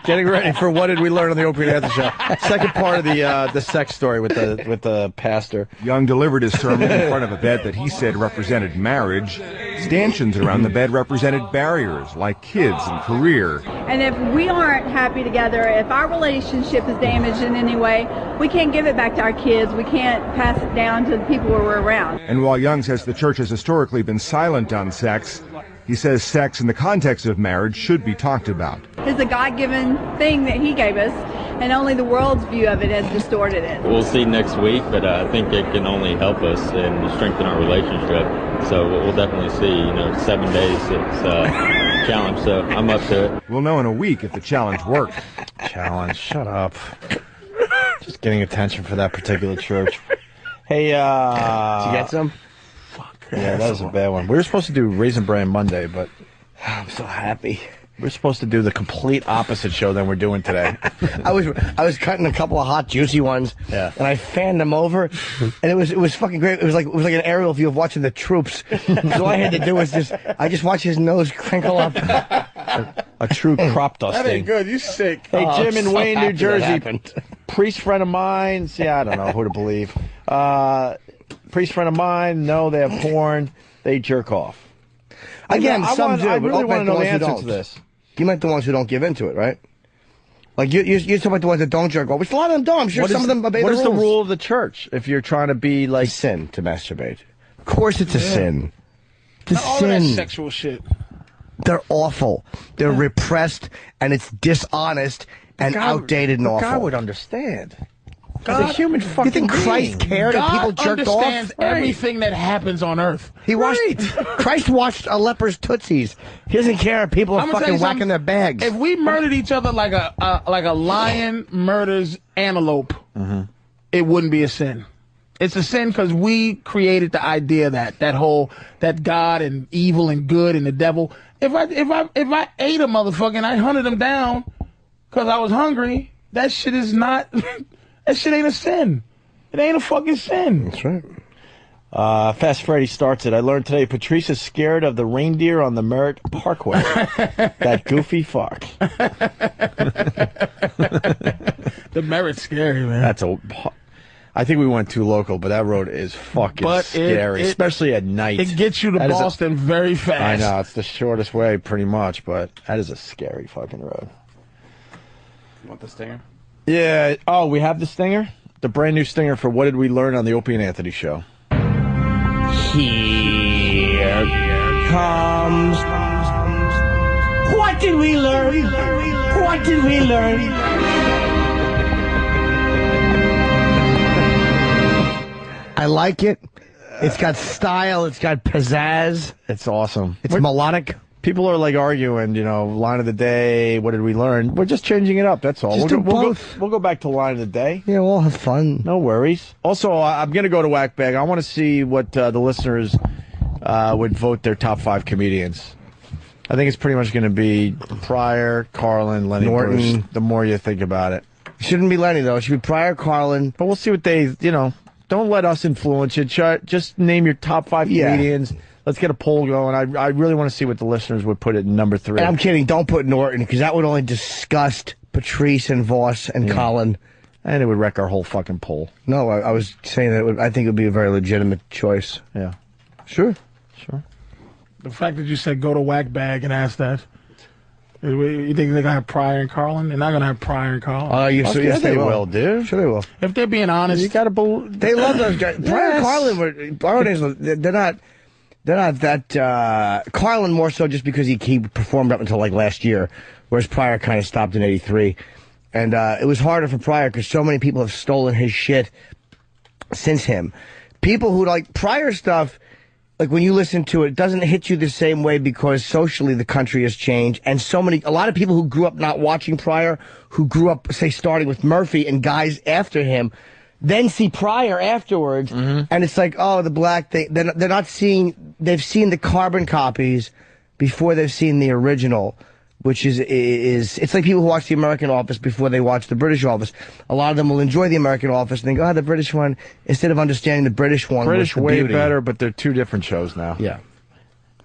Speaker 1: Getting ready for What Did We Learn on the Opie and Anthony Show. Second part of the sex story with the pastor.
Speaker 11: Young delivered his sermon in front of a bed that he said represented marriage. Stanchions around the bed represented barriers like kids and career.
Speaker 14: And if we aren't happy together, if our relationship is damaged in any way, we can't give it back to our kids. We can't pass it down to the people we're around.
Speaker 11: And while Young says the church has historically been silent on sex, he says sex in the context of marriage should be talked about.
Speaker 14: It's a God-given thing that he gave us, and only the world's view of it has distorted it.
Speaker 15: We'll see next week, but I think it can only help us and strengthen our relationship. So we'll definitely see. 7 days, it's a challenge, so I'm up to it.
Speaker 11: We'll know in a week if the challenge worked.
Speaker 1: Challenge, shut up. Just getting attention for that particular church. Hey,
Speaker 3: did you get some?
Speaker 1: Yeah, that was a bad one. We were supposed to do Raisin Bran Monday, but
Speaker 3: I'm so happy.
Speaker 1: We're supposed to do the complete opposite show than we're doing today.
Speaker 3: I was cutting a couple of hot, juicy ones, and I fanned them over, and it was fucking great. It was like an aerial view of watching the troops. So all I had to do was just watch his nose crinkle up.
Speaker 1: A true crop dusting.
Speaker 2: That ain't good. You sick.
Speaker 1: Hey, Jim in
Speaker 3: so
Speaker 1: Wayne, New
Speaker 3: happy that
Speaker 1: Jersey.
Speaker 3: happened.
Speaker 1: Priest friend of mine. See, I don't know who to believe. Priest friend of mine. No, they have porn. They jerk off.
Speaker 3: Again, some do.
Speaker 1: I really want to know the answer
Speaker 3: don't.
Speaker 1: to this.
Speaker 3: You meant the ones who don't give into it, right? Like you're talking about the ones that don't jerk off, which a lot of them don't. I'm sure some of them obey the rules.
Speaker 1: What is the rule of the church if you're trying to be like
Speaker 3: sin to masturbate? Of course, it's a sin. It's a
Speaker 2: All
Speaker 3: sin.
Speaker 2: of that sexual shit.
Speaker 3: They're awful. They're repressed, and it's dishonest and outdated and awful.
Speaker 1: God would understand. He's a human fucking
Speaker 3: You think Christ
Speaker 1: being.
Speaker 3: cared if people
Speaker 2: God
Speaker 3: jerked off?
Speaker 2: understands everything that happens on earth.
Speaker 3: He watched. Christ watched a leper's tootsies. He doesn't care if people are
Speaker 2: I'm gonna tell
Speaker 3: fucking
Speaker 2: you
Speaker 3: whacking
Speaker 2: something.
Speaker 3: their bags.
Speaker 2: If we murdered each other like a lion murders antelope, it wouldn't be a sin. It's a sin because we created the idea that God and evil and good and the devil. If I ate a motherfucker and I hunted him down because I was hungry, that shit is not. That shit ain't a sin. It ain't a fucking sin.
Speaker 3: That's right.
Speaker 1: Fast Freddy starts it. I learned today Patrice is scared of the reindeer on the Merritt Parkway. That goofy fuck.
Speaker 2: The Merritt's scary, man.
Speaker 1: I think we went too local, but that road is fucking scary, especially at night.
Speaker 2: It gets you to Boston very fast.
Speaker 1: I know, it's the shortest way pretty much, but that is a scary fucking road.
Speaker 13: You want the stinger?
Speaker 1: Yeah. Oh, we have the stinger? The brand new stinger for What Did We Learn on the Opie and Anthony Show.
Speaker 3: Here comes. What did we learn? What did we learn? I like it. It's got style. It's got pizzazz.
Speaker 1: It's awesome.
Speaker 3: It's melodic.
Speaker 1: People are like arguing, line of the day, what did we learn? We're just changing it up, that's all. We'll go back to line of the day.
Speaker 3: Yeah, we'll have fun.
Speaker 1: No worries. Also, I'm going to go to Whack Bag. I want to see what the listeners would vote their top 5 comedians. I think it's pretty much going to be Pryor, Carlin, Lenny
Speaker 3: Norton.
Speaker 1: Bruce, the more you think about it.
Speaker 3: Shouldn't be Lenny, though. It should be Pryor, Carlin.
Speaker 1: But we'll see what they, don't let us influence you. Just name your top 5 comedians. Let's get a poll going. I really want to see what the listeners would put at number 3.
Speaker 3: And I'm kidding. Don't put Norton, because that would only disgust Patrice and Voss and Colin.
Speaker 1: And it would wreck our whole fucking poll.
Speaker 3: No, I was saying that I think it would be a very legitimate choice.
Speaker 1: Yeah.
Speaker 3: Sure.
Speaker 2: The fact that you said go to Whack Bag and ask that. You think they're going to have Pryor and Carlin? They're not going to have Pryor and Carlin.
Speaker 3: Yes, they will,
Speaker 1: dude.
Speaker 3: Sure they will.
Speaker 2: If they're being honest.
Speaker 1: You got to
Speaker 3: They love those guys. Pryor and Carlin they're not that, Carlin more so just because he performed up until like last year, whereas Pryor kind of stopped in '83. And it was harder for Pryor because so many people have stolen his shit since him. People who like Pryor stuff, like when you listen to it, it doesn't hit you the same way because socially the country has changed. And a lot of people who grew up not watching Pryor, who grew up, say, starting with Murphy and guys after him, then see Pryor afterwards. And it's like, oh, the black thing. They're not seeing, they've seen the carbon copies before they've seen the original. Which is it's like people who watch The American Office before they watch The British Office. A lot of them will enjoy The American Office and think, oh, the British one, instead of understanding the British one.
Speaker 1: British
Speaker 3: was the
Speaker 1: way
Speaker 3: beauty.
Speaker 1: better, but they're 2 different shows now.
Speaker 3: Yeah.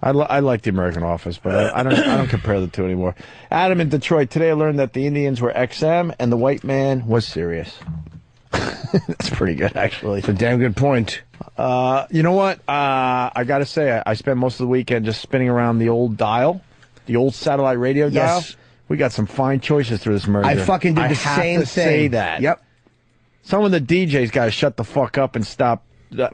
Speaker 1: I like The American Office, but I don't compare the 2 anymore. Adam in Detroit, today I learned that the Indians were XM and the white man was Sirius. That's pretty good, actually.
Speaker 3: It's a damn good point.
Speaker 1: You know what? I got to say, I spent most of the weekend just spinning around the old dial. The old satellite radio dial. We got some fine choices through this merger.
Speaker 3: I fucking did the same thing.
Speaker 1: Say that.
Speaker 3: Yep.
Speaker 1: Some of the DJs got to shut the fuck up and stop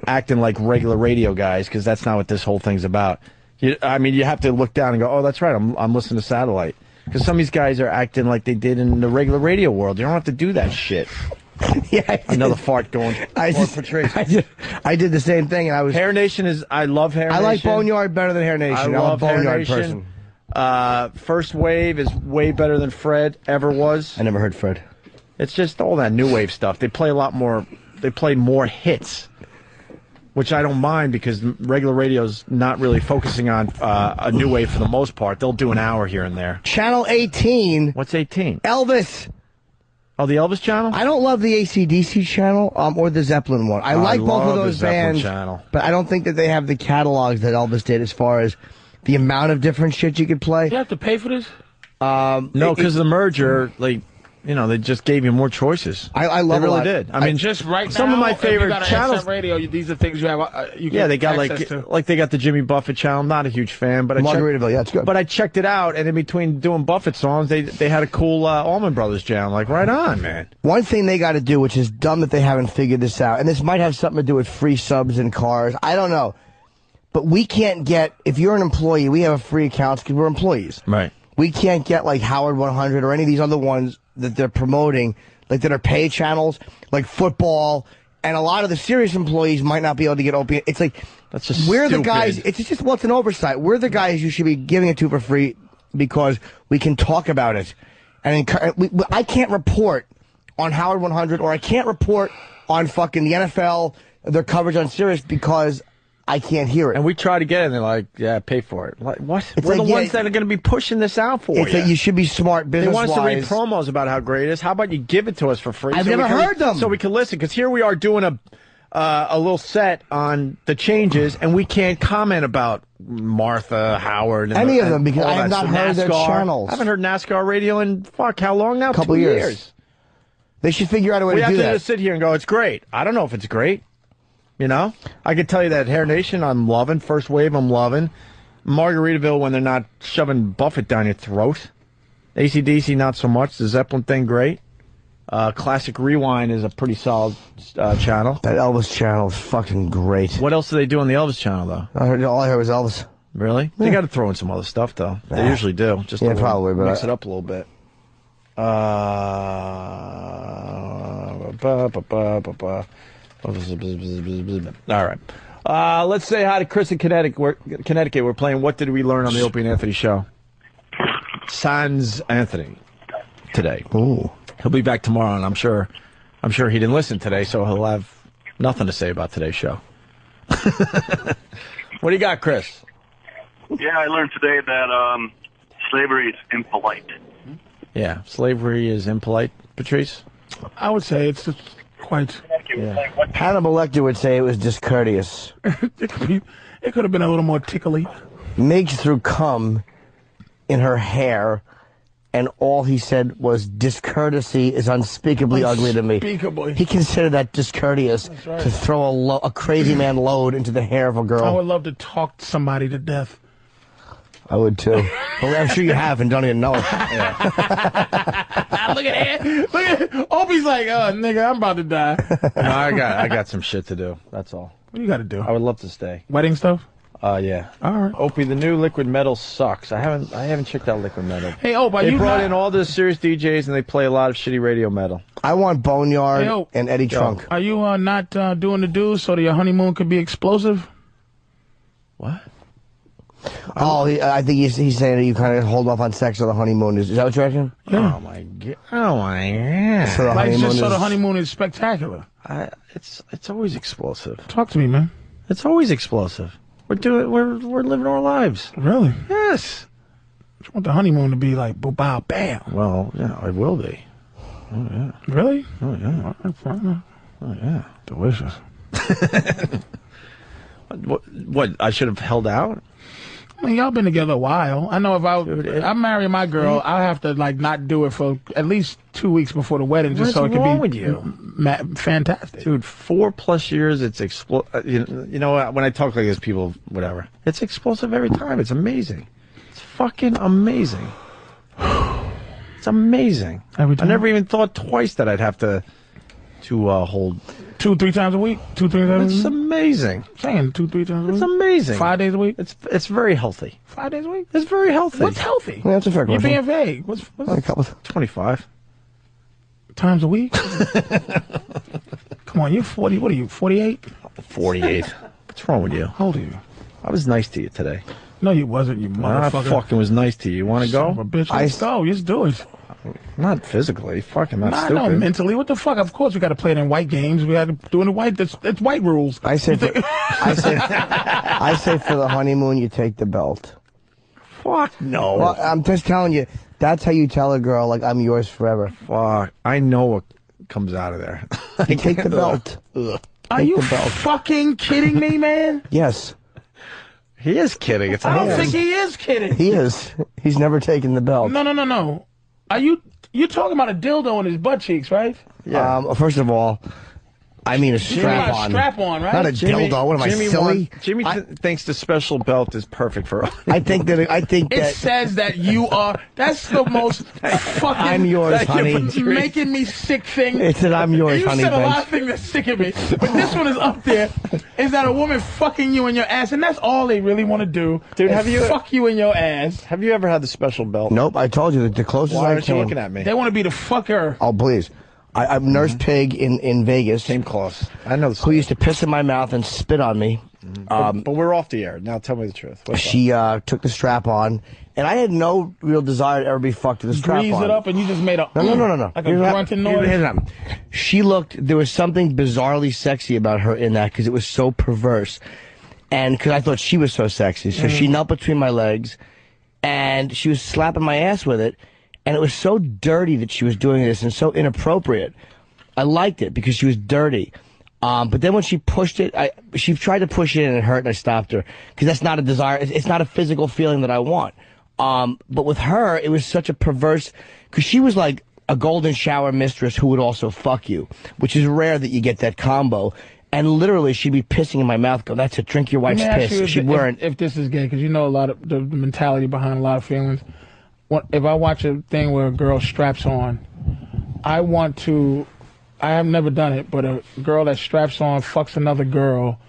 Speaker 1: acting like regular radio guys, because that's not what this whole thing's about. You have to look down and go, oh, that's right, I'm listening to satellite. Because some of these guys are acting like they did in the regular radio world. You don't have to do that shit.
Speaker 3: Yeah,
Speaker 1: another fart going.
Speaker 3: Patrice. I did the same thing, and I was.
Speaker 1: Hair Nation is. I love Hair Nation.
Speaker 3: I like Boneyard better than Hair Nation.
Speaker 1: I love
Speaker 3: I'm a Boneyard
Speaker 1: Hair Nation.
Speaker 3: person.
Speaker 1: First Wave is way better than Fred ever was.
Speaker 3: I never heard Fred.
Speaker 1: It's just all that new wave stuff. They play a lot more. They play more hits, which I don't mind because regular radio's not really focusing on a new wave for the most part. They'll do an hour here and there.
Speaker 3: Channel 18.
Speaker 1: What's 18?
Speaker 3: Elvis.
Speaker 1: Oh, the Elvis channel?
Speaker 3: I don't love the AC/DC channel or the Zeppelin one. I like both of those bands, but I don't think that they have the catalogs that Elvis did as far as the amount of different shit you could play.
Speaker 2: You have to pay for this?
Speaker 1: No, because of the merger, they just gave you more choices.
Speaker 3: I love
Speaker 1: they
Speaker 3: it.
Speaker 1: really did. I mean,
Speaker 2: just right now,
Speaker 1: some of my favorite
Speaker 2: if you got
Speaker 1: channels.
Speaker 2: XM radio, these are things you have. You
Speaker 1: They got
Speaker 2: to.
Speaker 1: they got the Jimmy Buffett channel. Not a huge fan, but
Speaker 3: Margaritaville, yeah, it's good.
Speaker 1: But I checked it out, and in between doing Buffett songs, they had a cool Allman Brothers channel. Like, right on, man.
Speaker 3: One thing they got to do, which is dumb that they haven't figured this out, and this might have something to do with free subs in cars. I don't know, but we can't get. If you're an employee, we have a free account because we're employees.
Speaker 1: Right.
Speaker 3: We can't get like Howard 100 or any of these other ones that they're promoting, like that are pay channels, like football, and a lot of the serious employees might not be able to get Opie. It's like,
Speaker 1: that's just
Speaker 3: we're
Speaker 1: stupid.
Speaker 3: the guys, it's just, well, it's an oversight. We're the guys you should be giving it to for free because we can talk about it. And I can't report on Howard 100 or I can't report on fucking the NFL, their coverage on Sirius because I can't hear it.
Speaker 1: And we try to get it, and they're like, yeah, pay for it. Like, what?
Speaker 3: It's
Speaker 1: We're
Speaker 3: like,
Speaker 1: the ones that are going to be pushing this out for
Speaker 3: it's
Speaker 1: you.
Speaker 3: like you should be smart
Speaker 1: They want
Speaker 3: business-wise.
Speaker 1: us to read promos about how great it is. How about you give it to us for free?
Speaker 3: I've never heard them.
Speaker 1: So we can listen, because here we are doing a little set on the changes, and we can't comment about Martha, Howard, and
Speaker 3: any of them, because
Speaker 1: all
Speaker 3: I have
Speaker 1: that
Speaker 3: not
Speaker 1: stuff.
Speaker 3: heard their
Speaker 1: NASCAR.
Speaker 3: channels.
Speaker 1: I haven't heard NASCAR radio in, how long now?
Speaker 3: Couple
Speaker 1: 2
Speaker 3: years. They should figure out a way to do that.
Speaker 1: We have to just sit here and go, it's great. I don't know if it's great. You know? I can tell you that Hair Nation, I'm loving. First Wave, I'm loving. Margaritaville, when they're not shoving Buffett down your throat. AC/DC, not so much. The Zeppelin thing, great. Classic Rewind is a pretty solid channel.
Speaker 3: That Elvis channel is fucking great.
Speaker 1: What else do they do on the Elvis channel, though?
Speaker 3: All I heard was Elvis.
Speaker 1: Really?
Speaker 3: Yeah.
Speaker 1: They got to throw in some other stuff, though. They usually do. Just to
Speaker 3: probably, but
Speaker 1: mix it up a little bit. All right. Let's say hi to Chris in Connecticut. We're playing What Did We Learn on the Opie and Anthony Show. Sans Anthony today.
Speaker 3: Ooh.
Speaker 1: He'll be back tomorrow, and I'm sure he didn't listen today, so he'll have nothing to say about today's show. What do you got, Chris?
Speaker 16: Yeah, I learned today that slavery is impolite.
Speaker 1: Yeah, slavery is impolite, Patrice?
Speaker 2: I would say it's just quite...
Speaker 1: Yeah.
Speaker 3: Hannibal Lecter would say it was discourteous.
Speaker 2: It could have been a little more tickly.
Speaker 3: Miggs threw cum in her hair, and all he said was, discourtesy is unspeakably ugly to me. He considered that discourteous to throw a crazy man load into the hair of a girl.
Speaker 2: I would love to talk somebody to death.
Speaker 3: I would too. Well, I'm sure you have and don't even know it.
Speaker 2: Look at that. Look at Opie's like, oh, nigga, I'm about to die.
Speaker 1: No, I got some shit to do. That's all.
Speaker 2: What do you got to do?
Speaker 1: I would love to stay.
Speaker 2: Wedding stuff?
Speaker 1: Yeah.
Speaker 2: All right.
Speaker 1: Opie, the new Liquid Metal sucks. I haven't checked out Liquid Metal.
Speaker 2: Hey, Opie,
Speaker 1: they brought in all the serious DJs and they play a lot of shitty radio metal.
Speaker 3: I want Boneyard and Eddie Trunk.
Speaker 2: Are you not doing the do so that your honeymoon could be explosive?
Speaker 1: What?
Speaker 3: Oh, I think he's saying that you kind of hold off on sex on the honeymoon. Is that what you're asking?
Speaker 2: Yeah.
Speaker 1: Oh my god! Oh my god!
Speaker 3: So the
Speaker 2: honeymoon is spectacular.
Speaker 1: It's always explosive.
Speaker 2: Talk to me, man.
Speaker 1: It's always explosive. We're living our lives.
Speaker 2: Really?
Speaker 1: Yes.
Speaker 2: You want the honeymoon to be like boom, bow, bam.
Speaker 1: Well, yeah, it will be. Oh yeah.
Speaker 2: Really?
Speaker 1: Oh yeah. Oh yeah.
Speaker 2: Delicious.
Speaker 1: What? I should have held out.
Speaker 2: I mean, y'all been together a while. I know if I'm marrying my girl, I'll have to like not do it for at least 2 weeks before the wedding, just so it can be.
Speaker 1: What's wrong with you?
Speaker 2: Fantastic,
Speaker 1: dude. 4+ years, it's you know when I talk like this, people whatever. It's explosive every time. It's amazing. It's fucking amazing. It's amazing.
Speaker 2: Every time.
Speaker 1: I never even thought twice that I'd have to hold
Speaker 2: 2-3 times a week. 2-3 times a week.
Speaker 1: It's amazing.
Speaker 2: Saying 2-3 times a week.
Speaker 1: It's amazing.
Speaker 2: 5 days a week.
Speaker 1: It's very healthy.
Speaker 2: 5 days a week.
Speaker 1: It's very healthy.
Speaker 2: What's healthy?
Speaker 3: Yeah, that's a fair question.
Speaker 2: You're being vague. What's
Speaker 1: 25
Speaker 2: times a week? Come on, you're 40. What are you? 48?
Speaker 1: 48. What's wrong with you?
Speaker 2: How old are you?
Speaker 1: I was nice to you today.
Speaker 2: No, you wasn't. You motherfucker.
Speaker 1: I fucking was nice to you. You want to go?
Speaker 2: Bitch, let's go. Let's do it.
Speaker 1: Not physically, fucking not
Speaker 2: stupid.
Speaker 1: No,
Speaker 2: mentally. What the fuck? Of course, we got to play it in white games. We got to do it in white. It's white rules.
Speaker 3: I say for the honeymoon, you take the belt.
Speaker 1: Fuck no.
Speaker 3: Well, I'm just telling you. That's how you tell a girl, like, I'm yours forever.
Speaker 1: Fuck. I know what comes out of there.
Speaker 3: You take the belt.
Speaker 2: Are you fucking kidding me, man?
Speaker 3: Yes.
Speaker 1: He is kidding.
Speaker 2: I don't think he is kidding.
Speaker 3: He is. He's never taken the belt.
Speaker 2: No. Are you talking about a dildo in his butt cheeks, right?
Speaker 3: Yeah. First of all, I mean a strap-on.
Speaker 2: Strap-on, right?
Speaker 3: Not a dildo. What am I, silly?
Speaker 1: Jimmy thinks the special belt is perfect for us.
Speaker 3: I think that
Speaker 2: it says that you are. That's the most fucking.
Speaker 3: I'm yours, honey.
Speaker 2: Making me sick thing.
Speaker 3: It said I'm yours, honey.
Speaker 2: You said a lot of things that sicken me, but this one is up there. Is that a woman fucking you in your ass, and that's all they really want to do.
Speaker 1: Dude, have you
Speaker 2: fuck you in your ass?
Speaker 1: Have you ever had the special belt?
Speaker 3: Nope. I told you that the closest
Speaker 1: Why
Speaker 3: I
Speaker 1: aren't
Speaker 3: came.
Speaker 1: you looking at me?
Speaker 2: They want to be the fucker.
Speaker 3: Oh please. I'm Nurse Pig in Vegas.
Speaker 1: Same close. I know.
Speaker 3: Who used to piss in my mouth and spit on me.
Speaker 1: But we're off the air now. Tell me the truth.
Speaker 3: She took the strap on, and I had no real desire to ever be fucked with the strap on.
Speaker 2: Grease it up, and you just made a
Speaker 3: no.
Speaker 2: like a grunting noise.
Speaker 3: She looked. There was something bizarrely sexy about her in that because it was so perverse, and because I thought she was so sexy. So she knelt between my legs, and she was slapping my ass with it. And it was so dirty that she was doing this and so inappropriate. I liked it because she was dirty. But then when she pushed it, she tried to push it in and it hurt, and I stopped her. Because that's not a desire. It's not a physical feeling that I want. But with her, it was such a perverse... Because she was like a golden shower mistress who would also fuck you. Which is rare that you get that combo. And literally, she'd be pissing in my mouth, go, that's it, drink your wife's piss. She weren't...
Speaker 2: If this is gay, because you know a lot of the mentality behind a lot of feelings... If I watch a thing where a girl straps on, I have never done it, but a girl that straps on fucks another girl,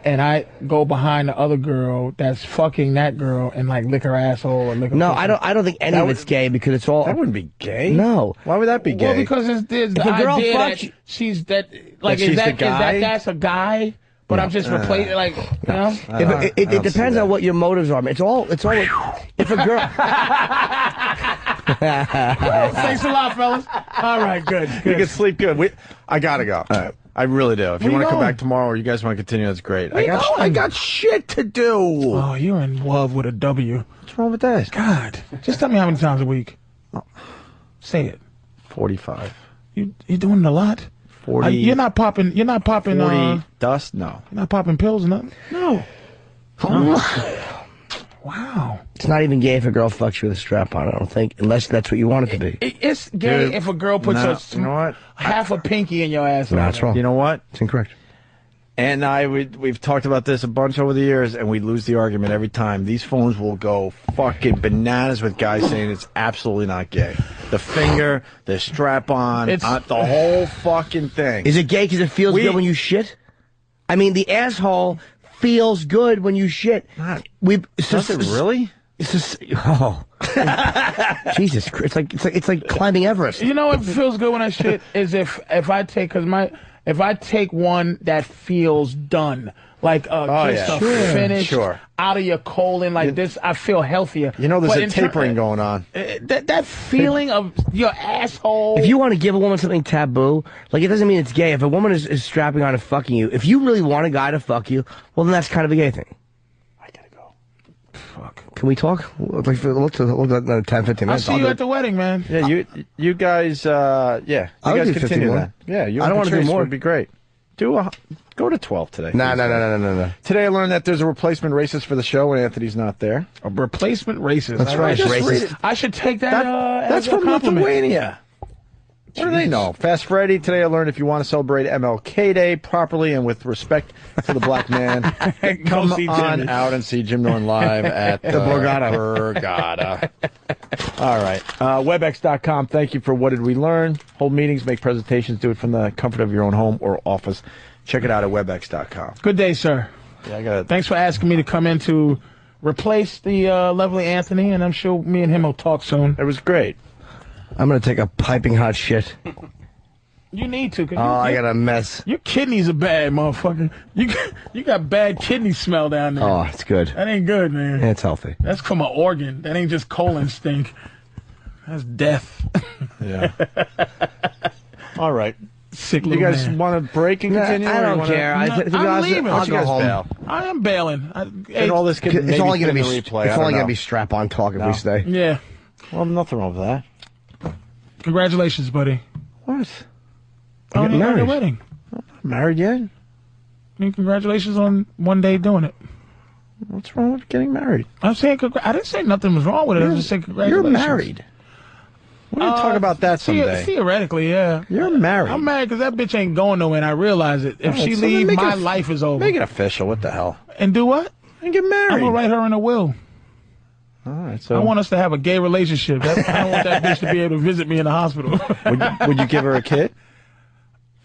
Speaker 2: and I go behind the other girl that's fucking that girl and like lick her asshole or lick her pussy.
Speaker 3: I don't think any of it's gay because it's all...
Speaker 1: That wouldn't be gay.
Speaker 3: No.
Speaker 1: Why would that be gay?
Speaker 2: Well, because there's the idea that she's that... Like, is that a guy? but I'm just replacing, like, you know?
Speaker 3: It depends on what your motives are. I mean, it's all. If a girl.
Speaker 2: Thanks a lot, fellas. All right, good.
Speaker 1: You can sleep good. I gotta go.
Speaker 3: All right.
Speaker 1: I really do. If you want to come
Speaker 2: going?
Speaker 1: back tomorrow, or you guys want to continue, that's great.
Speaker 2: I
Speaker 1: got shit to do.
Speaker 2: Oh, you're in love with a W.
Speaker 1: What's wrong with that?
Speaker 2: God, just tell me how many times a week. Say it.
Speaker 1: 45.
Speaker 2: You're doing it a lot.
Speaker 1: 40.
Speaker 2: You're not popping.
Speaker 1: 40 dust? No.
Speaker 2: You're not popping pills, nothing.
Speaker 1: No.
Speaker 2: Wow.
Speaker 3: It's not even gay if a girl fucks you with a strap on, I don't think, unless that's what you want it to be.
Speaker 2: It's gay if a girl puts
Speaker 1: you know what?
Speaker 2: half a pinky in your ass.
Speaker 3: No, that's wrong.
Speaker 1: You know what?
Speaker 3: It's incorrect.
Speaker 1: And we've talked about this a bunch over the years, and we lose the argument every time. These phones will go fucking bananas with guys saying it's absolutely not gay. The finger, the strap-on, the whole fucking thing.
Speaker 3: Is it gay because it feels good when you shit? I mean, the asshole feels good when you shit.
Speaker 1: Does it really?
Speaker 3: It's just, Jesus Christ! It's like climbing Everest.
Speaker 2: You know what feels good when I shit is if I take if I take one that feels done, like just a finish out of your colon, like this, I feel healthier.
Speaker 1: You know, there's a tapering going on.
Speaker 2: That feeling of your asshole.
Speaker 3: If you want to give a woman something taboo, like it doesn't mean it's gay. If a woman is strapping on and fucking you, if you really want a guy to fuck you, well, then that's kind of a gay thing.
Speaker 2: Fuck.
Speaker 3: Can we talk? Like, let's 10, 15 minutes.
Speaker 2: I'll see you at the wedding, man.
Speaker 1: Yeah, you guys, you guys continue that. Yeah, you. I don't want to do more. Would be great. Go to 12 today.
Speaker 3: No.
Speaker 1: Today I learned that there's a replacement racist for the show when Anthony's not there.
Speaker 2: A replacement racist.
Speaker 3: That's right.
Speaker 1: Racist.
Speaker 2: I should take that.
Speaker 1: That's
Speaker 2: as a
Speaker 1: from
Speaker 2: compliment.
Speaker 1: Lithuania. What do they know? Fast Freddy, today I learned if you want to celebrate MLK Day properly and with respect to the black man, come on out and see Jim Norton live at the Borgata. All right. WebEx.com. Thank you for What Did We Learn? Hold meetings, make presentations, do it from the comfort of your own home or office. Check it out at WebEx.com.
Speaker 2: Good day, sir.
Speaker 1: Yeah,
Speaker 2: Thanks for asking me to come in to replace the lovely Anthony, and I'm sure me and him will talk soon.
Speaker 1: It was great.
Speaker 3: I'm going to take a piping hot shit.
Speaker 2: You need to.
Speaker 3: I got a mess.
Speaker 2: Your kidneys are bad, motherfucker. You got bad kidney smell down there.
Speaker 3: Oh, it's good.
Speaker 2: That ain't good, man.
Speaker 3: Yeah, it's healthy.
Speaker 2: That's from an organ. That ain't just colon stink. That's death.
Speaker 1: Yeah. All right.
Speaker 2: Sick
Speaker 1: you guys want to break and continue?
Speaker 3: I don't care.
Speaker 2: I'm leaving.
Speaker 3: I'll go home.
Speaker 1: Bail.
Speaker 2: I am bailing.
Speaker 1: And all this could
Speaker 3: it's only going to be
Speaker 1: replay.
Speaker 3: It's only going to be strap-on talk if we stay.
Speaker 2: Yeah.
Speaker 1: Well, nothing wrong with that.
Speaker 2: Congratulations, buddy.
Speaker 1: What?
Speaker 2: On your wedding.
Speaker 1: Married yet?
Speaker 2: I mean, congratulations on one day doing it.
Speaker 1: What's wrong with getting married?
Speaker 2: I'm saying I didn't say nothing was wrong with it. I just said congratulations.
Speaker 1: You're married. We're going to talk about that someday.
Speaker 2: Theoretically, yeah.
Speaker 1: You're married.
Speaker 2: I'm married because that bitch ain't going nowhere, and I realize it. If she leaves, my life is over.
Speaker 1: Make it official. What the hell?
Speaker 2: And do what?
Speaker 1: And get married.
Speaker 2: I'm going to write her in a will.
Speaker 1: All right, so
Speaker 2: I want us to have a gay relationship. I don't want that bitch to be able to visit me in the hospital.
Speaker 1: Would you give her a kid?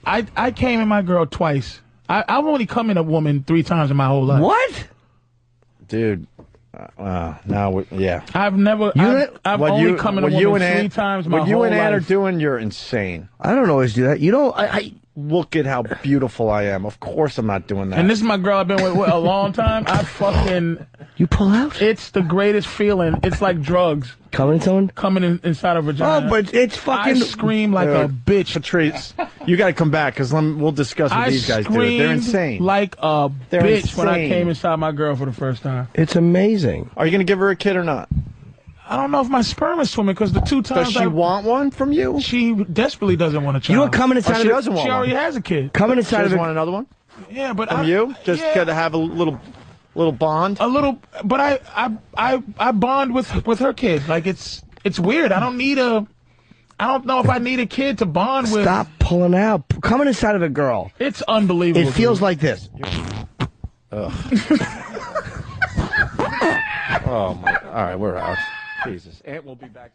Speaker 2: I came in my girl twice. I've only come in a woman 3 times in my whole life.
Speaker 3: What?
Speaker 1: Dude. Yeah.
Speaker 2: I've never. I've only come in a woman 3 times my whole life. What you and Ann are doing,
Speaker 1: you're insane.
Speaker 3: I don't always do that. You know, I
Speaker 1: look at how beautiful I am. Of course I'm not doing that.
Speaker 2: And this is my girl I've been with a long time. I fucking...
Speaker 3: You pull out?
Speaker 2: It's the greatest feeling. It's like drugs.
Speaker 3: Coming
Speaker 2: inside a vagina.
Speaker 3: Oh, but it's fucking...
Speaker 2: I scream like a bitch.
Speaker 1: Patrice, you got to come back because we'll discuss what these guys do. They're insane.
Speaker 2: Like a bitch when I came inside my girl for the first time.
Speaker 3: It's amazing.
Speaker 1: Are you going to give her a kid or not?
Speaker 2: I don't know if my sperm is swimming because the 2 times.
Speaker 1: Does she want one from you?
Speaker 2: She desperately doesn't want a child.
Speaker 3: You know, coming inside
Speaker 1: she doesn't want
Speaker 2: She already
Speaker 1: one.
Speaker 2: has a kid.
Speaker 3: Coming inside
Speaker 1: she
Speaker 3: of it.
Speaker 1: Want another one?
Speaker 2: Yeah, but
Speaker 1: from you? Just to have a little bond?
Speaker 2: A little, but I bond with her kid. Like it's weird. I don't know if I need a kid to bond with.
Speaker 3: Stop pulling out. Coming inside of a girl.
Speaker 2: It's unbelievable.
Speaker 3: It feels like this.
Speaker 1: Ugh. Oh my! All right, we're out. Jesus. Aunt will be back.